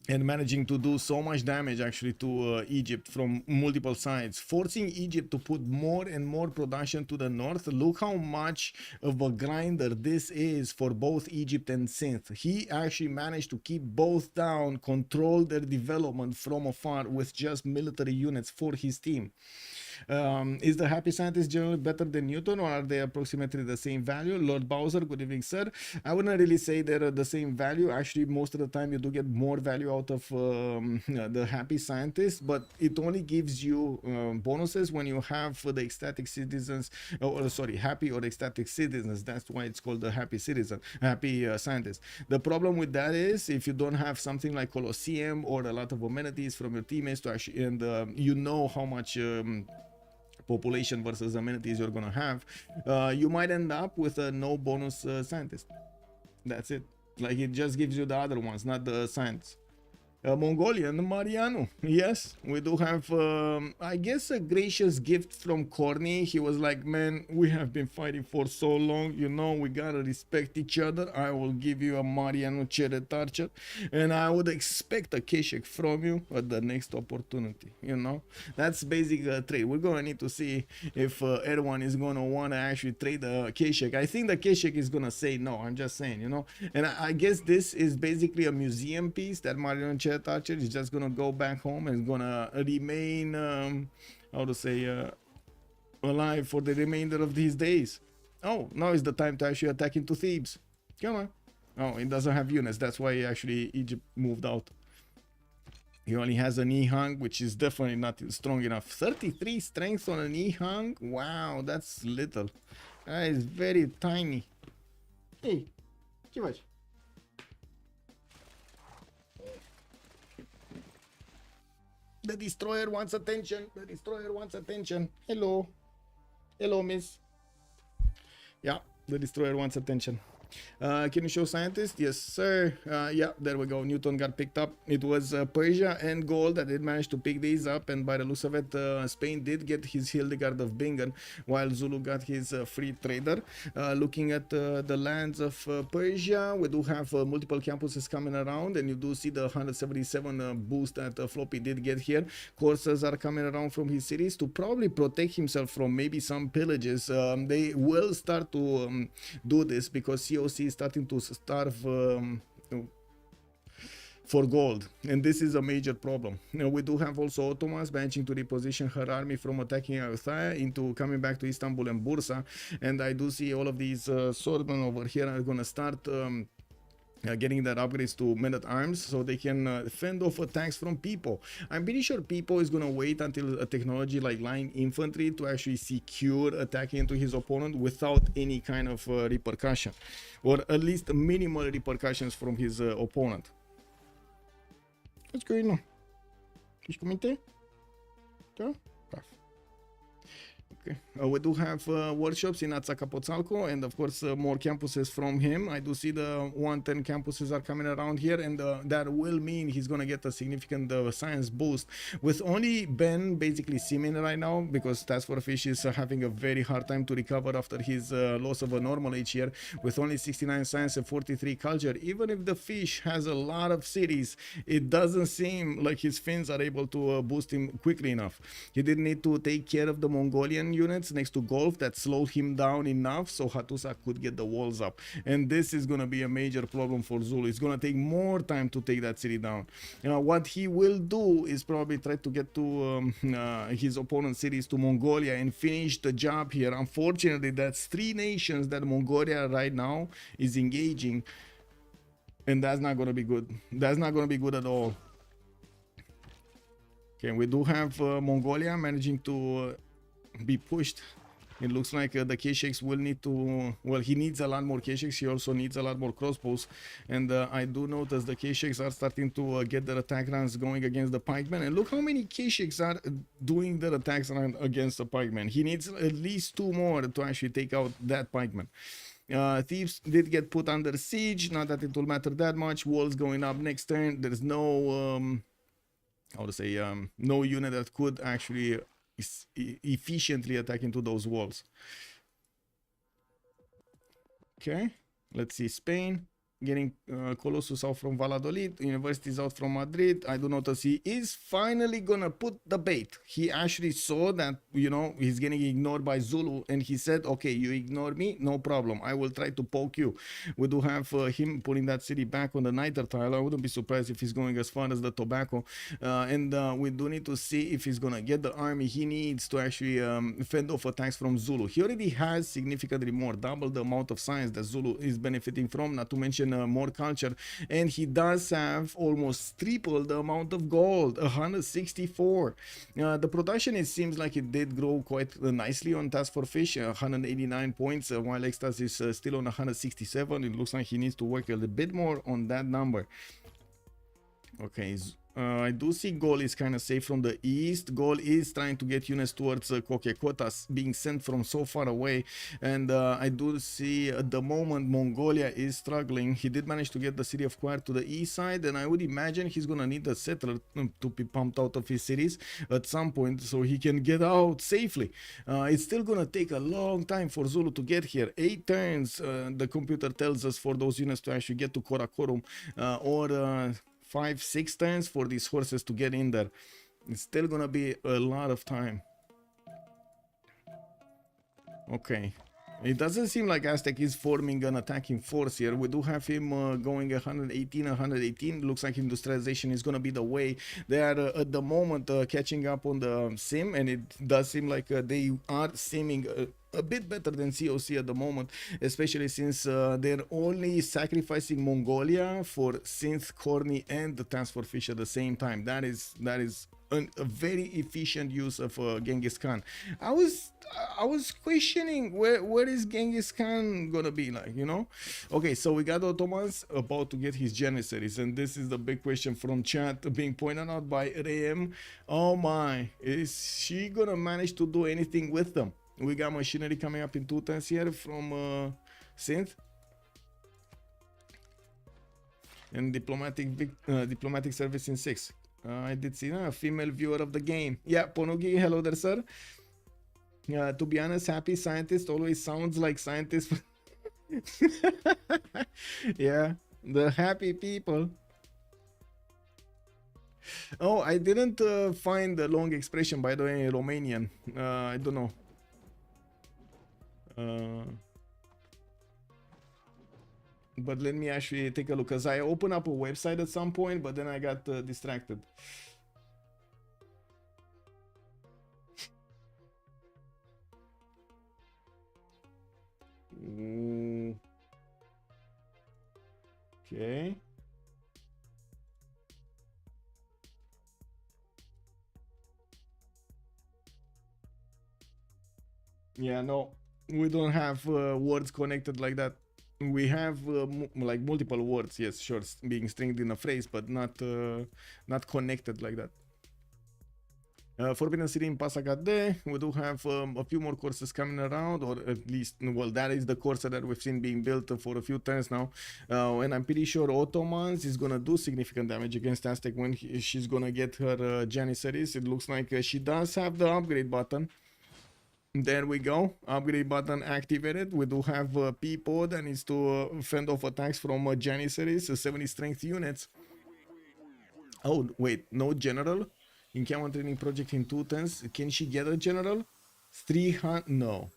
and managing to do so much damage actually to Egypt from multiple sides, forcing Egypt to put more and more production to the north. Look how much of a grinder this is for both Egypt and Synth. He actually managed to keep both down, control their development from afar with just military units for his team. Is the happy scientist generally better than Newton, or are they approximately the same value? Lord Bowser, good evening, sir. I wouldn't really say they're the same value. Actually, most of the time you do get more value out of the happy scientist, but it only gives you bonuses when you have the ecstatic citizens, or sorry, happy or ecstatic citizens. That's why it's called the happy citizen, happy scientist. The problem with that is if you don't have something like Colosseum or a lot of amenities from your teammates to actually, and you know how much population versus amenities you're gonna have, you might end up with a no bonus scientist. That's it. Like, it just gives you the other ones, not the science. Mongolian Mariano, yes, we do have I guess a gracious gift from Corny. He was like, man, we have been fighting for so long, you know, we gotta respect each other. I will give you a Mariano Cheret Archer, and I would expect a Keshek from you at the next opportunity, you know. That's basic trade. We're gonna need to see if Erwan is gonna wanna actually trade a Keshek. I think the Keshek is gonna say no, I'm just saying, you know. And I guess this is basically a museum piece that Mariano Cheret Archer is just gonna go back home and is gonna remain how to say alive for the remainder of these days. Oh, now is the time to actually attack into Thebes. Come on. Oh, it doesn't have units, that's why actually Egypt moved out. He only has an E-hung, which is definitely not strong enough. 33 strength on an E-hung? Wow, that's little. That is very tiny. Hey, ce faci? The destroyer wants attention. The destroyer wants attention. Hello. Hello, miss. Yeah, the destroyer wants attention. Can you show scientist? Yes, sir. Yeah, there we go. Newton got picked up. It was Persia and gold that did manage to pick these up, and by the looks of it, Spain did get his Hildegard of Bingen, while Zulu got his free trader. Looking at the lands of Persia, we do have multiple campuses coming around, and you do see the 177 boost that Floppy did get here. Corsairs are coming around from his cities to probably protect himself from maybe some pillages. They will start to do this because CWC is starting to starve for gold, and this is a major problem. Now, we do have also Ottomans managing to reposition her army from attacking Ayutthaya into coming back to Istanbul and Bursa, and I do see all of these swordmen over here are going to start getting their upgrades to men-at-arms so they can fend off attacks from people. I'm pretty sure people is going to wait until a technology like line infantry to actually secure attacking into his opponent without any kind of repercussion, or at least minimal repercussions from his opponent. What's going on? Ești cu minte? Da? Okay. We do have workshops in Azcapotzalco, and of course more campuses from him. I do see the 110 campuses are coming around here, and that will mean he's going to get a significant science boost. With only Ben basically seeming right now, because Task Force Fish is having a very hard time to recover after his loss of a normal age here, with only 69 science and 43 culture. Even if the fish has a lot of cities, it doesn't seem like his fins are able to boost him quickly enough. He did need to take care of the Mongolian construction units next to golf that slowed him down enough so Hatusa could get the walls up. And this is gonna be a major problem for Zulu. It's gonna take more time to take that city down. What he will do is probably try to get to his opponent's cities, to Mongolia, and finish the job here. Unfortunately, that's 3 nations that Mongolia right now is engaging, and that's not gonna be good. That's not gonna be good at all. Okay, we do have Mongolia managing to be pushed. It looks like the K-Shakes will need to, well, he needs a lot more K-Shakes. He also needs a lot more crossbows. And I do notice the K-Shakes are starting to get their attack runs going against the pikemen. And look how many K-Shakes are doing their attacks run against the pikemen. He needs at least 2 more to actually take out that pikeman. Thieves did get put under siege. Not that it will matter that much. Walls going up next turn. There's no, how to say, no unit that could actually efficiently attack into those walls. Okay, let's see. Spain getting Colossus out from Valladolid, universities out from Madrid. I do notice he is finally gonna put the bait. He actually saw that, you know, he's getting ignored by Zulu, and he said, okay, you ignore me, no problem, I will try to poke you. We do have him putting that city back on the Niger tile. I wouldn't be surprised if he's going as far as the Tobacco, and we do need to see if he's gonna get the army he needs to actually fend off attacks from Zulu. He already has significantly more, double the amount of science that Zulu is benefiting from, not to mention more culture, and he does have almost triple the amount of gold, 164. The production, it seems like it did grow quite nicely on Task for Fish, 189 points, while Ecstasy is still on 167. It looks like he needs to work a little bit more on that number. Okay, I do see Gaul is kind of safe from the east. Gaul is trying to get units towards Kokekotas, being sent from so far away. And I do see at the moment Mongolia is struggling. He did manage to get the city of Quar to the east side, and I would imagine he's gonna need a settler to be pumped out of his cities at some point so he can get out safely. It's still gonna take a long time for Zulu to get here. 8 turns, the computer tells us, for those units to actually get to Karakorum, or 5-6 turns for these horses to get in there. It's still gonna be a lot of time. Okay, it doesn't seem like Aztec is forming an attacking force here. We do have him going 118. Looks like industrialization is gonna be the way. They are at the moment catching up on the sim, and it does seem like they are simming a bit better than COC at the moment, especially since they're only sacrificing Mongolia for Synth, Corny, and the Task for Fish at the same time. That is a very efficient use of Genghis Khan. I was questioning where is Genghis Khan gonna be, like, you know? Okay, so we got Ottomans about to get his Janissaries, and this is the big question from chat being pointed out by Rayem. Oh my, is she gonna manage to do anything with them? We got machinery coming up in 2 turns here from Synth. And diplomatic service in 6. I did see a female viewer of the game. Yeah, Ponogi, hello there, sir. To be honest, happy scientist always sounds like scientist. Yeah, the happy people. Oh, I didn't find the long expression, by the way, in Romanian. I don't know. But let me actually take a look, because I opened up a website at some point, but then I got distracted. Okay. Yeah, no, we don't have words connected like that. We have like multiple words, yes, sure, being stringed in a phrase, but not connected like that. Forbidden City in Pasagade, we do have a few more courses coming around, or at least, well, that is the course that we've seen being built for a few turns now. And I'm pretty sure Ottomans is gonna do significant damage against Aztec when she's gonna get her Janissaries. It looks like she does have the upgrade button. There we go, upgrade button activated. We do have Peepo that needs to fend off attacks from Janissaries, 70 strength units. Oh, wait, no general? In Camel Training Project in 2 turns, can she get a general? 300, no.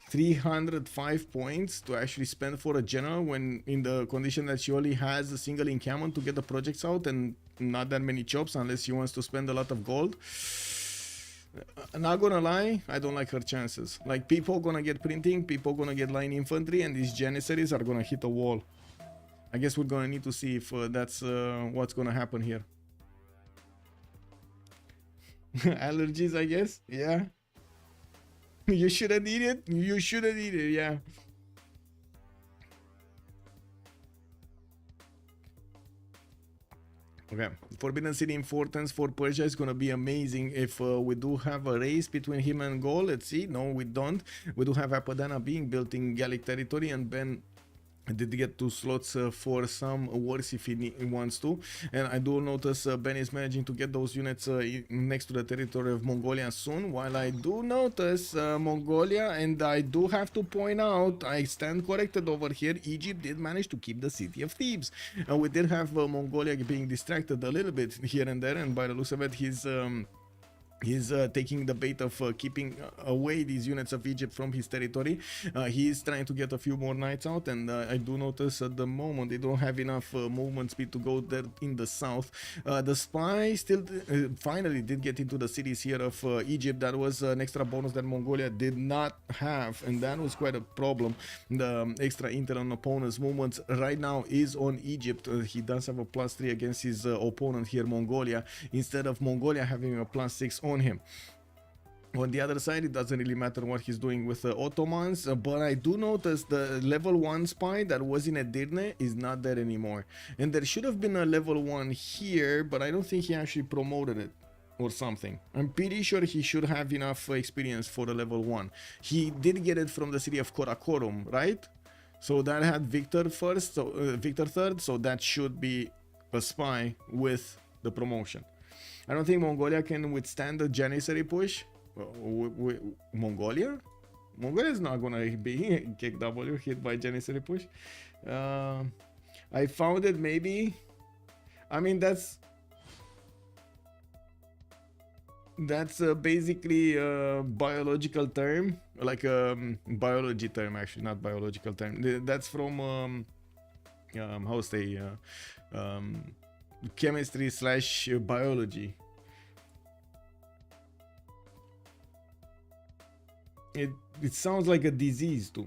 305 points to actually spend for a general when in the condition that she only has a single encampment to get the projects out and not that many chops unless she wants to spend a lot of gold. Not gonna lie, I don't like her chances. Like, people gonna get printing, people gonna get line infantry, and these janissaries are gonna hit a wall. I guess we're gonna need to see if that's what's gonna happen here. Allergies, I guess. Yeah. You shouldn't eat it. You shouldn't eat it. Yeah. Okay, Forbidden City importance for Persia is gonna be amazing if we do have a race between him and Gaul. Let's see. No, we don't. We do have Apadana being built in Gallic territory, and Ben did get 2 slots for some wars if he wants to, and I do notice Ben is managing to get those units next to the territory of Mongolia soon, while I do notice Mongolia, and I do have to point out, I stand corrected over here, Egypt did manage to keep the city of Thebes. We did have Mongolia being distracted a little bit here and there, and by the looks of it, he's taking the bait of keeping away these units of Egypt from his territory. He's trying to get a few more knights out, and I do notice at the moment they don't have enough movement speed to go there in the south. The spy still finally did get into the cities here of Egypt. That was an extra bonus that Mongolia did not have, and that was quite a problem. The extra intel on opponent's movements right now is on Egypt. He does have a +3 against his opponent here, Mongolia, instead of Mongolia having a +6 on him. On the other side, it doesn't really matter what he's doing with the Ottomans, but I do notice the level 1 spy that was in Edirne is not there anymore, and there should have been a level 1 here, but I don't think he actually promoted it or something. I'm pretty sure he should have enough experience for the level 1. He did get it from the city of Karakorum, right? So that had Victor first, so Victor third, so that should be a spy with the promotion. I don't think Mongolia can withstand the Janissary push. Mongolia? Mongolia is not gonna be kick W hit by Janissary push. I found it maybe. I mean, that's basically a biological term, like a biology term, actually, not biological term. That's from how say chemistry / biology. It sounds like a disease to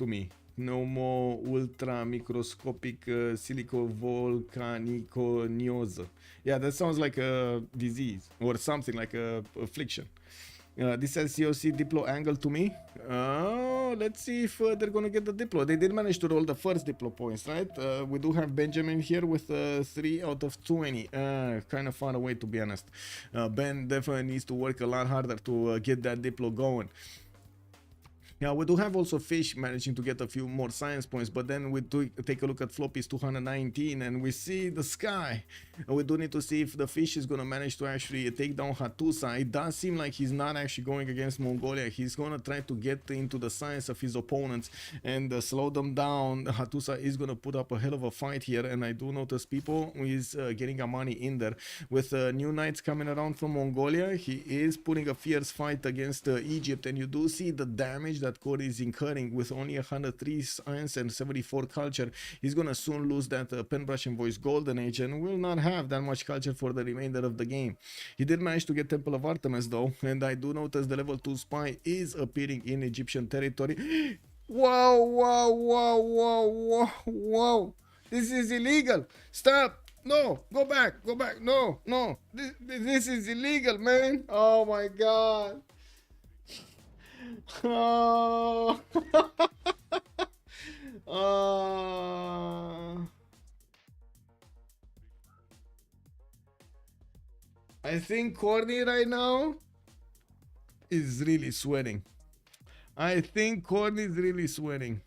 me. No more ultra microscopic silicovolcaniconiosa. Yeah, that sounds like a disease or something like a affliction. This says COC Diplo angle to me. Let's see if they're gonna get the Diplo. They did manage to roll the first Diplo points, right? We do have Benjamin here with 3 out of 20. Kind of far away, to be honest. Ben definitely needs to work a lot harder to get that Diplo going. Yeah, we do have also Fish managing to get a few more science points, but then we do take a look at Floppy's 219 and we see the sky. We do need to see if the Fish is going to manage to actually take down Hattusa. It does seem like he's not actually going against Mongolia. He's going to try to get into the science of his opponents and slow them down. Hattusa is going to put up a hell of a fight here, and I do notice people is getting Amani in there. With new knights coming around from Mongolia, he is putting a fierce fight against Egypt, and you do see the damage that Cody is incurring with only 103 science and 74 culture. He's gonna soon lose that Penbrush and Voice Golden Age and will not have that much culture for the remainder of the game. He did manage to get Temple of Artemis though, and I do notice the level 2 spy is appearing in Egyptian territory. Wow, wow, wow, wow, wow, wow. This is illegal. Stop. No, go back, no, this is illegal, man. Oh my god. Oh. I think Corny right now is really sweating. I think Corny is really sweating.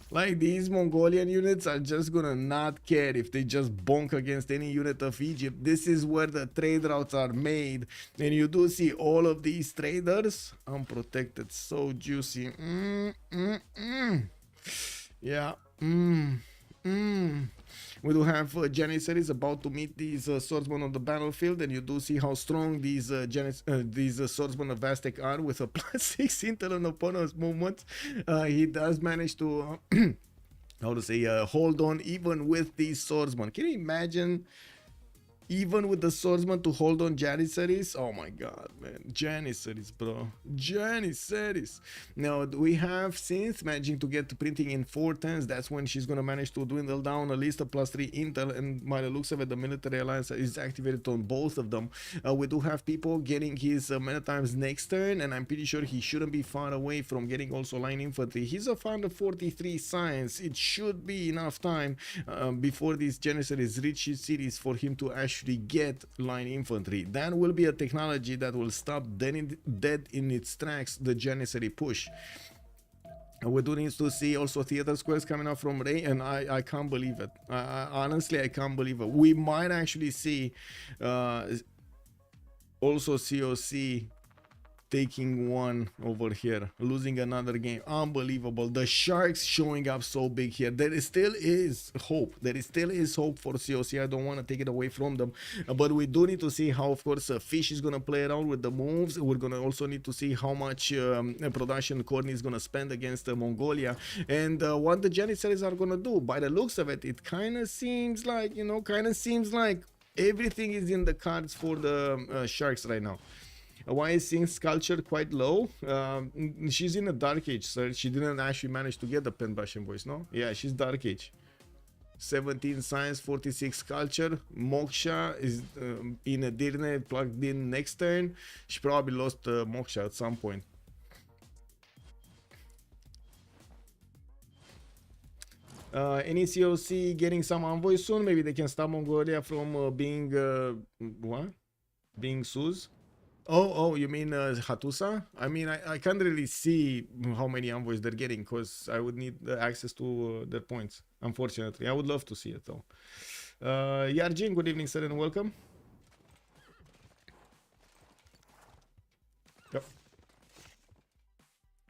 Like, these Mongolian units are just gonna not care if they just bonk against any unit of Egypt. This is where the trade routes are made. And you do see all of these traders unprotected. So juicy. Yeah. We do have Janissaries about to meet these swordsmen on the battlefield, and you do see how strong these swordsmen of Aztec are with a +6 intel on opponent's movements. He does manage to how to say hold on even with these swordsmen. Can you imagine? Even with the swordsman to hold on Janissaries? Oh my god, man. Janissaries, bro. Janissaries. Now, we have Synth managing to get to printing in 410s. That's when she's going to manage to dwindle down at least a +3 intel. And by the looks of it, the military alliance is activated on both of them. We do have people getting his many times next turn. And I'm pretty sure he shouldn't be far away from getting also line infantry. He's a 443 science. It should be enough time before these Janissaries reach his cities for him to actually get line infantry. That will be a technology that will stop dead in its tracks the Janissary push. We do need to see also theater squares coming up from Ray, and I can't believe it. Honestly, I can't believe it. We might actually see also COC taking one over here, losing another game. Unbelievable. The Sharks showing up so big here. There still is hope. There still is hope for COC. I don't want to take it away from them, but we do need to see how, of course, Fish is going to play around with the moves. We're going to also need to see how much production Courtney is going to spend against Mongolia, and what the Janissaries are going to do. By the looks of it, it kind of seems like, you know, everything is in the cards for the Sharks right now. Why is Synth's culture quite low? She's in a Dark Age, sir. She didn't actually manage to get the Pen Bastion voice, no? Yeah, she's Dark Age. 17 science, 46 culture. Moksha is in a Dirne, plugged in next turn. She probably lost Moksha at some point. Any COC getting some envoys soon? Maybe they can stop Mongolia from being what? Being Suz? Oh, you mean Hatusa? I mean, I can't really see how many envoys they're getting because I would need access to their points, unfortunately. I would love to see it though. Yarjin, good evening, sir, and welcome. Yep.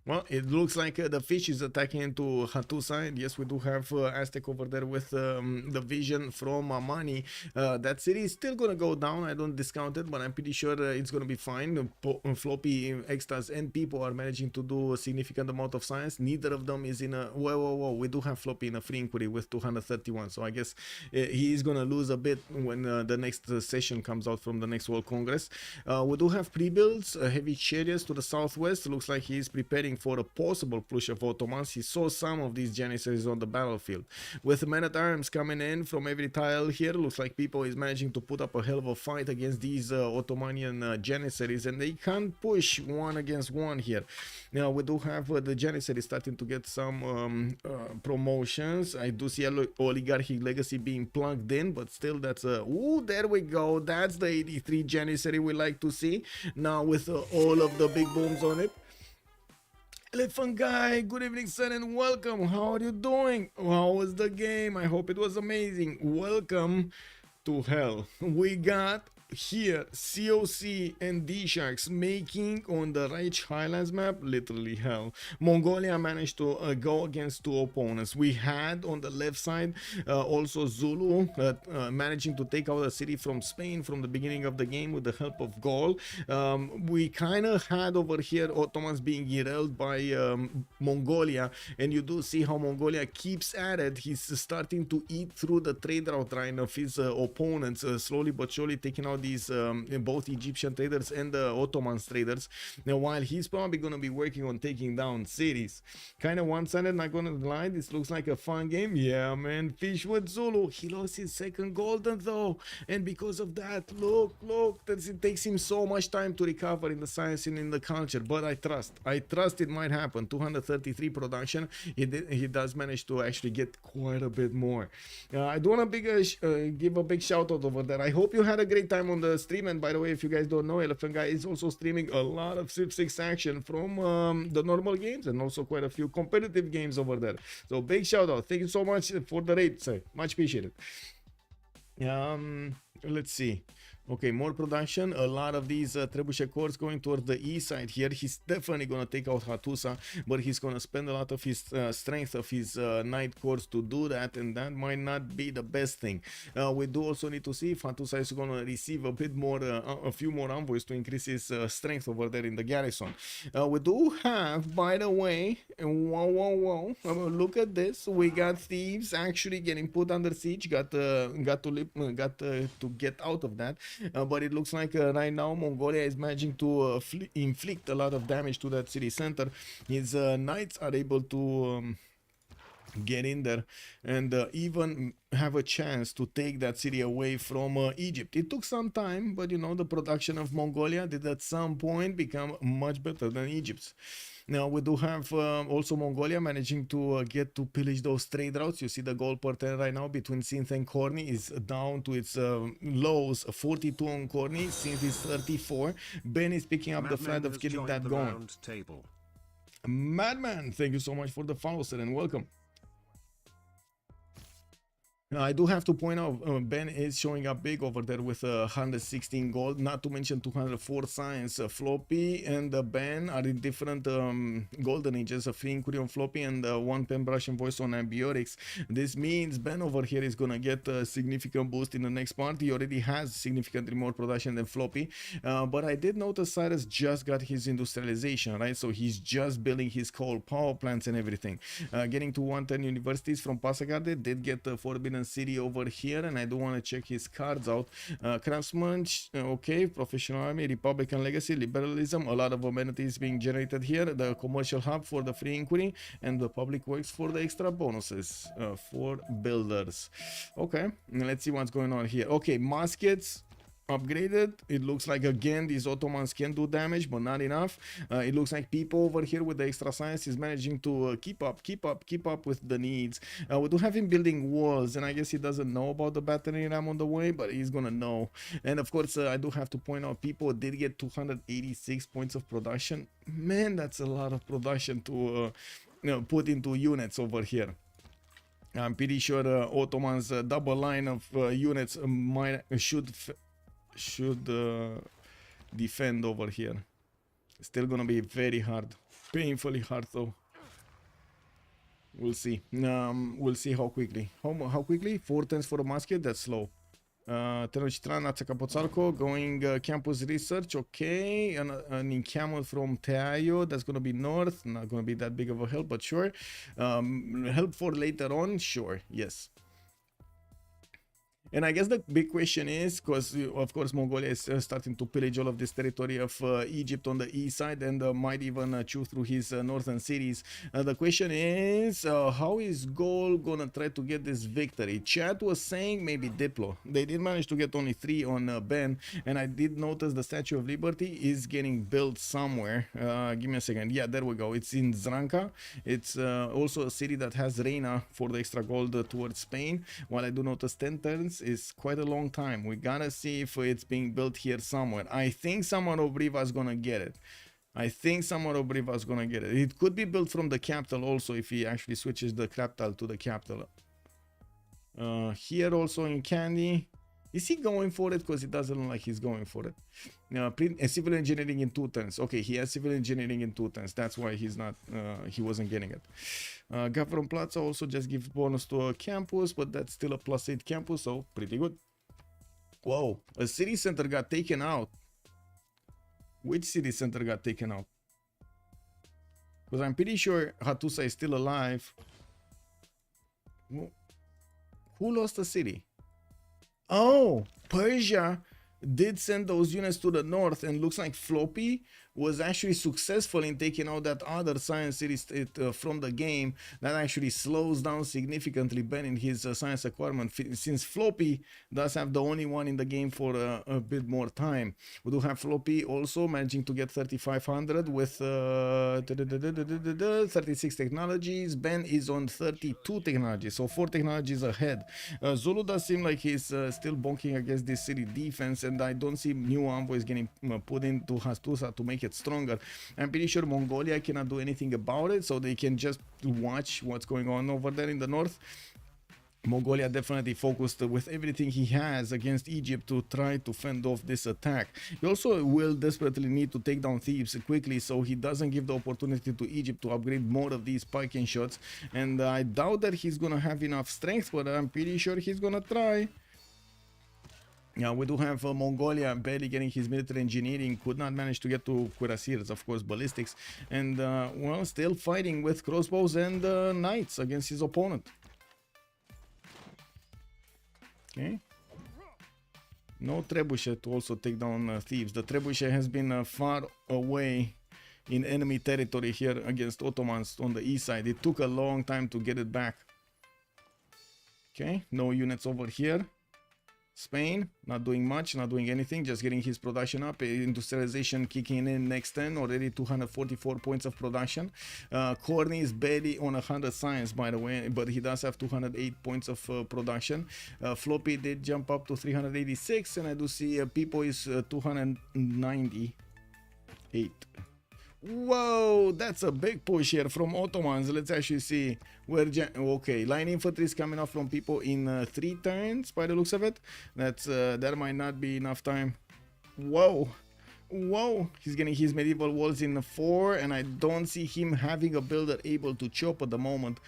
Well, it looks like the Fish is attacking into Hatusa, and yes, we do have Aztec over there with the vision from Amani. That city is still gonna go down. I don't discount it, but I'm pretty sure it's gonna be fine. Floppy, Extas, and people are managing to do a significant amount of science. Neither of them is in a... Whoa. We do have Floppy in a free inquiry with 231, so I guess he is gonna lose a bit when the next session comes out from the next World Congress. We do have pre-builds, heavy chariots to the southwest. It looks like he is preparing for a possible push of Ottomans. He saw some of these Janissaries on the battlefield. With men-at-arms coming in from every tile here, looks like people is managing to put up a hell of a fight against these Ottomanian Janissaries, and they can't push one against one here. Now, we do have the Janissaries starting to get some promotions. I do see Oligarchic Legacy being plugged in, but still that's a... Ooh, there we go. That's the 83 Janissary we like to see. Now with all of the big booms on it. Elephant Guy, good evening, sir, and welcome. How are you doing? How was the game? I hope it was amazing. Welcome to hell. We got here COC and DSharks making on the Reich Highlands map literally hell. Mongolia managed to go against two opponents. We had on the left side also Zulu managing to take out a city from Spain from the beginning of the game with the help of Gaul. We kind of had over here Ottomans being derailed by Mongolia, and you do see how Mongolia keeps at it. He's starting to eat through the trade route line of his opponents, slowly but surely taking out these both Egyptian traders and the Ottoman traders. Now, while he's probably going to be working on taking down cities, kind of one-sided, not going to lie, this looks like a fun game. Yeah, man, Fish with Zulu. He lost his second golden though, and because of that, look, it takes him so much time to recover in the science and in the culture, but I trust it might happen. 233 production. He does manage to actually get quite a bit more. I do want to give a big shout out over there. I hope you had a great time on the stream, and by the way, if you guys don't know, Elephant Guy is also streaming a lot of Civ6 action from the normal games and also quite a few competitive games over there. So big shout out. Thank you so much for the raid, sir. Much appreciated. Let's see. Okay, more production. A lot of these trebuchet cores going towards the east side here. He's definitely gonna take out Hattusa, but he's gonna spend a lot of his strength of his knight cores to do that, and that might not be the best thing. We do also need to see if Hattusa is gonna receive a bit more, a few more envoys to increase his strength over there in the garrison. We do have, by the way, whoa, look at this. We got thieves actually getting put under siege. Got to get out of that. But it looks like right now Mongolia is managing to inflict a lot of damage to that city center. His knights are able to get in there and even have a chance to take that city away from Egypt. It took some time, but you know, the production of Mongolia did at some point become much better than Egypt's. Now we do have also Mongolia managing to get to pillage those trade routes. You see the gold per 10 right now between Synth and Corny is down to its lows. 42 on Corny, Synth is 34. Ben is picking up the flat of getting that going. Madman, thank you so much for the follow, sir, and welcome. Now, I do have to point out Ben is showing up big over there with 116 gold, not to mention 204 science. Floppy and Ben are in different golden ages, a free inquiry on Floppy and one pen brush and voice on Ambiotics. This means Ben over here is gonna get a significant boost in the next part. He already has significantly more production than Floppy, but I did notice Cyrus just got his industrialization, right? So he's just building his coal power plants and everything. Getting to 110 universities from Pasagarde, did get the Forbidden City over here, and I do want to check his cards out. Craftsman, okay, Professional Army, Republican Legacy, Liberalism, a lot of amenities being generated here, the commercial hub for the free inquiry, and the public works for the extra bonuses for builders. Okay, let's see what's going on here. Okay, muskets upgraded. It looks like again these Ottomans can do damage, but not enough. It looks like people over here with the extra science is managing to keep up with the needs. We do have him building walls, and I guess he doesn't know about the battery ram on the way, but he's gonna know. And of course I do have to point out people did get 286 points of production. Man, that's a lot of production to put into units over here. I'm pretty sure Ottoman's double line of units should defend over here. Still gonna be very hard, painfully hard though. We'll see. We'll see how quickly. How quickly? 4 turns for a musket. That's slow. Tenochtitlan, Atsacapotzalco, going campus research. Okay, an encampment from Teayo. That's gonna be north. Not gonna be that big of a help, but sure. Help for later on. Sure. Yes. And I guess the big question is, because of course Mongolia is starting to pillage all of this territory of Egypt on the east side and might even chew through his northern cities. The question is, how is Gaul gonna try to get this victory? Chat was saying maybe Diplo. They did manage to get only 3 on Ben, and I did notice the Statue of Liberty is getting built somewhere. Give me a second. Yeah, there we go. It's in Zranka. It's also a city that has Reina for the extra gold towards Spain. While I do notice 10 turns is quite a long time. We gotta see if it's being built here somewhere. I think someone of Briva is gonna get it. It could be built from the capital also if he actually switches the capital to the capital. Here also in Candy. Is he going for it? Because it doesn't look like he's going for it. Civil engineering in 2 turns. Okay, he has civil engineering in 2 turns. That's why he's not. He wasn't getting it. Government Plaza also just gives bonus to a campus, but that's still a +8 campus, so pretty good. Whoa, a city center got taken out. Which city center got taken out? Because I'm pretty sure Hattusa is still alive. Who lost the city? Oh, Persia did send those units to the north, and looks like Floppy was actually successful in taking out that other science city state from the game. That actually slows down significantly Ben in his science acquirement, since Floppy does have the only one in the game for a bit more time. We do have Floppy also managing to get 3500 with 36 technologies. Ben is on 32 technologies, so 4 technologies ahead. Zulu does seem like he's still bonking against this city defense, and I don't see new envoys getting put into Hattusa to make it stronger. I'm pretty sure Mongolia cannot do anything about it, so they can just watch what's going on over there in the north. Mongolia definitely focused with everything he has against Egypt to try to fend off this attack. He also will desperately need to take down Thebes quickly, so he doesn't give the opportunity to Egypt to upgrade more of these spiking shots. And I doubt that he's gonna have enough strength, but I'm pretty sure he's gonna try. Yeah, we do have Mongolia barely getting his military engineering, could not manage to get to cuirassiers, of course, ballistics, and well, still fighting with crossbows and knights against his opponent. Okay. No trebuchet to also take down Thebes. The trebuchet has been far away in enemy territory here against Ottomans on the east side. It took a long time to get it back. Okay, no units over here. Spain, not doing much, not doing anything, just getting his production up. Industrialization kicking in next 10, already 244 points of production. Corny is barely on 100 science, by the way, but he does have 208 points of production. Floppy did jump up to 386, and I do see Pipo is 298. Whoa, that's a big push here from Ottomans. Let's actually see where. Okay, line infantry is coming off from people in 3 turns by the looks of it. That's that might not be enough time. Whoa, whoa, he's getting his medieval walls in 4, and I don't see him having a builder able to chop at the moment.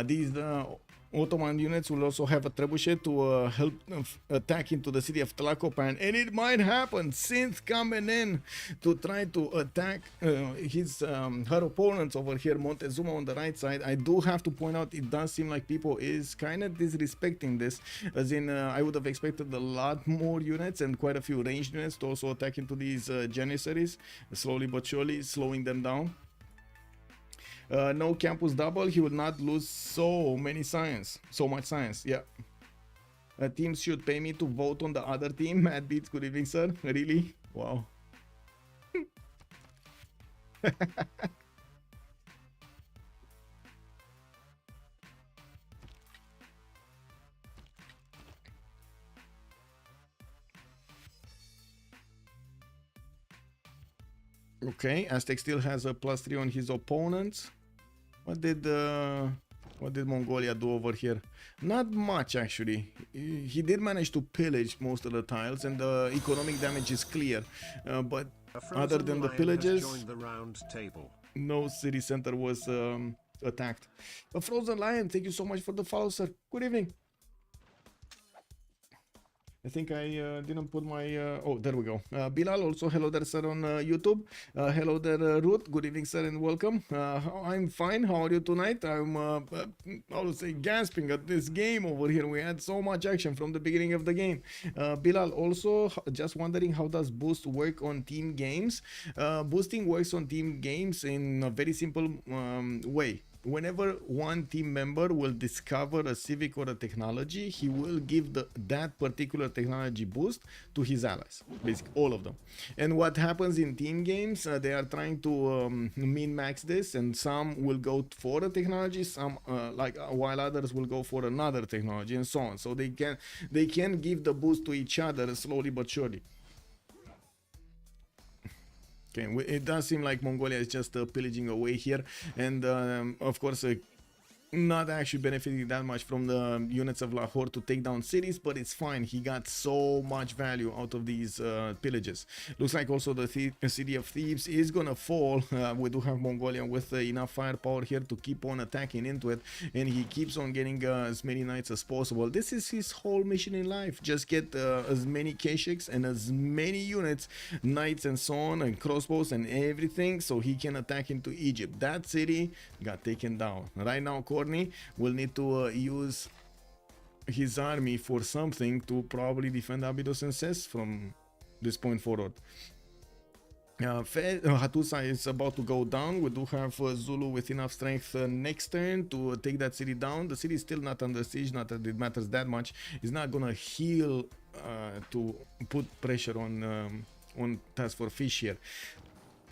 These Ottoman units will also have a trebuchet to help attack into the city of Tlacopan, and it might happen. Synth coming in to try to attack her opponents over here, Montezuma on the right side. I do have to point out, it does seem like people is kind of disrespecting this, as in I would have expected a lot more units and quite a few ranged units to also attack into these Janissaries, slowly but surely slowing them down. No campus double, he will not lose so much science. Yeah. Teams should pay me to vote on the other team. Mad Beats, good evening, sir. Really? Wow. Okay, Aztec still has a +3 on his opponents. What did Mongolia do over here? Not much, actually. He did manage to pillage most of the tiles, and the economic damage is clear. But other than the pillages, no city center was attacked. A Frozen Lion, thank you so much for the follow, sir. Good evening. I think I didn't put my... oh, there we go. Bilal, also hello there, sir, on YouTube. Hello there, Ruth. Good evening, sir, and welcome. I'm fine. How are you tonight? I'm, I would say, gasping at this game over here. We had so much action from the beginning of the game. Bilal, also just wondering, how does boost work on team games? Boosting works on team games in a very simple way. Whenever one team member will discover a civic or a technology, he will give that particular technology boost to his allies, basically all of them. And what happens in team games, they are trying to min-max this, and some will go for a technology, some while others will go for another technology, and so on. So they can give the boost to each other slowly but surely. Okay, it does seem like Mongolia is just pillaging away here, and of course not actually benefiting that much from the units of Lahore to take down cities, but it's fine. He got so much value out of these pillages. Looks like also the city of Thebes is gonna fall. We do have Mongolia with enough firepower here to keep on attacking into it, and he keeps on getting as many knights as possible. This is his whole mission in life. Just get as many Keshiks and as many units, knights and so on, and crossbows and everything, so he can attack into Egypt. That city got taken down. Right now, will need to use his army for something to probably defend Abydos and Ses from this point forward. Hattusa is about to go down. We do have Zulu with enough strength next turn to take that city down. The city is still not under siege, not that it matters that much. It's not gonna heal to put pressure on Task for Fish here.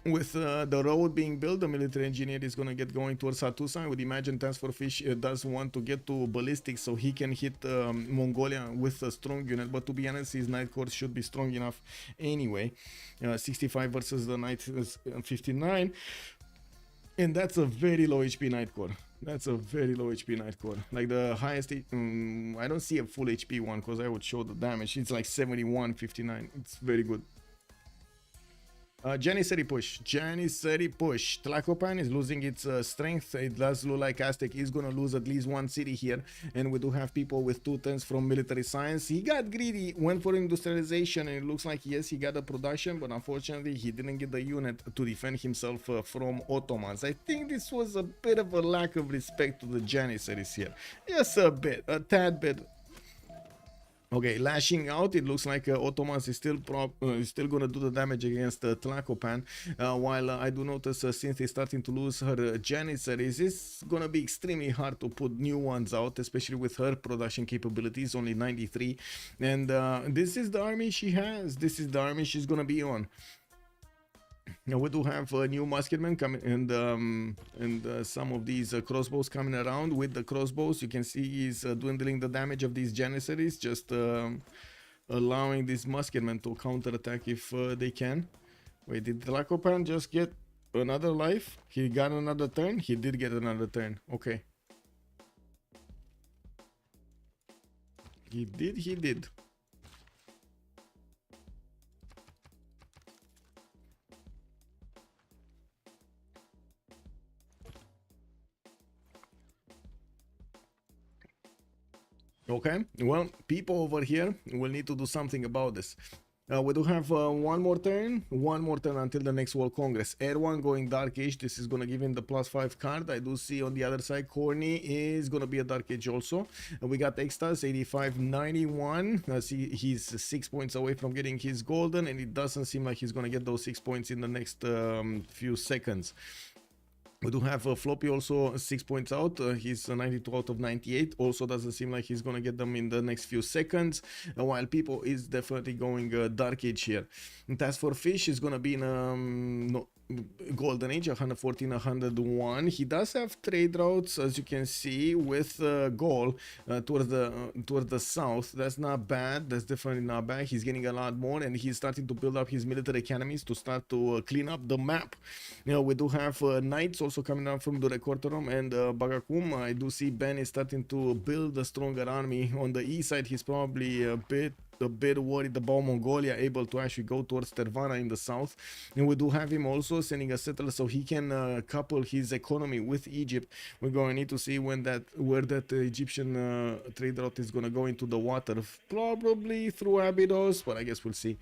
With the road being built, the military engineer is going to get going towards Hattusa. I would imagine Task for Fish does want to get to ballistics so he can hit Mongolia with a strong unit. But to be honest, his Knight Corps should be strong enough anyway. 65 versus the Knight 59. And that's a very low HP Knight Corps. That's a very low HP Night Core. Like the highest, I don't see a full HP one because I would show the damage. It's like 71, 59. It's very good. Janissary push. Janissary push. Tlacopan is losing its strength. It does look like Aztec is going to lose at least one city here. And we do have people with 2 turns from military science. He got greedy, went for industrialization, and it looks like, yes, he got the production, but unfortunately, he didn't get the unit to defend himself from Ottomans. I think this was a bit of a lack of respect to the Janissaries here. Just a bit, a tad bit. Okay, lashing out, it looks like Ottomans is still going to do the damage against Tlacopan, while I do notice since he's starting to lose her Janissaries, it's going to be extremely hard to put new ones out, especially with her production capabilities, only 93, and this is the army she has, this is the army she's going to be on. Now we do have new musketmen coming, and some of these crossbows coming around. With the crossbows, you can see he's dwindling the damage of these Janissaries, just allowing these musketmen to counterattack if they can. Wait, did Tlacopan just get another life? He got another turn? He did get another turn. Okay. He did. Okay, well, people over here will need to do something about this. We do have one more turn until the next World Congress. Erwan going Dark Age, this is going to give him the +5 card. I do see on the other side, Corny is going to be a Dark Age also. We got Extas, 85-91. See, he's 6 points away from getting his golden, and it doesn't seem like he's going to get those 6 points in the next few seconds. We do have Floppy also 6 points out. He's 92 out of 98. Also doesn't seem like he's going to get them in the next few seconds. While People is definitely going Dark Age here. And Task for Fish is going to be in Golden Age, 114, 101. He does have trade routes, as you can see, with Gaul towards the south. That's not bad. That's definitely not bad. He's getting a lot more, and he's starting to build up his military academies to start to clean up the map. You know, we do have knights also coming out from the Recorderum and Bagakum. I do see Ben is starting to build a stronger army. On the east side, he's probably a bit worried about Mongolia able to actually go towards Tervana in the south, and we do have him also sending a settler so he can couple his economy with Egypt. We're going to need to see where that Egyptian trade route is going to go into the water, probably through Abydos, but I guess we'll see.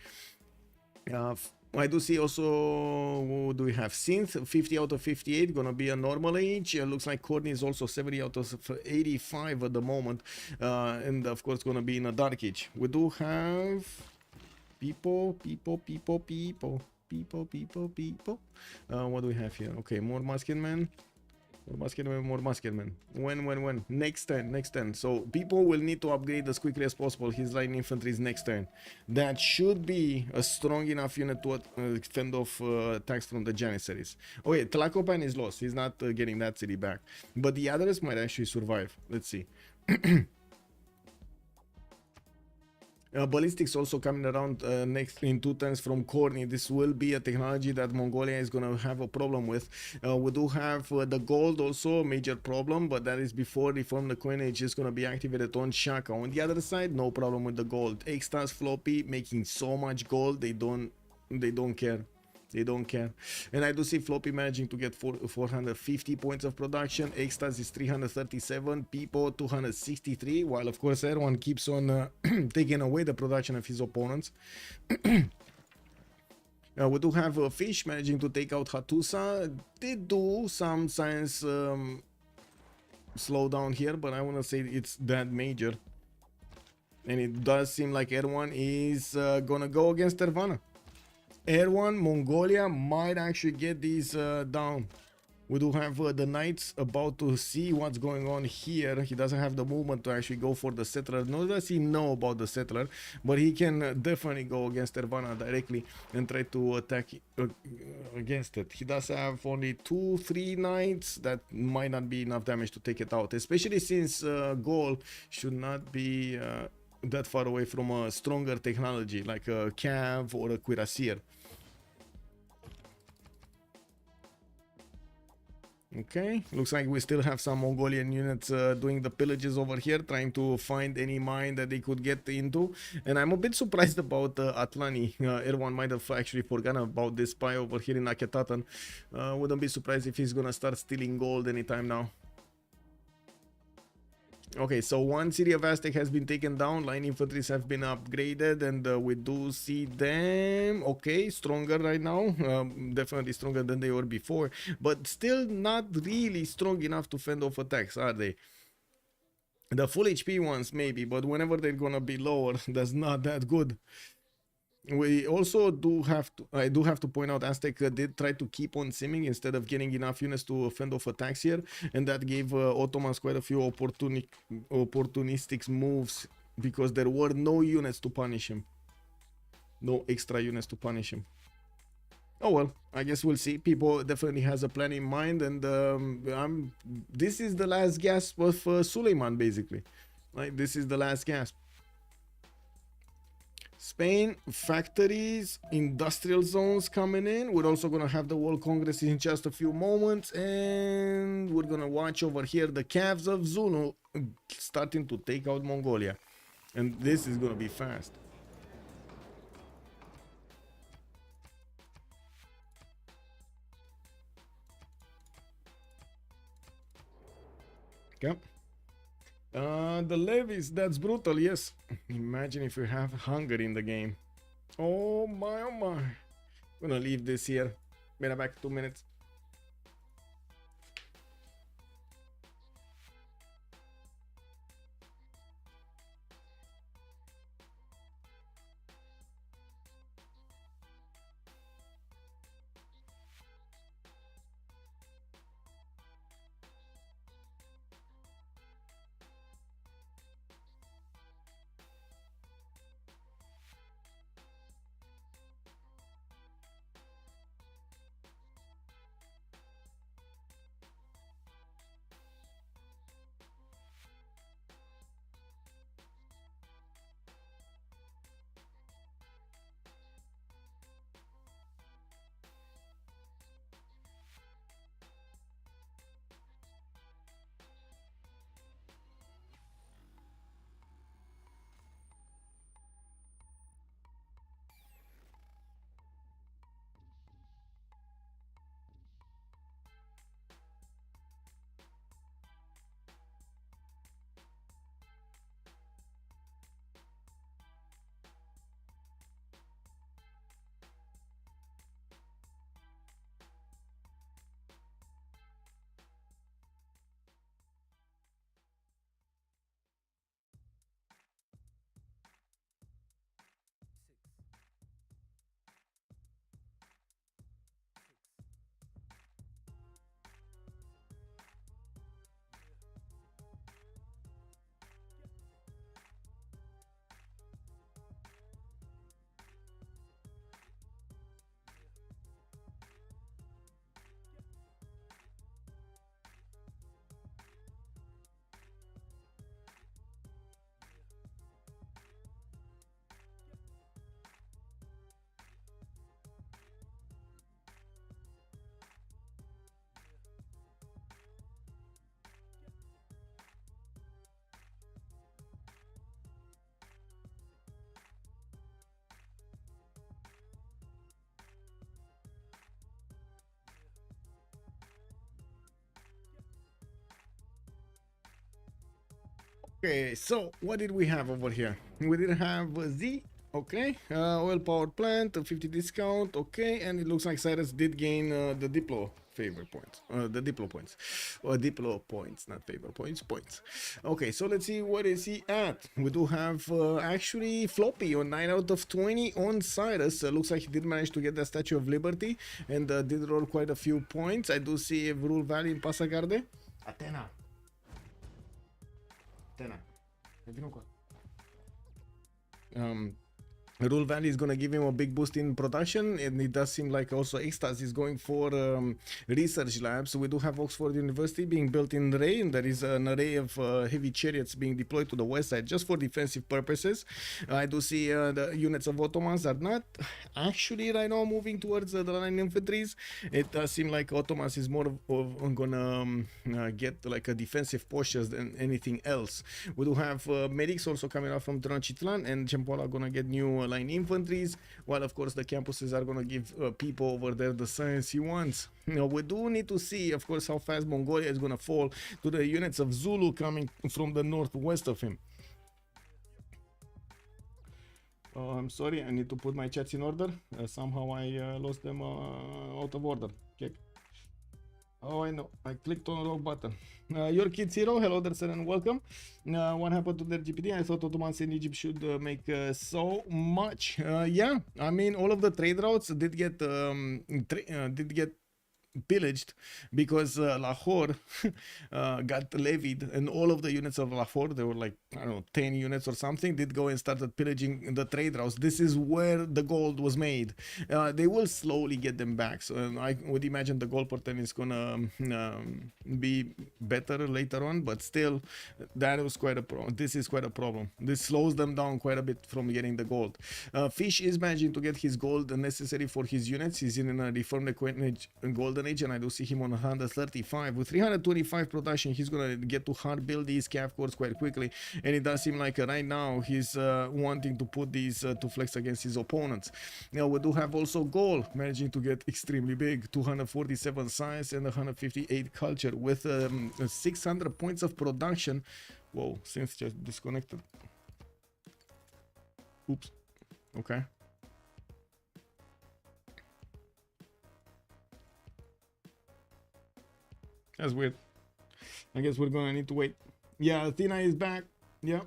I do see also, what do we have? Synth, 50 out of 58, gonna be a normal age. Looks like Courtney is also 70 out of 85 at the moment, and of course gonna be in a dark age. We do have people. What do we have here? Okay, more musketmen. More musketmen. When? Next turn. So people will need to upgrade as quickly as possible his light infantry's next turn. That should be a strong enough unit to fend off attacks from the Janissaries. Okay, Tlacopan is lost. He's not getting that city back. But the others might actually survive. Let's see. Ballistics also coming around next in 2 turns from Corny. This will be a technology that Mongolia is going to have a problem with. We do have the gold also, major problem, but that is before Reform the Coinage is going to be activated on Shaka. On the other side, no problem with the gold. Extas Floppy making so much gold, they don't care. They don't care. And I do see Floppy managing to get 450 points of production. Extas is 337. People 263. While of course everyone keeps on taking away the production of his opponents. We do have Fish managing to take out Hattusa. They do some science slowdown here, but I want to say it's that major. And it does seem like Erwan is gonna go against Tervana. Erwan, Mongolia might actually get these down. We do have the knights about to see what's going on here. He doesn't have the movement to actually go for the settler. Nor does he know about the settler, but he can definitely go against Tervana directly and try to attack against it. He does have only 2-3 knights. That might not be enough damage to take it out, especially since Gaul should not be that far away from a stronger technology like a Cav or a Cuirassier. Okay, looks like we still have some Mongolian units doing the pillages over here, trying to find any mine that they could get into. And I'm a bit surprised about Atlani. Erwan might have actually forgotten about this spy over here in Aketatan. Wouldn't be surprised if he's gonna start stealing gold anytime now. Okay, so one city of Aztec has been taken down, line infantries have been upgraded, and we do see them, okay, stronger right now, definitely stronger than they were before, but still not really strong enough to fend off attacks, are they? The full HP ones maybe, but whenever they're gonna be lower, that's not that good. We also do have to, I do have to point out, Aztec did try to keep on simming instead of getting enough units to fend off attacks here, and that gave Ottomans quite a few opportunistic moves, because there were no units to punish him. No extra units to punish him. Oh well, I guess we'll see. People definitely has a plan in mind, and this is the last gasp of Suleiman, basically. Right, this is the last gasp. Spain, factories, industrial zones coming in. We're also going to have the World Congress in just a few moments. And we're going to watch over here the calves of Zulu starting to take out Mongolia. And this is going to be fast. Okay. The levies, that's brutal, yes. Imagine if you have hunger in the game. Oh my, oh my. I'm gonna leave this here. Be back 2 minutes. Okay, so what did we have over here? We did have Z, okay, oil powered plant, a 50 discount, okay, and it looks like Cyrus did gain the Diplo favor points, the Diplo points, or Diplo points, not favor points, points. Okay, so let's see what is he at. We do have actually Floppy on 9 out of 20 on Cyrus. Looks like he did manage to get the Statue of Liberty and did roll quite a few points. I do see Vrul Valley in Pasagarde. Athena. Vino cu Rule Valley is going to give him a big boost in production, and it does seem like also Extas is going for research labs. So we do have Oxford University being built in Ray, and there is an array of heavy chariots being deployed to the west side just for defensive purposes. I do see the units of Ottomans are not actually right now moving towards the line infantries. It does seem like Ottomans is more of gonna get like a defensive postures than anything else. We do have medics also coming out from Tenochtitlan, and Champola are gonna get new line infantries, while of course the campuses are going to give people over there the science he wants. We do need to see, of course, how fast Mongolia is going to fall to the units of Zulu coming from the northwest of him. Oh, I'm sorry, I need to put my chats in order. Somehow I lost them out of order. Okay. Oh, I know. I clicked on the wrong button. Your Kids Hero, hello there, sir, and welcome. What happened to their GPT? I thought Ottomans in Egypt should make so much. Yeah, I mean, all of the trade routes did get pillaged because Lahore got levied, and all of the units of Lahore, there were like, I don't know, 10 units or something, did go and started pillaging the trade routes. This is where the gold was made. They will slowly get them back, so I would imagine the gold portent is gonna be better later on, but still that was quite a problem. This is quite a problem. This slows them down quite a bit from getting the gold. Fish is managing to get his gold necessary for his units. He's in a reformed golden age, and I do see him on 135 with 325 production. He's gonna get to hard build these calf cores quite quickly, and it does seem like right now he's wanting to put these to flex against his opponents. Now we do have also gold managing to get extremely big, 247 science and 158 culture with 600 points of production. Whoa, since just disconnected. Oops. Okay. That's weird. I guess we're gonna need to wait. Yeah, Athena is back. Yeah.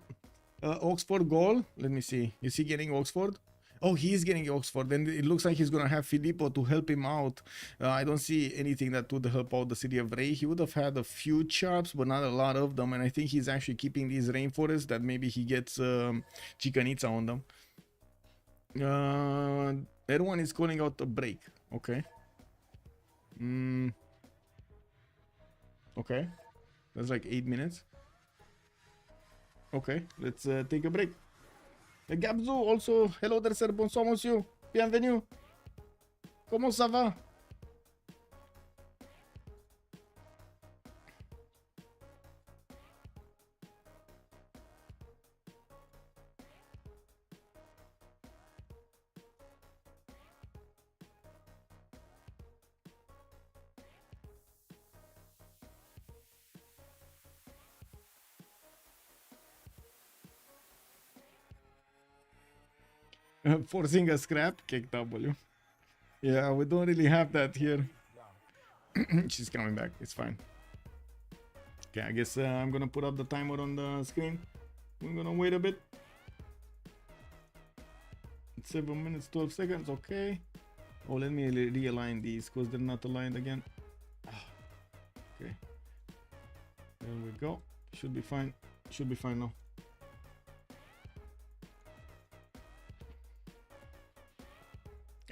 Oxford goal. Let me see. Is he getting Oxford? Oh, he's getting Oxford. Then it looks like he's gonna have Filippo to help him out. I don't see anything that would help out the city of Ray. He would have had a few chops, but not a lot of them. And I think he's actually keeping these rainforests that maybe he gets Chichen Itza on them. Everyone is calling out a break. Okay. Okay, that's like 8 minutes. Okay, let's take a break. Gabzu also, hello there, sir, bonsoir monsieur, bienvenue. Comment ça va? Forcing a scrap, kick W. Yeah, we don't really have that here. She's coming back, it's fine. Okay, I guess I'm gonna put up the timer on the screen. We're gonna wait a bit. 7 minutes 12 seconds. Okay. Oh, let me realign these because they're not aligned again. Okay, there we go. Should be fine. Should be fine now.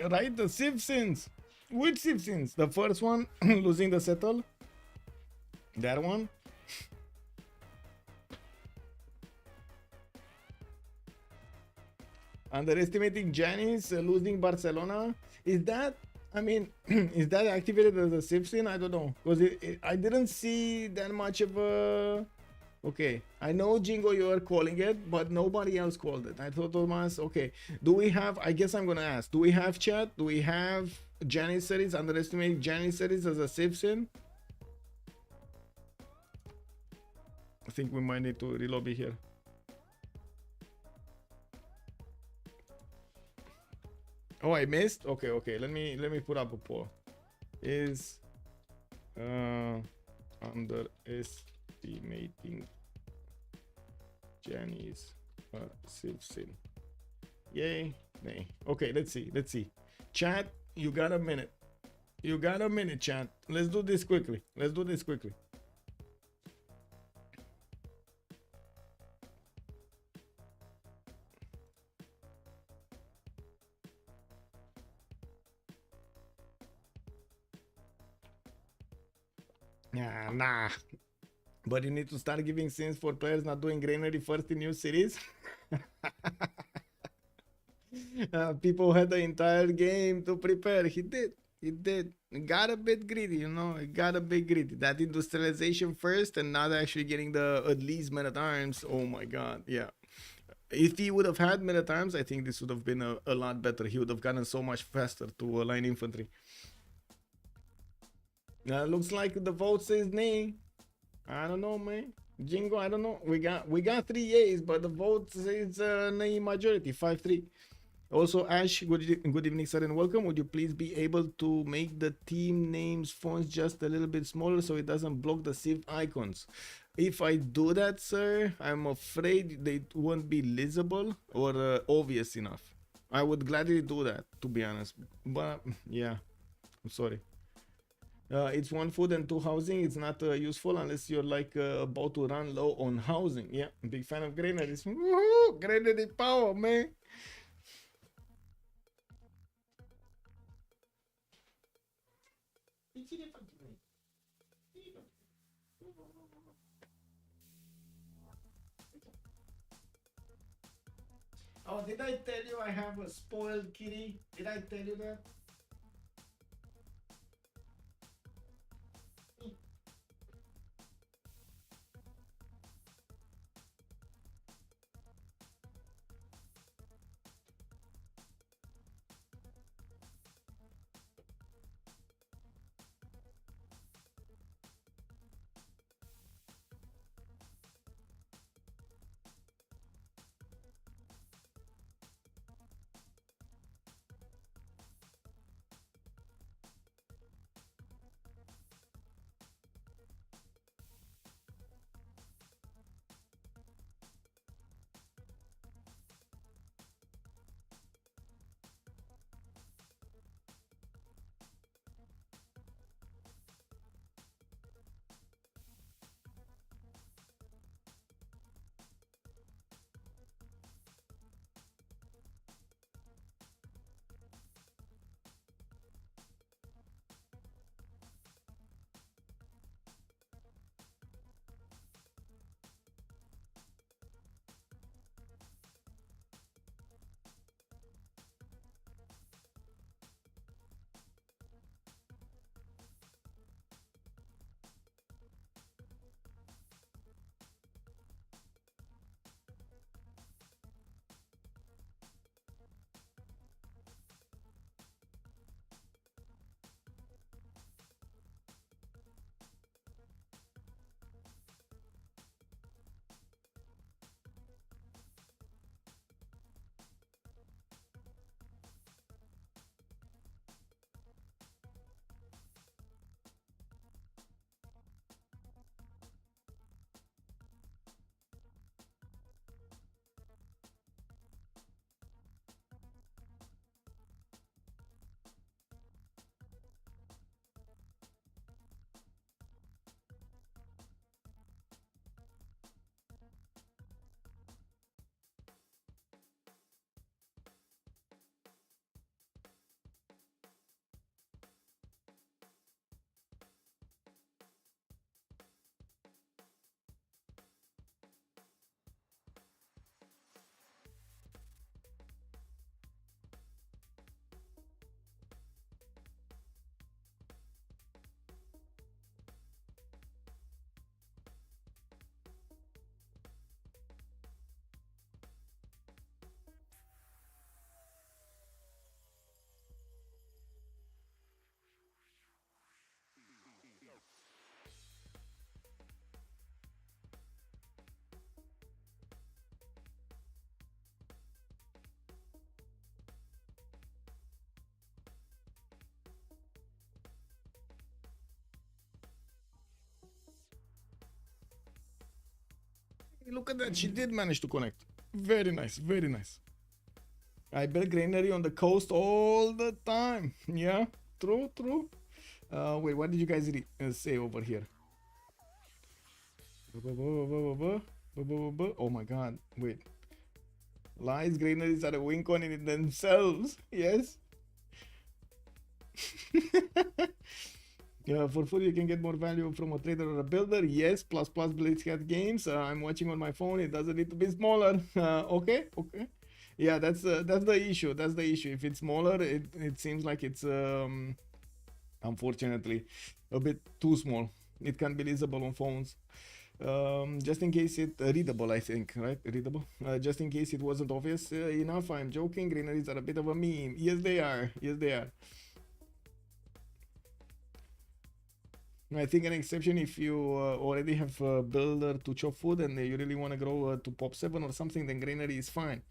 Right, the Civ6. Which Civ6? The first one, losing the settle. That one. Underestimating Janice, losing Barcelona. Is that, I mean, is that activated as a Civ6? I don't know, because I didn't see that much of a. Okay, I know Jingo you are calling it, but nobody else called it. I thought Thomas, okay. Do we have, I guess I'm gonna ask, do we have chat? Do we have Janissaries, underestimating Janissaries as a Civ6? I think we might need to relobby here. Oh, I missed? Okay, okay. Let me put up a poll. Is underestimating Janice Civ6? Yay, nay. Okay, let's see. Let's see. Chat, you got a minute. You got a minute, chat. Let's do this quickly. Let's do this quickly. Nah. But you need to start giving sins for players not doing granary first in new series. People had the entire game to prepare. He did. He did. It got a bit greedy, you know. It got a bit greedy. That industrialization first and not actually getting the at least men at arms. Oh my god. Yeah. If he would have had men at arms, I think this would have been a lot better. He would have gotten so much faster to align infantry. Looks like the vote says nay. I don't know, man. Jingo, I don't know. We got 3 yeas, but the vote says nay majority, 5-3. Also, Ash, good evening, sir, and welcome. Would you please be able to make the team names fonts just a little bit smaller so it doesn't block the Civ icons? If I do that, sir, I'm afraid they won't be legible or obvious enough. I would gladly do that, to be honest. But, yeah, I'm sorry. It's 1 food and 2 housing. It's not useful unless you're like about to run low on housing. Yeah, big fan of granaries. Woohoo! Granary power, man. Oh, did I tell you I have a spoiled kitty? Did I tell you that? Look at that, she did manage to connect. Very nice, very nice. I built granary on the coast all the time. Yeah, true, true. Wait, what did you guys say over here? Oh my god, wait. Lies granaries are a wink on in themselves. Yes. For food, you can get more value from a trader or a builder. Yes, plus Blitzcat games. I'm watching on my phone. It doesn't need to be smaller. Okay. Yeah, that's the issue. That's the issue. If it's smaller, it seems like it's unfortunately a bit too small. It can be leasable on phones. Just in case it readable, I think, right? Readable. Just in case it wasn't obvious enough. I'm joking. Greeneries are a bit of a meme. Yes, they are. Yes, they are. I think an exception if you already have a builder to chop food and you really want to grow to pop 7 or something, then granary is fine.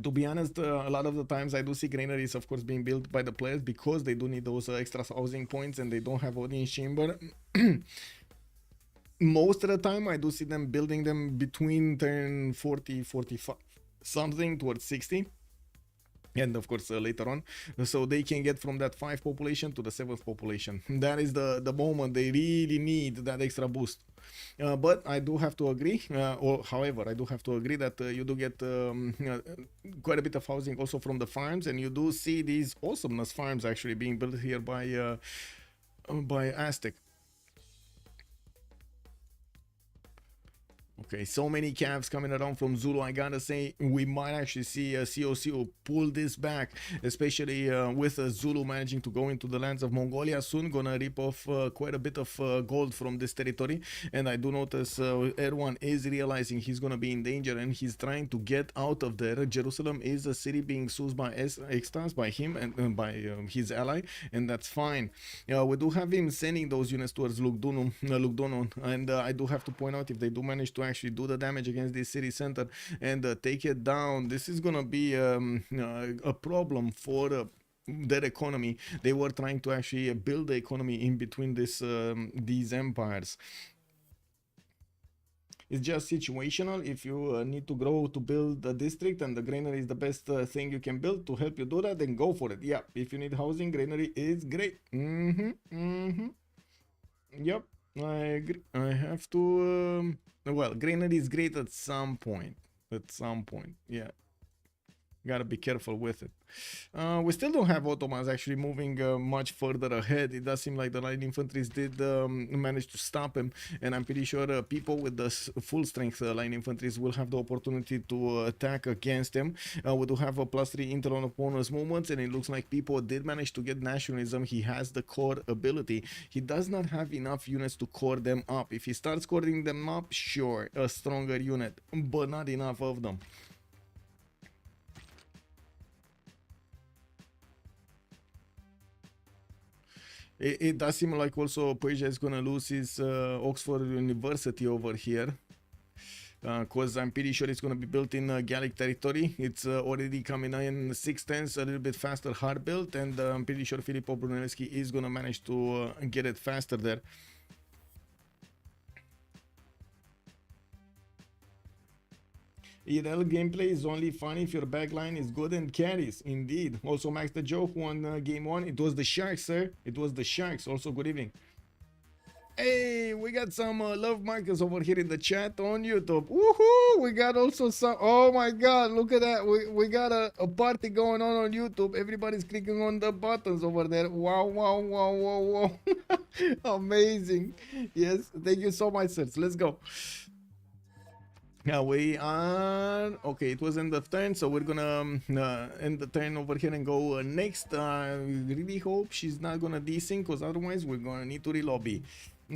To be honest, a lot of the times I do see granaries, of course, being built by the players because they do need those extra housing points and they don't have audience chamber. Most of the time I do see them building them between turn 40, 45, something towards 60. And of course later on, so they can get from that 5 population to the 7th population. That is the moment they really need that extra boost. But I do have to agree, however, I do have to agree that you do get quite a bit of housing also from the farms, and you do see these awesomeness farms actually being built here by Aztec. Okay, so many calves coming around from Zulu. I gotta say, we might actually see COC pull this back, especially with Zulu managing to go into the lands of Mongolia soon. Gonna rip off quite a bit of gold from this territory. And I do notice Erwan is realizing he's gonna be in danger and he's trying to get out of there. Jerusalem is a city being seized by extras, by him and by his ally, and that's fine. We do have him sending those units towards Lugdunum, and I do have to point out, if they do manage to actually do the damage against this city center and take it down, this is gonna be a problem for their economy. They were trying to actually build the economy in between these empires. It's just situational. If you need to grow to build a district and the granary is the best thing you can build to help you do that, then go for it. Yeah, if you need housing, granary is great. Yep, I agree. I have to well, granary is great at some point. Yeah, gotta be careful with it. We still don't have Ottomans actually moving much further ahead. It does seem like the light infantries did manage to stop him, and I'm pretty sure people with the full strength line infantries will have the opportunity to attack against him. We do have a +3 intel on opponent's movements, and it looks like people did manage to get nationalism. He has the core ability. He does not have enough units to core them up. If he starts coring them up, sure, a stronger unit, but not enough of them. It does seem like also Persia is gonna lose his Oxford University over here, because I'm pretty sure it's gonna be built in Gallic territory. It's already coming in 610s, a little bit faster, hard built, and I'm pretty sure Filippo Brunelleschi is gonna manage to get it faster there. EL gameplay is only fun if your backline is good and carries. Indeed. Also, Max the Joke won game 1. It was the Sharks, sir. It was the Sharks. Also, good evening. Hey, we got some love markers over here in the chat on YouTube. Woohoo! We got also some. Oh my God! Look at that. We got a party going on YouTube. Everybody's clicking on the buttons over there. Wow! Wow! Wow! Wow! Wow! Amazing. Yes. Thank you so much, sirs. Let's go. Now we are okay. It was end of turn, so we're gonna end the turn over here and go next. I really hope she's not gonna desync, because otherwise we're gonna need to relobby.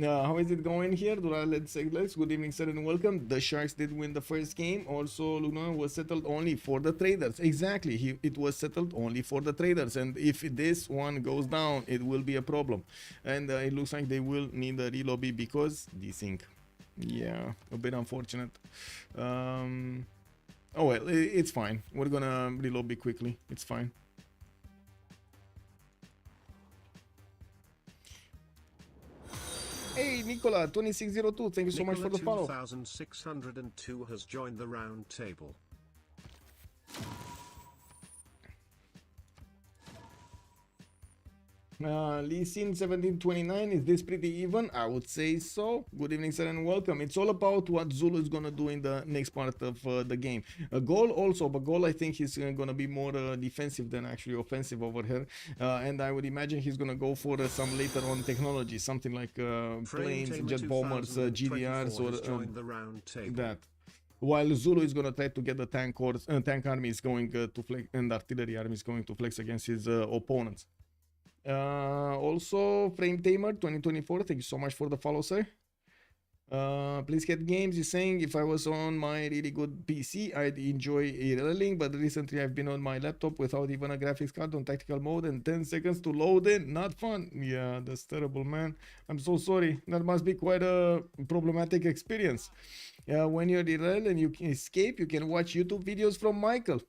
How is it going here? Let's say let's. Good evening, sir, and welcome. The Sharks did win the first game. Also, Lugdunum was settled only for the traders. Exactly, it was settled only for the traders. And if this one goes down, it will be a problem. And it looks like they will need a relobby because desync. Yeah, a bit unfortunate. Oh well, it's fine. We're gonna relobby quickly. It's fine. Hey, Nicola 2602, thank you so much for the follow. 2602 has joined the round table. Lee Sin 1729, is this pretty even? I would say so. Good evening, sir, and welcome. It's all about what Zulu is gonna do in the next part of the game. A goal also, but goal I think he's gonna be more defensive than actually offensive over here. And I would imagine he's gonna go for some later on technology, something like planes, jet bombers, GDRs, or that. While Zulu is gonna try to get the tank army is going to flex, and artillery army is going to flex against his opponents. Also, Frame Tamer 2024, thank you so much for the follow, sir. Please get games is saying if I was on my really good PC I'd enjoy e-learning, but recently I've been on my laptop without even a graphics card on tactical mode and 10 seconds to load in. Not fun. Yeah, that's terrible, man. I'm so sorry. That must be quite a problematic experience. When you're e-rel and you can escape, you can watch YouTube videos from Michael.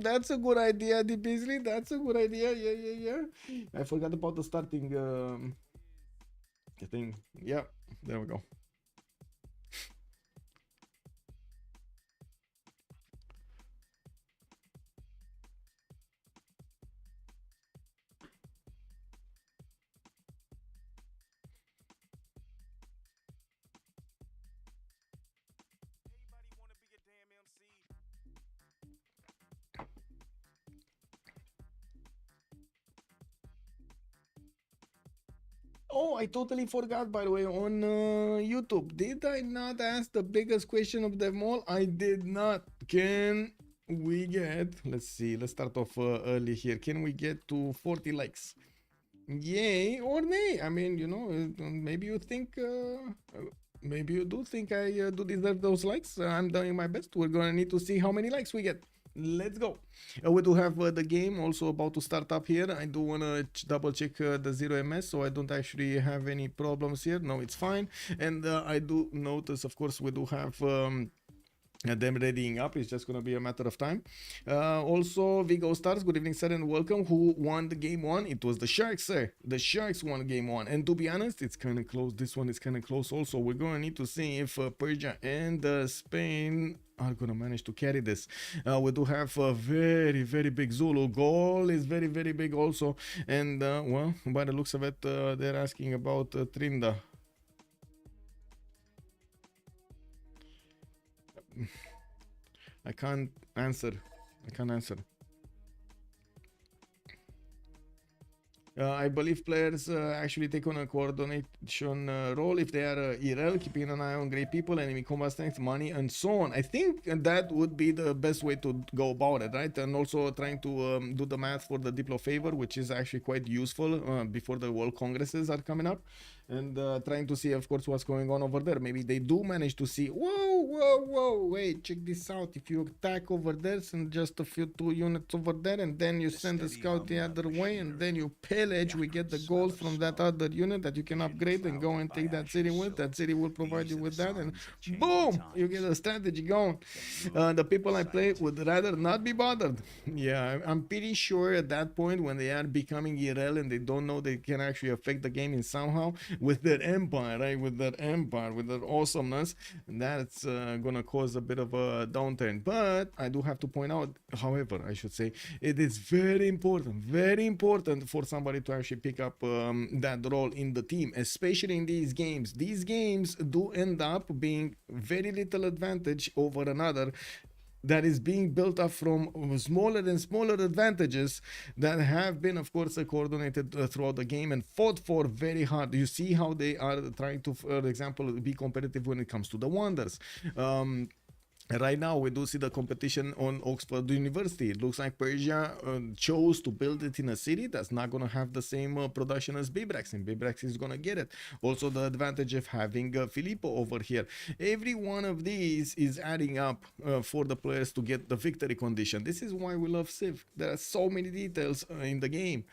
That's a good idea, D. Beasley. That's a good idea. Yeah. I forgot about the starting thing. Yeah, there we go. Oh, I totally forgot, by the way, on YouTube. Did I not ask the biggest question of them all? I did not. Can we get, let's see, let's start off early here. Can we get to 40 likes? Yay or nay? I mean, you know, maybe you think, maybe you do think I do deserve those likes. I'm doing my best. We're gonna need to see how many likes we get. Let's go. We do have the game also about to start up here. I do want to double check the 0ms so I don't actually have any problems here. No, it's fine. And I do notice, of course, we do have them readying up. It's just gonna be a matter of time. Also, Vigo Stars, good evening, sir, and welcome. Who won the game one? It was the Sharks, sir. The Sharks won game one, and to be honest, it's kind of close. This one is kind of close also. We're gonna need to see if Persia and Spain are gonna manage to carry this. We do have a very big Zulu. Goal is very big also, and well, by the looks of it, they're asking about Trinda. I can't answer. I believe players actually take on a coordination role if they are IRL, keeping an eye on great people, enemy combat strength, money, and so on. I think that would be the best way to go about it, right? And also trying to do the math for the Diplo favor, which is actually quite useful before the World Congresses are coming up. And trying to see, of course, what's going on over there. Maybe they do manage to see, whoa, wait, check this out. If you attack over there, send just a few 2 units over there, and then you send a scout the other way, and then you pillage. We get the gold from that other unit that you can upgrade and go and take that city with. That city will provide you with that, and boom, you get a strategy going. The people I play would rather not be bothered. Yeah, I'm pretty sure at that point when they are becoming IRL and they don't know they can actually affect the game in somehow, with their empire, right? With their awesomeness, that's gonna cause a bit of a downturn. But I do have to point out, however, I should say, it is very important for somebody to actually pick up that role in the team, especially in these games. These games do end up being very little advantage over another, that is being built up from smaller and smaller advantages that have been, of course, coordinated throughout the game and fought for very hard. You see how they are trying to, for example, be competitive when it comes to the wonders. Right now, we do see the competition on Oxford University. It looks like Persia chose to build it in a city that's not going to have the same production as Bibrax, and Bibrax is going to get it. Also, the advantage of having Filippo over here. Every one of these is adding up for the players to get the victory condition. This is why we love Civ. There are so many details in the game.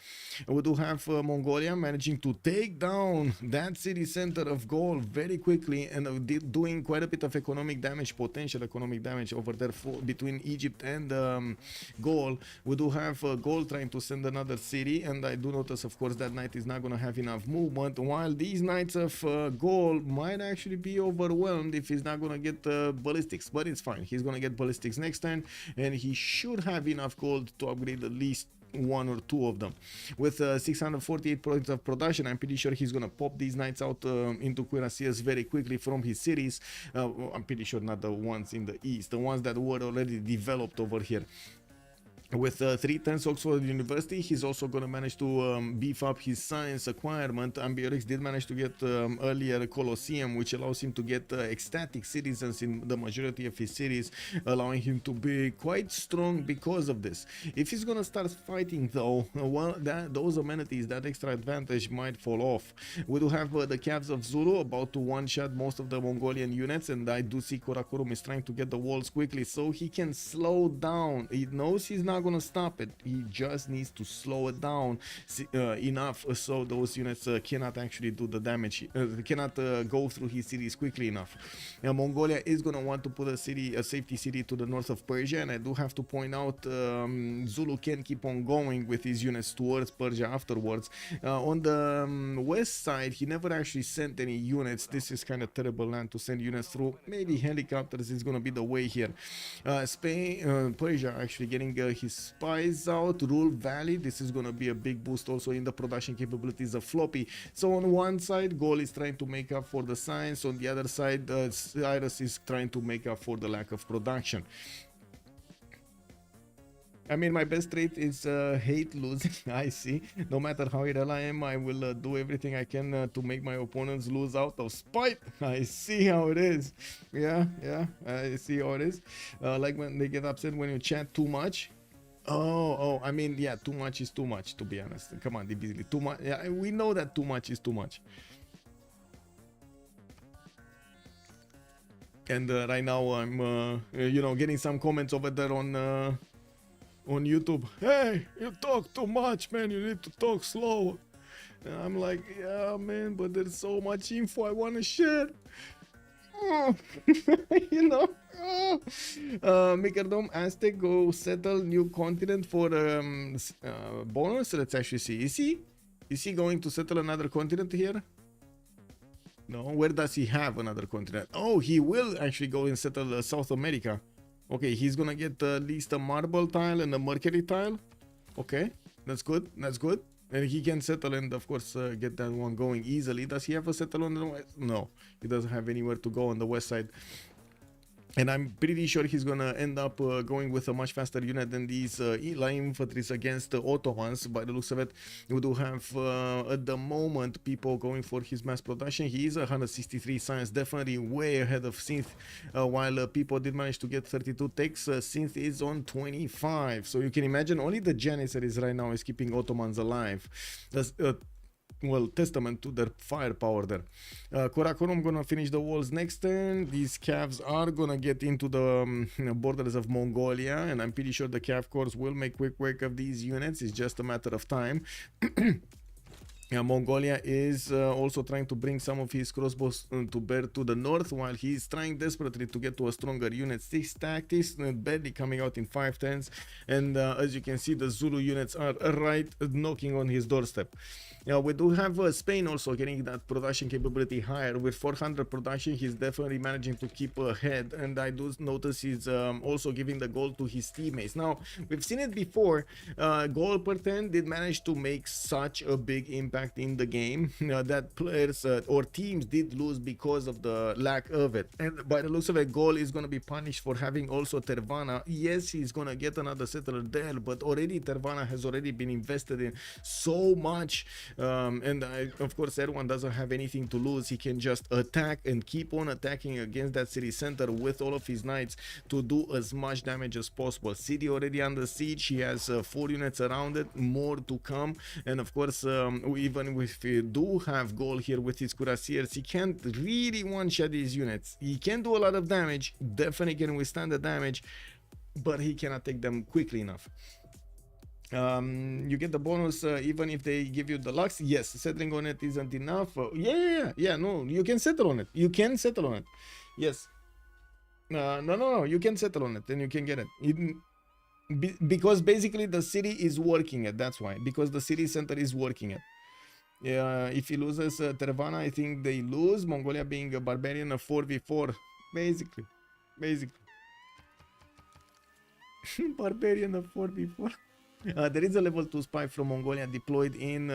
We do have Mongolia managing to take down that city center of Gaul very quickly and doing quite a bit of economic damage, potential economic damage over there between Egypt and Gaul. We do have Gaul trying to send another city, and I do notice, of course, that knight is not going to have enough movement, while these knights of Gaul might actually be overwhelmed if he's not going to get ballistics, but it's fine. He's going to get ballistics next turn, and he should have enough gold to upgrade at least one or two of them. With 648 points of production, I'm pretty sure he's gonna pop these knights out into cuirassiers very quickly from his cities. I'm pretty sure not the ones in the east, the ones that were already developed over here. With 3 turns Oxford University, he's also going to manage to beef up his science acquirement. Ambiorix did manage to get earlier Colosseum, which allows him to get ecstatic citizens in the majority of his cities, allowing him to be quite strong because of this. If he's going to start fighting though, well, those amenities, that extra advantage might fall off. We do have the Cavs of Zulu about to one-shot most of the Mongolian units, and I do see Karakorum is trying to get the walls quickly so he can slow down. He knows he's not gonna stop it, he just needs to slow it down enough so those units cannot actually do the damage, cannot go through his cities quickly enough. Mongolia is gonna want to put a safety city to the north of Persia, and I do have to point out Zulu can keep on going with his units towards Persia afterwards. On the west side, he never actually sent any units. This is kind of terrible land to send units through. Maybe helicopters is gonna be the way here. Spain, Persia actually getting his spies out. Rule Valley, this is gonna be a big boost also in the production capabilities of Floppy. So on one side, Gaul is trying to make up for the science. On the other side, Cyrus is trying to make up for the lack of production. I mean, my best trait is hate losing. I see. No matter how irrelevant I am, I will do everything I can to make my opponents lose out of spite. I see how it is. Yeah, I see how it is. Like when they get upset when you chat too much. Oh, I mean, yeah, too much is too much, to be honest. Come on, Divisely. Too much. Yeah, we know that too much is too much. And right now I'm, you know, getting some comments over there on YouTube. Hey, you talk too much, man. You need to talk slower. And I'm like, yeah, man, but there's so much info I want to share. You know. Mikerdom Aztec go settle new continent for bonus. Let's actually see. Is he going to settle another continent here? No. Where does he have another continent? Oh, he will actually go and settle South America. Okay, he's gonna get at least a marble tile and a mercury tile. Okay, that's good. That's good. And he can settle and of course get that one going easily. Does he have a settle on the west? No, he doesn't have anywhere to go on the west side. And I'm pretty sure he's gonna end up going with a much faster unit than these light infantries against the Ottomans. By the looks of it, we do have at the moment people going for his mass production. He is 163 science, definitely way ahead of Synth, while people did manage to get 32 takes. Synth is on 25, so you can imagine only the Janissaries right now is keeping Ottomans alive. That's well, testament to their firepower there. Karakorum gonna finish the walls next turn. These Cavs are gonna get into the borders of Mongolia, and I'm pretty sure the Cav corps will make quick work of these units. It's just a matter of time. Mongolia is also trying to bring some of his crossbows to bear to the north, while he's trying desperately to get to a stronger unit. 6 tactics, barely coming out in 5 turns, and as you can see, the Zulu units are right knocking on his doorstep. We do have Spain also getting that production capability higher. With 400 production, he's definitely managing to keep ahead, and I do notice he's also giving the gold to his teammates. Now, we've seen it before. Gold per 10 did manage to make such a big impact in the game that players or teams did lose because of the lack of it. And by the looks of it, Gol is going to be punished for having also Tervana. Yes, he's going to get another settler there, but already Tervana has already been invested in so much, and of course Erwan doesn't have anything to lose. He can just attack and keep on attacking against that city center with all of his knights to do as much damage as possible. City already under siege. He has 4 units around it, more to come, and of course even if we do have Gol here with his cuirassiers, he can't really one-shot these units. He can do a lot of damage, definitely can withstand the damage, but he cannot take them quickly enough. You get the bonus even if they give you the lux. Yes, settling on it isn't enough. Yeah, no, you can settle on it. You can settle on it. Yes. No, you can settle on it and you can get it. Because basically the city is working it. That's why. Because the city center is working it. If he loses Tervana, I think they lose. Mongolia being a barbarian of 4v4. Basically. Barbarian of 4v4. There is a level 2 spy from Mongolia deployed in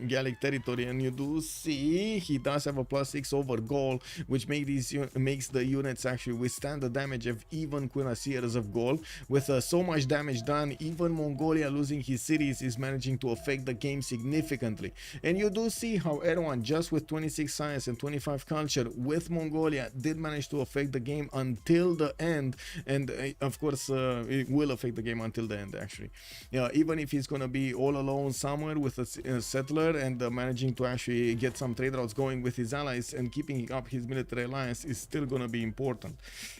Gallic territory, and you do see he does have a +6 over goal, which makes the units actually withstand the damage of even cuirassiers of goal. With so much damage done, even Mongolia losing his cities is managing to affect the game significantly. And you do see how Erdogan, just with 26 science and 25 culture with Mongolia, did manage to affect the game until the end, and of course it will affect the game until the end actually. Even if he's gonna be all alone somewhere with a settler and managing to actually get some trade routes going with his allies and keeping up his military alliance is still gonna be important.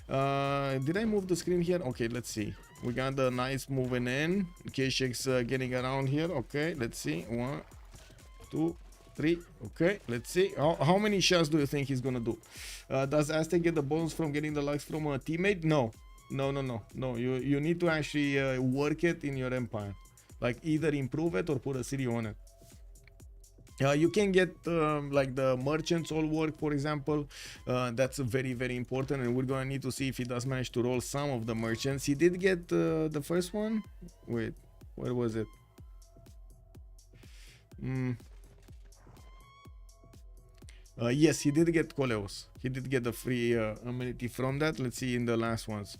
Did I move the screen here? Okay, let's see. We got the nice moving in. K6 getting around here. Okay, let's see. 1, 2, 3. Okay, let's see. How many shots do you think he's gonna do? Does Aztec get the bonus from getting the likes from a teammate? No. You need to actually work it in your empire. Like either improve it or put a city on it. You can get like the merchants all work, for example. That's very, very important, and we're gonna need to see if he does manage to roll some of the merchants. He did get the first one. Wait, where was it? Yes, he did get Coleos. He did get the free amenity from that. Let's see in the last ones.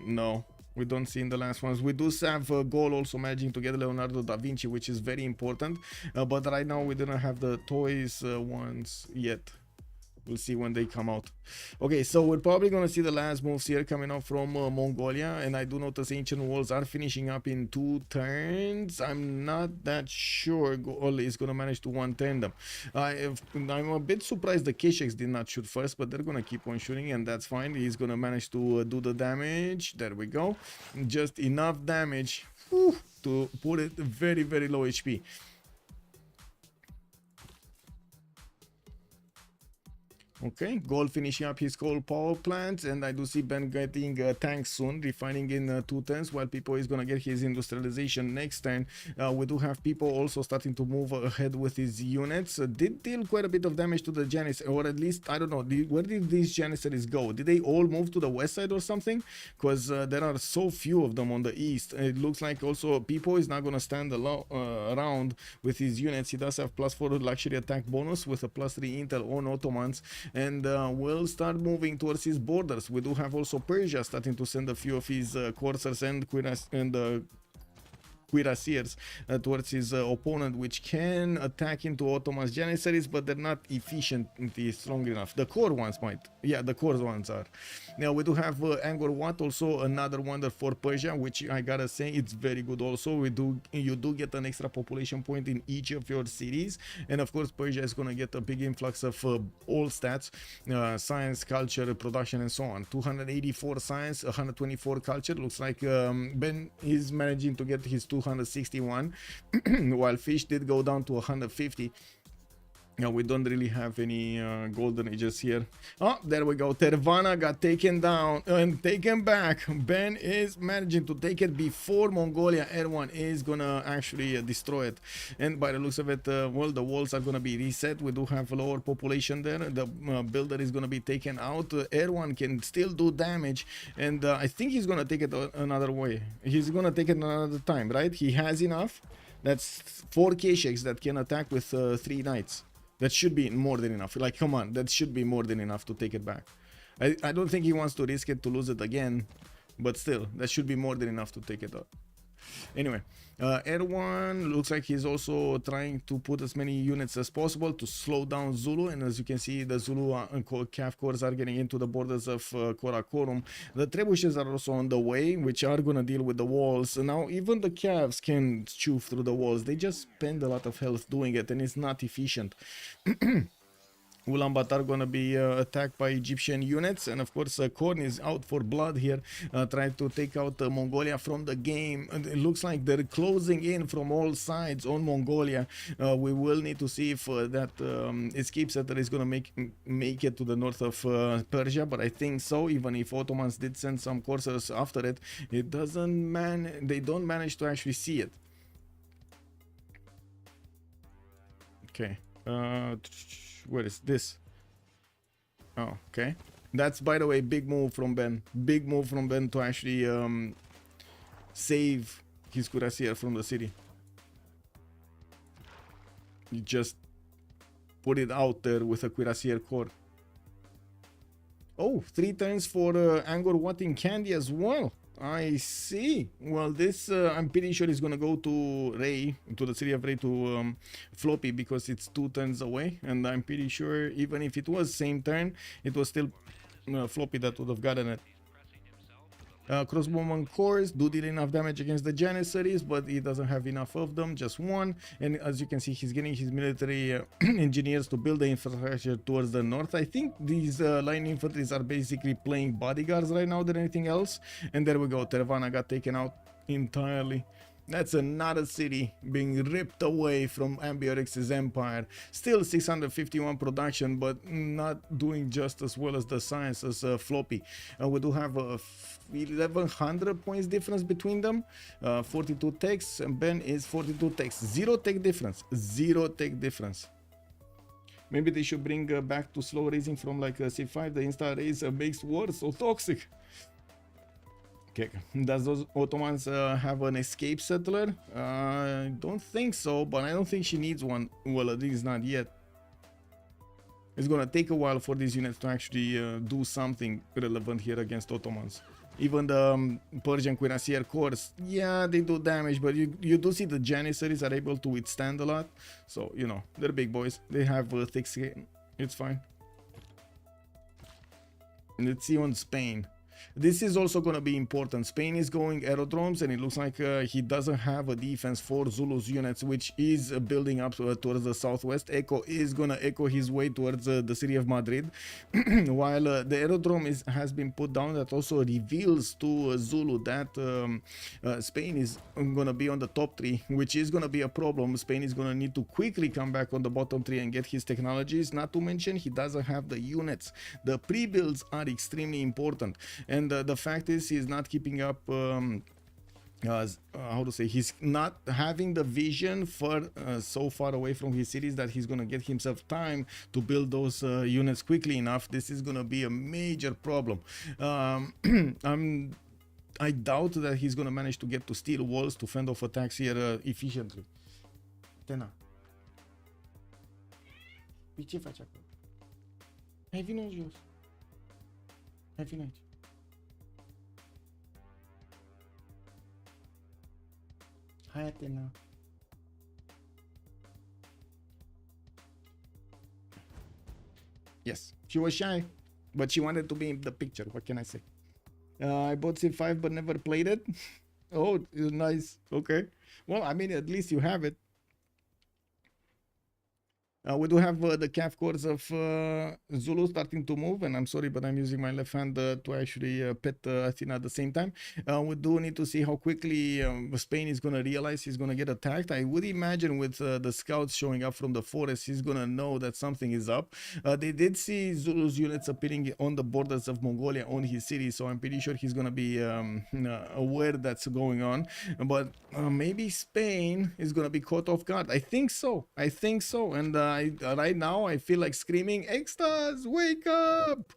No, we don't see in the last ones. We do have a goal also managing to get Leonardo da Vinci, which is very important. But right now we didn't have the toys ones yet. We'll see when they come out. Okay, so we're probably going to see the last moves here coming up from Mongolia. And I do notice Ancient Walls are finishing up in 2 turns. I'm not that sure Gol is going to manage to one-turn them. I'm a bit surprised the K6 did not shoot first, but they're going to keep on shooting, and that's fine. He's going to manage to do the damage. There we go. Just enough damage to put it very, very low HP. Okay, Gold finishing up his coal power plant, and I do see Ben getting tanks soon, refining in 2 turns, while People is gonna get his industrialization next turn. We do have People also starting to move ahead with his units. Did deal quite a bit of damage to the Janissaries, or at least, I don't know, where did these Janissaries go? Did they all move to the west side or something? Because there are so few of them on the east. It looks like also People is not gonna stand around with his units. He does have +4 luxury attack bonus with a +3 intel on Ottomans, and will start moving towards his borders. We do have also Persia starting to send a few of his coursers and cuirassiers towards his opponent, which can attack into Ottoman's Janissaries, but they're not efficiently strong enough. The core ones might. Yeah, the core ones are. Now we do have Angkor Wat, also another wonder for Persia, which I gotta say it's very good also. You do get an extra population point in each of your cities, and of course Persia is gonna get a big influx of all stats, science, culture, production, and so on. 284 science, 124 culture. Looks like Ben is managing to get his 261 while Fish did go down to 150. We don't really have any golden ages here. Oh, there we go. Tervana got taken down and taken back. Ben is managing to take it before Mongolia Erwan is gonna actually destroy it. And by the looks of it, well, the walls are gonna be reset. We do have a lower population there. The builder is gonna be taken out. Erwan can still do damage, and I think he's gonna take it another way. He's gonna take it another time, right? He has enough. That's 4 K-Shakes that can attack with 3 knights. That should be more than enough. Like, come on, that should be more than enough to take it back. I don't think he wants to risk it to lose it again, but still, that should be more than enough to take it up. Anyway, Erwan looks like he's also trying to put as many units as possible to slow down Zulu, and as you can see, the Zulu calf corps are getting into the borders of Karakorum. The trebuchets are also on the way, which are gonna deal with the walls. Now even the calves can chew through the walls. They just spend a lot of health doing it, and it's not efficient. Ulaanbaatar gonna be attacked by Egyptian units, and of course Korn is out for blood here, trying to take out Mongolia from the game. And it looks like they're closing in from all sides on Mongolia. We will need to see if that escape setter is gonna make it to the north of Persia, but I think so. Even if Ottomans did send some coursers after it, they don't manage to actually see it. Okay. Where is this? Oh, okay. That's, by the way, big move from Ben. Big move from Ben to actually save his cuirassier from the city. You just put it out there with a cuirassier corps. Oh, 3 turns for Angor Watting Candy as well. I see. Well, this I'm pretty sure is gonna go to Ray, to the city of Ray, to Floppy, because it's 2 turns away, and I'm pretty sure even if it was same turn, it was still Floppy that would have gotten it. Crossbowman cores do deal enough damage against the Janissaries, but he doesn't have enough of them, just 1. And as you can see, he's getting his military engineers to build the infrastructure towards the north. I think these line infantries are basically playing bodyguards right now than anything else. And there we go, Tervana got taken out entirely. That's another city being ripped away from Ambiorix's empire. Still 651 production, but not doing just as well as the science as Floppy. We do have a 1100 points difference between them. 42 techs, and Ben is 42 techs. 0 tech difference. 0 tech difference. Maybe they should bring back to slow raising from like Civ6. The insta raise makes war so toxic. Okay. Does those Ottomans have an escape settler? I don't think so, but I don't think she needs one. Well, at least not yet. It's gonna take a while for these units to actually do something relevant here against Ottomans. Even the Persian Cuirassier Corps, yeah, they do damage, but you do see the Janissaries are able to withstand a lot. So, you know, they're big boys. They have thick skin. It's fine. And let's see on Spain. This is also going to be important. Spain is going aerodromes, and it looks like he doesn't have a defense for Zulu's units, which is building up towards the southwest. Echo is going to echo his way towards the city of Madrid, while the aerodrome has been put down. That also reveals to Zulu that Spain is going to be on the top 3, which is going to be a problem. Spain is going to need to quickly come back on the bottom 3 and get his technologies. Not to mention, he doesn't have the units. The pre-builds are extremely important. And the fact is, he's not keeping up, how to say, he's not having the vision for so far away from his cities that he's going to get himself time to build those units quickly enough. This is going to be a major problem. I doubt that he's going to manage to get to steel walls to fend off attacks here efficiently. Tena. Ce faci acolo? Hai vină jos. Hai vină aici. Hai, Atena. Yes, she was shy, but she wanted to be in the picture. What can I say? I bought Civ5 but never played it. Oh, it's nice. Okay. Well, I mean, at least you have it. We do have the calf cores of Zulu starting to move, and I'm sorry, but I'm using my left hand to actually pet Athena at the same time. We do need to see how quickly Spain is going to realize he's going to get attacked. I would imagine with the scouts showing up from the forest, he's going to know that something is up. They did see Zulu's units appearing on the borders of Mongolia on his city, so I'm pretty sure he's going to be aware that's going on. But maybe Spain is going to be caught off guard. I think so. I think so. And right now I feel like screaming, "Extas, wake up!"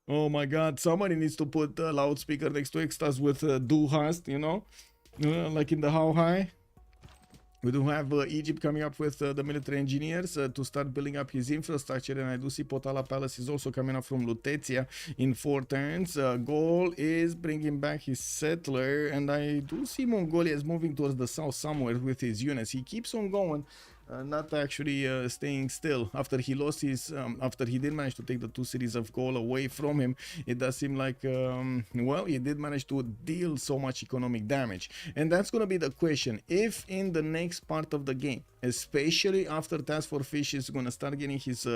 Oh my god, somebody needs to put a loudspeaker next to Extas with Du hast, you know, like in the How High. We do have Egypt coming up with the military engineers to start building up his infrastructure, and I do see Potala Palace is also coming up from Lutetia in 4 turns. Gaul is bringing back his settler, and I do see Mongolia is moving towards the south somewhere with his units. He keeps on going. Not actually staying still. After he lost his, after he did manage to take the 2 cities of Gaul away from him, it does seem like, well, he did manage to deal so much economic damage. And that's going to be the question. If in the next part of the game, especially after Task for Fish is going to start getting his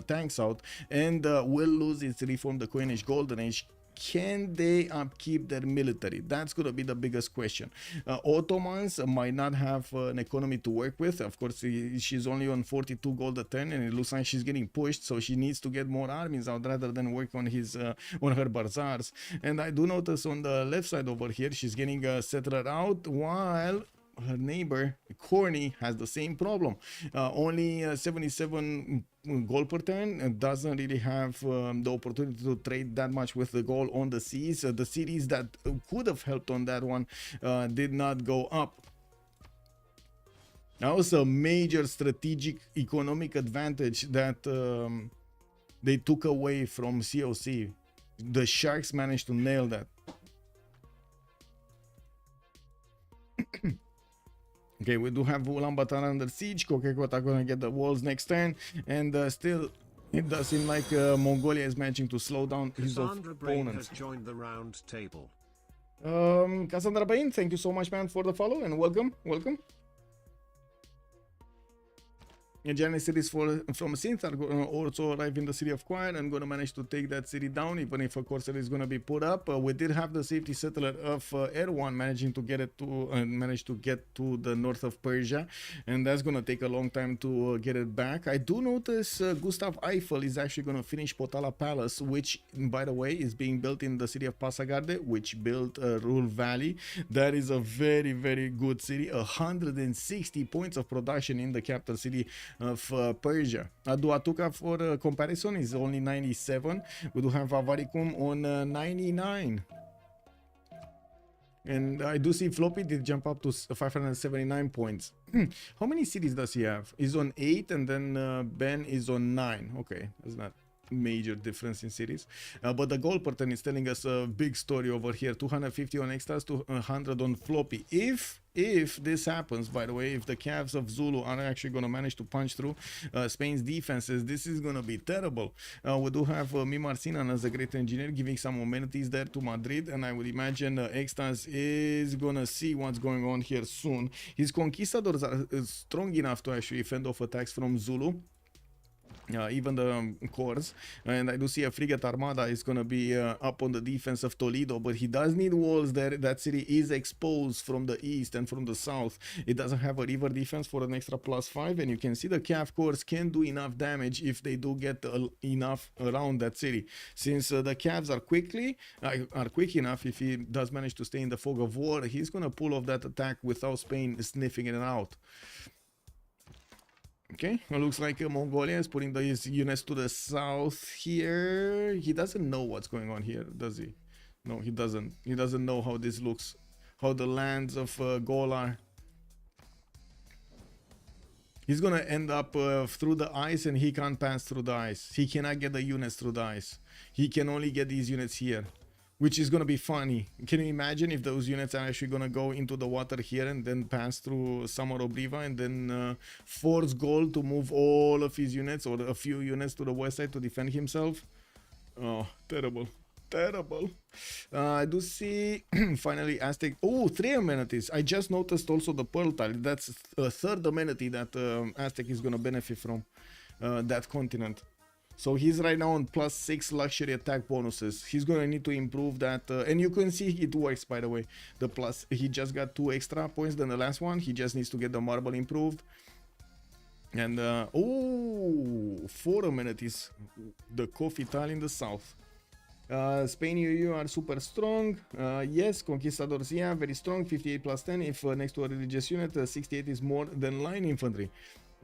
tanks out and will lose its reform, the Coinish Golden Age, can they upkeep their military? That's going to be the biggest question. Ottomans might not have an economy to work with. Of course, she's only on 42 gold a turn, and it looks like she's getting pushed, so she needs to get more armies out rather than work on his on her bazaars. And I do notice on the left side over here, she's getting a settler out, while her neighbor Corny has the same problem. Only 77 goal per turn, doesn't really have the opportunity to trade that much with the goal on the seas. The cities that could have helped on that one did not go up. That was a major strategic economic advantage that they took away from COC. The Sharks managed to nail that. Okay, we do have Ulaanbaatar under siege. Kokekota gonna get the walls next turn, and still it does seem like Mongolia is managing to slow down his opponents. Has joined the round table. Cassandra Bain, thank you so much, man, for the follow, and welcome. Giannis cities from Synth are also arrive in the city of Quiet and gonna manage to take that city down, even if of course it is gonna be put up. We did have the safety settler of Erwan managing to get it to manage to get to the north of Persia, and that's gonna take a long time to get it back. I do notice Gustav Eiffel is actually gonna finish Potala Palace, which by the way is being built in the city of Pasagarde, which built Rul Valley. That is a very, very good city. 160 points of production in the capital city of Persia. Duatuca, for comparison, is only 97. We do have Avaricum on 99. And I do see Floppy did jump up to 579 points. How many cities does he have? He's on 8, and then Ben is on 9. Okay, that's not major difference in cities, but the goal pattern is telling us a big story over here. 250 on extras, 200 on Floppy. If this happens, by the way, if the Cavs of Zulu are actually going to manage to punch through Spain's defenses, this is going to be terrible. We do have Mimar Sinan as a great engineer giving some amenities there to Madrid, and I would imagine Extas is going to see what's going on here soon. His conquistadors are strong enough to actually fend off attacks from Zulu. Even the cores, and I do see a frigate armada is going to be up on the defense of Toledo, but he does need walls there. That city is exposed from the east and from the south. It doesn't have a river defense for an extra +5, and you can see the Cav cores can do enough damage if they do get enough around that city. Since the Cavs are quick enough, if he does manage to stay in the fog of war, he's going to pull off that attack without Spain sniffing it out. Okay, it looks like Mongolia is putting his units to the south here. He doesn't know what's going on here, does he? No, he doesn't. He doesn't know how this looks, how the lands of Gaul are. He's gonna end up through the ice, and he can't pass through the ice. He cannot get the units through the ice. He can only get these units here, which is gonna be funny. Can you imagine if those units are actually gonna go into the water here and then pass through Samorobriva and then force Gaul to move all of his units or a few units to the west side to defend himself? Oh, terrible. Terrible. I do see finally Aztec. Oh, 3 amenities. I just noticed also the Pearl Tile. That's a third amenity that Aztec is gonna benefit from, that continent. So he's right now on +6 luxury attack bonuses. He's gonna need to improve that, and you can see it works, by the way. The plus, he just got 2 extra points than the last one. He just needs to get the marble improved. And oh, 4 amenities. The coffee tile in the south. Spain EU are super strong. Yes, conquistadors, yeah, very strong. 58 +10. If next to a religious unit, 68 is more than line infantry.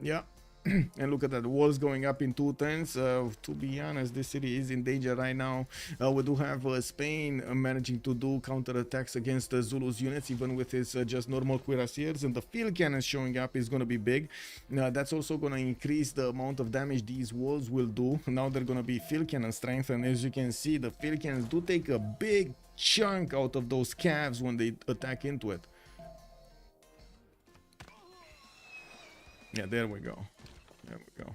Yeah. And look at that, walls going up in 2 turns. To be honest, this city is in danger right now. We do have Spain managing to do counterattacks against Zulu's units, even with his just normal cuirassiers, and the field cannons showing up is going to be big. That's also going to increase the amount of damage these walls will do. Now they're going to be field cannon strength, and as you can see, the field cannons do take a big chunk out of those calves when they attack into it. Yeah, there we go. There we go.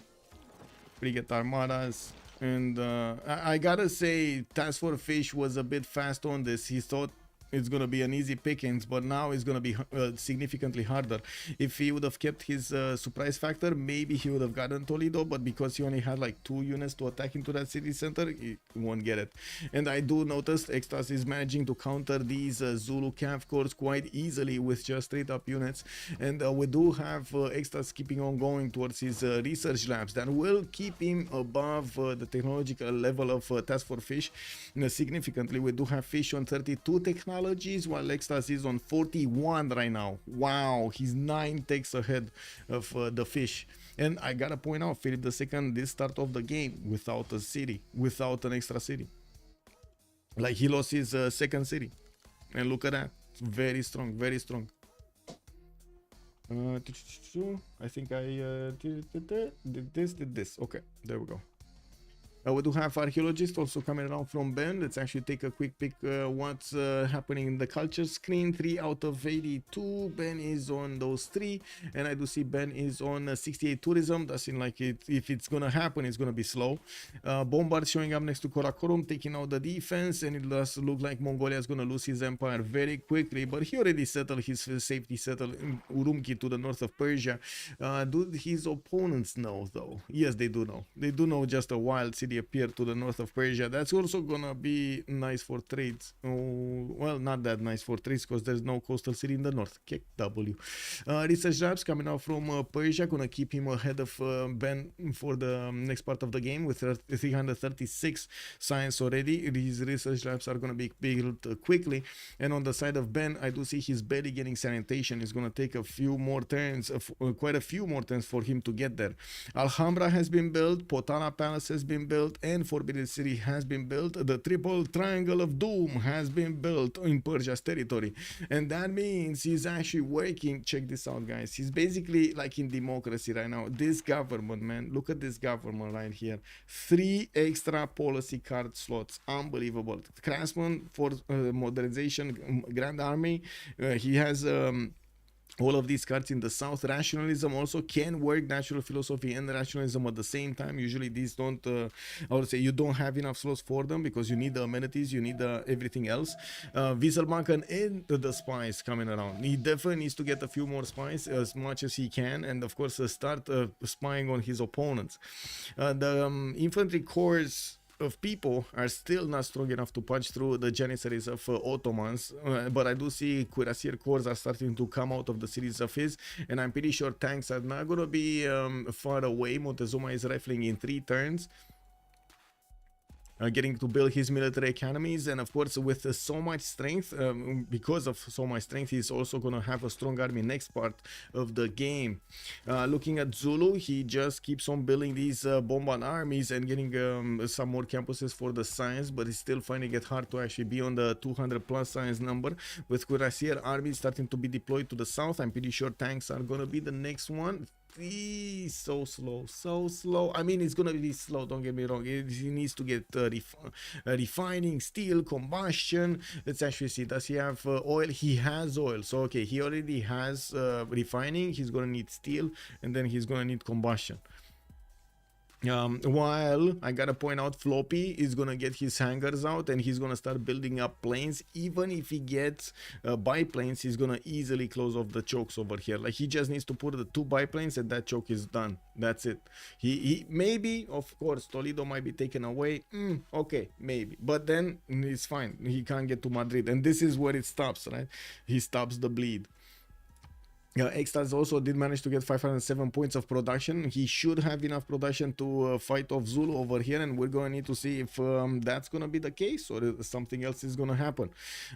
Frigate armadas. And I gotta say, Task Force Fish was a bit fast on this. He thought it's gonna be an easy pickings, but now it's gonna be significantly harder. If he would have kept his surprise factor, maybe he would have gotten Toledo, but because he only had like 2 units to attack into that city center, he won't get it. And I do notice Extas is managing to counter these Zulu Cav cores quite easily with just straight up units. And we do have Extas keeping on going towards his research labs that will keep him above the technological level of Task Force Fish significantly. We do have Fish on 32 technology. archaeologies, while Extas is on 41 right now. Wow, he's 9 takes ahead of the fish. And I gotta point out, Philip II did start off the game without a city, without an extra city. Like, he lost his second city. And look at that. It's very strong, very strong. I think I did this. Okay, there we go. We do have archaeologists also coming around from Ben. Let's actually take a quick peek what's happening in the culture screen. 3 out of 82. Ben is on those 3, and I do see Ben is on 68 tourism. That seems like if it's gonna happen, it's gonna be slow. Bombard showing up next to Karakorum, taking out the defense, and it does look like Mongolia is gonna lose his empire very quickly. But he already settled his safety settle in Urumqi to the north of Persia. Do his opponents know though? Yes, they do know. They do know just a wild city appear to the north of Persia. That's also gonna be nice for trades. Oh, well, not that nice for trades because there's no coastal city in the north. Kick W. Research labs coming out from Persia, gonna keep him ahead of Ben for the next part of the game with 336 science already. These research labs are gonna be built quickly, and on the side of Ben, I do see he's barely getting sanitation. It's gonna take a few more turns, quite a few more turns for him to get there. Alhambra has been built, Potala Palace has been built, and Forbidden City has been built. The triple triangle of doom has been built in Persia's territory, and that means he's actually working. Check this out, guys. He's basically like in democracy right now. This government, man, look at this government right here. 3 extra policy card slots, unbelievable. Craftsman for modernization, Grand Army. He has all of these cards in the south. Rationalism also can work, natural philosophy and rationalism at the same time. Usually these don't I would say you don't have enough slots for them because you need the amenities, you need everything else. Wieselbanken and the spies coming around. He definitely needs to get a few more spies as much as he can, and of course start spying on his opponents. The infantry corps of people are still not strong enough to punch through the janissaries of Ottomans, but I do see cuirassier corps are starting to come out of the cities of his, and I'm pretty sure tanks are not gonna be far away. Montezuma is rifling in 3 turns, getting to build his military academies, and of course with so much strength, because of so much strength, he's also gonna have a strong army next part of the game. Looking at Zulu, he just keeps on building these bombard armies and getting some more campuses for the science, but he's still finding it hard to actually be on the 200 plus science number. With cuirassier armies starting to be deployed to the south, I'm pretty sure tanks are gonna be the next one. So slow. I mean, it's gonna be slow, don't get me wrong. He needs to get refining, steel, combustion. Let's actually see, does he have oil? He has oil, so okay, he already has refining. He's gonna need steel, and then he's gonna need combustion. While I gotta point out, Floppy is gonna get his hangars out and he's gonna start building up planes. Even if he gets biplanes, he's gonna easily close off the chokes over here. Like, he just needs to put the 2 biplanes and that choke is done. That's it. He maybe, of course, Toledo might be taken away. Okay, maybe, but then it's fine. He can't get to Madrid, and this is where it stops, right? He stops the bleed. Extas also did manage to get 507 points of production. He should have enough production to fight off Zulu over here, and we're going to need to see if that's going to be the case or if something else is going to happen.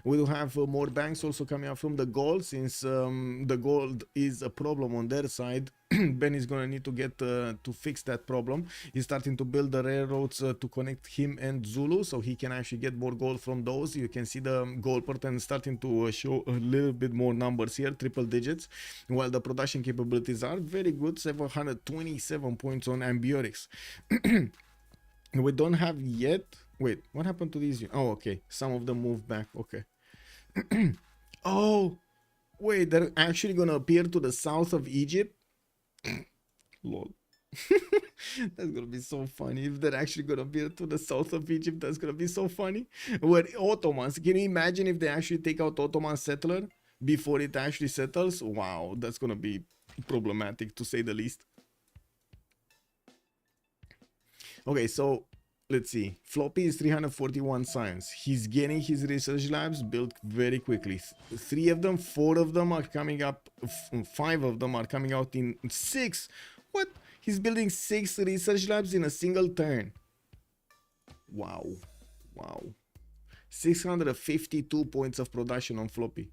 We do have more banks also coming out from the gold, since the gold is a problem on their side. Ben is going to need to get to fix that problem. He's starting to build the railroads to connect him and Zulu, so he can actually get more gold from those. You can see the gold pattern starting to show a little bit more numbers here, triple digits, while the production capabilities are very good. 727 points on ambiotics. We don't have yet. Wait, what happened to these? Oh, okay, some of them moved back. Okay. Oh, wait, they're actually gonna appear to the south of Egypt. Lol. That's gonna be so funny if they're actually gonna be to the south of Egypt. That's gonna be so funny. Where Ottomans, can you imagine if they actually take out Ottoman settler before it actually settles? Wow, that's gonna be problematic to say the least. Okay, so let's see. Floppy is 341 science. He's getting his research labs built very quickly. 3 of them, 4 of them are coming up. 5 of them are coming out in 6. What? He's building 6 research labs in a single turn. Wow. Wow. 652 points of production on Floppy.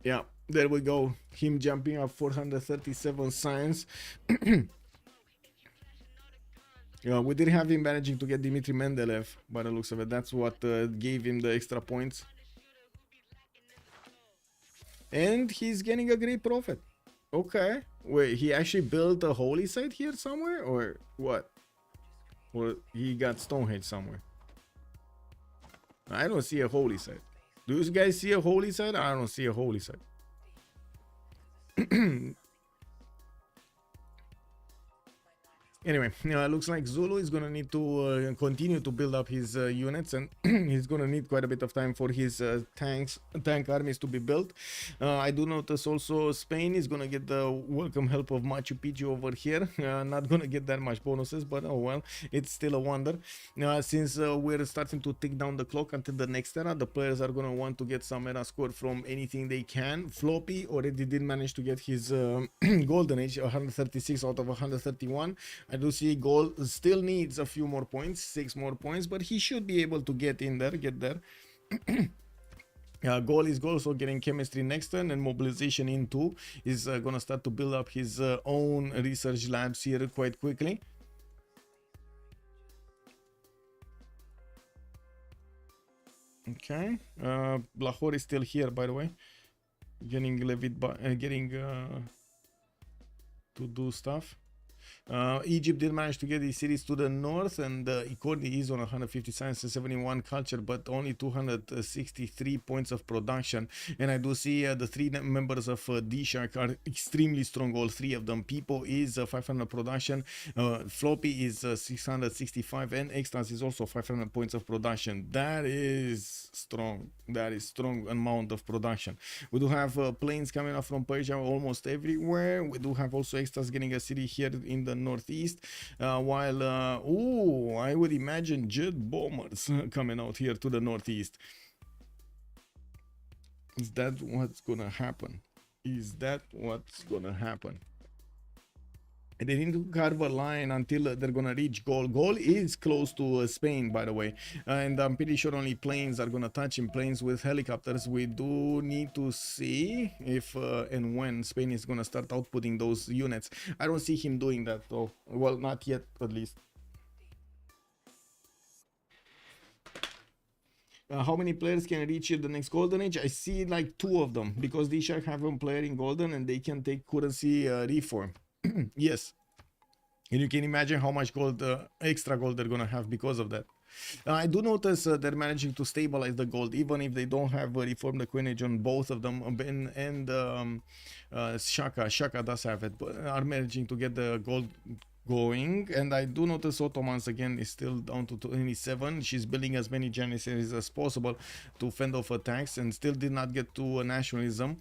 Yeah, there we go. Him jumping up 437 science. Yeah, we did have him managing to get Dmitry Mendeleev by the looks of it. That's what gave him the extra points. And he's getting a great profit. Okay. Wait, he actually built a holy site here somewhere? Or what? Or he got Stonehenge somewhere? I don't see a holy site. Do you guys see a holy site? I don't see a holy site. Anyway, looks like Zulu is gonna need to continue to build up his units, and he's gonna need quite a bit of time for his tank armies to be built. I do notice also Spain is gonna get the welcome help of Machu Picchu over here. Not gonna get that much bonuses, but oh well, it's still a wonder. Since we're starting to tick down the clock until the next era, the players are gonna want to get some era score from anything they can. Floppy already did manage to get his golden age, 136 out of 131. I do see Gold still needs a few more points, 6 more points, but he should be able to get in there, get there. Goal is also getting chemistry next turn, and mobilization in 2 is gonna start to build up his own research labs here quite quickly. Okay, Blahor is still here, by the way, getting to do stuff. Egypt did manage to get these cities to the north, and Icordi is on 150 science and 71 culture, but only 263 points of production. And I do see the 3 members of DShark are extremely strong, all 3 of them. Pipo is 500 production, Floppy is 665, and Extras is also 500 points of production. That is strong. That is strong amount of production. We do have planes coming up from Persia almost everywhere. We do have also Extras getting a city here in the northeast, while I would imagine jet bombers coming out here to the northeast. Is that what's gonna happen? Is that what's gonna happen? They need to carve a line until they're gonna reach goal. Goal is close to Spain, by the way, and I'm pretty sure only planes are gonna touch him. Planes with helicopters. We do need to see if and when Spain is gonna start outputting those units. I don't see him doing that though. Well, not yet, at least. How many players can reach the next golden age? I see like 2 of them, because DShark have one player in golden and they can take currency reform. Yes, and you can imagine how much gold, extra gold they're gonna have because of that. I do notice they're managing to stabilize the gold, even if they don't have reformed the coinage on both of them. And Shaka does have it, but are managing to get the gold going. And I do notice Ottomans again is still down to 27. She's building as many janissaries as possible to fend off attacks, and still did not get to nationalism.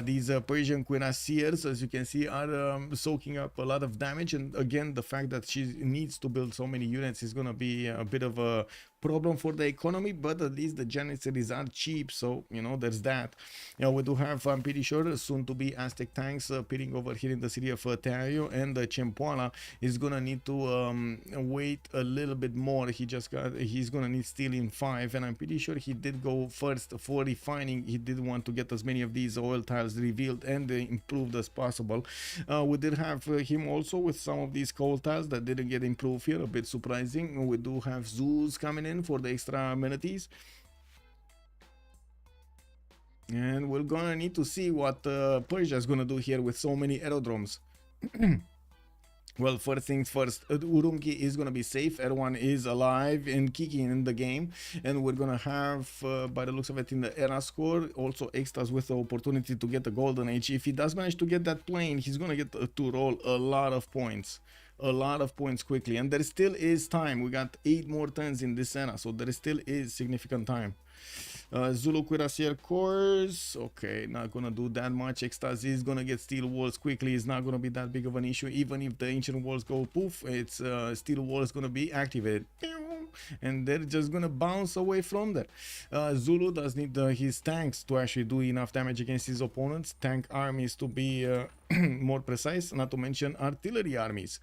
These Persian cuirassiers, as you can see, are soaking up a lot of damage, and again the fact that she needs to build so many units is going to be a bit of a problem for the economy, but at least the janissaries are cheap, so you know there's that. We do have, I'm pretty sure, soon to be Aztec tanks pitting over here in the city of Teayo, and Chempoala is gonna need to wait a little bit more. He's gonna need steel in 5, and I'm pretty sure he did go first for refining. He did want to get as many of these oil tiles revealed and improved as possible. We did have him also with some of these coal tiles that didn't get improved here, a bit surprising. We do have zoos coming in for the extra amenities, and we're gonna need to see what Persia is gonna do here with so many aerodromes. Well, first things first, Urumqi is gonna be safe. Erwan is alive and kicking in the game, and we're gonna have, by the looks of it, in the era score, also Extras with the opportunity to get the golden age. If he does manage to get that plane, he's gonna get to roll a lot of points. Quickly, and there still is time. We got 8 more turns in this era, so there still is significant time. Zulu Cuirassier Corps, okay, not gonna do that much. Ecstasy is gonna get steel walls quickly. It's not gonna be that big of an issue. Even if the ancient walls go poof, it's steel wall is gonna be activated, and they're just gonna bounce away from there. Zulu does need his tanks to actually do enough damage against his opponents. Tank armies to be more precise, not to mention artillery armies.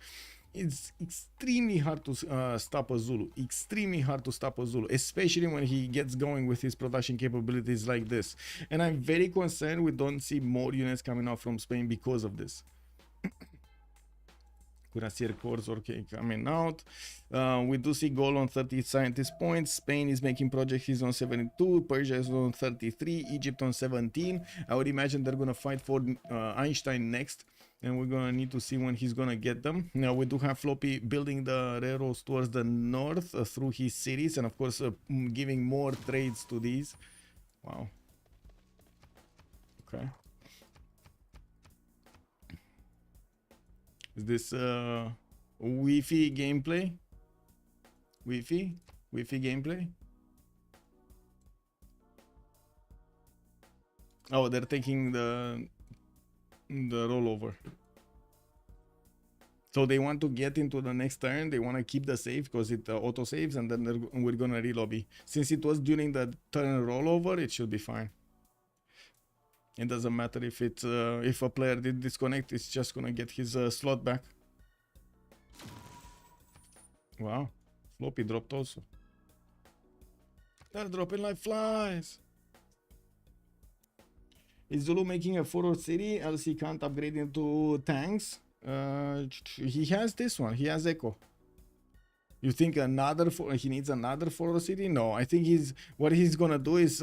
it's extremely hard to stop a Zulu. Extremely hard to stop a Zulu, especially when he gets going with his production capabilities like this. And I'm very concerned we don't see more units coming out from Spain because of this. Cuirassier Corps, okay, coming out. We do see goal on 30 scientist points. Spain is making project, he's on 72. Persia is on 33. Egypt on 17. I would imagine they're gonna fight for Einstein next, and we're gonna need to see when he's gonna get them. Now we do have Floppy building the railroads towards the north through his cities, and of course giving more trades to these. Wow. Okay. Is this Wi-Fi gameplay? Wi-Fi gameplay? Oh, they're taking the rollover. So they want to get into the next turn. They want to keep the save because it auto saves, and then we're gonna relobby. Since it was during the turn rollover, it should be fine. It doesn't matter if it's if a player did disconnect, it's just gonna get his slot back. Wow, Floppy dropped also. They're dropping like flies. Is Zulu making a forward city? LC can't upgrade into tanks. He has this one. He has Echo. You think he needs another forward city? No, I think what he's gonna do is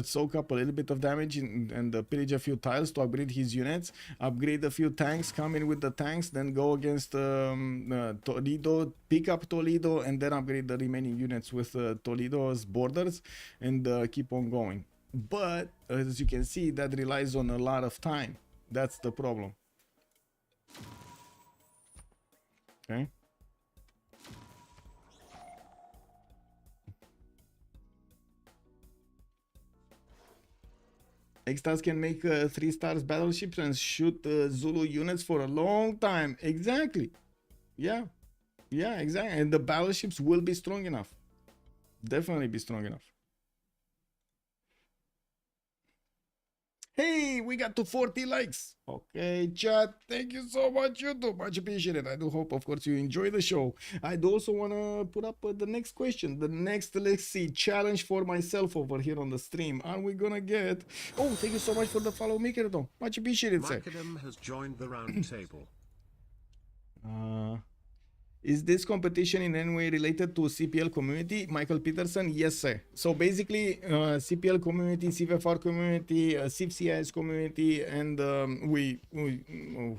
soak up a little bit of damage and pillage a few tiles to upgrade his units, upgrade a few tanks, come in with the tanks, then go against Toledo, pick up Toledo, and then upgrade the remaining units with Toledo's borders, and keep on going. But as you can see, that relies on a lot of time. That's the problem. Okay. X-Stars can make 3 stars battleships and shoot Zulu units for a long time. Exactly. Yeah. Yeah, exactly. And the battleships will be strong enough. Definitely be strong enough. Hey, we got to 40 likes. Okay, chat. Thank you so much, YouTube. Much appreciated. I do hope, of course, you enjoy the show. I do also want to put up the next question. The next, let's see, challenge for myself over here on the stream. Are we going to get... Oh, thank you so much for the follow, Mikerdom. Much appreciated, sir. Macadam has joined the round table. Is this competition in any way related to CPL community? Michael Peterson, yes sir. So basically CPL community, CFR community, Civ6 community, and we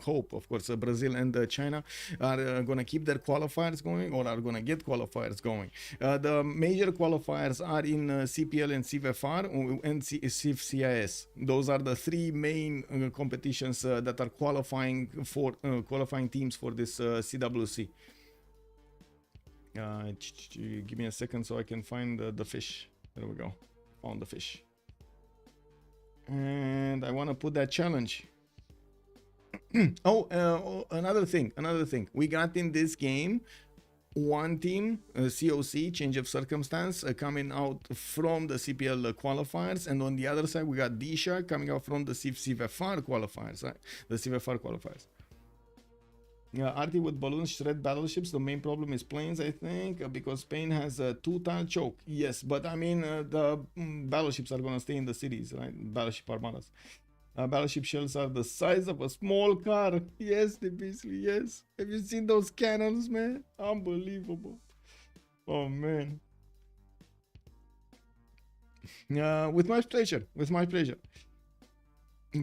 hope, of course, Brazil and China are going to keep their qualifiers going, or are going to get qualifiers going. The major qualifiers are in CPL and CFR and Civ6. Those are the 3 main competitions that are qualifying for qualifying teams for this CWC. Give me a second so I can find the fish. There we go. Found the fish. And I want to put that challenge. Another thing. We got in this game one team, COC, change of circumstance, coming out from the CPL qualifiers, and on the other side we got DShark coming out from the CFR qualifiers, right? The CFR qualifiers. RT with balloons shred battleships. The main problem is planes, I think, because Spain has a 2-tile choke. Yes, but I mean the battleships are gonna stay in the cities, right? Battleship armadas. Battleship shells are the size of a small car. Yes, Beasley, yes. Have you seen those cannons, man? Unbelievable. Oh man. With my pleasure.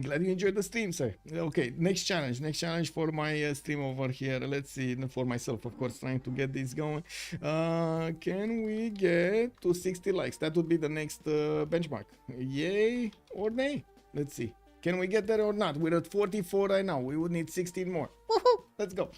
Glad you enjoyed the stream, sir. Okay, next challenge for my stream over here. Let's see, for myself, of course, trying to get this going. Can we get to 60 likes? That would be the next benchmark. Yay or nay? Let's see. Can we get there or not? We're at 44 right now. We would need 16 more. Woohoo! Let's go.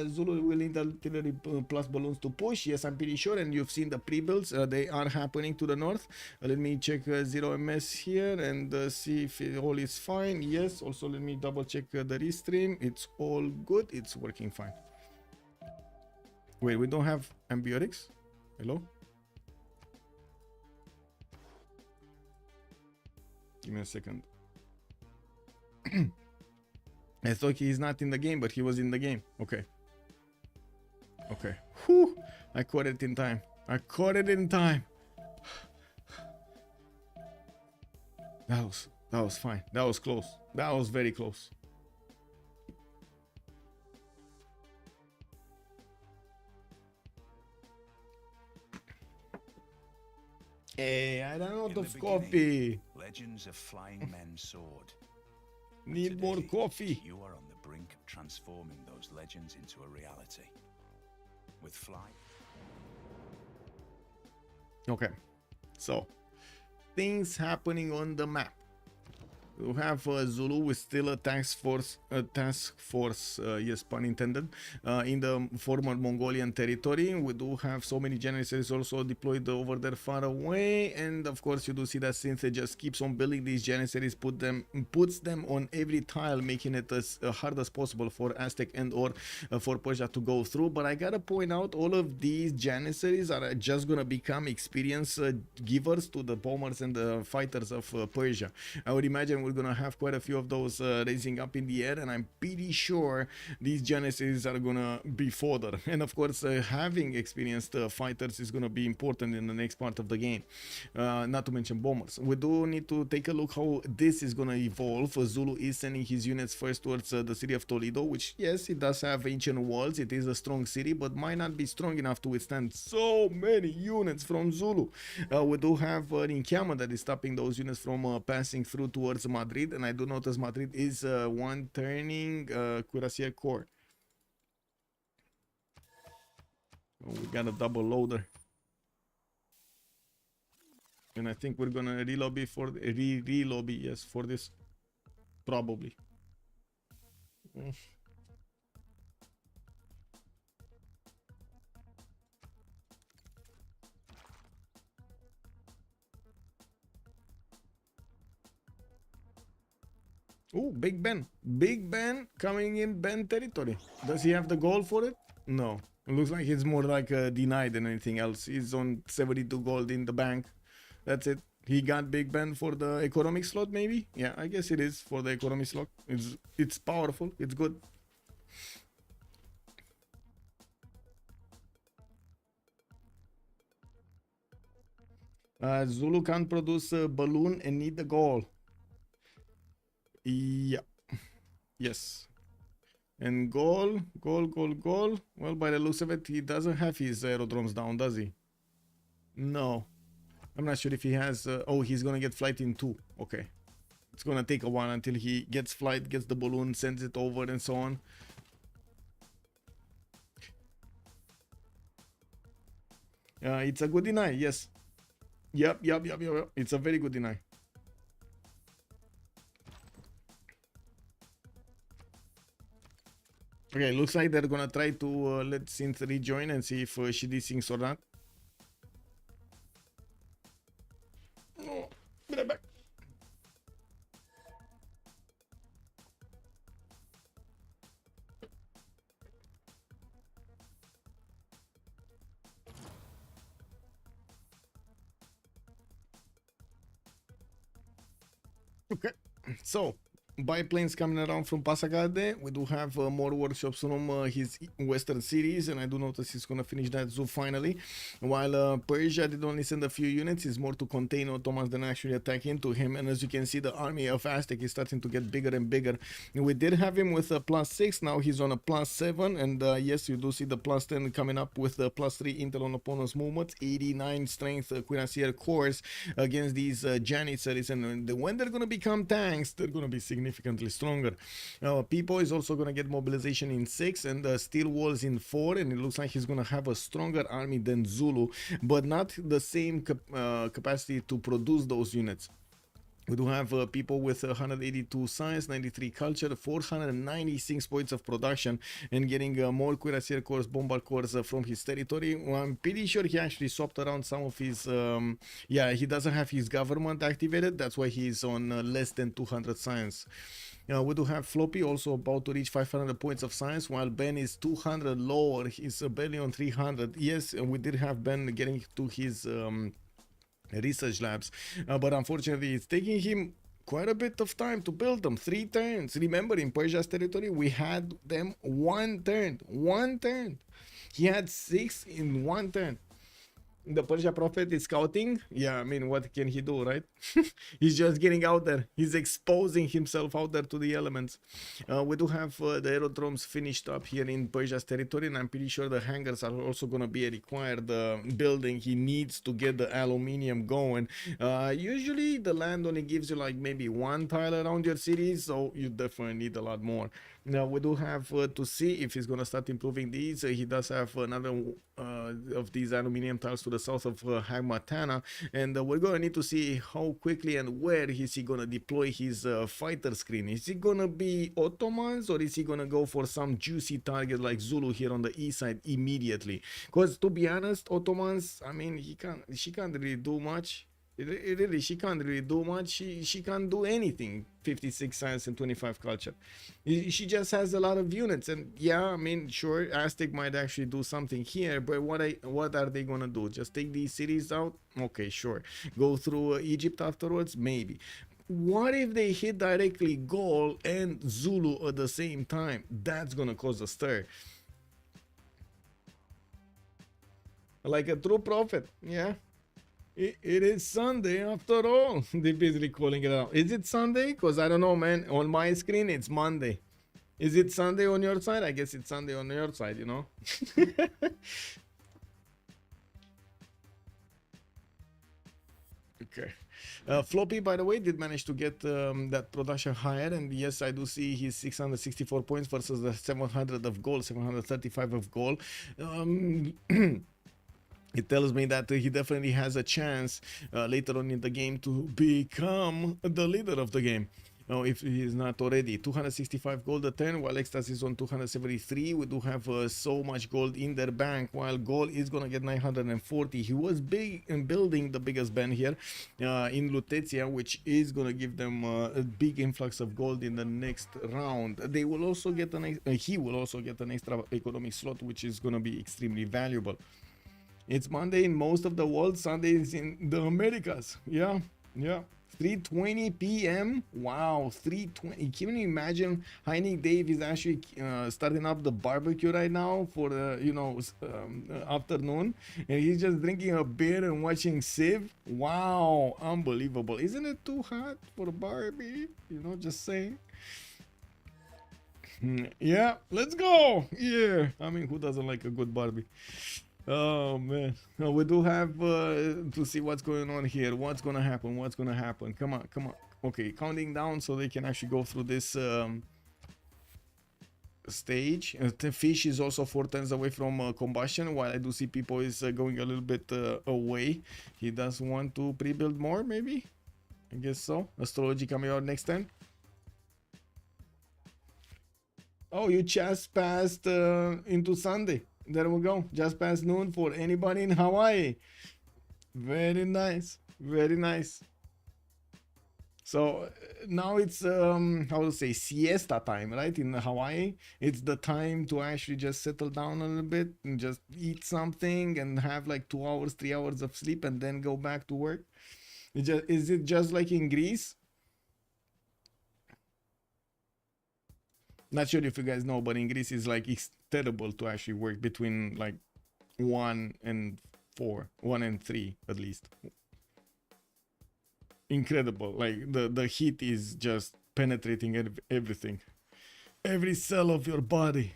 Zulu will need artillery plus balloons to push. Yes, I'm pretty sure. And you've seen the pre-builds. They are happening to the north. Let me check 0ms here and see if all is fine. Yes. Also, let me double check the restream. It's all good. It's working fine. Wait, we don't have ambiotics? Hello? Give me a second. I thought he's not in the game, but he was in the game. Okay. Okay. Whew. I caught it in time. I caught it in time. That was fine. That was close. That was very close. Hey, I don't know of coffee. Legends of Flying Men soared. Need more Today, coffee. You are on the brink of transforming those legends into a reality. With fly. Okay, so things happening on the map. We have Zulu with still a task force, yes, pun intended, in the former Mongolian territory. We do have so many janissaries also deployed over there far away, and of course you do see that Synth just keeps on building these janissaries, puts them on every tile, making it as hard as possible for Aztec and or for Persia to go through. But I gotta point out, all of these janissaries are just gonna become experience givers to the bombers and the fighters of Persia. I would imagine we're gonna have quite a few of those raising up in the air, and I'm pretty sure these janissaries are gonna be fodder. And of course, having experienced fighters is gonna be important in the next part of the game, not to mention bombers. We do need to take a look how this is gonna evolve. Zulu is sending his units first towards the city of Toledo, which, yes, it does have ancient walls. It is a strong city, but might not be strong enough to withstand so many units from Zulu. We do have an encampment that is stopping those units from passing through towards Madrid, and I do notice Madrid is one turning Cuirassier Corps. Oh, we got a double loader, and I think we're gonna relobby for relobby, yes, for this probably. Oh, Big Ben. Big Ben coming in Ben territory. Does he have the gold for it? No. It looks like he's more like denied than anything else. He's on 72 gold in the bank. That's it. He got Big Ben for the economic slot, maybe? Yeah, I guess it is for the economic slot. It's powerful. It's good. Zulu can't produce a balloon and need the goal. Yeah. Yes. And goal. Well, by the looks of it, he doesn't have his aerodromes down, does he? No. I'm not sure if he has... oh, he's gonna get flight in 2. Okay. It's gonna take a while until he gets flight, gets the balloon, sends it over, and so on. It's a good deny, yes. Yep. It's a very good deny. Okay, looks like they're gonna try to let Synth rejoin and see if she desyncs or not. Oh, be right back. Okay, so biplanes coming around from Pasagade. We do have more workshops from his western cities, and I do notice he's gonna finish that zoo finally. While Persia did only send a few units, it's more to contain Ottomans than actually attack into him. And as you can see, the army of Aztec is starting to get bigger and bigger. We did have him with a +6, now he's on a +7, and yes, you do see the +10 coming up with the +3 intel on opponent's movements, 89 strength Cuirassier Corps against these Janissaries, and when they're gonna become tanks, they're gonna be significantly stronger. People is also going to get mobilization in 6 and steel walls in 4, and it looks like he's going to have a stronger army than Zulu, but not the same capacity to produce those units. We do have people with 182 science, 93 culture, 496 points of production, and getting more Cuirassier Corps, Bombard Corps from his territory. Well, I'm pretty sure he actually swapped around some of his... yeah, he doesn't have his government activated. That's why he's on less than 200 science. We do have Floppy also about to reach 500 points of science, while Ben is 200 lower. He's barely on 300. Yes, we did have Ben getting to his... research labs, but unfortunately it's taking him quite a bit of time to build them. 3 turns. Remember, in Persia's territory, we had them 1 turn. 1 turn. He had 6 in 1 turn. The Persia Prophet is scouting. Yeah, I mean, what can he do, right? He's just getting out there. He's exposing himself out there to the elements. We do have the aerodromes finished up here in Persia's territory, and I'm pretty sure the hangars are also going to be a required building. He needs to get the aluminium going. Usually, the land only gives you like maybe 1 tile around your city, so you definitely need a lot more. Now, we do have to see if he's going to start improving these. He does have another of these aluminium tiles to the south of Hagmatana, and we're going to need to see how quickly and where is he going to deploy his fighter screen. Is it going to be Ottomans, or is he going to go for some juicy target like Zulu here on the east side immediately? Because to be honest, Ottomans, I mean, she can't really do much. Really, she can't really do much. She can't do anything. 56 science and 25 culture. She just has a lot of units, and yeah, I mean, sure, Aztec might actually do something here, but what are they gonna do? Just take these cities out? Okay, sure. Go through Egypt afterwards? Maybe. What if they hit directly Gaul and Zulu at the same time? That's gonna cause a stir. Like a true prophet, yeah. It is Sunday after all. They're basically calling it out. Is it Sunday? Because I don't know, man. On my screen, it's Monday. Is it Sunday on your side? I guess it's Sunday on your side, you know? Okay. Floppy, by the way, did manage to get that production higher. And yes, I do see his 664 points versus the 700 of gold, 735 of gold. It tells me that he definitely has a chance later on in the game to become the leader of the game. If he is not already. 265 gold a turn, while Ecstasy is on 273. We do have so much gold in their bank, while gold is gonna get 940. He was big in building the biggest band here in Lutetia, which is gonna give them a big influx of gold in the next round. They will also get he will also get an extra economic slot, which is gonna be extremely valuable. It's Monday in most of the world. Sunday is in the Americas. Yeah. 3:20 p.m. Wow, 3:20. Can you imagine Heinie Dave is actually starting up the barbecue right now for the afternoon, and he's just drinking a beer and watching Civ. Wow, unbelievable. Isn't it too hot for Barbie? Just saying. Yeah, let's go. Yeah, I mean, who doesn't like a good Barbie? Oh man, we do have to see what's going on here. What's gonna happen? Come on. Okay, counting down so they can actually go through this stage. The fish is also 4 turns away from combustion, while I do see people is going a little bit away. He does want to pre-build more, maybe. I guess so. Astrology coming out next turn. Oh, you just passed into Sunday. There we go. Just past noon for anybody in Hawaii. Very nice. Very nice. So now it's how to say, siesta time, right? In Hawaii, it's the time to actually just settle down a little bit and just eat something and have like 2 hours, 3 hours of sleep and then go back to work. Is it just like in Greece? Not sure if you guys know, but in Greece it's like it's terrible to actually work between like 1 and 4, 1 and 3 at least. Incredible. Like the heat is just penetrating everything, every cell of your body.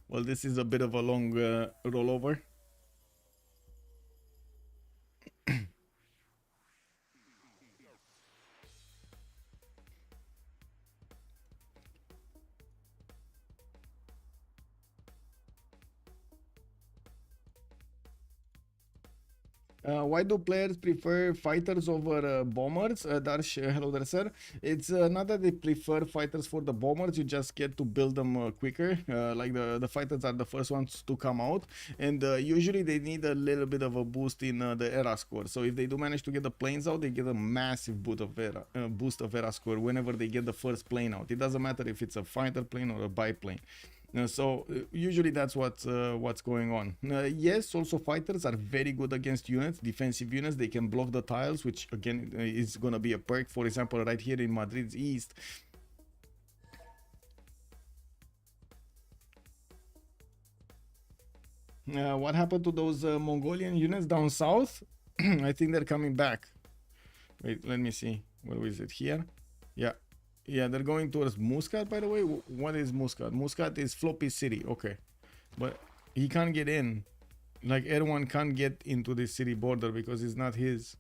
Well, this is a bit of a long rollover. Why do players prefer fighters over bombers? Darsh, hello there, sir. It's not that they prefer fighters for the bombers, you just get to build them quicker. Like the fighters are the first ones to come out, and usually they need a little bit of a boost in the era score. So if they do manage to get the planes out, they get a massive boost of era score whenever they get the first plane out. It doesn't matter if it's a fighter plane or a biplane. So usually that's what's going on. Yes, also fighters are very good against units, defensive units. They can block the tiles, which again is gonna be a perk. For example, right here in Madrid's east. What happened to those Mongolian units down south? I think they're coming back. Wait, let me see. Where is it? Here? Yeah. Yeah, they're going towards Muscat, by the way. What is Muscat? Muscat is Floppy City. Okay. But he can't get in. Like, Erdogan can't get into the city border because it's not his.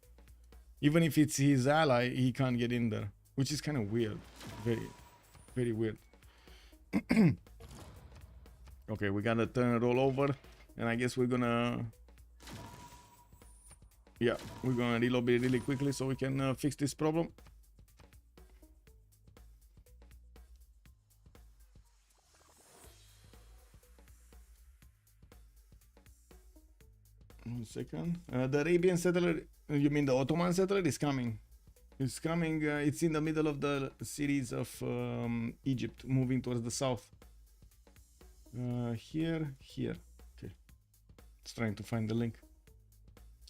Even if it's his ally, he can't get in there. Which is kind of weird. Very, very weird. Okay, we gotta turn it all over. And I guess we're gonna... Yeah, we're gonna reload it really quickly so we can fix this problem. 1 second. The Arabian settler, you mean the Ottoman settler, is coming. It's coming. It's in the middle of the cities of Egypt, moving towards the south. Here. Okay. It's trying to find the link.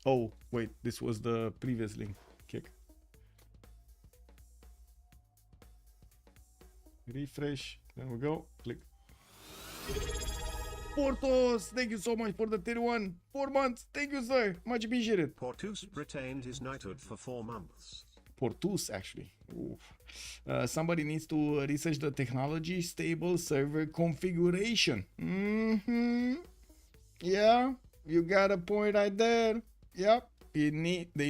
Oh, wait. This was the previous link. Kick. Refresh. There we go. Click. Portos, thank you so much for the tier 1. 4 months. Thank you, sir. Much appreciated. Portus retained his knighthood for 4 months. Portus, actually. Somebody needs to research the technology stable server configuration. Yeah, you got a point right there. Yep, they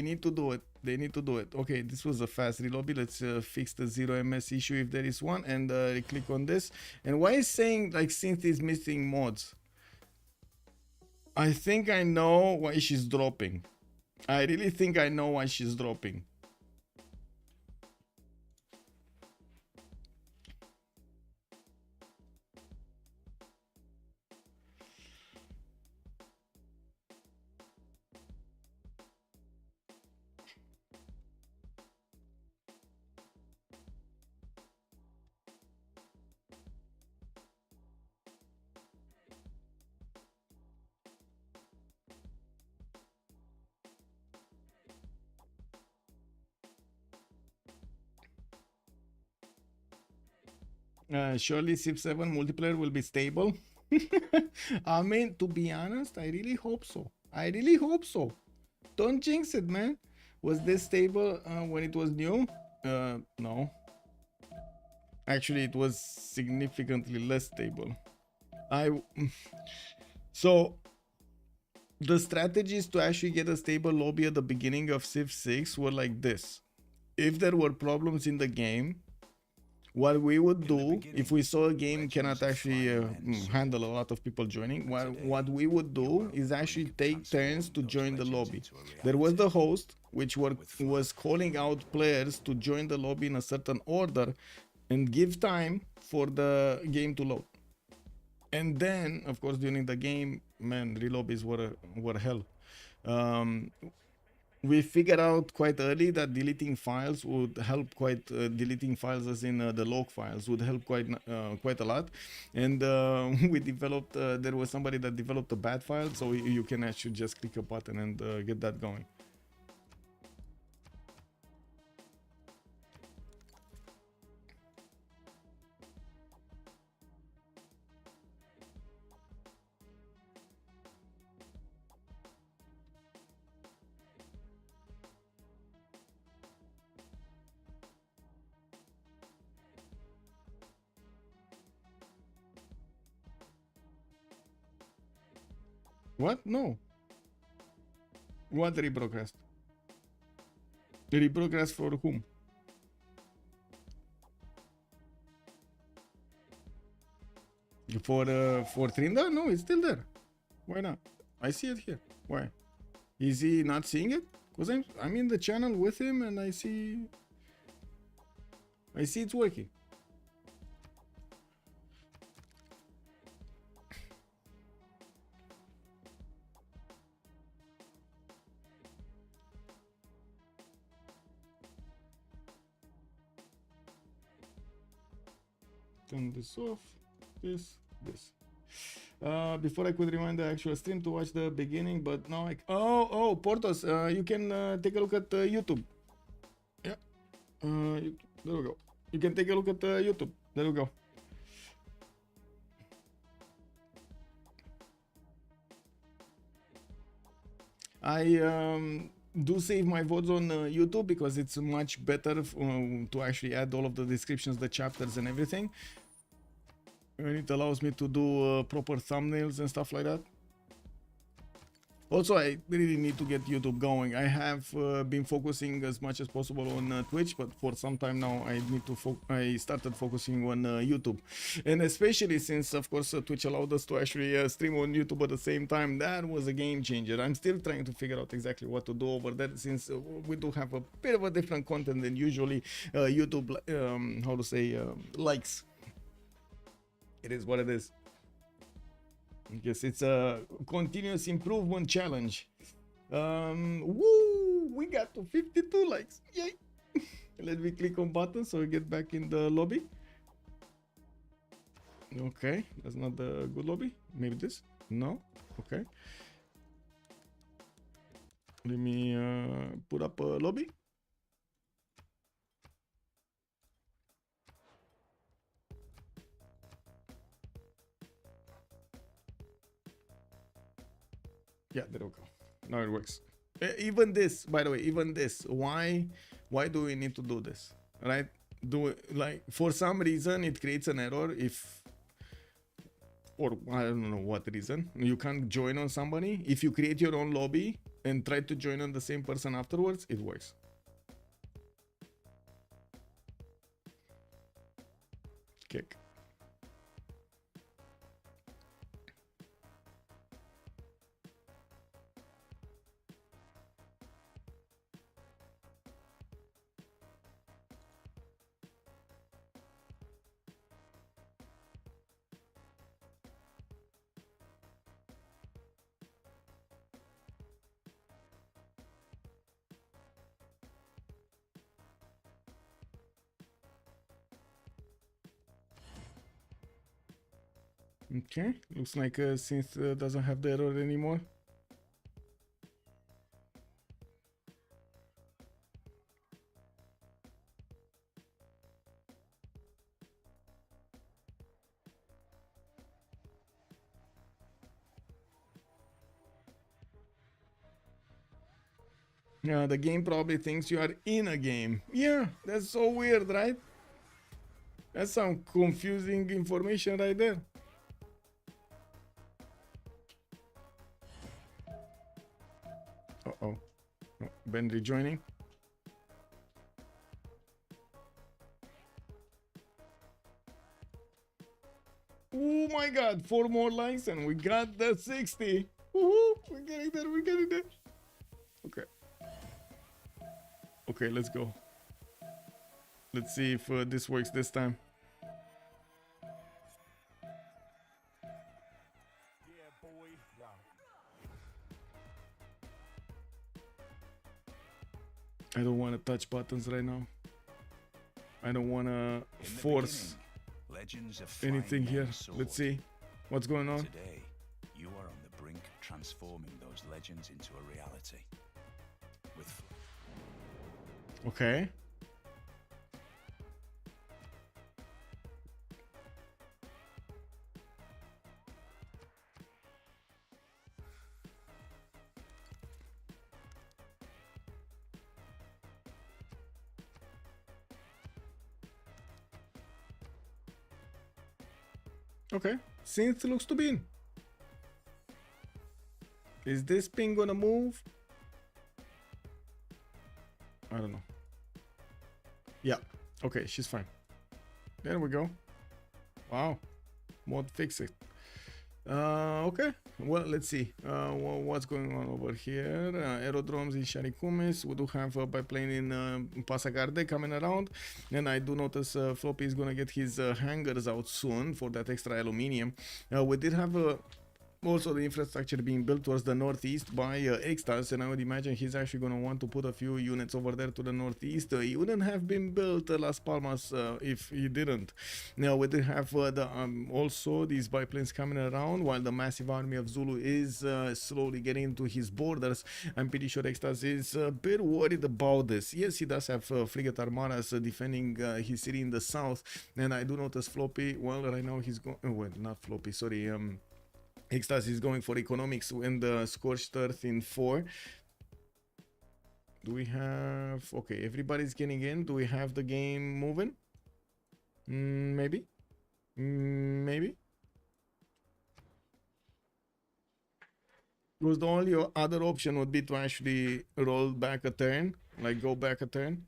need to do it. They need to do it. Okay, this was a fast reload. Let's fix the 0ms issue if there is one, and click on this. And why is saying like synth is missing mods? I think I know why she's dropping. I really think I know why she's dropping. Surely Civ7 multiplayer will be stable. I mean, to be honest, I really hope so. I really hope so. Don't jinx it, man. Was this stable when it was new? No. Actually, it was significantly less stable. So the strategies to actually get a stable lobby at the beginning of Civ6 were like this. If there were problems in the game, what we would do if we saw a game cannot actually handle a lot of people joining, what we would do is actually take turns to join the lobby. There was the host, which was calling out players to join the lobby in a certain order and give time for the game to load. And then, of course, during the game, man, relobbies were hell. We figured out quite early that deleting files would help quite. Deleting files, as in the log files, would help quite a lot. And we developed. There was somebody that developed a bad file, so you can actually just click a button and get that going. What? No. What rebroadcast? Rebroadcast for whom? For Trinda? No, it's still there. Why not? I see it here. Why? Is he not seeing it? Because I'm in the channel with him and I see it's working. Turn this off. This. Before I could rewind the actual stream to watch the beginning, but now oh Portos, you can take a look at YouTube. Yeah, there we go. You can take a look at YouTube. There we go. I do save my VODs on YouTube because it's much better to actually add all of the descriptions, the chapters and everything. And it allows me to do proper thumbnails and stuff like that. Also, I really need to get YouTube going. I have been focusing as much as possible on Twitch, but for some time now I started focusing on YouTube. And especially since, of course, Twitch allowed us to actually stream on YouTube at the same time, that was a game changer. I'm still trying to figure out exactly what to do over there, since we do have a bit of a different content than usually YouTube, likes. It is what it is. I guess it's a continuous improvement challenge. Woo! We got to 52 likes. Yay! Let me click on button so we get back in the lobby. Okay, that's not the good lobby. Maybe this? No? Okay. Let me put up a lobby. Yeah, there we go. Now it works. Even this, by the way, even this. Why do we need to do this? Right? Do it like for some reason it creates an error or I don't know what reason. You can't join on somebody. If you create your own lobby and try to join on the same person afterwards, it works. Kick. Okay, looks like Synth doesn't have the error anymore. Yeah, the game probably thinks you are in a game. Yeah, that's so weird, right? That's some confusing information right there. Uh-oh. Oh, Ben rejoining. Oh my god, 4 more likes and we got the 60. Woohoo! We're getting there, we're getting there. Okay. Okay, let's go. Let's see if this works this time. I don't want to touch buttons right now. I don't want to force anything here. Let's see what's going on. Today, you are on the brink of transforming those legends into a reality. With Okay. Okay, Synth looks to be in. Is this ping gonna move? I don't know. Yeah, okay, she's fine. There we go. Wow, mod fix it. Okay, well, let's see what's going on over here. Aerodromes in Sharikumis. We do have a biplane in Pasagarde coming around, and I do notice Floppy is gonna get his hangars out soon for that extra aluminium. We did have also the infrastructure being built towards the northeast by Extas, and I would imagine he's actually going to want to put a few units over there to the northeast. He wouldn't have been built Las Palmas if he didn't. Now we did have also these biplanes coming around while the massive army of Zulu is slowly getting into his borders. I'm pretty sure Extas is a bit worried about this. Yes, he does have frigate armadas defending his city in the south, and I do notice Floppy, well, right now he's going, well, not Floppy, sorry, Extas is going for economics and the scorched earth in 4. Do we have, okay, everybody's getting in. Do we have the game moving? Maybe. Maybe. Because the only other option would be to actually roll back a turn, like go back a turn.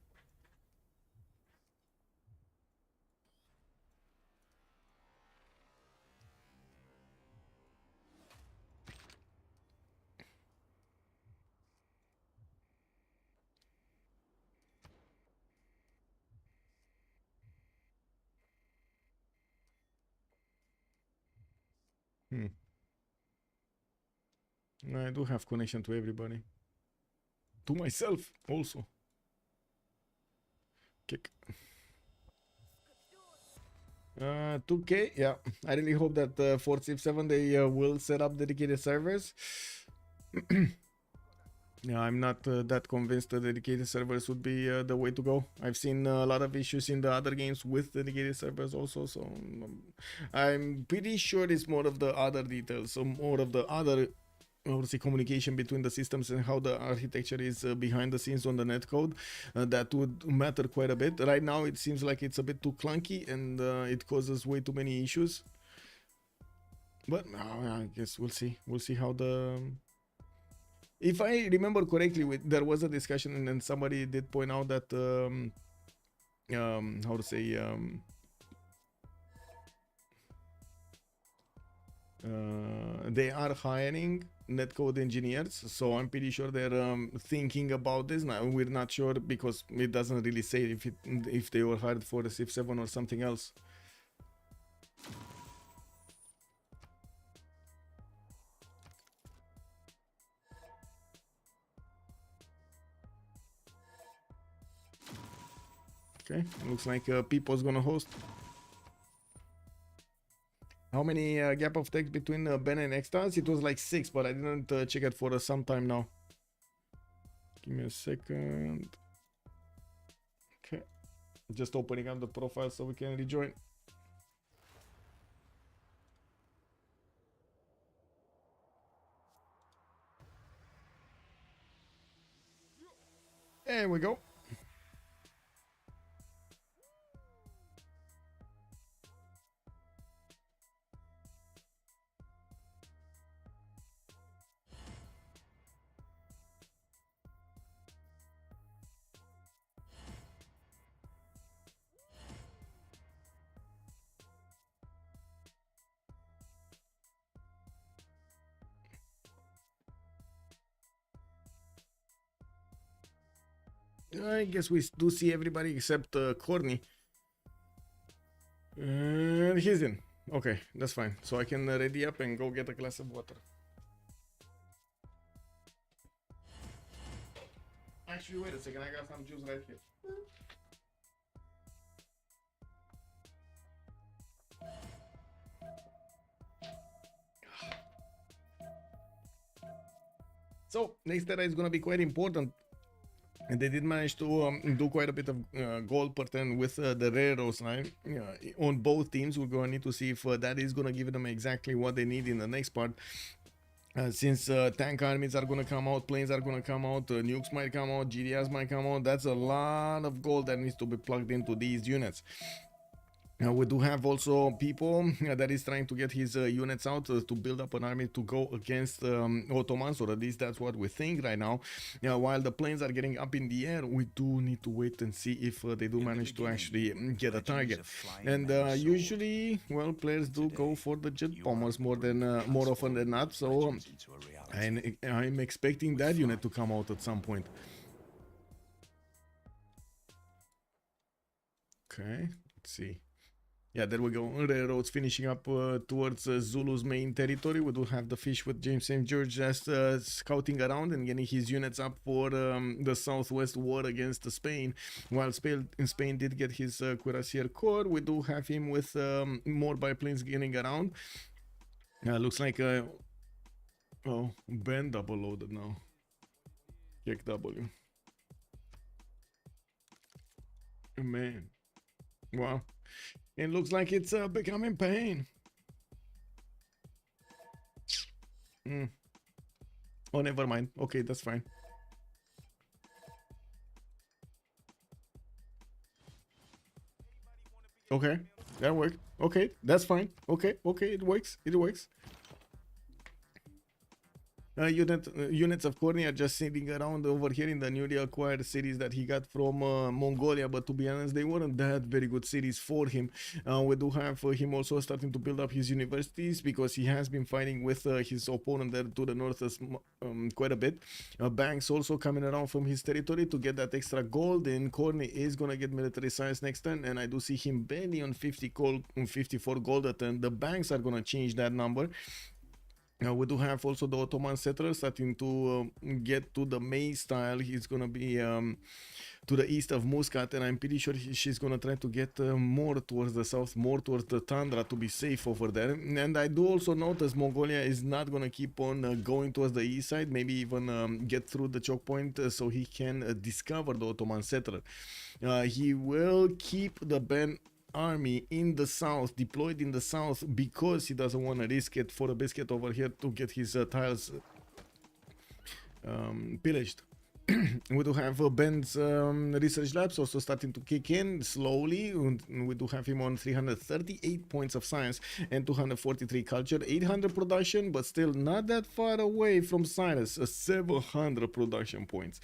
I do have connection to everybody. To myself also. Kick. 2K, yeah. I really hope that for Civ7 they will set up dedicated servers. Yeah, I'm not that convinced that dedicated servers would be the way to go. I've seen a lot of issues in the other games with dedicated servers also, so I'm pretty sure it's more of the other details, so more of the other obviously communication between the systems and how the architecture is behind the scenes on the netcode. That would matter quite a bit. Right now it seems like it's a bit too clunky and it causes way too many issues. But I guess we'll see. We'll see how the... If I remember correctly, there was a discussion and then somebody did point out that how to say they are hiring netcode engineers, so I'm pretty sure they're thinking about this. Now we're not sure because it doesn't really say if they were hired for the Civ7 or something else. Okay, looks like People's gonna host. How many gap of text between Ben and Extas? It was like 6, but I didn't check it for some time now. Give me a second. Okay, just opening up the profile so we can rejoin. There we go. I guess we do see everybody except Corny. And he's in. Okay, that's fine. So I can ready up and go get a glass of water. Actually, wait a second. I got some juice right here. So, next era is going to be quite important. And they did manage to do quite a bit of gold per turn with the railroads now. On both teams, we're going to need to see if that is going to give them exactly what they need in the next part. Since tank armies are going to come out, planes are going to come out, nukes might come out, GDRs might come out. That's a lot of gold that needs to be plugged into these units. We do have also people that is trying to get his units out to build up an army to go against Ottomans, or at least that's what we think right now. While the planes are getting up in the air, we do need to wait and see if they do manage to actually get a target. And usually, well, players do go for the jet bombers more often than not. So I'm expecting that unit to come out at some point. Okay, let's see. Yeah, there we go. Railroads finishing up towards Zulu's main territory. We do have the fish with James St. George just scouting around and getting his units up for the southwest war against Spain. While Spain did get his Cuirassier Corps, we do have him with more biplanes getting around. Looks like oh, Ben double loaded now. Kick W. Man. Wow. It looks like it's becoming pain. Oh, never mind. Okay, that's fine. Okay, that worked. Okay, that's fine. Okay, it works. It works. Units of Corny are just sitting around over here in the newly acquired cities that he got from Mongolia, but to be honest, they weren't that very good cities for him. We do have him also starting to build up his universities, because he has been fighting with his opponent there to the north quite a bit. Banks also coming around from his territory to get that extra gold, and Corny is gonna get military science next turn, and I do see him barely on 54 gold a turn. The banks are gonna change that number. We do have also the Ottoman settler starting to get to the May style. He's gonna be to the east of Muscat, and I'm pretty sure she's gonna try to get more towards the south, more towards the tundra to be safe over there. And I do also notice Mongolia is not gonna keep on going towards the east side, maybe even get through the choke point so he can discover the Ottoman settler. He will keep the Ben army in the south, deployed in the south, because he doesn't want to risk it for a biscuit over here to get his tiles pillaged. We do have Ben's research labs also starting to kick in slowly. We do have him on 338 points of science and 243 culture, 800 production, but still not that far away from Cyrus, 700 production points.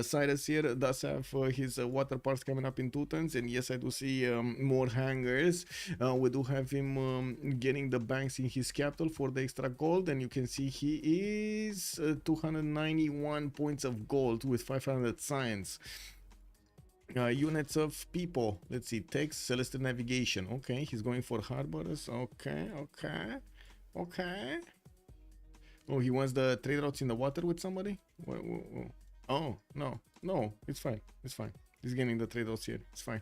Cyrus here does have his water parks coming up in 2 turns, and yes, I do see more hangars. We do have him getting the banks in his capital for the extra gold, and you can see he is 291 points of gold with 500 science. Units of people, let's see, text, celestial navigation. Okay, he's going for harbors. Okay. Oh, he wants the trade routes in the water with somebody. Whoa. Oh, no, it's fine. He's getting the trade routes here. It's fine.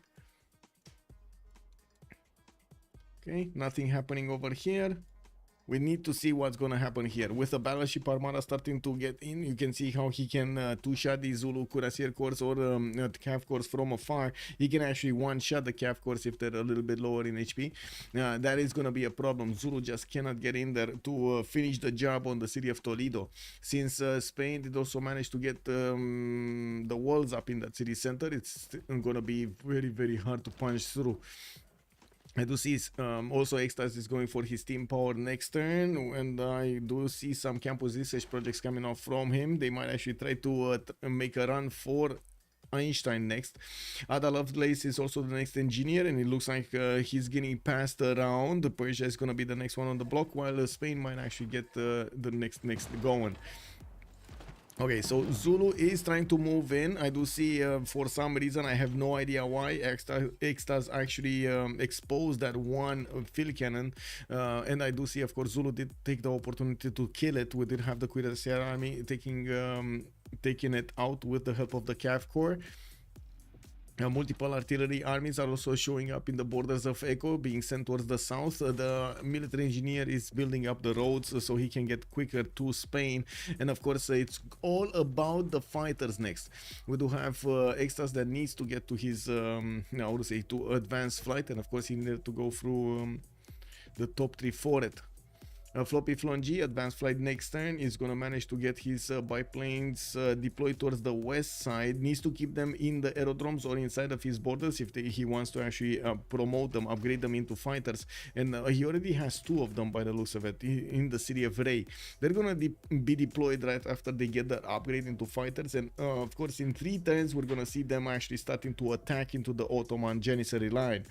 Okay, nothing happening over here. We need to see what's gonna happen here. With the battleship armada starting to get in, you can see how he can two-shot the Zulu Cuirassier Corps or Cav Corps from afar. He can actually one-shot the Cav Corps if they're a little bit lower in HP. That is gonna be a problem. Zulu just cannot get in there to finish the job on the city of Toledo. Since Spain did also manage to get the walls up in that city center, it's gonna be very, very hard to punch through. I do see also Extas is going for his team power next turn, and I do see some campus research projects coming off from him. They might actually try to make a run for Einstein next. Ada Lovelace is also the next engineer, and it looks like he's getting passed around. Persia is going to be the next one on the block, while Spain might actually get the next going. Okay, so Zulu is trying to move in. I do see for some reason, I have no idea why, Extas actually exposed that one field cannon, and I do see, of course, Zulu did take the opportunity to kill it. We did have the Cuirassier army taking it out with the help of the Cav Corps. Multiple artillery armies are also showing up in the borders of Echo, being sent towards the south. The military engineer is building up the roads so he can get quicker to Spain. And of course, it's all about the fighters next. We do have Extas that needs to get to his, to advanced flight. And of course, he needed to go through the top 3 for it. Floppy Flongy, advanced flight next turn, is gonna manage to get his biplanes deployed towards the west side. Needs to keep them in the aerodromes or inside of his borders if he wants to actually promote them, upgrade them into fighters. And he already has 2 of them by the looks of it in the city of Ray. They're gonna be deployed right after they get that upgrade into fighters. And of course, in 3 turns, we're gonna see them actually starting to attack into the Ottoman Janissary line.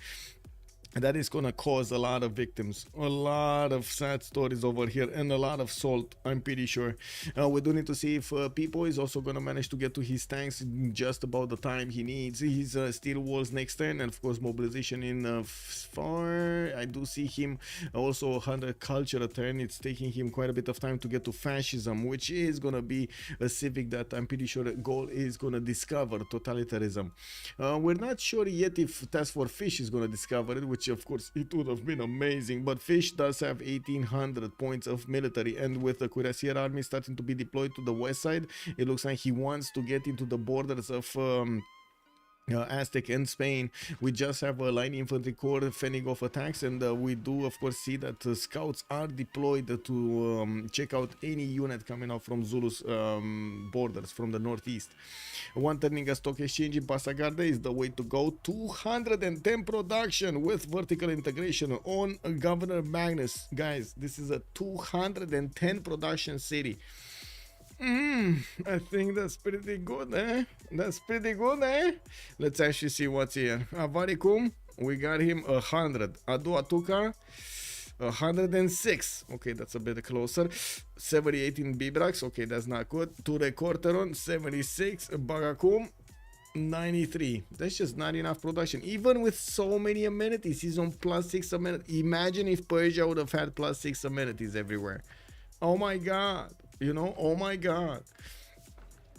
And that is gonna cause a lot of victims, a lot of sad stories over here, and a lot of salt, I'm pretty sure. We do need to see if Pipo is also gonna manage to get to his tanks in just about the time he needs. His steel walls next turn, and of course mobilization in far. I do see him also 100 culture a turn. It's taking him quite a bit of time to get to fascism, which is gonna be a civic that I'm pretty sure Gaul is gonna discover, totalitarianism. We're not sure yet if Task Force Fish is gonna discover it, which of course it would have been amazing, but Fish does have 1800 points of military, and with the cuirassier army starting to be deployed to the west side, it looks like he wants to get into the borders of Aztec and Spain. We just have a line infantry corps fending off attacks, and we do of course see that scouts are deployed to check out any unit coming out from Zulu's borders from the northeast. One turning a stock exchange in Pasagarde is the way to go. 210 production with vertical integration on Governor Magnus. Guys, this is a 210 production city. I think that's pretty good, eh? That's pretty good, eh? Let's actually see what's here. Avaricum, we got him 100. Aduatuca, 106. Okay, that's a bit closer. 78 in Bibrax. Okay, that's not good. Ture Corteron, 76. Bagacum, 93. That's just not enough production. Even with so many amenities, he's on +6 amenities. Imagine if Persia would have had +6 amenities everywhere. Oh my god. You know, oh my god.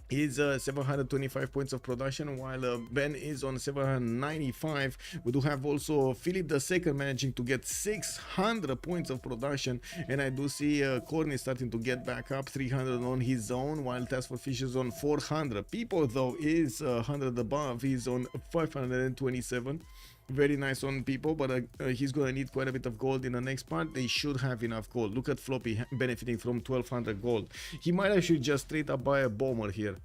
He's 725 points of production, while Ben is on 795. We do have also Philip II managing to get 600 points of production, and I do see Corny starting to get back up, 300 on his own, while Task Force Fish is on 400. People though is 100 above. He's on 527. Very nice on People, but he's gonna need quite a bit of gold in the next part. They should have enough gold. Look at Floppy benefiting from 1200 gold. He might actually just straight up buy a bomber here.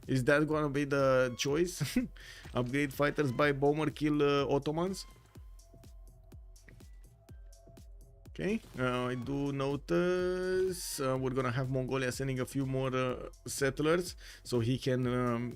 Is that gonna be the choice? Upgrade fighters, buy bomber, kill Ottomans. Okay, I do notice we're gonna have Mongolia sending a few more settlers, so he can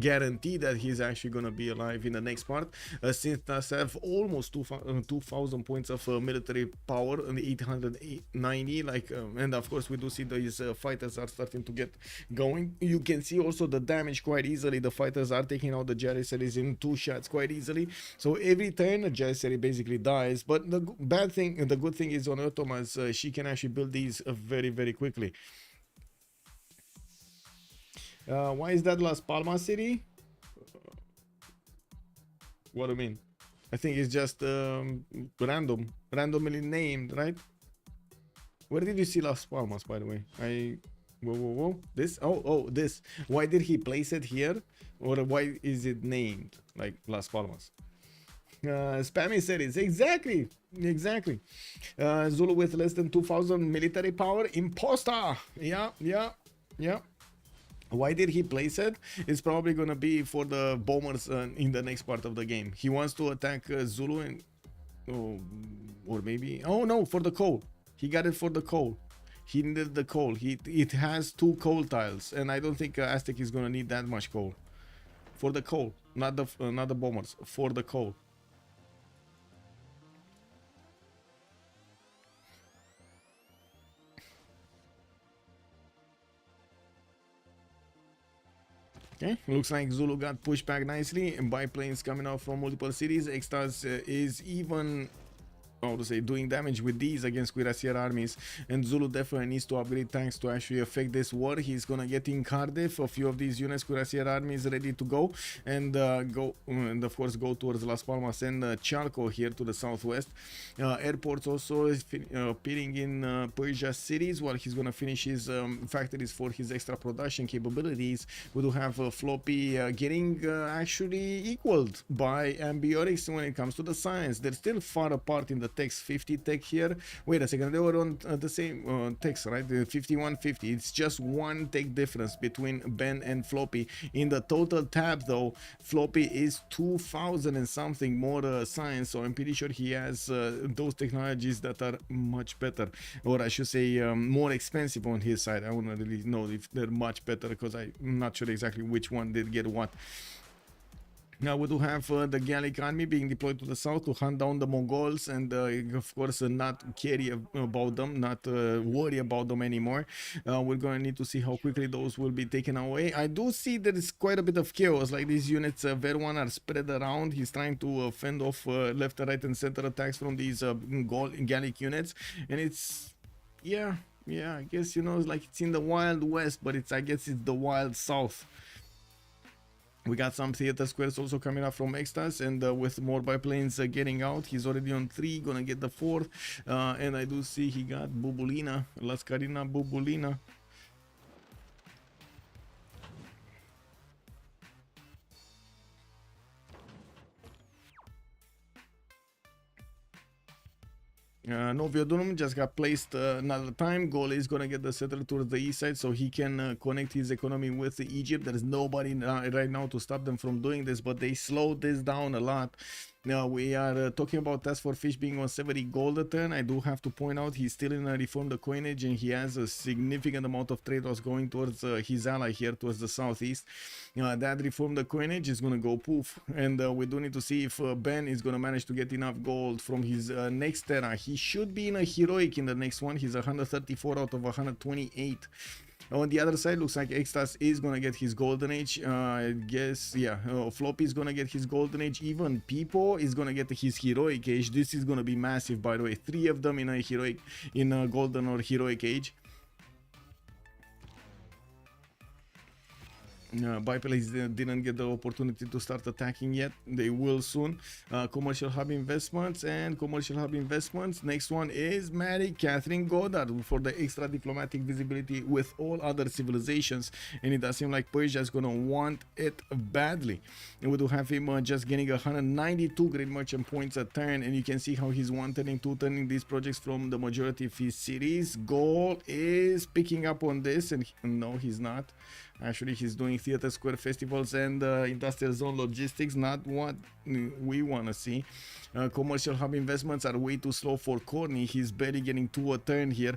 guarantee that he's actually gonna be alive in the next part. Since does have almost 2000 points of military power and 890, like and of course we do see these fighters are starting to get going. You can see also the damage quite easily. The fighters are taking out the janissaries in 2 shots quite easily, so every turn a janissary basically dies. But the good thing is on Ottomans, she can actually build these very quickly. Why is that Las Palmas city? What do you mean? I think it's just randomly named, right? Where did you see Las Palmas, by the way? Whoa. This? Oh, this. Why did he place it here? Or why is it named like Las Palmas? Spammy cities, exactly. Zulu with less than 2000 military power, imposter. Yeah. Why did he place it? It's probably gonna be for the bombers in the next part of the game. He wants to attack Zulu and or maybe no, for the coal. He got it for the coal. He needed the coal. It has 2 coal tiles, and I don't think Aztec is gonna need that much coal. For the coal, not the bombers. For the coal. Okay, looks like Zulu got pushed back nicely, and biplanes coming out from multiple cities. Extas is even doing damage with these against cuirassier armies, and Zulu definitely needs to upgrade tanks to actually affect this war. He's gonna get in Cardiff a few of these units, cuirassier armies ready to go, and of course go towards Las Palmas and Chalco here to the southwest. Airports also is appearing in Persia cities, while he's gonna finish his factories for his extra production capabilities. We do have Floppy getting actually equaled by Ambiorix when it comes to the science. They're still far apart in the techs, 50 tech here. Wait a second, they were on the same techs, right? 5150. It's just one tech difference between Ben and Floppy. In the total tab though, Floppy is 2000 and something more science, so I'm pretty sure he has those technologies that are much better, or I should say more expensive on his side. I wouldn't really know if they're much better because I'm not sure exactly which one did get what. Now we do have the Gallic army being deployed to the south to hunt down the Mongols and of course not carry about them, not worry about them anymore. We're going to need to see how quickly those will be taken away. I do see there is quite a bit of chaos, like these units, Verwan are spread around. He's trying to fend off left, right and center attacks from these Gallic units, and it's, yeah, I guess, you know, it's like it's in the Wild West, but I guess it's the Wild South. We got some theater squares also coming up from Extas, and with more biplanes getting out. He's already on 3, gonna get the 4th. And I do see he got Bubulina, Lascarina Bubulina. Noviodunum just got placed another time. Gole is gonna get the settler towards the east side so he can connect his economy with Egypt. There is nobody right now to stop them from doing this, but they slowed this down a lot. Now we are talking about Task for Fish being on 70 gold a turn. I do have to point out he's still in a reformed coinage, and he has a significant amount of trade loss going towards his ally here towards the southeast. That reformed coinage is going to go poof, and we do need to see if Ben is going to manage to get enough gold from his next Terra. He should be in a heroic in the next one. He's 134 out of 128. On the other side, looks like Extas is gonna get his golden age. I guess, yeah, Floppy is gonna get his golden age. Even Pipo is gonna get his heroic age. This is gonna be massive, by the way. 3 of them in a heroic, in a golden or heroic age. Biplanes didn't get the opportunity to start attacking yet. They will soon. Commercial hub investments and commercial hub investments. Next one is Mary Catherine Goddard for the extra diplomatic visibility with all other civilizations, and it does seem like Persia is gonna want it badly. And we do have him just getting 192 great merchant points a turn, and you can see how he's one-turning, two-turning these projects from the majority of his cities. Goal is picking up on this, and no, he's not. Actually, he's doing theater square festivals and industrial zone logistics, not what we want to see. Commercial hub investments are way too slow for Corny. He's barely getting 2 a turn here.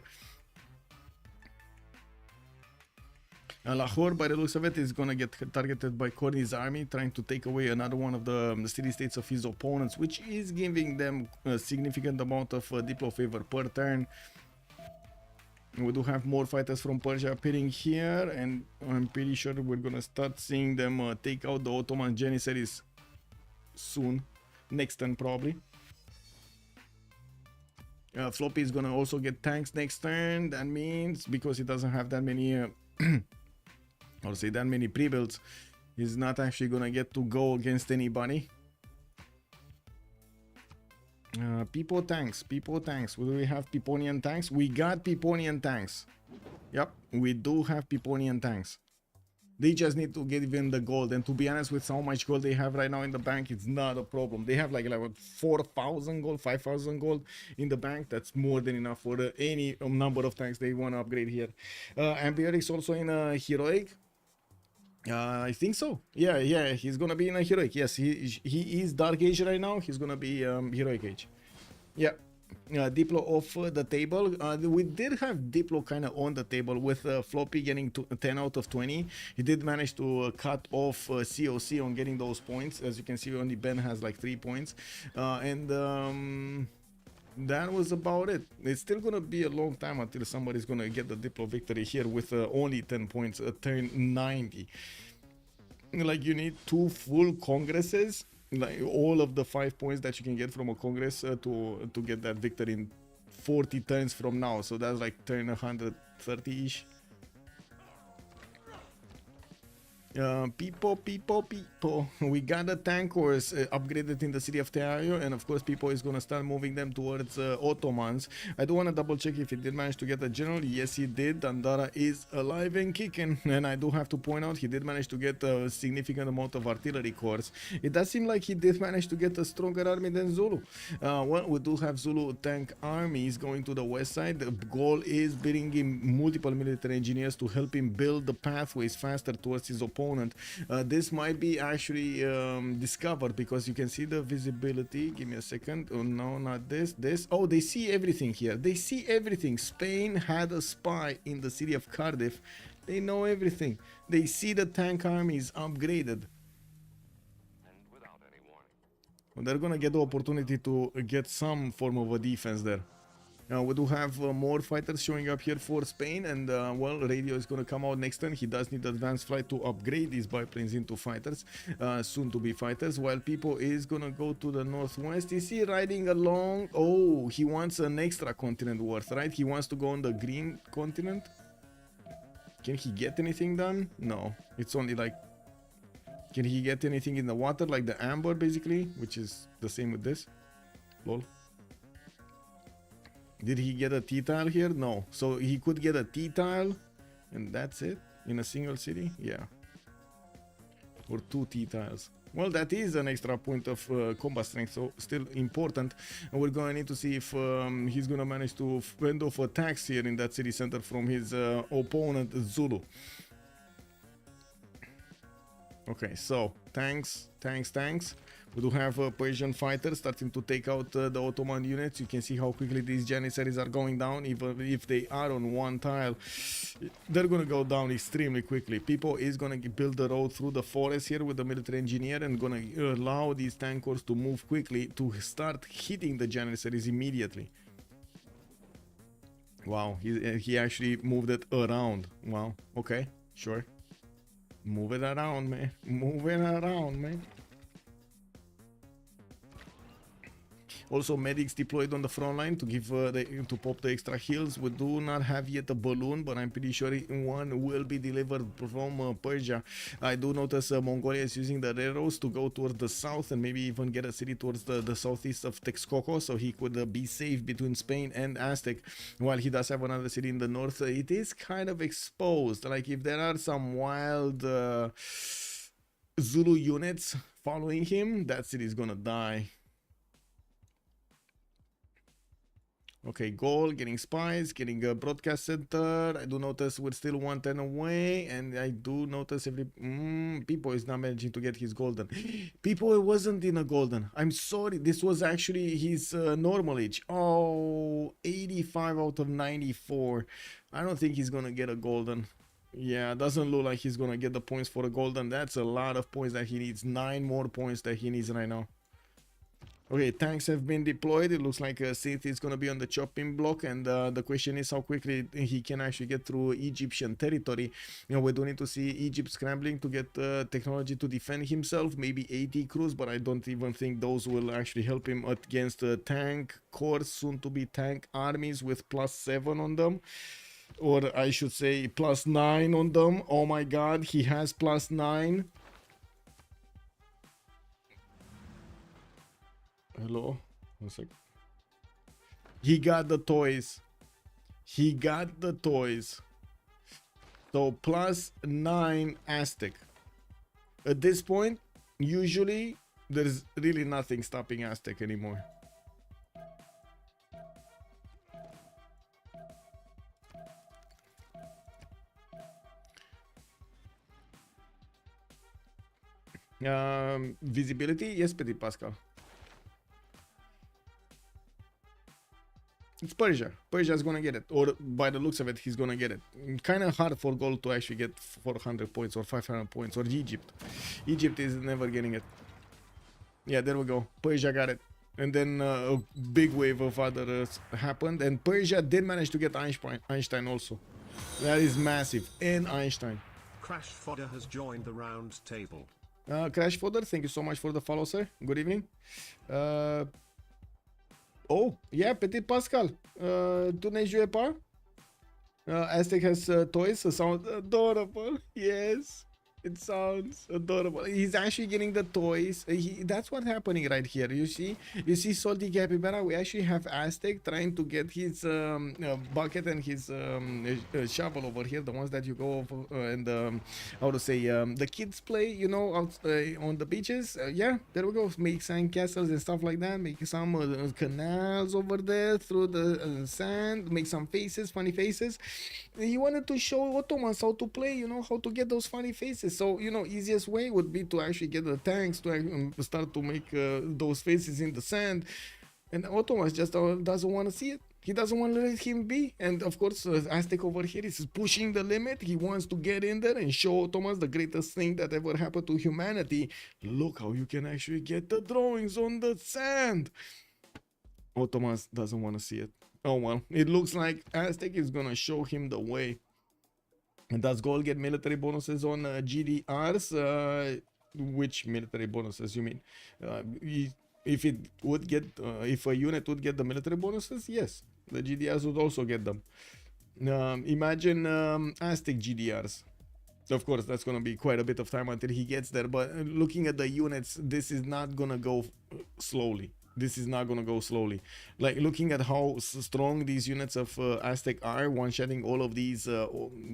Lahore, by the looks of it, is going to get targeted by Corny's army, trying to take away another one of the city-states of his opponents, which is giving them a significant amount of diplo favor per turn. We do have more fighters from Persia appearing here, and I'm pretty sure we're gonna start seeing them take out the Ottoman Janissaries soon, next turn probably. Floppy is gonna also get tanks next turn. That means, because he doesn't have that many, or say that many pre-builds, he's not actually gonna get to go against anybody. People tanks. Will we have Piponian tanks? We got Piponian tanks. Yep, we do have Piponian tanks. They just need to get even the gold, and to be honest, with how much gold they have right now in the bank, it's not a problem. They have like 4,000 gold, 5,000 gold in the bank. That's more than enough for any number of tanks they want to upgrade here. Ambiorix also in a heroic. I think so. Yeah, he's gonna be in a heroic. Yes, he is dark age right now. He's gonna be heroic age. Yeah. Diplo off the table. We did have Diplo kind of on the table with Floppy getting 10 out of 20. He did manage to cut off COC on getting those points. As you can see, only Ben has like 3 points. That was about it. It's still gonna be a long time until somebody's gonna get the Diplo victory here with only 10 points, turn 90. Like, you need 2 full congresses, like all of the 5 points that you can get from a congress to get that victory in 40 turns from now. So that's like turn 130-ish. People. We got the tank cores upgraded in the city of Teario, and of course, people is gonna start moving them towards Ottomans. I do wanna double check if he did manage to get a general. Yes, he did. Dandara is alive and kicking, and I do have to point out he did manage to get a significant amount of artillery cores. It does seem like he did manage to get a stronger army than Zulu. Well, we do have Zulu tank armies going to the west side. The goal is bringing multiple military engineers to help him build the pathways faster towards his opponent. This might be actually discovered because you can see the visibility. Give me a second. Oh no, not this. Oh, they see everything here. They see everything. Spain had a spy in the city of Cardiff. They know everything. They see the tank armies upgraded. They're gonna get the opportunity to get some form of a defense there. Now we do have more fighters showing up here for Spain, and well, radio is gonna come out next turn. He does need advanced flight to upgrade these biplanes into fighters, soon to be fighters, while people is gonna go to the northwest. Is he riding along? Oh, he wants an extra continent worth, right? He wants to go on the green continent. Can he get anything done? No, it's only like, can he get anything in the water, like the amber basically, which is the same with this? Lol. Did he get a T-tile here? No. So he could get a T-tile, and that's it in a single city? Yeah. Or 2 T-tiles. Well, that is an extra point of combat strength, so still important. And we're gonna need to see if he's gonna manage to fend off attacks here in that city center from his opponent, Zulu. Okay, so tanks. We do have Persian fighters starting to take out the Ottoman units. You can see how quickly these Janissaries are going down. Even if they are on one tile, they're gonna go down extremely quickly. People is gonna build the road through the forest here with the military engineer, and gonna allow these tank corps to move quickly to start hitting the Janissaries immediately. Wow, he actually moved it around. Wow, okay, sure. Move it around, man. Move it around, man. Also, medics deployed on the front line to give to pop the extra heals. We do not have yet a balloon, but I'm pretty sure one will be delivered from Persia. I do notice Mongolia is using the railroads to go towards the south and maybe even get a city towards the southeast of Texcoco, so he could be safe between Spain and Aztec. While he does have another city in the north, it is kind of exposed. Like if there are some wild Zulu units following him, that city is gonna die. Okay, goal, getting spies, getting a broadcast center. I do notice we're still 110 away, and I do notice People is not managing to get his golden. People wasn't in a golden. I'm sorry, this was actually his normal age. Oh, 85 out of 94. I don't think he's gonna get a golden. Yeah, doesn't look like he's gonna get the points for a golden. That's a lot of points that he needs. 9 more points that he needs right now. Okay, tanks have been deployed. It looks like Sith is going to be on the chopping block, and the question is how quickly he can actually get through Egyptian territory. You know, we do need to see Egypt scrambling to get technology to defend himself, maybe AT crews, but I don't even think those will actually help him against tank corps, soon to be tank armies with +7 on them. Or I should say +9 on them. Oh my god, he has +9. Hello? 1 sec. He got the toys. He got the toys. So +9 Aztec. At this point, usually there's really nothing stopping Aztec anymore. Visibility? Yes, Petit Pascal. It's Persia. Persia's gonna get it, or by the looks of it, he's gonna get it. Kind of hard for gold to actually get 400 points or 500 points, or Egypt. Egypt is never getting it. Yeah, there we go. Persia got it. And then a big wave of others happened, and Persia did manage to get Einstein also. That is massive. And Einstein. Crash Fodder has joined the round table. Crash Fodder, thank you so much for the follow, sir. Good evening. Oh, yeah, Petit Pascal. Tu ne joues pas? Aztec has toys, so sound adorable. Yes. It sounds adorable. He's actually getting the toys. That's what's happening right here. You see Salty Capybara. We actually have Aztec trying to get his bucket and his shovel over here. The ones that you go over and how to say the kids play. You know, out on the beaches. Yeah, there we go. Make sand castles and stuff like that. Make some canals over there through the sand. Make some faces, funny faces. He wanted to show Ottomans how to play. You know, how to get those funny faces. So, you know, easiest way would be to actually get the tanks to start to make those faces in the sand. And Ottomans just doesn't want to see it. He doesn't want to let him be. And of course, Aztec over here is pushing the limit. He wants to get in there and show Ottomans the greatest thing that ever happened to humanity. Look how you can actually get the drawings on the sand. Ottomans doesn't want to see it. Oh well, it looks like Aztec is going to show him the way. And does gold get military bonuses on GDRs? Which military bonuses you mean? If it would get, if a unit would get the military bonuses, yes, the GDRs would also get them. Imagine Aztec GDRs. Of course, that's going to be quite a bit of time until he gets there. But looking at the units, this is not going to go slowly. This is not going to go slowly. Like looking at how strong these units of Aztec are, one-shotting all of these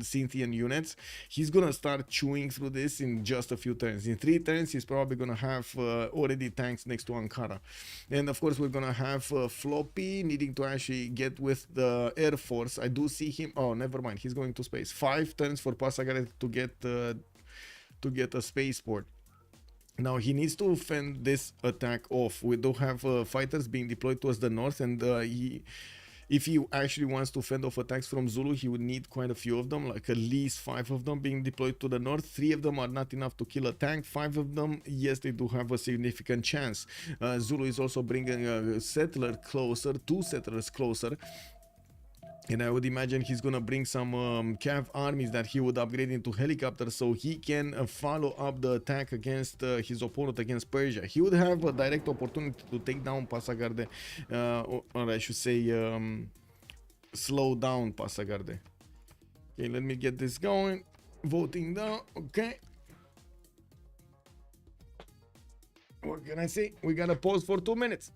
Scythian units, he's going to start chewing through this in just a few turns. In 3 turns, he's probably going to have already tanks next to Ankara. And of course, we're going to have Floppy needing to actually get with the Air Force. I do see him. Oh, never mind. He's going to space. 5 turns for Passagarde to get a spaceport. Now he needs to fend this attack off. We do have fighters being deployed towards the north, and if he actually wants to fend off attacks from Zulu, he would need quite a few of them, like at least 5 of them being deployed to the north. 3 of them are not enough to kill a tank. 5 of them, yes, they do have a significant chance. Zulu is also bringing a settler closer, 2 settlers closer. And I would imagine he's gonna bring some cav armies that he would upgrade into helicopters so he can follow up the attack against his opponent, against Persia. He would have a direct opportunity to take down Passagarde, or I should say slow down Passagarde. Okay, let me get this going. Voting down, okay. What can I say? We gotta pause for 2 minutes.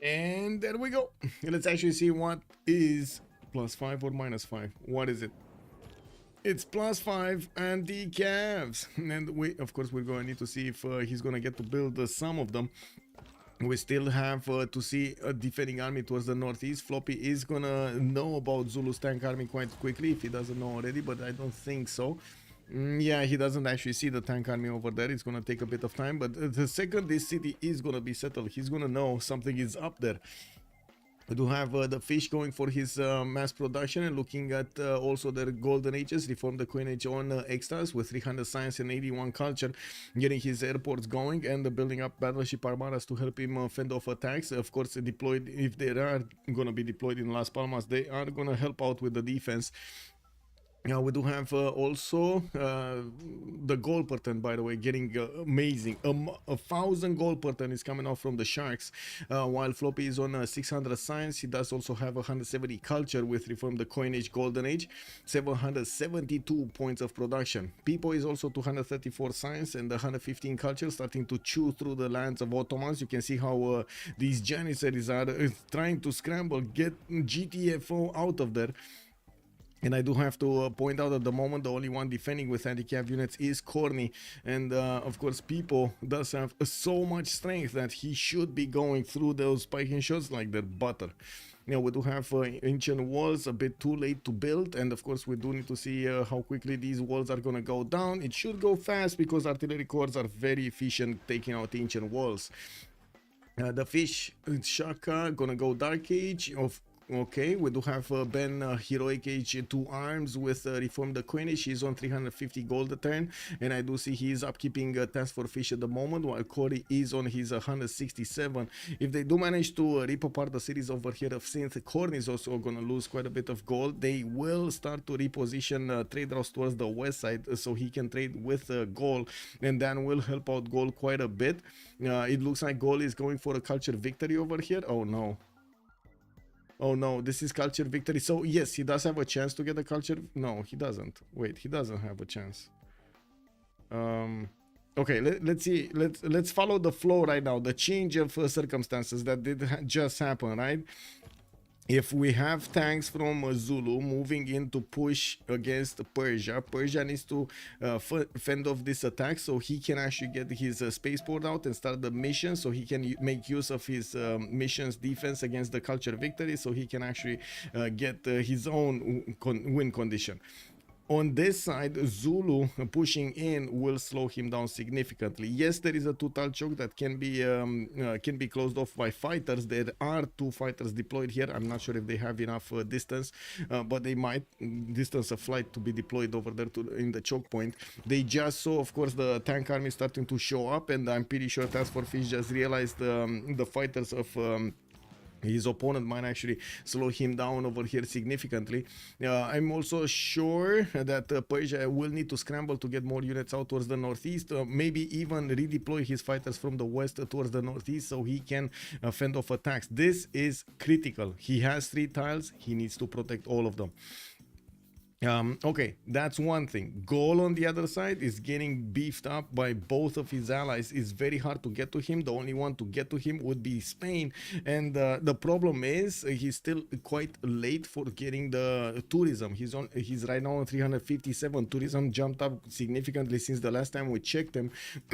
And there we go. Let's actually see what is +5 or -5. What is it? It's +5 anti-calves. And we, of course, we're going to need to see if he's going to get to build some of them. We still have to see a defending army towards the northeast. Floppy is gonna know about Zulu's tank army quite quickly if he doesn't know already, but I don't think so. Yeah, he doesn't actually see the tank army over there. It's gonna take a bit of time, but the second this city is gonna be settled, he's gonna know something is up there. We do have the fish going for his mass production and looking at also their golden ages, reform the coinage on extras with 300 science and 81 culture, getting his airports going and building up battleship armadas to help him fend off attacks. Of course, deployed, if they are going to be deployed in Las Palmas, they are going to help out with the defense. Now we do have also the gold pattern, by the way, getting amazing. 1,000 gold pattern is coming off from the Sharks, while Floppy is on 600 science. He does also have 170 culture with reform the coinage golden age, 772 points of production. People is also 234 science and 115 culture, starting to chew through the lands of Ottomans. You can see how these Janissaries are trying to scramble, get GTFO out of there. And I do have to point out at the moment the only one defending with handicap units is Corny, and of course People does have so much strength that he should be going through those spiking shots like they're butter. You know, we do have ancient walls, a bit too late to build, and of course we do need to see how quickly these walls are gonna go down. It should go fast because artillery corps are very efficient taking out ancient walls. The fish Shaka gonna go Dark Age. Okay, we do have Ben Heroic Age 2 arms with reform the coinage. He's on 350 gold a turn, and I do see he's upkeeping task for fish at the moment, while Corey is on his 167. If they do manage to rip apart the cities over here of Synth, Corny is also gonna lose quite a bit of gold. They will start to reposition trade routes towards the west side so he can trade with gold, and that will help out gold quite a bit. It looks like gold is going for a culture victory over here. Oh no. Oh no, this is culture victory. So yes, he does have a chance to get a culture. No, he doesn't. Wait, he doesn't have a chance. Okay, let's see. Let's follow the flow right now. The change of circumstances that did just happen, right? If we have tanks from Zulu moving in to push against Persia, Persia needs to fend off this attack so he can actually get his spaceport out and start the mission, so he can make use of his mission's defense against the culture victory, so he can actually get his own win condition. On this side, Zulu pushing in will slow him down significantly. Yes, there is a total choke that can be closed off by fighters. There are 2 fighters deployed here. I'm not sure if they have enough distance, but they might distance a flight to be deployed over there in the choke point. They just saw, of course, the tank army starting to show up, and I'm pretty sure Task Force Fish just realized the fighters of his opponent might actually slow him down over here significantly. I'm also sure that Persia will need to scramble to get more units out towards the northeast, maybe even redeploy his fighters from the west towards the northeast so he can fend off attacks. This is critical. He has 3 tiles, he needs to protect all of them. Okay, that's one thing. Gaul on the other side is getting beefed up by both of his allies. It's very hard to get to him. The only one to get to him would be Spain, and the problem is he's still quite late for getting the tourism. He's right now on 357. Tourism jumped up significantly since the last time we checked him.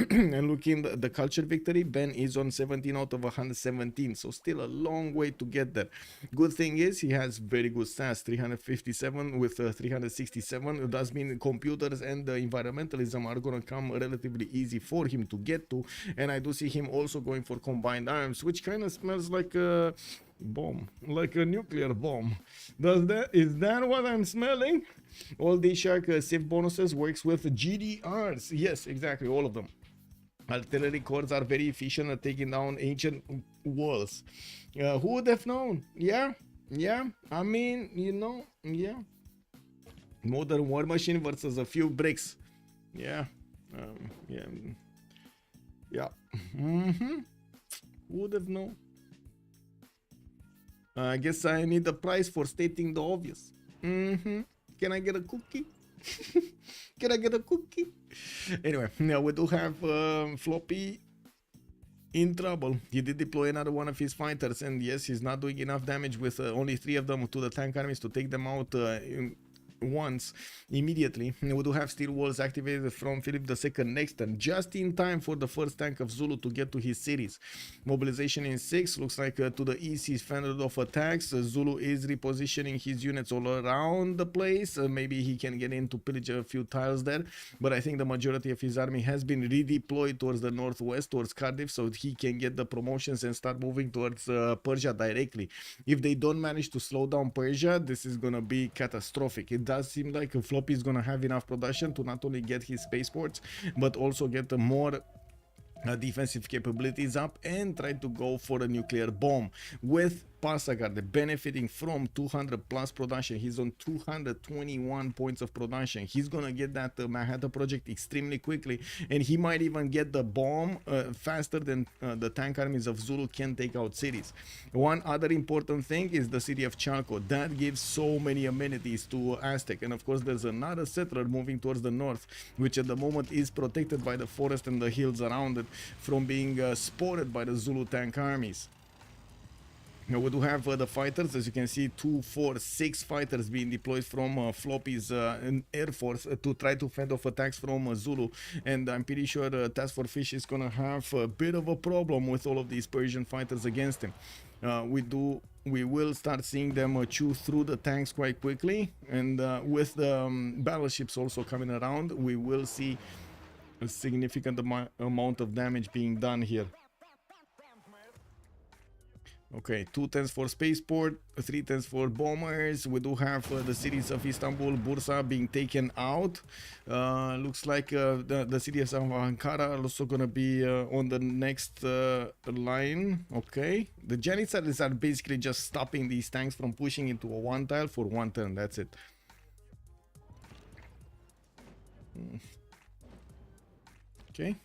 And looking at the culture victory, Ben is on 17 out of 117, so still a long way to get there. Good thing is he has very good stats, 357 with 367. It does mean computers and environmentalism are going to come relatively easy for him to get to, and I do see him also going for combined arms, which kind of smells like a bomb, like a nuclear bomb. Is that what I'm smelling? All DShark Civ bonuses works with GDRs. Yes, exactly, all of them. Artillery corps are very efficient at taking down ancient walls. Who would have known? Yeah, I mean, you know, yeah. Modern war machine versus a few bricks. Yeah. Who would have known? I guess I need a prize for stating the obvious. Can I get a cookie? Can I get a cookie? Anyway, now we do have Floppy in trouble. He did deploy another one of his fighters, and yes, he's not doing enough damage with only 3 of them to the tank armies to take them out once immediately. We do have steel walls activated from Philip II next turn, just in time for the first tank of Zulu to get to his cities. Mobilization in 6, looks like to the east he's fended off attacks. Zulu is repositioning his units all around the place. Maybe he can get in to pillage a few tiles there, but I think the majority of his army has been redeployed towards the northwest, towards Cardiff, so he can get the promotions and start moving towards Persia directly. If they don't manage to slow down Persia, this is gonna be catastrophic. It does seem like Floppy is gonna have enough production to not only get his spaceports, but also get more defensive capabilities up and try to go for a nuclear bomb. With Pasagard benefiting from 200 plus production, he's on 221 points of production. He's gonna get that Manhattan project extremely quickly, and he might even get the bomb faster than the tank armies of Zulu can take out cities. One other important thing is the city of Chalco. That gives so many amenities to Aztec, and of course there's another settler moving towards the north, which at the moment is protected by the forest and the hills around it from being spotted by the Zulu tank armies. Now we do have the fighters, as you can see, 2, 4, 6 fighters being deployed from Floppy's Air Force to try to fend off attacks from Zulu, and I'm pretty sure Task Force Fish is gonna have a bit of a problem with all of these Persian fighters against him. We will start seeing them chew through the tanks quite quickly, and with the battleships also coming around, we will see a significant amount of damage being done here. Okay, 2 tens for spaceport, 3 tens for bombers. We do have the cities of Istanbul, Bursa being taken out. Looks like the city of Ankara are also gonna be on the next line. Okay, the Janissaries are basically just stopping these tanks from pushing into a 1 tile for 1 turn. That's it. Okay.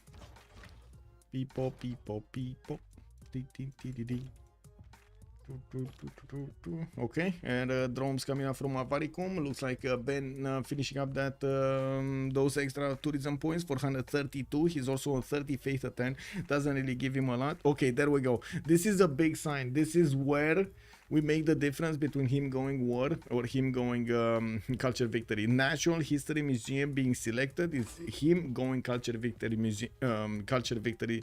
Peep-pop, peep-pop, peep-pop. Dee-dee-dee-dee-dee. Okay, and drones coming up from Avaricum. Looks like Ben finishing up that those extra tourism points for 132. He's also on 30 faith at 10. Doesn't really give him a lot. Okay, there we go. This is a big sign. This is where we make the difference between him going war or him going culture victory. Natural History Museum being selected is him going culture victory museum, culture victory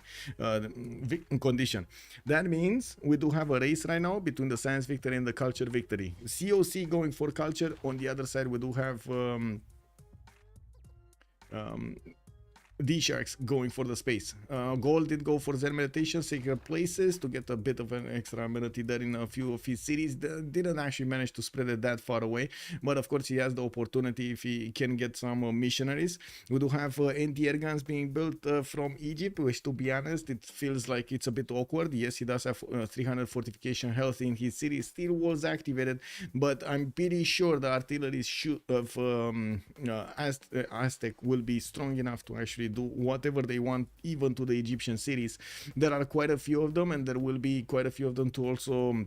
condition. That means we do have a race right now between the science victory and the culture victory. COC going for culture. On the other side, we do have DSharks going for the space. Gold did go for Zen meditation, sacred places, to get a bit of an extra amenity there in a few of his cities. Didn't actually manage to spread it that far away, but of course he has the opportunity if he can get some missionaries. We do have anti-air guns being built from Egypt, which, to be honest, it feels like it's a bit awkward. Yes, he does have 300 fortification health in his city. Steel walls activated, but I'm pretty sure the artillery of Aztec will be strong enough to actually do whatever they want, even to the Egyptian cities. There are quite a few of them, and there will be quite a few of them to also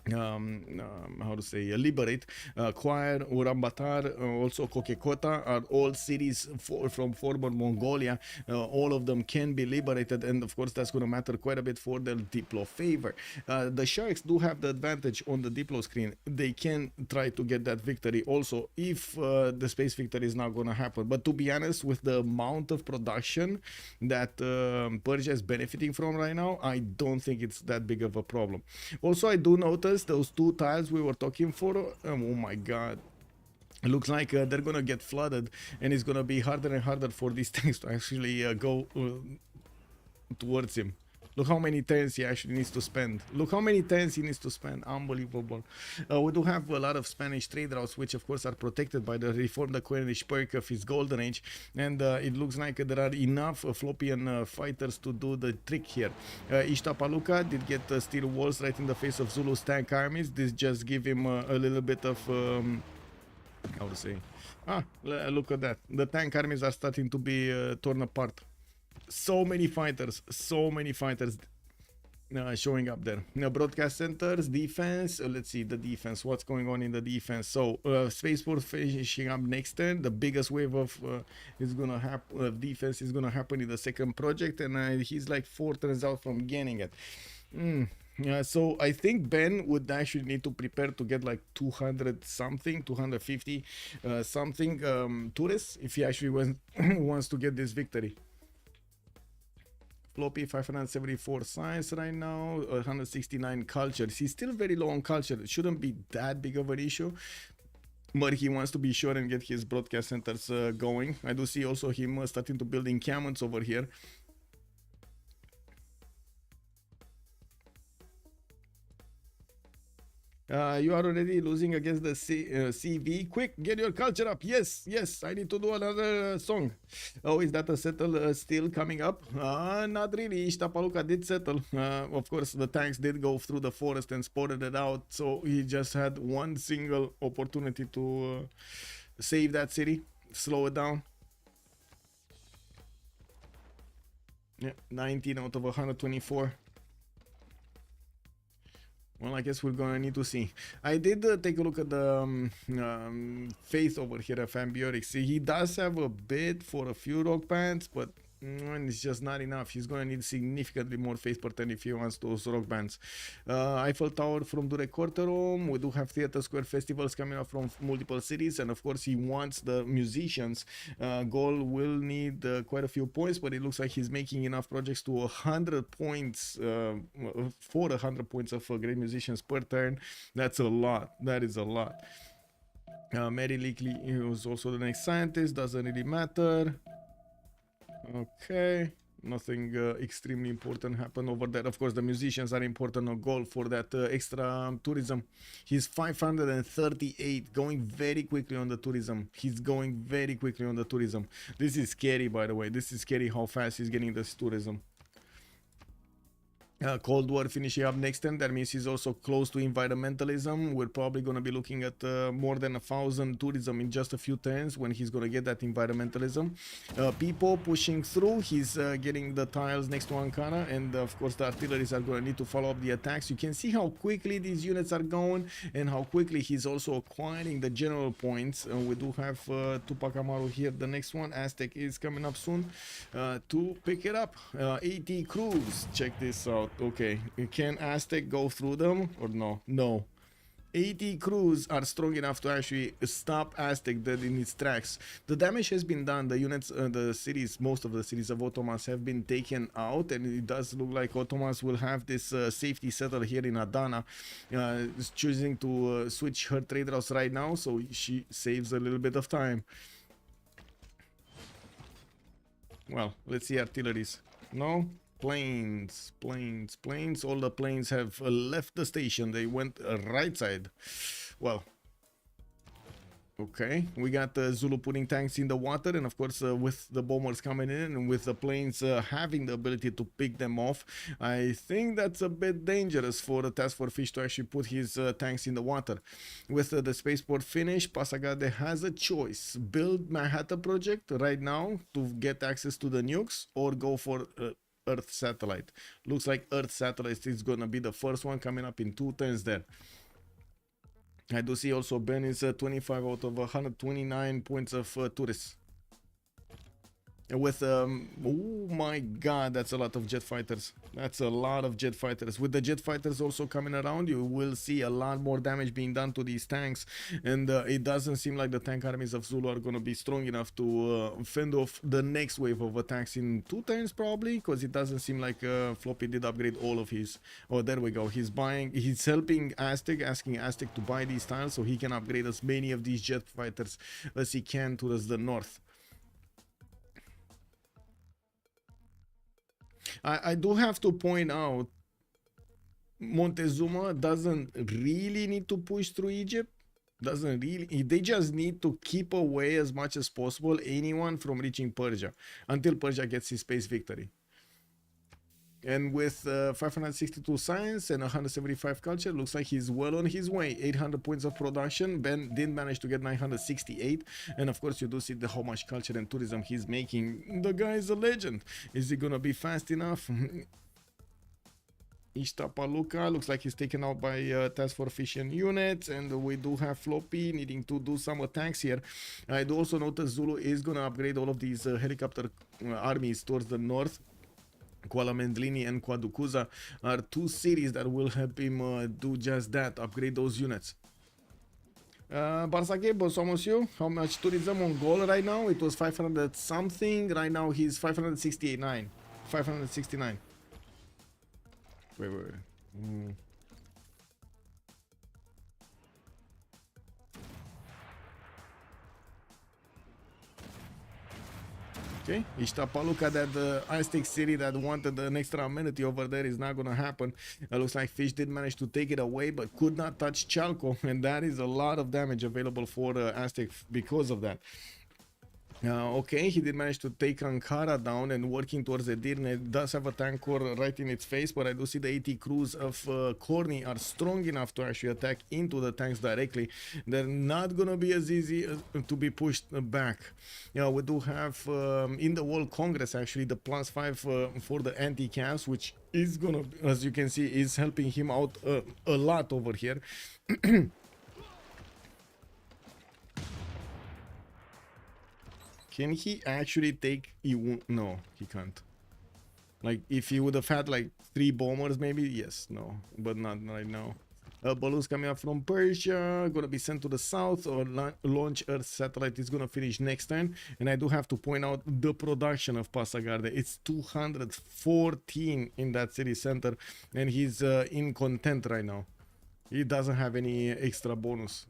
how to say, liberate. Choir, Uraanbaatar, also Kokekota are all cities from former Mongolia. All of them can be liberated, and of course that's going to matter quite a bit for their Diplo favor. The Sharks do have the advantage on the Diplo screen. They can try to get that victory also if the space victory is not going to happen. But to be honest, with the amount of production that Persia is benefiting from right now, I don't think it's that big of a problem. Also, I do notice those 2 tiles we were talking for. Oh my god, it looks like they're gonna get flooded, and it's gonna be harder and harder for these tanks to actually go towards him. Look how many turns he actually needs to spend. Look how many turns he needs to spend. Unbelievable. We do have a lot of Spanish trade routes, which of course are protected by the reformed Aquarianish perk of his golden age. And it looks like there are enough Floppian fighters to do the trick here. Ishtapaluka did get steel walls right in the face of Zulu's tank armies. This just give him a little bit of... how to say? Look at that. The tank armies are starting to be torn apart. So many fighters showing up there. Now, broadcast centers, defense. Let's see the defense. What's going on in the defense? So, spaceport finishing up next turn. The biggest wave of defense is gonna happen in the second project, and he's like 4 turns out from gaining it. So I think Ben would actually need to prepare to get like 200 something, 250 something tourists if he actually wants to get this victory. Floppy 574 science right now, 169 culture. He's still very low on culture. It shouldn't be that big of an issue, but he wants to be sure and get his broadcast centers going. I do see also him starting to build encampments over here. You are already losing against the CV. Quick, get your culture up. Yes, yes, I need to do another song. Oh, is that a settle still coming up? Not really. Ishtapaluka did settle. Of course, the tanks did go through the forest and spotted it out. So he just had one single opportunity to save that city, slow it down. Yeah, 19 out of 124. Well, I guess we're gonna need to see. I did take a look at the faith over here at Fambiotic. See, he does have a bid for a few rock bands, but it's just not enough. He's gonna need significantly more faith per turn if he wants those rock bands. Eiffel Tower from Dure Quarterom. We do have Theater Square festivals coming up from multiple cities, and of course he wants the musicians. Goal will need quite a few points, but it looks like he's making enough projects to 100 points for 100 points of great musicians per turn. That's a lot. That is a lot. Mary Leakley is also the next scientist. Doesn't really matter. Okay, nothing extremely important happened over there. Of course, the musicians are important on goal for that extra tourism. He's 538, going very quickly on the tourism. He's going very quickly on the tourism. This is scary, by the way. This is scary how fast he's getting this tourism. Cold War finishing up next turn. That means he's also close to environmentalism. We're probably going to be looking at more than 1,000 tourism in just a few turns when he's going to get that environmentalism. People pushing through. He's getting the tiles next to Ankara, and of course the artilleries are going to need to follow up the attacks. You can see how quickly these units are going and how quickly he's also acquiring the general points. We do have Tupac Amaru here. The next one, Aztec, is coming up soon to pick it up. 80 crews. Check this out. Okay, can Aztec go through them or no? No. 80 crews are strong enough to actually stop Aztec dead in its tracks. The damage has been done. The units, the cities, most of the cities of Ottomans have been taken out, and it does look like Ottomans will have this safety settle here in Adana. Is choosing to switch her trade routes right now, so she saves a little bit of time. Well, let's see artilleries. No? Planes. All the planes have left the station. They went right side. Well, okay, we got Zulu putting tanks in the water, and of course with the bombers coming in and with the planes having the ability to pick them off, I think that's a bit dangerous for the Task Force Fish to actually put his tanks in the water. With the spaceport finished, Pasagade has a choice: build Manhattan Project right now to get access to the nukes, or go for Earth Satellite. Looks like Earth Satellite is gonna be the first one coming up in 2 turns there. I do see also Ben is 25 out of 129 points of tourists. With oh my god, that's a lot of jet fighters. That's a lot of jet fighters. With the jet fighters also coming around, you will see a lot more damage being done to these tanks, and it doesn't seem like the tank armies of Zulu are going to be strong enough to fend off the next wave of attacks in 2 turns probably, because it doesn't seem like Floppy did upgrade all of his. Oh, there we go. He's helping Aztec, asking Aztec to buy these tiles so he can upgrade as many of these jet fighters as he can towards the north. I do have to point out, Montezuma doesn't really need to push through Egypt. They just need to keep away as much as possible anyone from reaching Persia until Persia gets his space victory. And with 562 science and 175 culture, looks like he's well on his way. 800 points of production. Ben did manage to get 968. And of course, you do see how much culture and tourism he's making. The guy is a legend. Is he gonna be fast enough? Ishtapaluka looks like he's taken out by Task Force Fission units, and we do have Floppy needing to do some attacks here. I do also notice Zulu is gonna upgrade all of these helicopter armies towards the north Kuala Mendlini and Quaducuza are two cities that will help him do just that, upgrade those units. Barça Cable, almost you. How much tourism on goal right now? It was 500 something. Right now he's 568.9. 569. Wait. Okay, Ishtapaluka, that Aztec city that wanted an extra amenity over there, is not gonna happen. It looks like Fish did manage to take it away, but could not touch Chalco, and that is a lot of damage available for Aztec because of that. Okay, he did manage to take Ankara down and working towards Edirne. It does have a tank core right in its face, but I do see the AT crews of Corny are strong enough to actually attack into the tanks directly. They're not gonna be as easy to be pushed back. We do have in the World Congress actually the +5 for the anti-cavs, which is gonna, as you can see, is helping him out a lot over here. Can he actually take... No, he can't. Like, if he would have had like 3 bombers maybe, yes, no, but not right now. Balloons coming up from Persia, gonna be sent to the south, or launch Earth satellite is gonna finish next turn. And I do have to point out the production of Pasagarde. It's 214 in that city center, and he's in content right now. He doesn't have any extra bonus.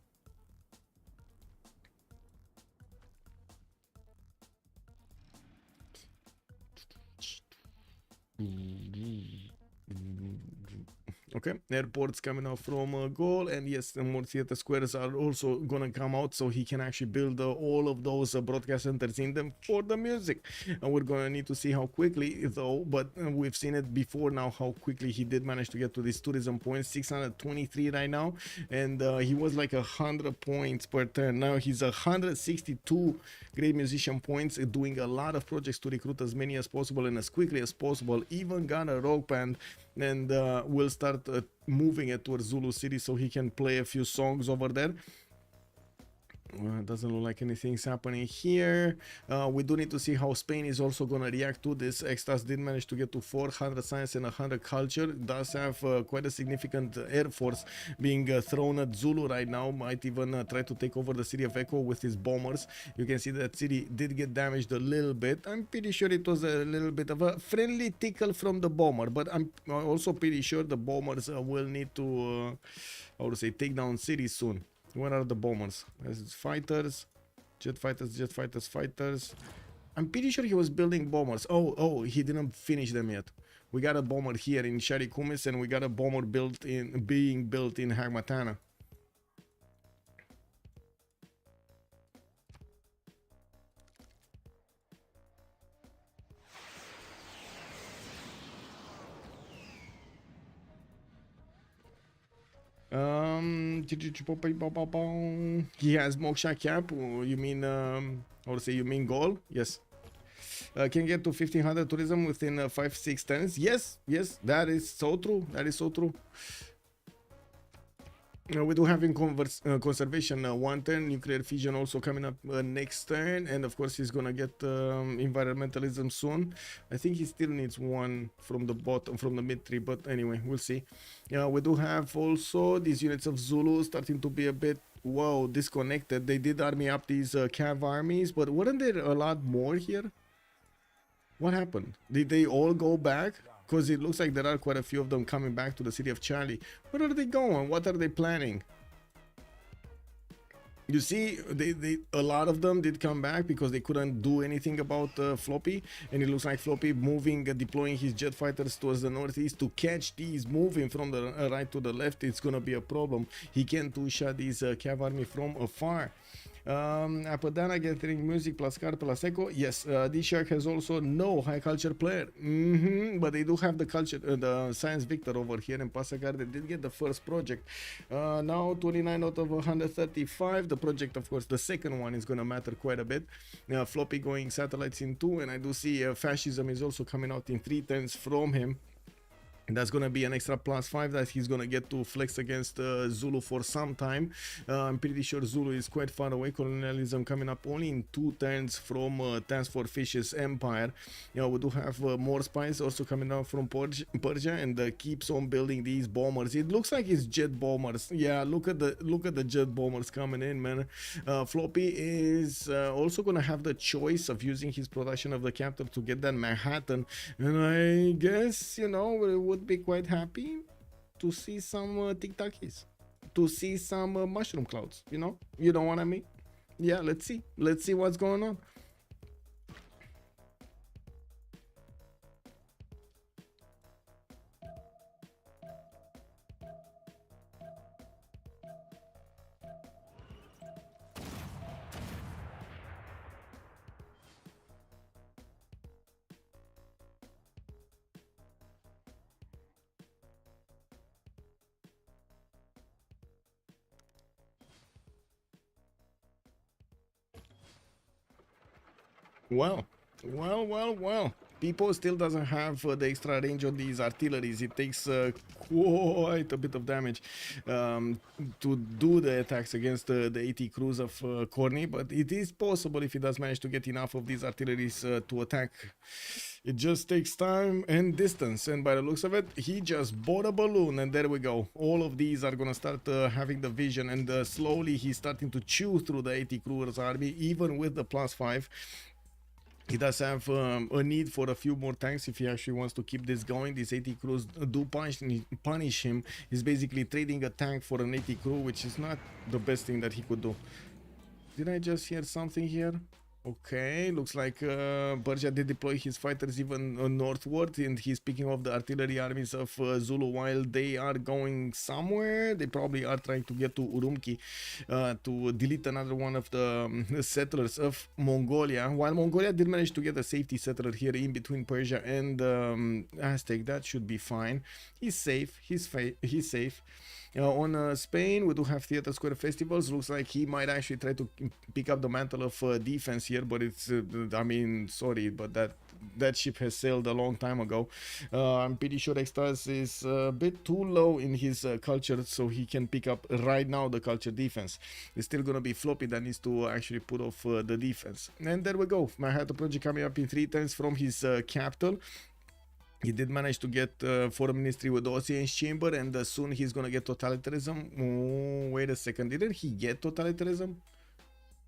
Okay, airports coming out from goal, and yes, the more theater squares are also gonna come out, so he can actually build all of those broadcast centers in them for the music. And we're gonna need to see how quickly though, but we've seen it before now how quickly he did manage to get to these tourism points. 623 right now, and he was like 100 points per turn. Now he's 162 great musician points, doing a lot of projects to recruit as many as possible and as quickly as possible. Even got a rock band, and we'll start moving it towards Zulu City so he can play a few songs over there. Doesn't look like anything's happening here. We do need to see how Spain is also gonna react to this. Extas did manage to get to 400 science and 100 culture. Does have quite a significant air force being thrown at Zulu right now. Might even try to take over the city of Echo with his bombers. You can see that city did get damaged a little bit. I'm pretty sure it was a little bit of a friendly tickle from the bomber, but I'm also pretty sure the bombers will need to how to say, take down cities soon. Where are the bombers? There's fighters, jet fighters, fighters. I'm pretty sure he was building bombers. Oh, he didn't finish them yet. We got a bomber here in Sharikumis, and we got a bomber being built in Hagmatana. He has Moksha cap. You mean or say you mean goal? Yes. Can get to 1500 tourism within 5-6 turns. Yes, that is so true. That is so true. We do have in conservation 1 turn, nuclear fusion also coming up next turn, and of course he's gonna get environmentalism soon. I think he still needs 1 from the bottom, from the mid tree, but anyway, we'll see. We do have also these units of Zulu starting to be a bit, whoa, disconnected. They did army up these cav armies, but weren't there a lot more here? What happened? Did they all go back? Because it looks like there are quite a few of them coming back to the city of Charlie. Where are they going? What are they planning? You see, a lot of them did come back because they couldn't do anything about Floppy. And it looks like Floppy deploying his jet fighters towards the northeast to catch these moving from the right to the left. It's gonna be a problem. He can two-shot these cav army from afar. Apadana getting music plus car plus echo. Yes, DShark has also no high culture player, but they do have the culture, the science victor over here in Pasagar. They did get the first project. Now 29 out of 135. The project, of course, the second one is gonna matter quite a bit. Floppy going satellites in 2, and I do see fascism is also coming out in 3 turns from him. That's gonna be an extra +5 that he's gonna get to flex against Zulu for some time. I'm pretty sure Zulu is quite far away. Colonialism coming up only in 2 turns from Task for Fish's Empire. Yeah, we do have more spies also coming out from Persia, and keeps on building these bombers. It looks like it's jet bombers. Yeah, look at the jet bombers coming in, man. Floppy is also gonna have the choice of using his production of the capital to get that Manhattan, and I guess, you know, we would be quite happy to see some tic-tacs, to see some mushroom clouds, you know what I mean. Yeah, let's see what's going on. Well. People still doesn't have the extra range on these artilleries. It takes quite a bit of damage to do the attacks against the 80 crews of Corny, but it is possible if he does manage to get enough of these artilleries to attack. It just takes time and distance, and by the looks of it, he just bought a balloon, and there we go. All of these are gonna start having the vision, and slowly he's starting to chew through the 80 crewers army, even with the +5. He does have a need for a few more tanks if he actually wants to keep this going. These 80 crews do punish him. He's basically trading a tank for an 80 crew, which is not the best thing that he could do. Did I just hear something here? Okay, looks like Persia did deploy his fighters even northward, and he's picking off the artillery armies of Zulu while they are going somewhere. They probably are trying to get to Urumqi to delete another one of the settlers of Mongolia, while Mongolia did manage to get a safety settler here in between Persia and Aztec. That should be fine. He's safe. He's safe. On Spain, we do have Theater Square festivals. Looks like he might actually try to pick up the mantle of defense here, but it's, I mean, sorry, but that ship has sailed a long time ago. I'm pretty sure Extras is a bit too low in his culture, so he can pick up right now the culture defense. It's still gonna be Floppy that needs to actually put off the defense. And there we go. Manhattan Project coming up in 3 turns from his capital. He did manage to get foreign ministry with the Oceans Chamber, and soon he's gonna get totalitarianism. Oh, wait a second, didn't he get totalitarianism?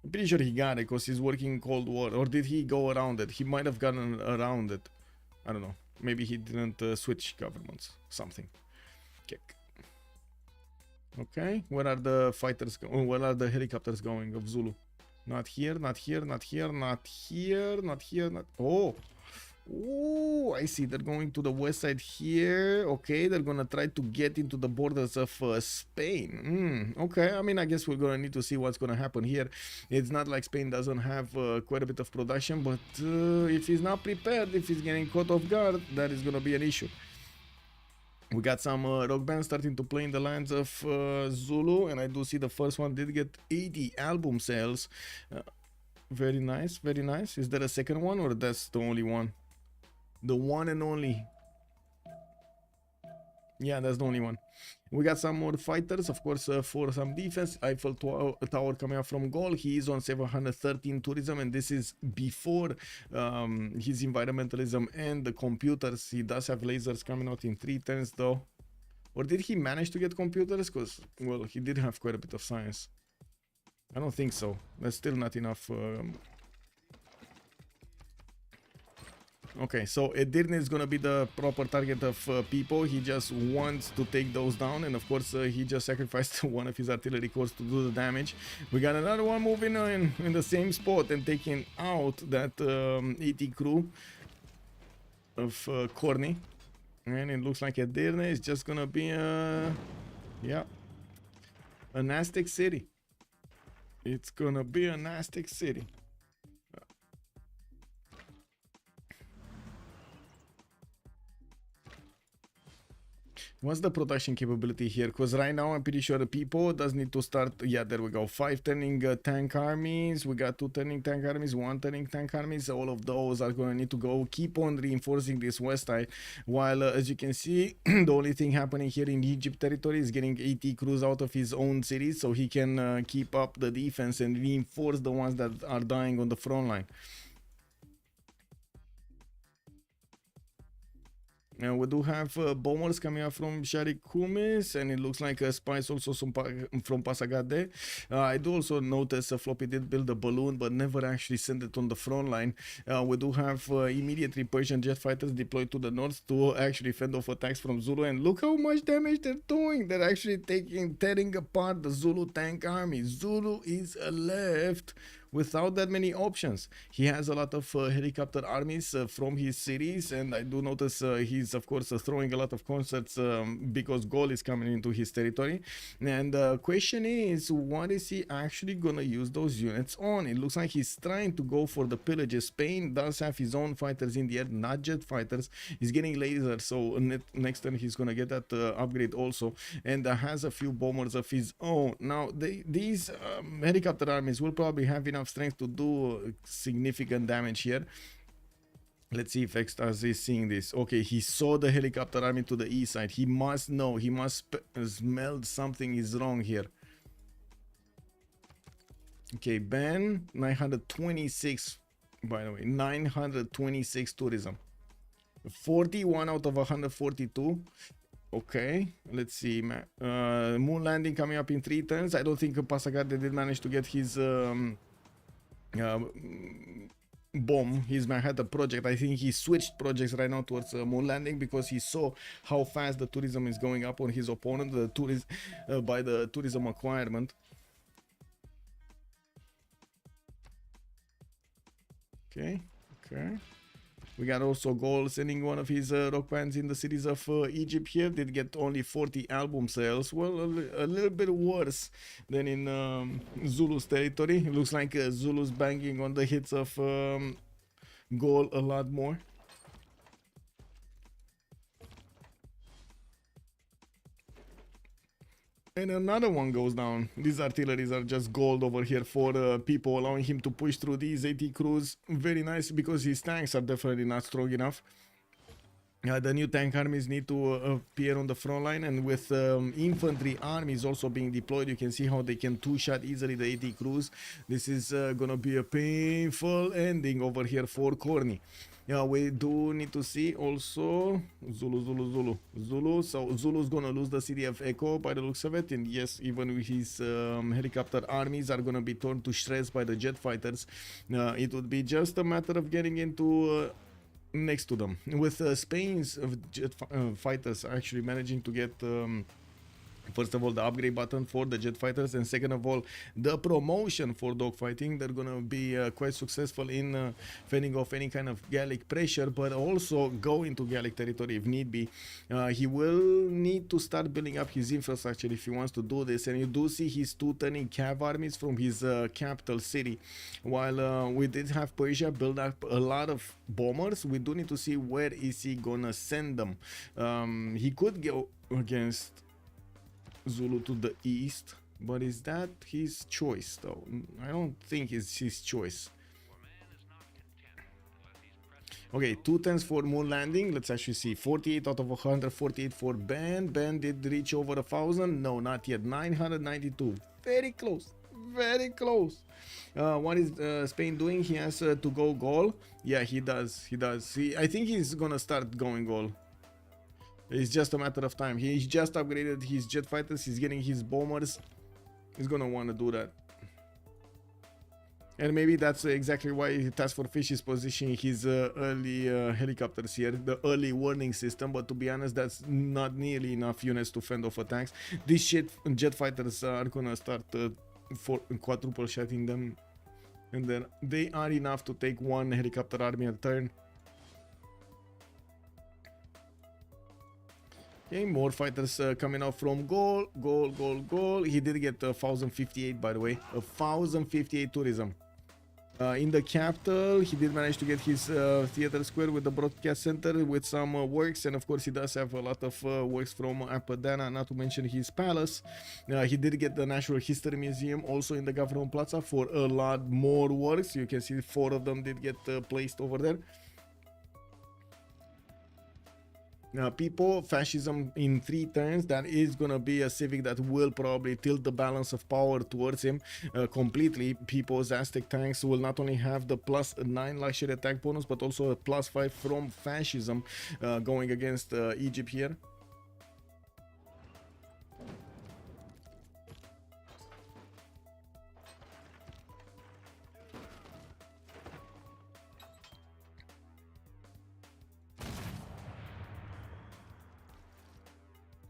I'm pretty sure he got it because he's working in Cold War, or did he go around it? He might have gotten around it. I don't know. Maybe he didn't switch governments. Something. Kick. Okay, where are the fighters going? Where are the helicopters going of Zulu? Not here, not here, not here, not here, not here, not... Oh! Oh, I see. They're going to the west side here. Okay, they're gonna try to get into the borders of Spain. Okay, I mean, I guess we're gonna need to see what's gonna happen here. It's not like Spain doesn't have quite a bit of production, but if he's not prepared, if he's getting caught off guard, that is gonna be an issue. We got some rock bands starting to play in the lands of Zulu, and I do see the first one did get 80 album sales. Very nice, very nice. Is there a second one, or that's the only one? The one and only. Yeah, that's the only one. We got some more fighters, of course, for some defense. Eiffel Tower coming up from Gaul. He is on 713 tourism, and this is before his environmentalism and the computers. He does have lasers coming out in 3 turns, though. Or did he manage to get computers? Because, well, he did have quite a bit of science. I don't think so. That's still not enough. Okay, so Edirne is gonna be the proper target of people. He just wants to take those down, and of course he just sacrificed one of his artillery corps to do the damage. We got another one moving in the same spot and taking out that 80 crew of Corny. And it looks like Edirne is just gonna be yeah, an Aztec city. It's gonna be an Aztec city. What's the production capability here? Because right now I'm pretty sure the people does need to start. Yeah, there we go. 5 turning tank armies. We got 2 turning tank armies, 1 turning tank armies. All of those are going to need to go. Keep on reinforcing this west side. While as you can see, the only thing happening here in Egypt territory is getting AT crews out of his own cities, so he can keep up the defense and reinforce the ones that are dying on the front line. We do have bombers coming up from Sharik Kumis, and it looks like spies also from Pasagade. I do also notice Floppy did build a balloon, but never actually sent it on the front line. We do have immediately Persian jet fighters deployed to the north to actually fend off attacks from Zulu, and look how much damage they're doing. They're actually tearing apart the Zulu tank army. Zulu is left without that many options. He has a lot of helicopter armies from his cities, and I do notice he's of course throwing a lot of concerts because gold is coming into his territory. And the question is, what is he actually gonna use those units on? It looks like he's trying to go for the pillages. Spain does have his own fighters in the air, not jet fighters. He's getting lasers, so next turn he's gonna get that upgrade also, and has a few bombers of his own. Now these helicopter armies will probably have enough strength to do significant damage here. Let's see if Extras is seeing this. Okay, he saw the helicopter army to the east side. He must know, he must smell something is wrong here. Okay, Ben, 926, by the way, 926 tourism. 41 out of 142. Okay, let's see. Moon landing coming up in 3 turns. I don't think Pasagade did manage to get his bomb, his Manhattan project. I think he switched projects right now towards moon landing because he saw how fast the tourism is going up on his opponent, by the tourism acquirement. Okay. We got also Gold sending one of his rock bands in the cities of Egypt here. Did get only 40 album sales. Well, a little bit worse than in Zulu's territory. It looks like Zulu's banging on the hits of Gold a lot more. And another one goes down. These artilleries are just gold over here for people, allowing him to push through these AT crews. Very nice, because his tanks are definitely not strong enough. The new tank armies need to appear on the front line, and with infantry armies also being deployed, you can see how they can two-shot easily the AT crews. This is gonna be a painful ending over here for Corny. Yeah, we do need to see also Zulu. So Zulu's gonna lose the city of Echo by the looks of it, and yes, even with his helicopter armies are gonna be torn to shreds by the jet fighters. It would be just a matter of getting into next to them, with Spain's jet fighters actually managing to get first of all the upgrade button for the jet fighters, and second of all the promotion for dogfighting. They're gonna be quite successful in fending off any kind of Gallic pressure, but also go into Gallic territory if need be. He will need to start building up his infrastructure if he wants to do this, and you do see his 2 turning cav armies from his capital city. While we did have Persia build up a lot of bombers, we do need to see where is he gonna send them. He could go against Zulu to the east, but is that his choice though? I don't think it's his choice. Okay, 2 turns for moon landing. Let's actually see. 48 out of 148 for Ben. Ben did reach over 1,000. No, not yet. 992. Very close. Very close. What is Spain doing? He has to go goal. Yeah, he does. I think he's gonna start going goal. It's just a matter of time. He's just upgraded his jet fighters. He's getting his bombers. He's gonna want to do that. And maybe that's exactly why Task Force Fish is positioning his early helicopters here, the early warning system. But to be honest, that's not nearly enough units to fend off attacks. These jet fighters are gonna start quadruple shotting them, and then they are enough to take 1 helicopter army a turn. Okay, more fighters coming out from goal. He did get 1,058, by the way. 1,058 tourism. In the capital, he did manage to get his theater square with the broadcast center with some works, and of course he does have a lot of works from Apadana, not to mention his palace. He did get the Natural History Museum also in the government plaza for a lot more works. You can see 4 of them did get placed over there. People, fascism in 3 turns, that is gonna be a civic that will probably tilt the balance of power towards him completely. People's Aztec tanks will not only have the +9 luxury attack bonus, but also a +5 from fascism going against Egypt here.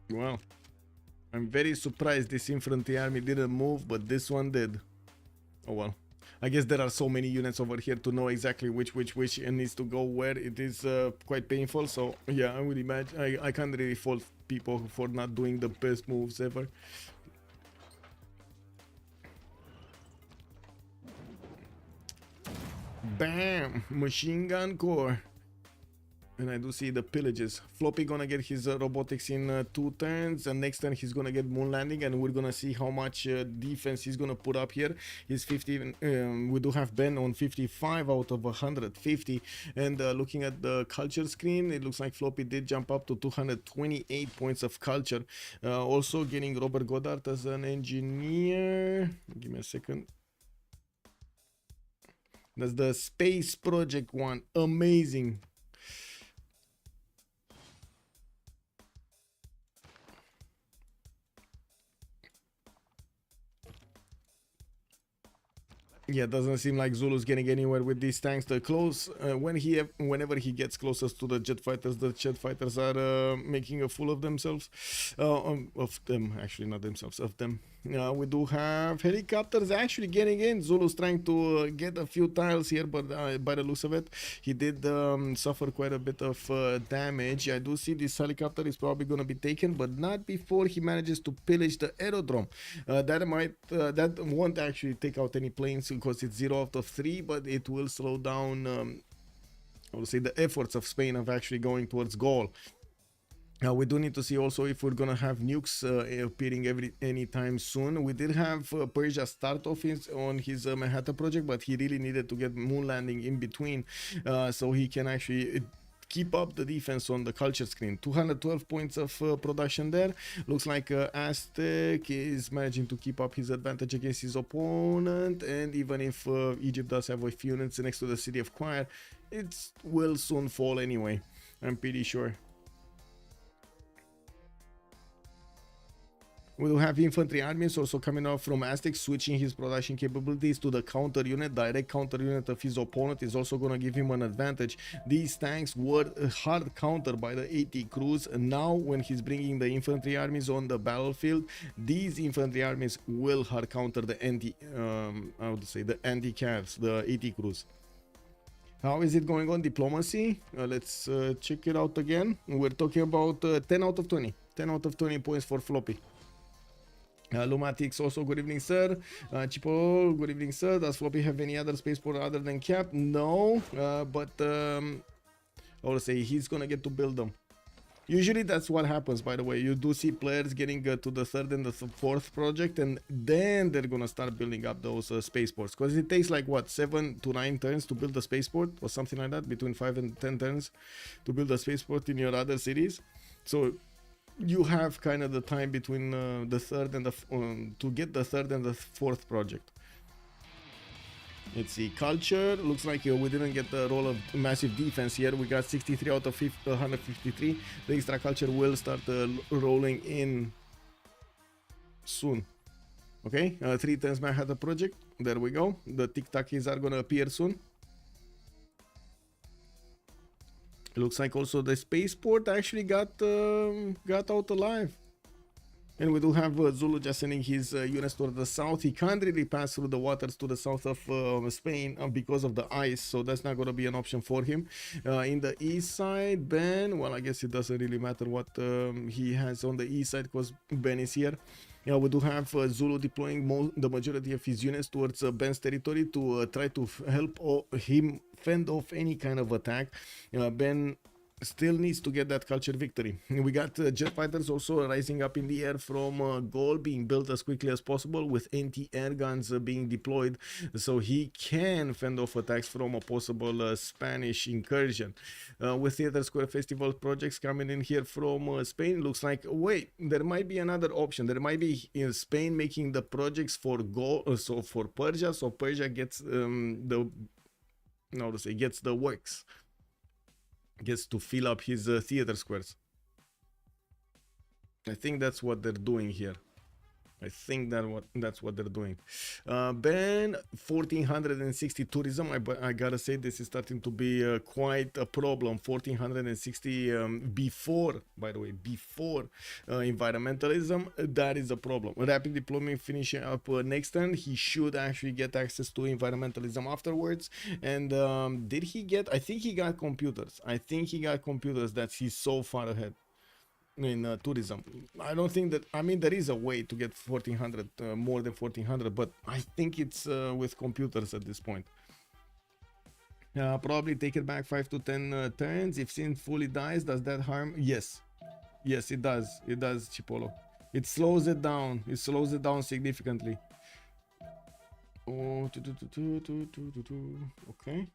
Well, I'm very surprised this infantry army didn't move, but this one did. Oh well. I guess there are so many units over here to know exactly which and needs to go where. It is quite painful, so yeah, I would imagine I can't really fault people for not doing the best moves ever. Bam! Machine gun core. And I do see the pillages. Floppy gonna get his robotics in 2 turns, and next turn he's gonna get moon landing, and we're gonna see how much defense he's gonna put up here. He's 50. We do have Ben on 55 out of 150, and looking at the culture screen, it looks like Floppy did jump up to 228 points of culture. Also getting Robert Goddard as an engineer. Give me a second. That's the space project one. Amazing. Yeah, it doesn't seem like Zulu's getting anywhere with these tanks. The close whenever he gets closest to the jet fighters, are making a fool of themselves. Of them, actually, not themselves, of them. We do have helicopters actually getting in. Zulu's trying to get a few tiles here, but by the looks of it, he did suffer quite a bit of damage. I do see this helicopter is probably going to be taken, but not before he manages to pillage the aerodrome. That won't actually take out any planes because it's 0 out of 3, but it will slow down I would say the efforts of Spain of actually going towards goal. We do need to see also if we're gonna have nukes appearing anytime soon. We did have Persia start off on his Manhattan project, but he really needed to get moon landing in between so he can actually keep up the defense on the culture screen. 212 points of production there. Looks like Aztec is managing to keep up his advantage against his opponent, and even if Egypt does have a few units next to the city of Choir, it will soon fall anyway, I'm pretty sure. We will have infantry armies also coming off from Aztec, switching his production capabilities to the counter unit. Direct counter unit of his opponent is also going to give him an advantage. These tanks were hard countered by the AT crews, and now when he's bringing the infantry armies on the battlefield, these infantry armies will hard counter the anti-cavs, the AT crews. How is it going on diplomacy? Let's check it out again. We're talking about 10 out of 20. 10 out of 20 points for Floppy. Lumatix also, good evening, sir. Chipo, good evening, sir. Does Floppy have any other spaceport other than Cap? No, but I would say he's gonna get to build them. Usually that's what happens, by the way. You do see players getting to the 3rd and the 4th project, and then they're gonna start building up those spaceports, because it takes like what, 7 to 9 turns to build a spaceport or something like that, between 5 and 10 turns to build a spaceport in your other cities. So you have kind of the time between the 3rd and the to get the 3rd and the 4th project. Let's see, culture. Looks like we didn't get the role of massive defense here. We got 63 out of 153. The extra culture will start rolling in soon. Okay, 3 turns Manhattan project. There we go. The tic-tacs are gonna appear soon. It looks like also the spaceport actually got out alive. And we do have Zulu just sending his units toward the south. He can't really pass through the waters to the south of Spain because of the ice, so that's not going to be an option for him. In the east side, Ben, well, I guess it doesn't really matter what he has on the east side because Ben is here. Yeah, we do have Zulu deploying the majority of his units towards Ben's territory to try to help him fend off any kind of attack. Ben still needs to get that culture victory. We got jet fighters also rising up in the air from goal, being built as quickly as possible with anti-air guns being deployed, so he can fend off attacks from a possible Spanish incursion. With Theater Square Festival projects coming in here from Spain, looks like, wait, there might be another option. There might be in Spain making the projects for goal, so for Persia, so Persia gets gets the works. Gets to fill up his theater squares. I think that's what they're doing here. I think that's what they're doing. Ben 1460 tourism. I gotta say this is starting to be quite a problem. 1460 before, by the way, before environmentalism. That is a problem. Rapid deployment finishing up next turn. He should actually get access to environmentalism afterwards. And did he get? I think he got computers. I think he got computers. That he's so far ahead in tourism. I don't think that, I mean, there is a way to get 1400, more than 1400, but I think it's with computers at this point. Probably take it back 5 to 10 turns. If Sin fully dies, does that harm? Yes, yes, it does. It does, Chipolo. It slows it down. It slows it down significantly. Oh, okay.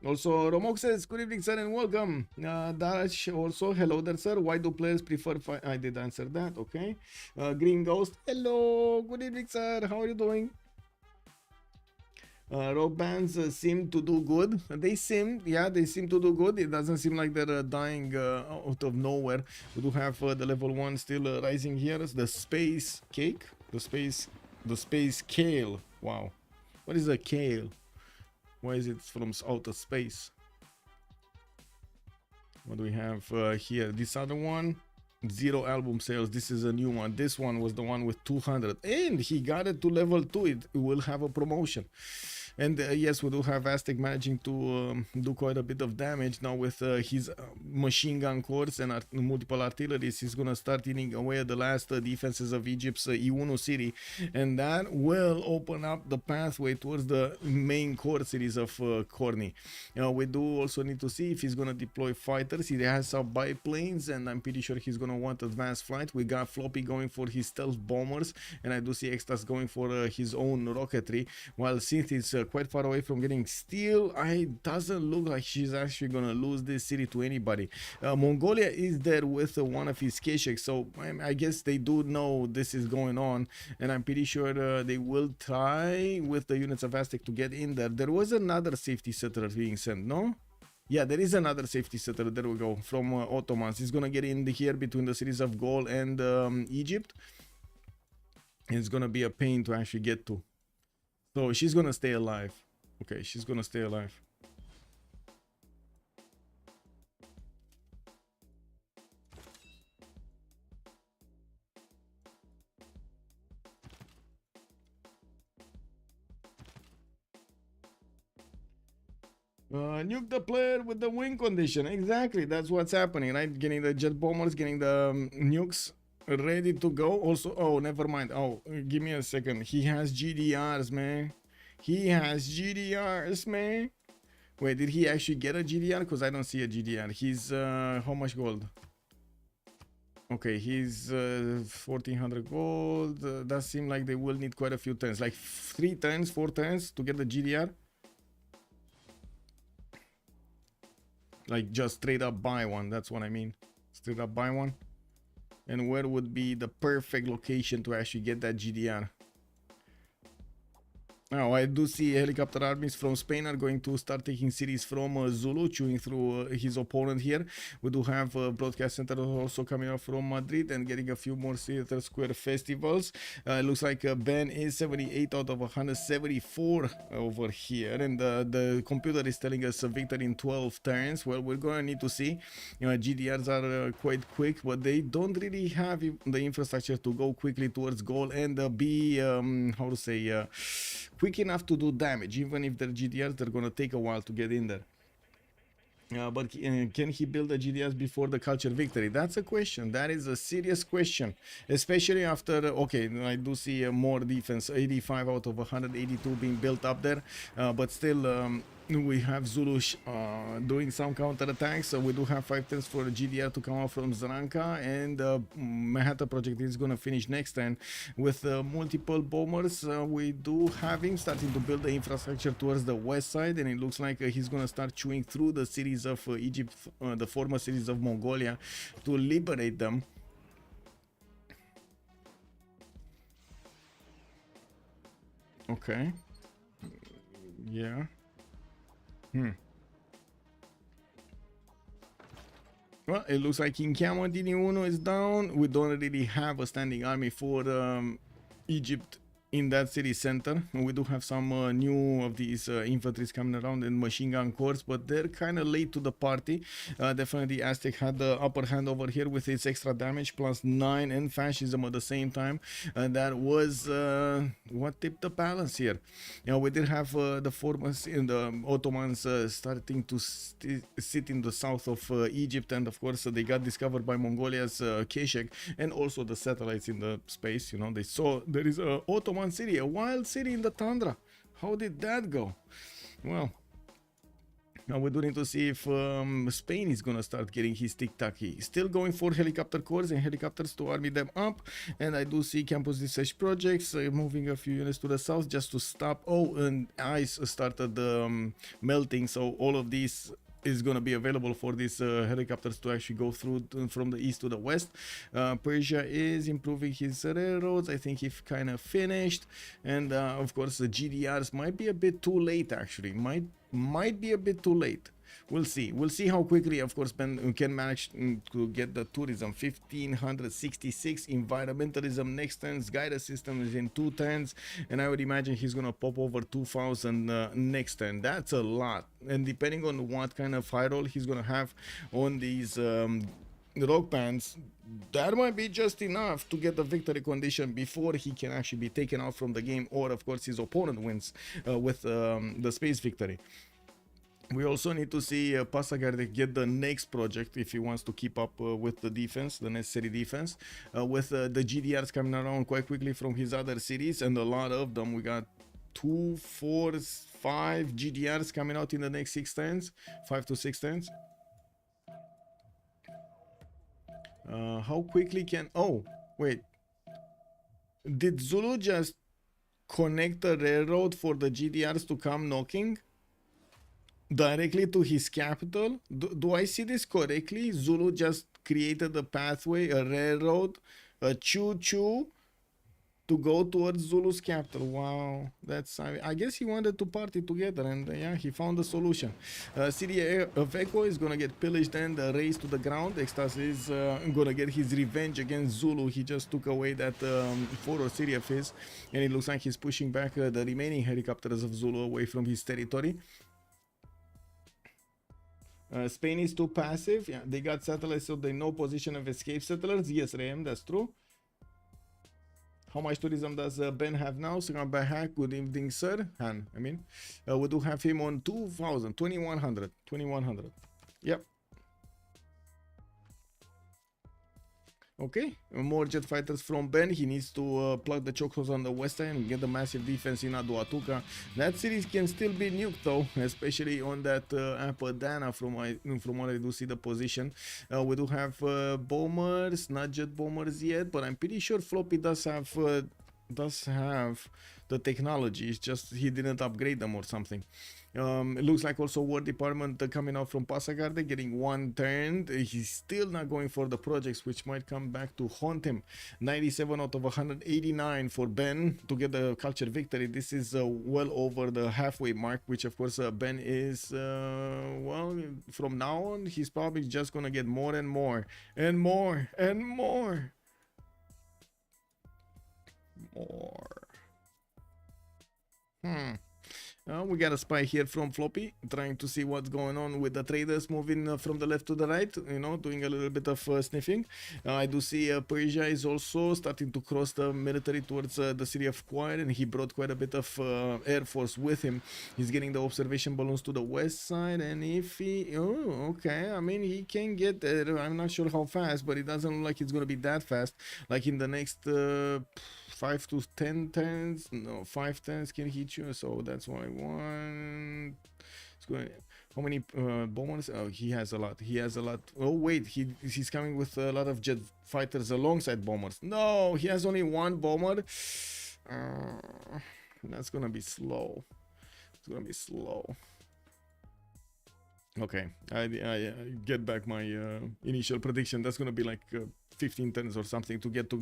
Also, Romok says, good evening, sir, and welcome. Darash also, hello there, sir. Why do players prefer I did answer that, okay. Green Ghost, hello, good evening, sir. How are you doing? Rock bands seem to do good. They seem to do good. It doesn't seem like they're dying out of nowhere. We do have the level 1 still rising here. The space cake, the space kale. Wow, what is a kale? Why is it from outer space? What do we have here? This other one, 0 album sales. This is a new one. This one was the one with 200, and he got it to level 2. It will have a promotion. And yes, we do have Aztec managing to do quite a bit of damage now with his machine gun cores and multiple artilleries. He's gonna start eating away at the last defenses of Egypt's Iunu city, and that will open up the pathway towards the main core cities of Corny. We do also need to see if he's gonna deploy fighters. He has some biplanes, and I'm pretty sure he's gonna want advanced flight. We got Floppy going for his stealth bombers, and I do see Extas going for his own rocketry, while Synth is quite far away from getting steel. It doesn't look like she's actually gonna lose this city to anybody. Mongolia is there with one of his Kesheks, so I guess they do know this is going on, and I'm pretty sure they will try with the units of Aztec to get in there. There was another safety settler being sent, no? Yeah, there is another safety settler. There we go, from Ottomans. He's gonna get in here between the cities of Gaul and Egypt. It's gonna be a pain to actually get to. So she's gonna stay alive. Okay, she's gonna stay alive. Nuke the player with the win condition. Exactly, that's what's happening, right? Getting the jet bombers, getting the nukes ready to go. Also, oh, never mind. Oh, give me a second. He has GDRs, man. He has GDRs, man. Wait, did he actually get a GDR? Because I don't see a GDR. He's how much gold? Okay, he's 1400 gold. Does seem like they will need quite a few turns, like 3 turns, 4 turns to get the GDR. Like just straight up buy one. That's what I mean. Straight up buy one. And where would be the perfect location to actually get that GDR? Now, I do see helicopter armies from Spain are going to start taking cities from Zulu, chewing through his opponent here. We do have a broadcast center also coming up from Madrid and getting a few more Theater Square festivals. It looks like Ben is 78 out of 174 over here. And the computer is telling us a victory in 12 turns. Well, we're going to need to see. You know, GDRs are quite quick, but they don't really have the infrastructure to go quickly towards goal and be, how to say, quick enough to do damage. Even if they're GDRs, they're gonna take a while to get in there. But can he build a GDS before the culture victory? That's a question. That is a serious question, especially after. Okay, I do see more defense, 85 out of 182 being built up there, but still. We have Zulu doing some counterattacks, so we do have 5 turns for GDR to come out from Zranka, and Manhattan Project is gonna finish next turn with multiple bombers. We do have him starting to build the infrastructure towards the west side, and it looks like he's gonna start chewing through the cities of Egypt, the former cities of Mongolia, to liberate them. Okay. Yeah. Well, it looks like King Kamodini Uno is down. We don't really have a standing army for Egypt in that city center. We do have some new of these infantries coming around in machine gun corps, but they're kind of late to the party. Definitely Aztec had the upper hand over here with its extra damage, +9, and fascism at the same time. That was what tipped the balance here. We did have the formers in the Ottomans starting to sit in the south of Egypt, and of course they got discovered by Mongolia's Keshek, and also the satellites in the space. You know, they saw there is a Ottoman city, a wild city in the tundra. How did that go? Well, now we do need to see if Spain is gonna start getting his tic-tac-y. Still going for helicopter corps and helicopters to army them up, and I do see campus research projects moving a few units to the south just to stop. Oh, and ice started melting, so all of these is going to be available for these helicopters to actually go through from the east to the west. Persia is improving his railroads. I think he kind of finished, and of course the GDRs might be a bit too late. Actually, might be a bit too late. We'll see. We'll see how quickly, of course, Ben can manage to get the tourism. 1566 environmentalism next turns. Guidance system is in 2 turns, and I would imagine he's gonna pop over 2000 next turn. That's a lot, and depending on what kind of high roll he's gonna have on these rock bands, that might be just enough to get the victory condition before he can actually be taken out from the game, or of course his opponent wins with the space victory. We also need to see Passagarde get the next project if he wants to keep up with the defense, the necessary defense. With the GDRs coming around quite quickly from his other cities, and a lot of them. We got 2, 4, 5 GDRs coming out in the next 6 turns, 5 to 6 turns. How quickly can... Oh, wait. Did Zulu just connect the railroad for the GDRs to come knocking directly to his capital? Do I see this correctly? Zulu just created a pathway, a railroad, a choo-choo to go towards Zulu's capital. Wow, that's... I guess he wanted to party together, and yeah, he found a solution. City of Echo is gonna get pillaged and razed to the ground. Extas is gonna get his revenge against Zulu. He just took away that forward city of his, and it looks like he's pushing back the remaining helicopters of Zulu away from his territory. Spain is too passive. Yeah, they got satellites, so they know position of escape settlers. Yes, Ram, that's true. How much tourism does Ben have now? Second by hack. Good evening, sir. Han, I mean, we do have him on 2000, 2100, 2100. Yep. Okay, more jet fighters from Ben. He needs to plug the chokeholds on the west end and get the massive defense in Aduatuca. That series can still be nuked though, especially on that Apadana from what I do see the position. We do have bombers, not jet bombers yet, but I'm pretty sure Floppy does have the technology. It's just he didn't upgrade them or something. It looks like also War Department coming out from Passagarde, getting one turned. He's still not going for the projects, which might come back to haunt him. 97 out of 189 for Ben to get the culture victory. This is well over the halfway mark, which of course Ben is, well, from now on, he's probably just gonna get more and more and more and more. We got a spy here from Floppy, trying to see what's going on with the traders moving from the left to the right, you know, doing a little bit of sniffing. I do see Persia is also starting to cross the military towards the city of Quire, and he brought quite a bit of air force with him. He's getting the observation balloons to the west side, and if he... Oh, okay, I mean, he can get there. I'm not sure how fast, but it doesn't look like it's going to be that fast. Like in the next... 5 to 10 turns, no, 5 turns can hit you, so that's why one. It's going. How many bombers? Oh, he has a lot. He has a lot. Oh wait, he's coming with a lot of jet fighters alongside bombers. No, he has only one bomber. That's gonna be slow. It's gonna be slow. Okay, I get back my initial prediction. That's gonna be like 15 turns or something to get to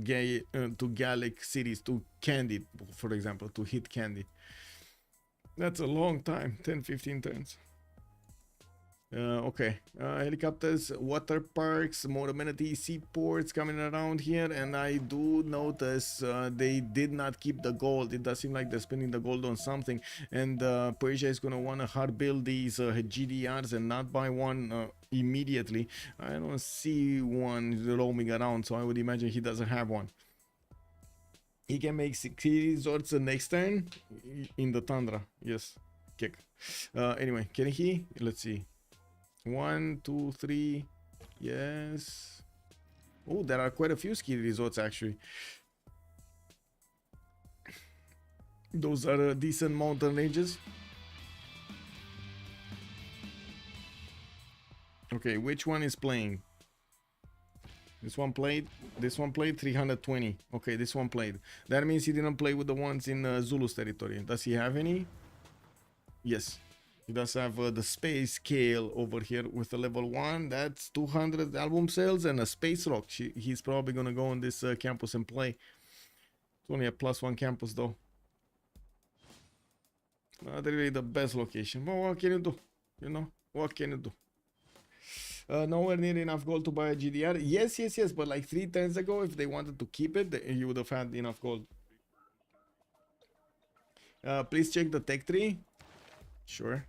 Gallic cities, to Candy, for example, to hit Candy. That's a long time, 10-15 turns. Okay, helicopters, water parks, more amenities, seaports coming around here, and I do notice they did not keep the gold. It does seem like they're spending the gold on something, and Persia is gonna want to hard build these GDRs and not buy one immediately. I don't see one roaming around, so I would imagine he doesn't have one. He can make ski resorts next turn in the tundra. Yes, kick. Anyway, can he? Let's see. 1, 2, 3. Yes. Oh, there are quite a few ski resorts actually. Those are decent mountain ranges. Okay, which one is playing? This one played. This one played 320. Okay, this one played. That means he didn't play with the ones in Zulu's territory. Does he have any? Yes. He does have the space scale over here with a level 1. That's 200 album sales and a space rock. He's probably gonna go on this campus and play. It's only a +1 campus though. Not really the best location. But what can you do? You know, what can you do? Nowhere near enough gold to buy a GDR. Yes, yes, yes. But like 3 turns ago, if they wanted to keep it, you would have had enough gold. Please check the tech tree. Sure.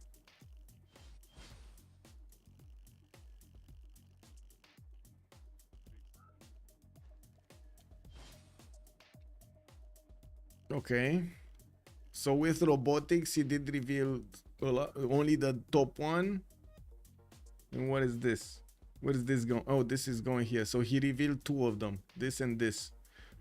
Okay, so with robotics he did reveal only the top one. And what is this? Where is this going? Oh, this is going here. So he revealed 2 of them, this and this.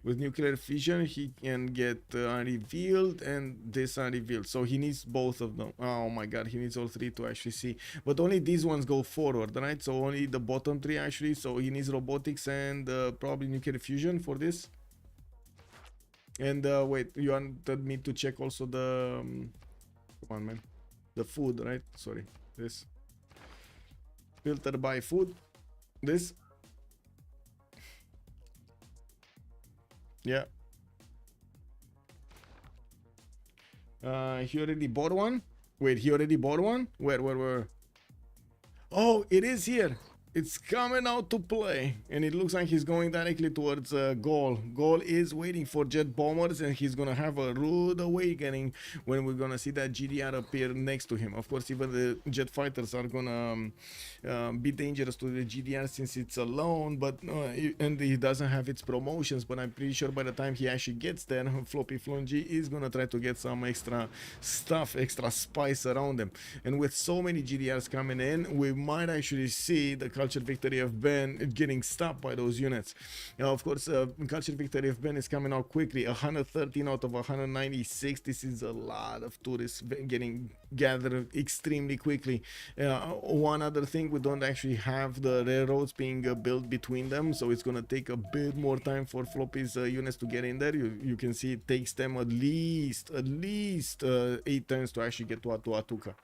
With nuclear fission he can get unrevealed and this unrevealed, so he needs both of them. Oh my god, he needs all 3 to actually see, but only these ones go forward, right? So only the bottom 3 actually. So he needs robotics and probably nuclear fusion for this. And wait, you wanted me to check also the come on man, the food, right? Sorry, this filter by food, this. Yeah. He already bought one. Wait, he already bought one. Where? Oh, it is here. It's coming out to play, and it looks like he's going directly towards Gaul. Gaul is waiting for jet bombers, and he's gonna have a rude awakening when we're gonna see that GDR appear next to him. Of course, even the jet fighters are gonna be dangerous to the GDR since it's alone, but and he doesn't have its promotions. But I'm pretty sure by the time he actually gets there, Floppy Flungy is gonna try to get some extra stuff, extra spice around him. And with so many GDRs coming in, we might actually see the Cultured Victory of Ben getting stopped by those units. Now, of course, Cultured Victory of Ben is coming out quickly. 113 out of 196. This is a lot of tourists getting gathered extremely quickly. One other thing, we don't actually have the railroads being built between them, so it's gonna take a bit more time for Floppy's units to get in there. You can see it takes them at least 8 turns to actually get to Atuatuca.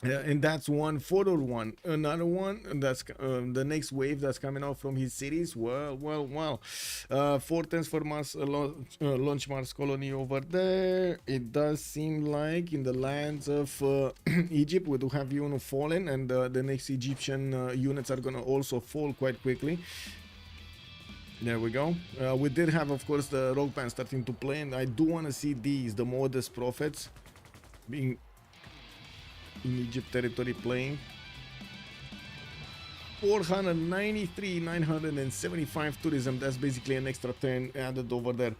And that's one photo one. Another one, that's the next wave that's coming out from his cities. Well. 4 turns for Mars, launch Mars colony over there. It does seem like in the lands of Egypt we do have UNO fallen, and the next Egyptian units are gonna also fall quite quickly. There we go. We did have, of course, the rogue band starting to play, and I do want to see these, the Modest Prophets. being in Egypt territory playing. 493, 975 tourism. That's basically an extra 10 added over there.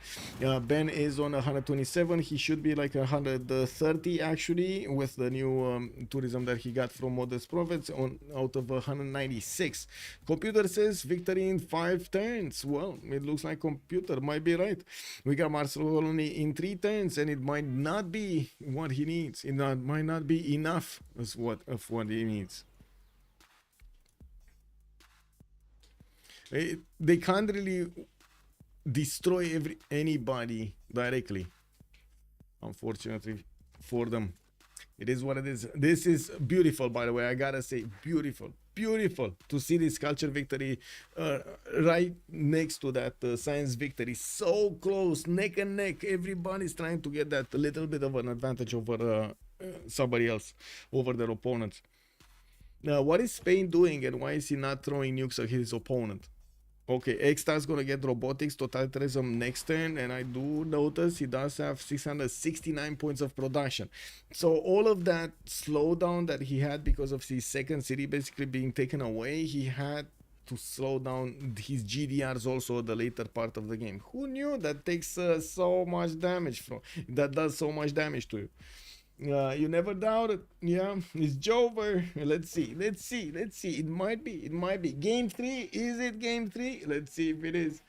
Ben is on 127. He should be like 130 actually with the new tourism that he got from Modest Prophets on out of 196. Computer says victory in 5 turns. Well, it looks like computer might be right. We got Marcelo only in 3 turns, and it might not be what he needs. It might not be enough of what he needs. They can't really destroy anybody directly, unfortunately for them. It is what it is. This is beautiful, by the way. I gotta say, beautiful to see this culture victory right next to that science victory, so close, neck and neck. Everybody's trying to get that little bit of an advantage over somebody else, over their opponents. Now, what is Spain doing, and why is he not throwing nukes at his opponent? Okay, X-Star's gonna get robotics, totalitarianism next turn, and I do notice he does have 669 points of production. So all of that slowdown that he had because of his second city basically being taken away, he had to slow down his GDRs also at the later part of the game. Who knew that takes so much damage that does so much damage to you? You never doubted. Yeah, it's Jover. Let's see. It might be game 3. Is it game 3? Let's see if it is.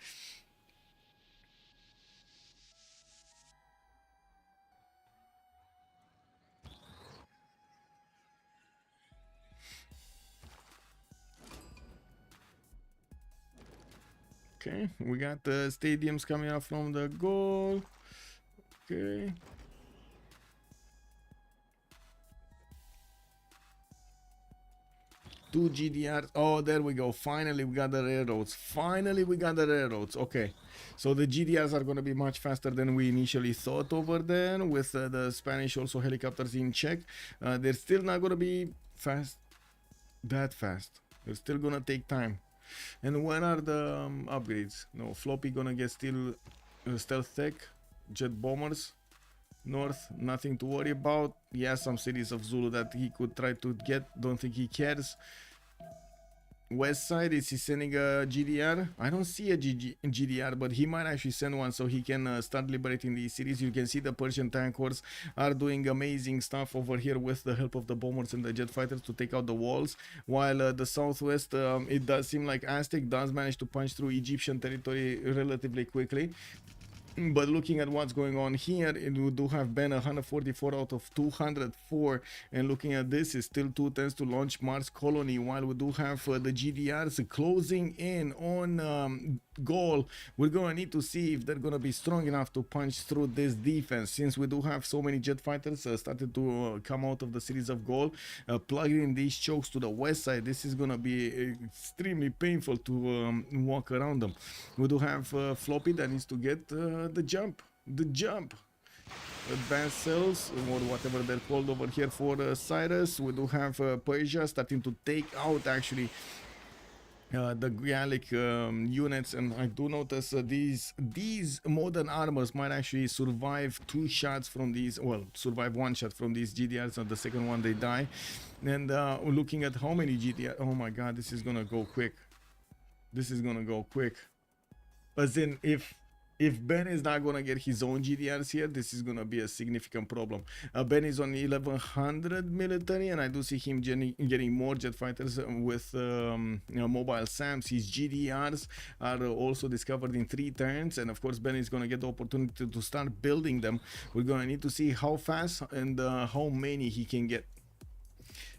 Okay, we got the stadiums coming out from the goal. Okay. Two GDRs. Oh, there we go. Finally, we got the railroads. Okay. So the GDRs are going to be much faster than we initially thought over there, with the Spanish also helicopters in check. They're still not going to be that fast. They're still going to take time. And when are the upgrades? No, Floppy going to get still stealth tech, jet bombers. North, nothing to worry about. He has some cities of Zulu that he could try to get. Don't think he cares. West side, is he sending a GDR? I don't see a GDR, but he might actually send one so he can start liberating these cities. You can see the Persian tank horse are doing amazing stuff over here with the help of the bombers and the jet fighters to take out the walls. While the southwest, it does seem like Aztec does manage to punch through Egyptian territory relatively quickly. But looking at what's going on here, we do have Ben 144 out of 204, and looking at this, is still 2 turns to launch Mars Colony, while we do have the GDRs closing in on goal. We're gonna need to see if they're gonna be strong enough to punch through this defense, since we do have so many jet fighters started to come out of the cities of goal, plugging in these chokes to the west side. This is gonna be extremely painful to walk around them. We do have Floppy that needs to get the jump. Advanced cells, or whatever they're called over here for Cyrus. We do have Persia starting to take out actually the Gallic units, and I do notice these modern armors might actually survive 2 shots from these, well, survive 1 shot from these GDRs, and the second one they die. And looking at how many GDR, oh my god, this is gonna go quick. As in, if Ben is not gonna get his own GDRs here, this is gonna be a significant problem. Ben is on 1100 military, and I do see him getting more jet fighters with mobile SAMs. His GDRs are also discovered in 3 turns, and of course Ben is gonna get the opportunity to start building them. We're gonna need to see how fast and how many he can get.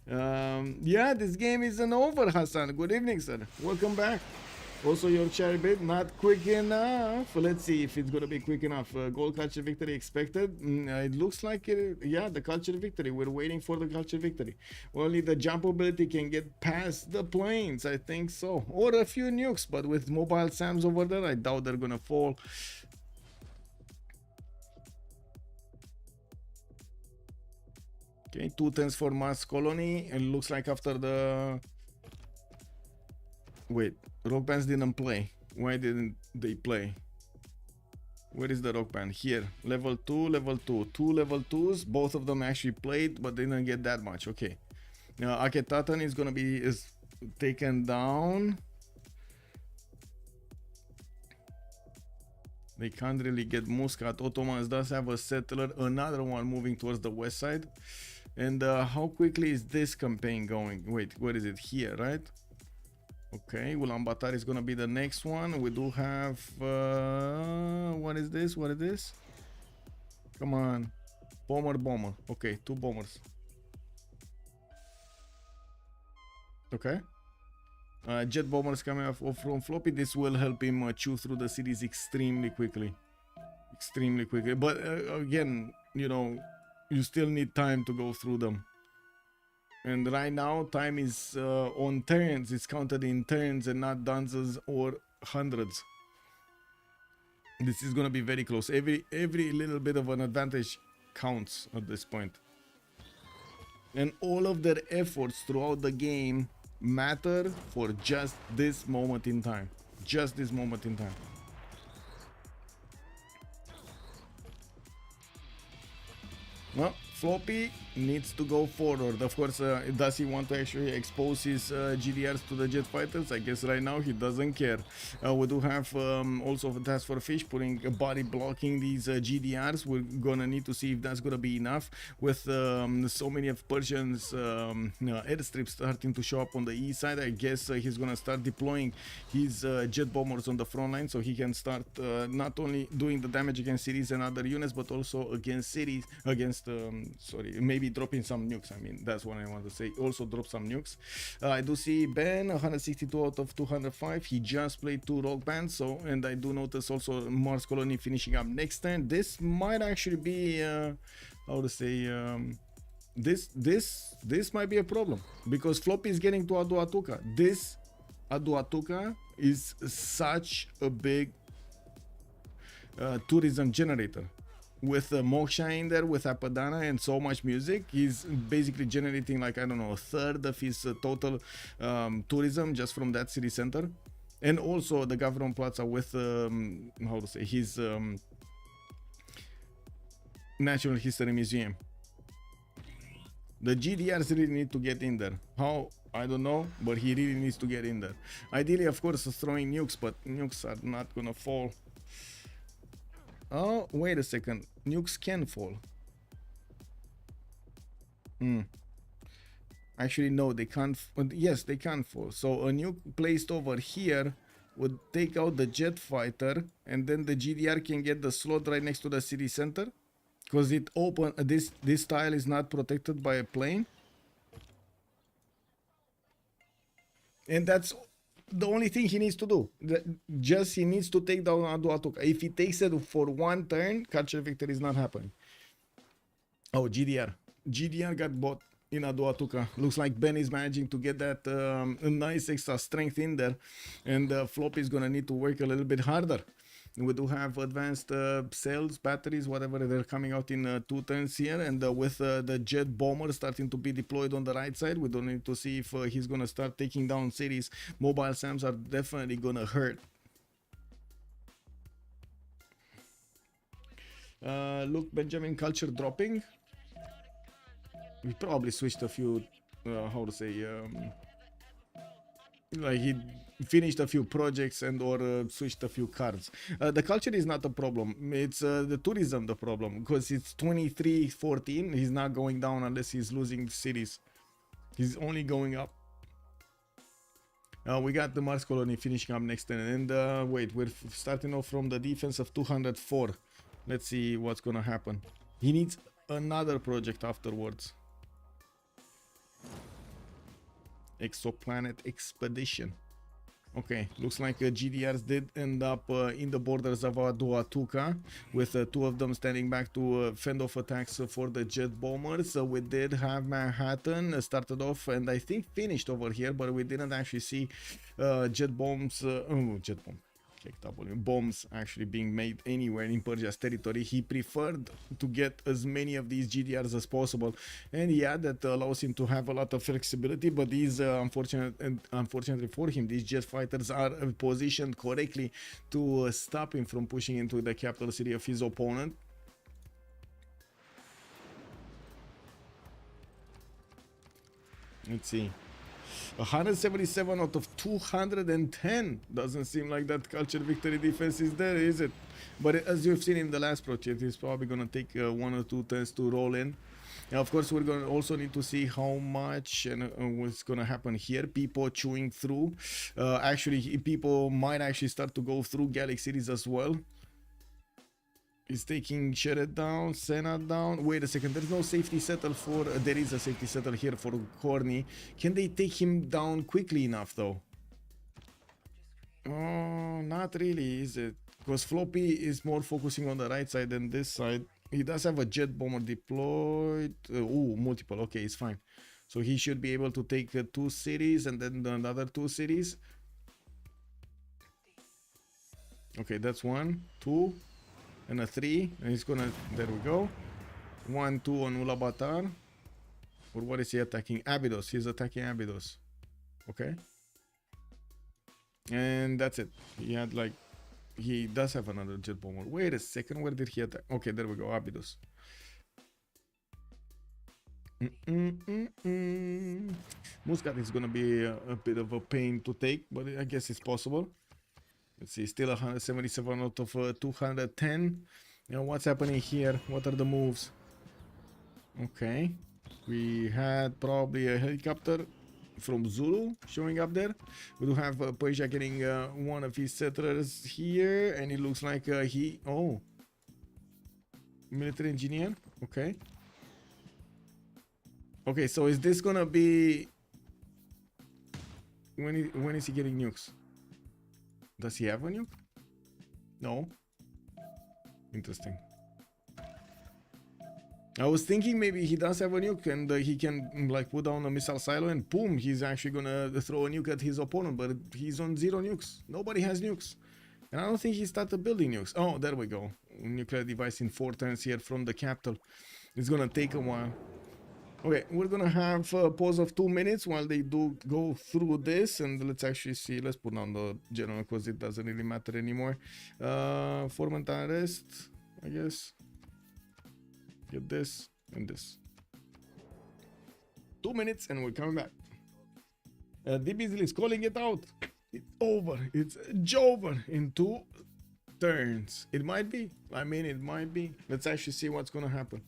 Yeah, this game isn't over, Hassan. Good evening, sir. Welcome back. Also, your cherry bit not quick enough. Let's see if it's gonna be quick enough. Goal culture victory expected. It looks like it. Yeah, the culture victory. We're waiting for the culture victory. Only the jump ability can get past the planes, I think so, or a few nukes. But with mobile SAMs over there, I doubt they're gonna fall. Okay, 2 turns for Mars Colony. It looks like after the... Wait, Rock Bands didn't play. Why didn't they play? Where is the rock band? Here. Level 2, level 2. 2 level 2s. Both of them actually played, but they didn't get that much. Okay. Now, Akhenaten is gonna be taken down. They can't really get Muscat. Ottomans does have a settler. Another one moving towards the west side. And how quickly is this campaign going? Wait, where is it? Here, right? Okay, Ulaanbaatar is gonna be the next one. We do have what is this? What is this? Come on, bomber. Okay, 2 bombers. Okay, jet bombers coming off from Floppy. This will help him chew through the cities extremely quickly. But again, you know, you still need time to go through them. And right now, time is on turns. It's counted in turns and not dozens or hundreds. This is gonna be very close. Every little bit of an advantage counts at this point. And all of their efforts throughout the game matter for just this moment in time. Just this moment in time. Well, Floppy needs to go forward. Of course, does he want to actually expose his GDRs to the jet fighters? I guess right now he doesn't care. We do have also a task for Fish putting a body blocking these GDRs. We're gonna need to see if that's gonna be enough with so many of Persian's airstrips starting to show up on the east side. I guess he's gonna start deploying his jet bombers on the front line so he can start not only doing the damage against cities and other units, but also against cities, against sorry, maybe dropping some nukes. I mean, that's what I want to say. Also drop some nukes. I do see Ben 162 out of 205. He just played 2 rock bands. So, and I do notice also Mars Colony finishing up next turn. This might actually be how to say this might be a problem because Floppy is getting to Aduatuca. This Aduatuca is such a big tourism generator. With Moksha in there, with Apadana and so much music, he's basically generating like, I don't know, a third of his total tourism just from that city center. And also the Gavron Plaza with, how to say, his Natural History Museum. The GDRs really need to get in there. How? I don't know, but he really needs to get in there. Ideally, of course, throwing nukes, but nukes are not gonna fall. Oh, wait a second. Nukes can fall. Actually, no, they can't. Yes, they can fall. So a nuke placed over here would take out the jet fighter, and then the GDR can get the slot right next to the city center, because it open. This tile is not protected by a plane, and that's the only thing he needs to do. Just he needs to take down Aduatuca. If he takes it for 1 turn, capture victory is not happening. Oh, GDR got bought in Aduatuca. Looks like Ben is managing to get that nice extra strength in there, and Floppy is gonna need to work a little bit harder. We do have advanced cells, batteries, whatever, they're coming out in 2 turns here, and with the jet bomber starting to be deployed on the right side, we don't need to see if he's gonna start taking down cities. Mobile SAMs are definitely gonna hurt. Look, Benjamin culture dropping. We probably switched a few, how to say, like he finished a few projects and or switched a few cards. The culture is not a problem. It's the tourism the problem, because it's 23-14. He's not going down unless he's losing cities. He's only going up. We got the Mars Colony finishing up next turn, and wait, we're starting off from the defense of 204. Let's see what's gonna happen. He needs another project afterwards. Exoplanet Expedition. Okay, looks like GDRs did end up in the borders of Aduatuca, with 2 of them standing back to fend off attacks for the jet bombers. We did have Manhattan started off and I think finished over here, but we didn't actually see jet bombs. bombs actually being made anywhere in Persia's territory. He preferred to get as many of these GDRs as possible, and yeah, that allows him to have a lot of flexibility. But these unfortunately for him, these jet fighters are positioned correctly to stop him from pushing into the capital city of his opponent. Let's see. 177 out of 210. Doesn't seem like that culture victory defense is there, is it? But as you've seen in the last project, it's probably gonna take 1 or 2 turns to roll in. Now, of course, we're gonna also need to see how much and what's gonna happen here. People chewing through. Actually, people might actually start to go through Gallic cities as well. He's taking Sheret down, Senna down. Wait a second, there's no safety settle for... there is a safety settle here for Corny. Can they take him down quickly enough, though? Oh, not really, is it? Because Floppy is more focusing on the right side than this side. He does have a jet bomber deployed. Oh, multiple. Okay, it's fine. So he should be able to take 2 cities and then another 2 cities. Okay, that's 1, 2... and a 3, and he's gonna, there we go, 1, 2 on Ulaanbaatar. Or what is he attacking? Abydos. He's attacking Abydos. Okay, and that's it. He had like, he does have another jet bomber. Wait a second, where did he attack? Okay, there we go, Abydos. Muscat is gonna be a bit of a pain to take, but I guess it's possible. Let's see, still 177 out of 210. You know, what's happening here? What are the moves? Okay. We had probably a helicopter from Zulu showing up there. We do have Persia getting one of his settlers here. And it looks like he... oh. Military engineer. Okay. Okay, so is this gonna be... when is he getting nukes? Does he have a nuke? No. Interesting. I was thinking maybe he does have a nuke and he can like put down a missile silo and boom, he's actually gonna throw a nuke at his opponent, but he's on 0 nukes. Nobody has nukes. And I don't think he started building nukes. Oh, there we go. Nuclear device in 4 turns here from the capital. It's gonna take a while. Okay, we're gonna have a pause of 2 minutes while they do go through this, and let's actually see. Let's put down the general because it doesn't really matter anymore. Formant arrest, I guess. Get this and this. 2 minutes and we're coming back. D Beasley is calling it out. It's over. It's Jover in 2 turns. It might be. I mean, it might be. Let's actually see what's gonna happen.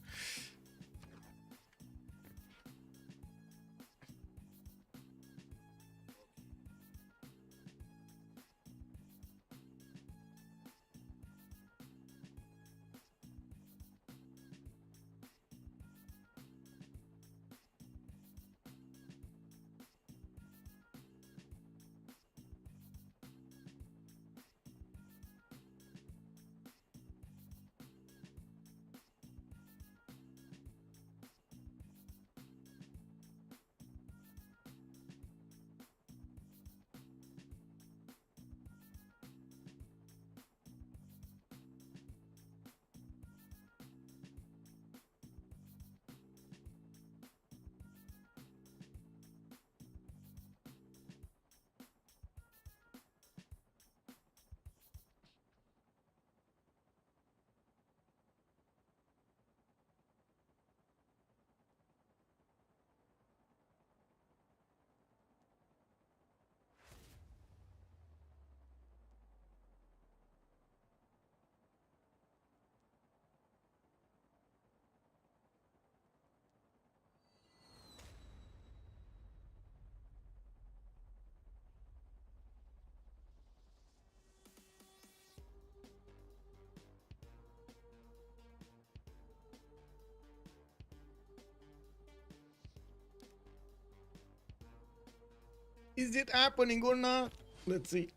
Is it happening or not? Let's see.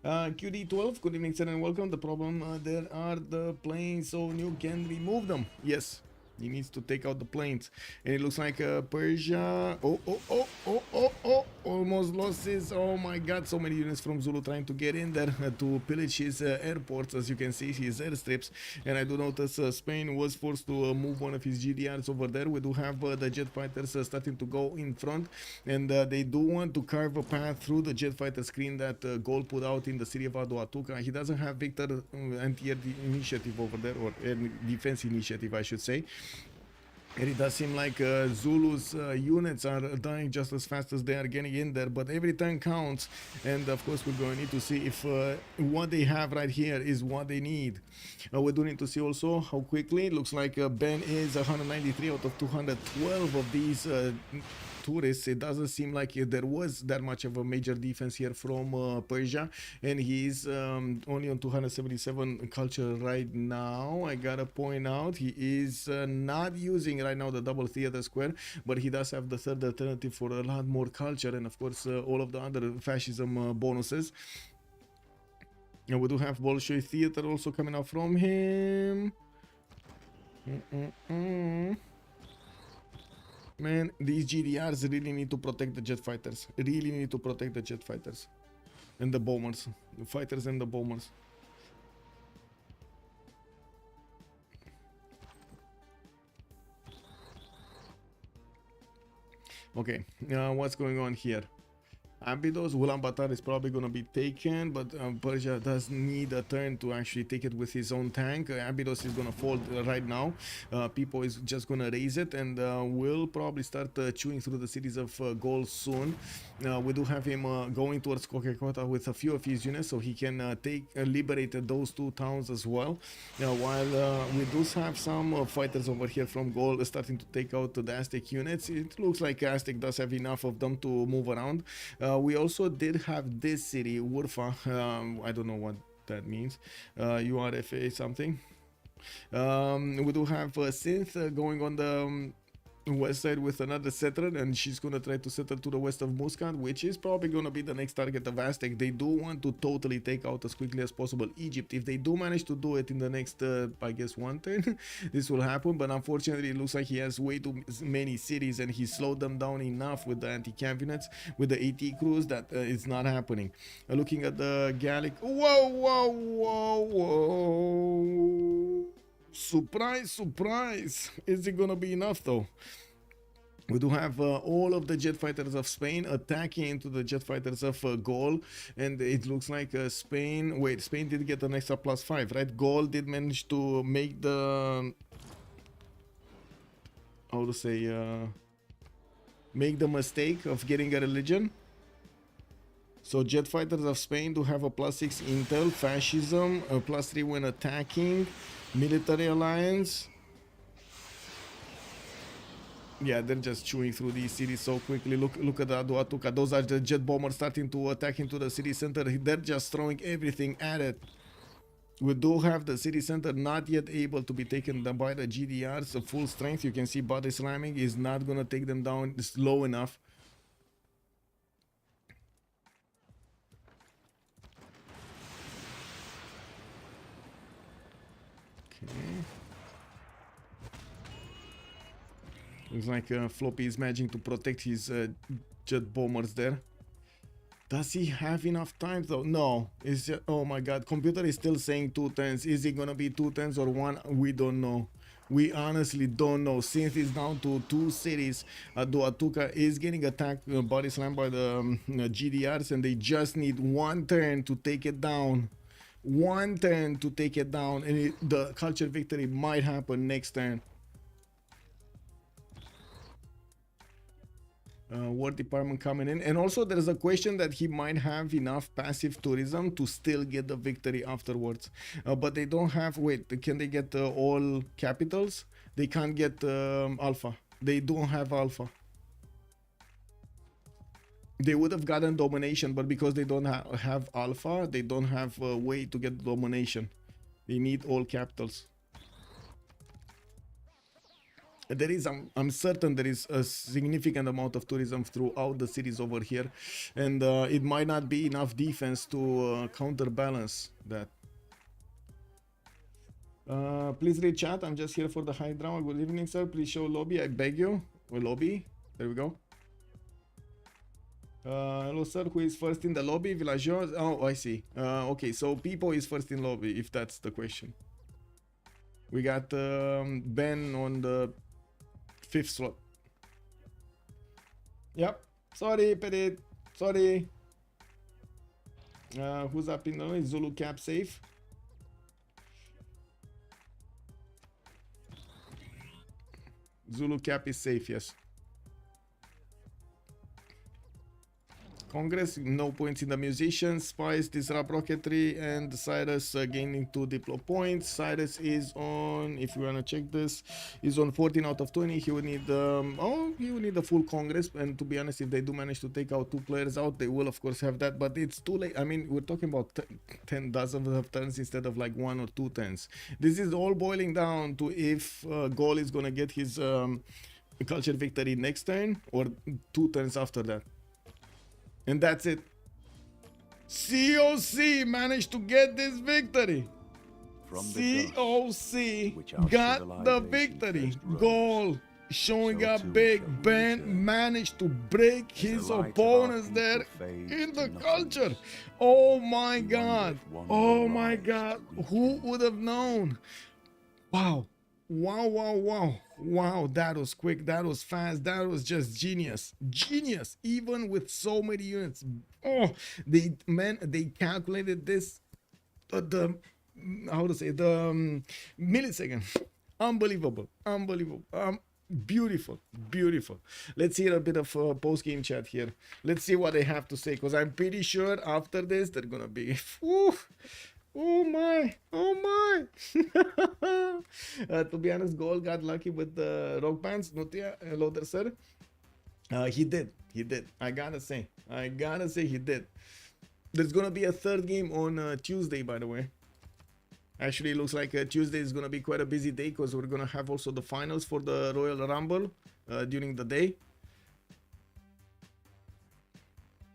QD12, good evening, sir, and welcome. The problem, there are the planes, so you can remove them. Yes, He needs to take out the planes. And it looks like Persia. Almost lost his. Oh my god, so many units from Zulu trying to get in there to pillage his airports, as you can see, his airstrips. And I do notice Spain was forced to move one of his GDRs over there. We do have the jet fighters starting to go in front. And they do want to carve a path through the jet fighter screen that Gol put out in the city of Aduatuca. He doesn't have Victor anti-air initiative over there, or air defense initiative, I should say. And it does seem like Zulu's units are dying just as fast as they are getting in there, but every time counts. And of course we're going to need to see if what they have right here is what they need. We do need to see also how quickly. It looks like Ben is 193 out of 212 of these tourists. It doesn't seem like there was that much of a major defense here from Persia, and he's only on 277 culture right now. I gotta point out he is not using right now the double theater square, but he does have the third alternative for a lot more culture, and of course all of the other fascism bonuses. And we do have Bolshoi theater also coming out from him. Man, these GDRs really need to protect the jet fighters. Really need to protect the jet fighters. And the bombers. The fighters and the bombers. Okay, what's going on here? Abydos, Ulaanbaatar is probably going to be taken, but Persia does need a turn to actually take it with his own tank. Abydos is going to fold right now. Pipo is just going to raise it, and will probably start chewing through the cities of Gol soon. We do have him going towards Kokekota with a few of his units, so he can liberate those two towns as well. While we do have some fighters over here from Gol starting to take out the Aztec units. It looks like Aztec does have enough of them to move around. We also did have this city, Urfa. I don't know what that means. URFA something. We do have Synth going on the west side with another settler, and she's gonna try to settle to the west of Muscat, which is probably gonna be the next target of Aztec. They do want to totally take out as quickly as possible Egypt. If they do manage to do it in the next I guess one turn, this will happen, but unfortunately it looks like he has way too many cities, and he slowed them down enough with the anti-camp units, with the AT crews, that it's not happening. Looking at the Gallic, whoa, surprise, is it gonna be enough though? We do have all of the jet fighters of Spain attacking into the jet fighters of Gol, and it looks like Spain did get an extra +5, right? Gol did manage to make the make the mistake of getting a religion. So jet fighters of Spain do have a +6 intel, fascism, a +3 when attacking, military alliance. Yeah, they're just chewing through these cities so quickly. Look at the Aduatuca. Those are the jet bombers starting to attack into the city center. They're just throwing everything at it. We do have the city center not yet able to be taken down by the GDRs of full strength. You can see body slamming is not gonna take them down slow enough. Okay. Looks like Floppy is managing to protect his jet bombers there. Does he have enough time though? No. It's just, oh my god, computer is still saying 2 turns. Is it gonna be 2 turns or 1? We don't know. We honestly don't know. Synth is down to 2 cities. Aduatuca is getting attacked, body slammed by the GDRs, and they just need 1 turn to take it down. 1 turn to take it down, and the culture victory might happen next turn. War department coming in, and also there is a question that he might have enough passive tourism to still get the victory afterwards, but they don't have. Wait, can they get all capitals? They can't get alpha. They don't have alpha. They would have gotten domination, but because they don't have alpha, they don't have a way to get domination. They need all capitals. There is, I'm certain there is a significant amount of tourism throughout the cities over here, and it might not be enough defense to counterbalance that. Please read chat. I'm just here for the high drama. Good evening, sir. Please show lobby. I beg you. Or lobby. There we go. Hello, sir. Who is first in the lobby? Villagers. Oh, I see. Okay, so Pipo is first in lobby, if that's the question. We got Ben on the 5th slot. Yep. Sorry, Petit. Sorry. Who's up in the lobby? Zulu Cap safe. Zulu Cap is safe, yes. Congress, no points in the musicians. Spice, disrupt rocketry, and Cyrus gaining 2 Diplo points. Cyrus is on, if you wanna check this, is on 14 out of 20. He will need he will need the full Congress. And to be honest, if they do manage to take out 2 players out, they will of course have that. But it's too late. I mean, we're talking about 10 dozens of turns instead of like 1 or 2 turns. This is all boiling down to if Goal is gonna get his culture victory next turn or 2 turns after that. And that's it. COC managed to get this victory. COC got the victory. Goal showing up big. Ben managed to break his opponents there in the culture. Oh my god. Oh my god. Who would have known? Wow. Wow, wow, wow. Wow, that was quick, that was fast, that was just genius. Genius, even with so many units. Oh, they calculated this the how to say the millisecond. Unbelievable, unbelievable. Beautiful, beautiful. Let's hear a bit of post-game chat here. Let's see what they have to say, because I'm pretty sure after this they're gonna be oh my, oh my. To be honest, Goal got lucky with the rock bands. Nutia, hello there, sir. He did. I gotta say he did. There's gonna be a 3rd game on Tuesday, by the way. Actually, it looks like Tuesday is gonna be quite a busy day, because we're gonna have also the finals for the Royal Rumble during the day.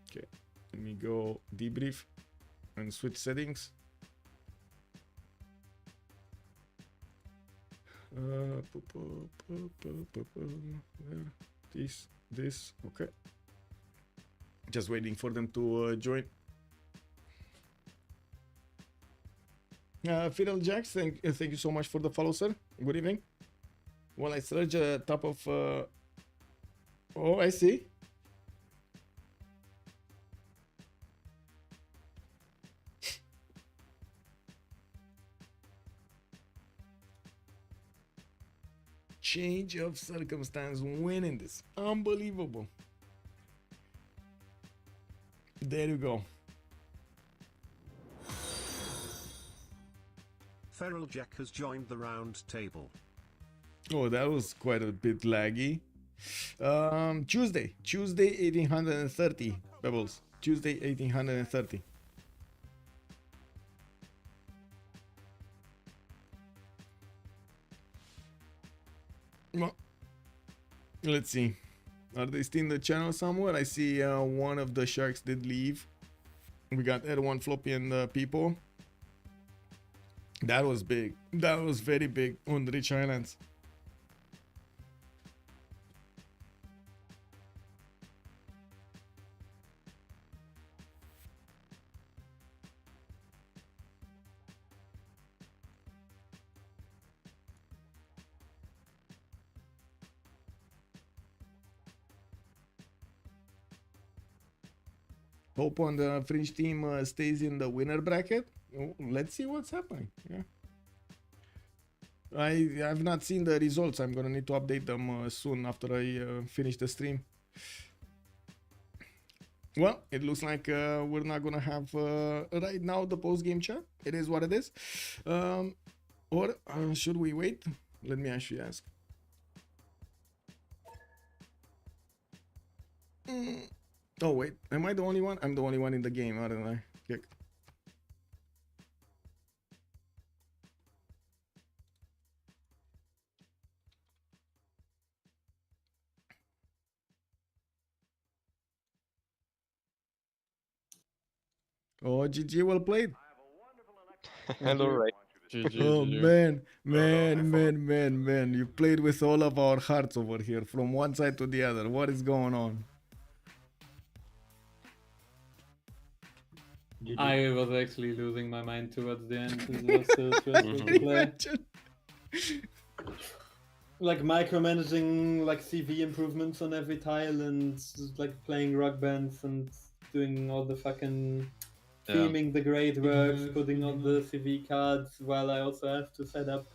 Okay, let me go debrief and switch settings. This, okay. Just waiting for them to join. Fidel Jax, thank you so much for the follow, sir. Good evening. Well, I search top of. Oh, I see. Change of circumstance winning this. Unbelievable. There you go. Feral Jack has joined the round table. Oh, that was quite a bit laggy. Tuesday 1830 Pebbles. Tuesday 1830. Well, let's see. Are they still in the channel somewhere? I see one of the sharks did leave. We got Erwan, Floppy, and people. That was big. That was very big on the Rich Islands. Hope on the French team stays in the winner bracket. Oh, let's see what's happening. Yeah, I have not seen the results. I'm gonna need to update them soon after I finish the stream. Well, it looks like we're not gonna have right now the post-game chat. It is what it is. Or should we wait? Let me actually ask. Oh wait, am I the only one? I'm the only one in the game, aren't I? Yeah. Oh, GG, well played. Hello, Ray. GG, Oh GG. man. You played with all of our hearts over here from one side to the other. What is going on? I was actually losing my mind towards the end. It was so stressful to play. Imagine. Like micromanaging like CV improvements on every tile and like playing rock bands and doing all the fucking theming the grade works, putting on the CV cards while I also have to set up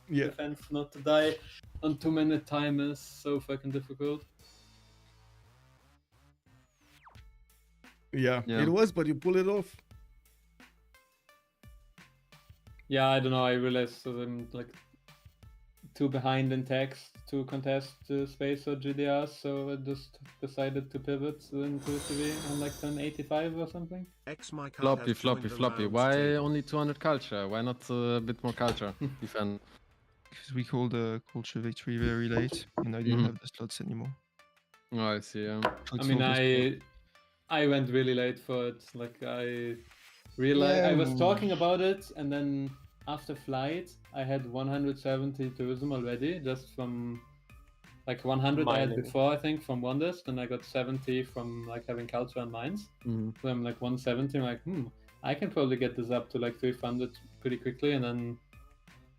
defense not to die on 2-minute timers. So fucking difficult. Yeah, it was, but you pull it off. Yeah, I don't know. I realized I'm like too behind in text to contest space or GDR, so I just decided to pivot into CV on like turn 85 or something. Floppy. Why only 200 culture? Why not a bit more culture? Defend. Because we called the culture victory very late, and I didn't have the slots anymore. Oh, I see. Yeah. I mean, I went really late for it. Like I realized I was talking about it, and then after flight, I had 170 tourism already, just from like 100 I had before, I think, from Wonders. Then I got 70 from like having culture and mines. So I'm like 170. I'm like, I can probably get this up to like 300 pretty quickly, and then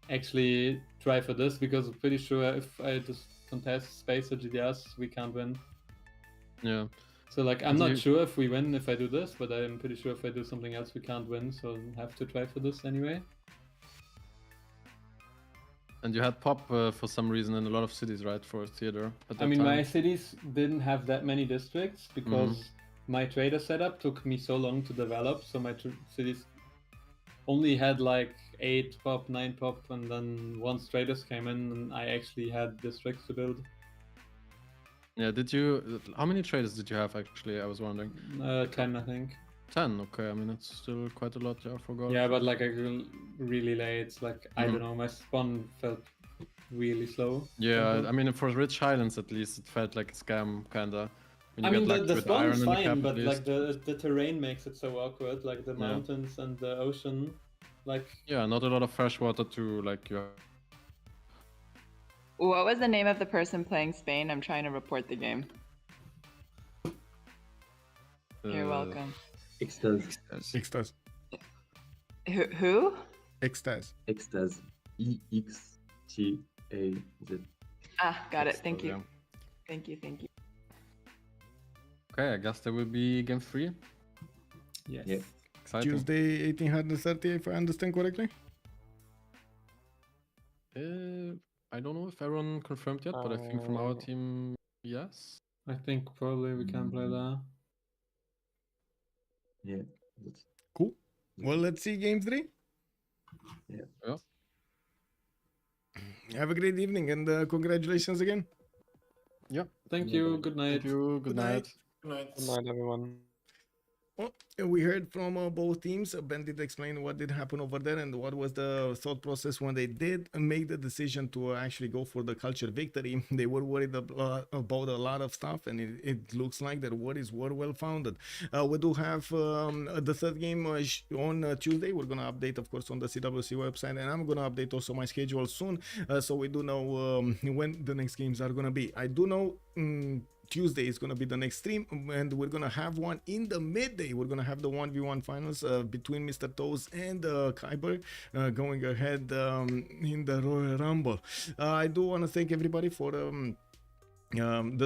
actually try for this, because I'm pretty sure if I just contest space or GDRs, we can't win. Yeah. So like I'm not sure if we win if I do this, but I'm pretty sure if I do something else we can't win, so I have to try for this anyway. And you had pop for some reason in a lot of cities, right, for theater? I mean, my cities didn't have that many districts because my trader setup took me so long to develop, so my cities only had like 8 pop, 9 pop, and then once traders came in, and I actually had districts to build. Yeah, how many traders did you have actually? I was wondering. 10, I think. 10, okay. I mean, it's still quite a lot, yeah, I forgot. Yeah, but like I grew really late. Like, I don't know, my spawn felt really slow. Yeah, I mean, for Rich Highlands at least, it felt like a scam, kinda. I mean, the spawn is fine, but like the terrain makes it so awkward, like the mountains and the ocean. Like, yeah, not a lot of fresh water to like What was the name of the person playing Spain? I'm trying to report the game. You're welcome. Extaz. Who? Extaz. EXTAZ. Ah, got it. Thank you. Thank you. Okay, I guess there will be game 3. Yes. Yeah. Exciting. Tuesday 1830, if I understand correctly. I don't know if everyone confirmed yet, but I think from our team, yes. I think probably we can play that. Yeah. Cool. Well, let's see game 3. Yeah. Have a great evening, and congratulations again. Yeah. Thank you. Good night. Thank you. Good night. Good night. Good night, everyone. Well, we heard from both teams. Ben did explain what did happen over there and what was the thought process when they did make the decision to actually go for the culture victory. They were worried about a lot of stuff, and it looks like their worries were well founded. We do have the third game on Tuesday. We're going to update, of course, on the CWC website, and I'm going to update also my schedule soon, so we do know when the next games are going to be. I do know Tuesday is going to be the next stream, and we're going to have one in the midday. We're going to have the 1v1 finals between Mr. Toes and Kyber going ahead in the Royal Rumble. I do want to thank everybody for the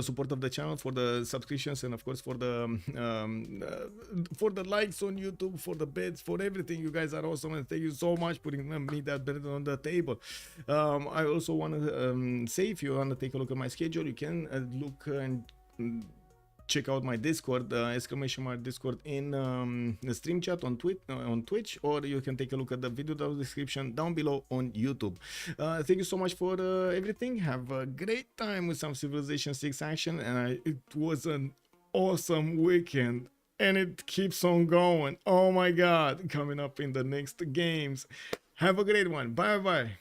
support of the channel, for the subscriptions, and of course for the likes on YouTube, for the bets, for everything. You guys are awesome, and thank you so much putting me that bet on the table. I also want to say, if you want to take a look at my schedule, you can look and check out my Discord, !Discord in the stream chat on Twitch, or you can take a look at the video description down below on YouTube. Thank you so much for everything. Have a great time with some Civilization 6 action, and it was an awesome weekend, and it keeps on going. Oh my god, coming up in the next games. Have a great one. Bye bye.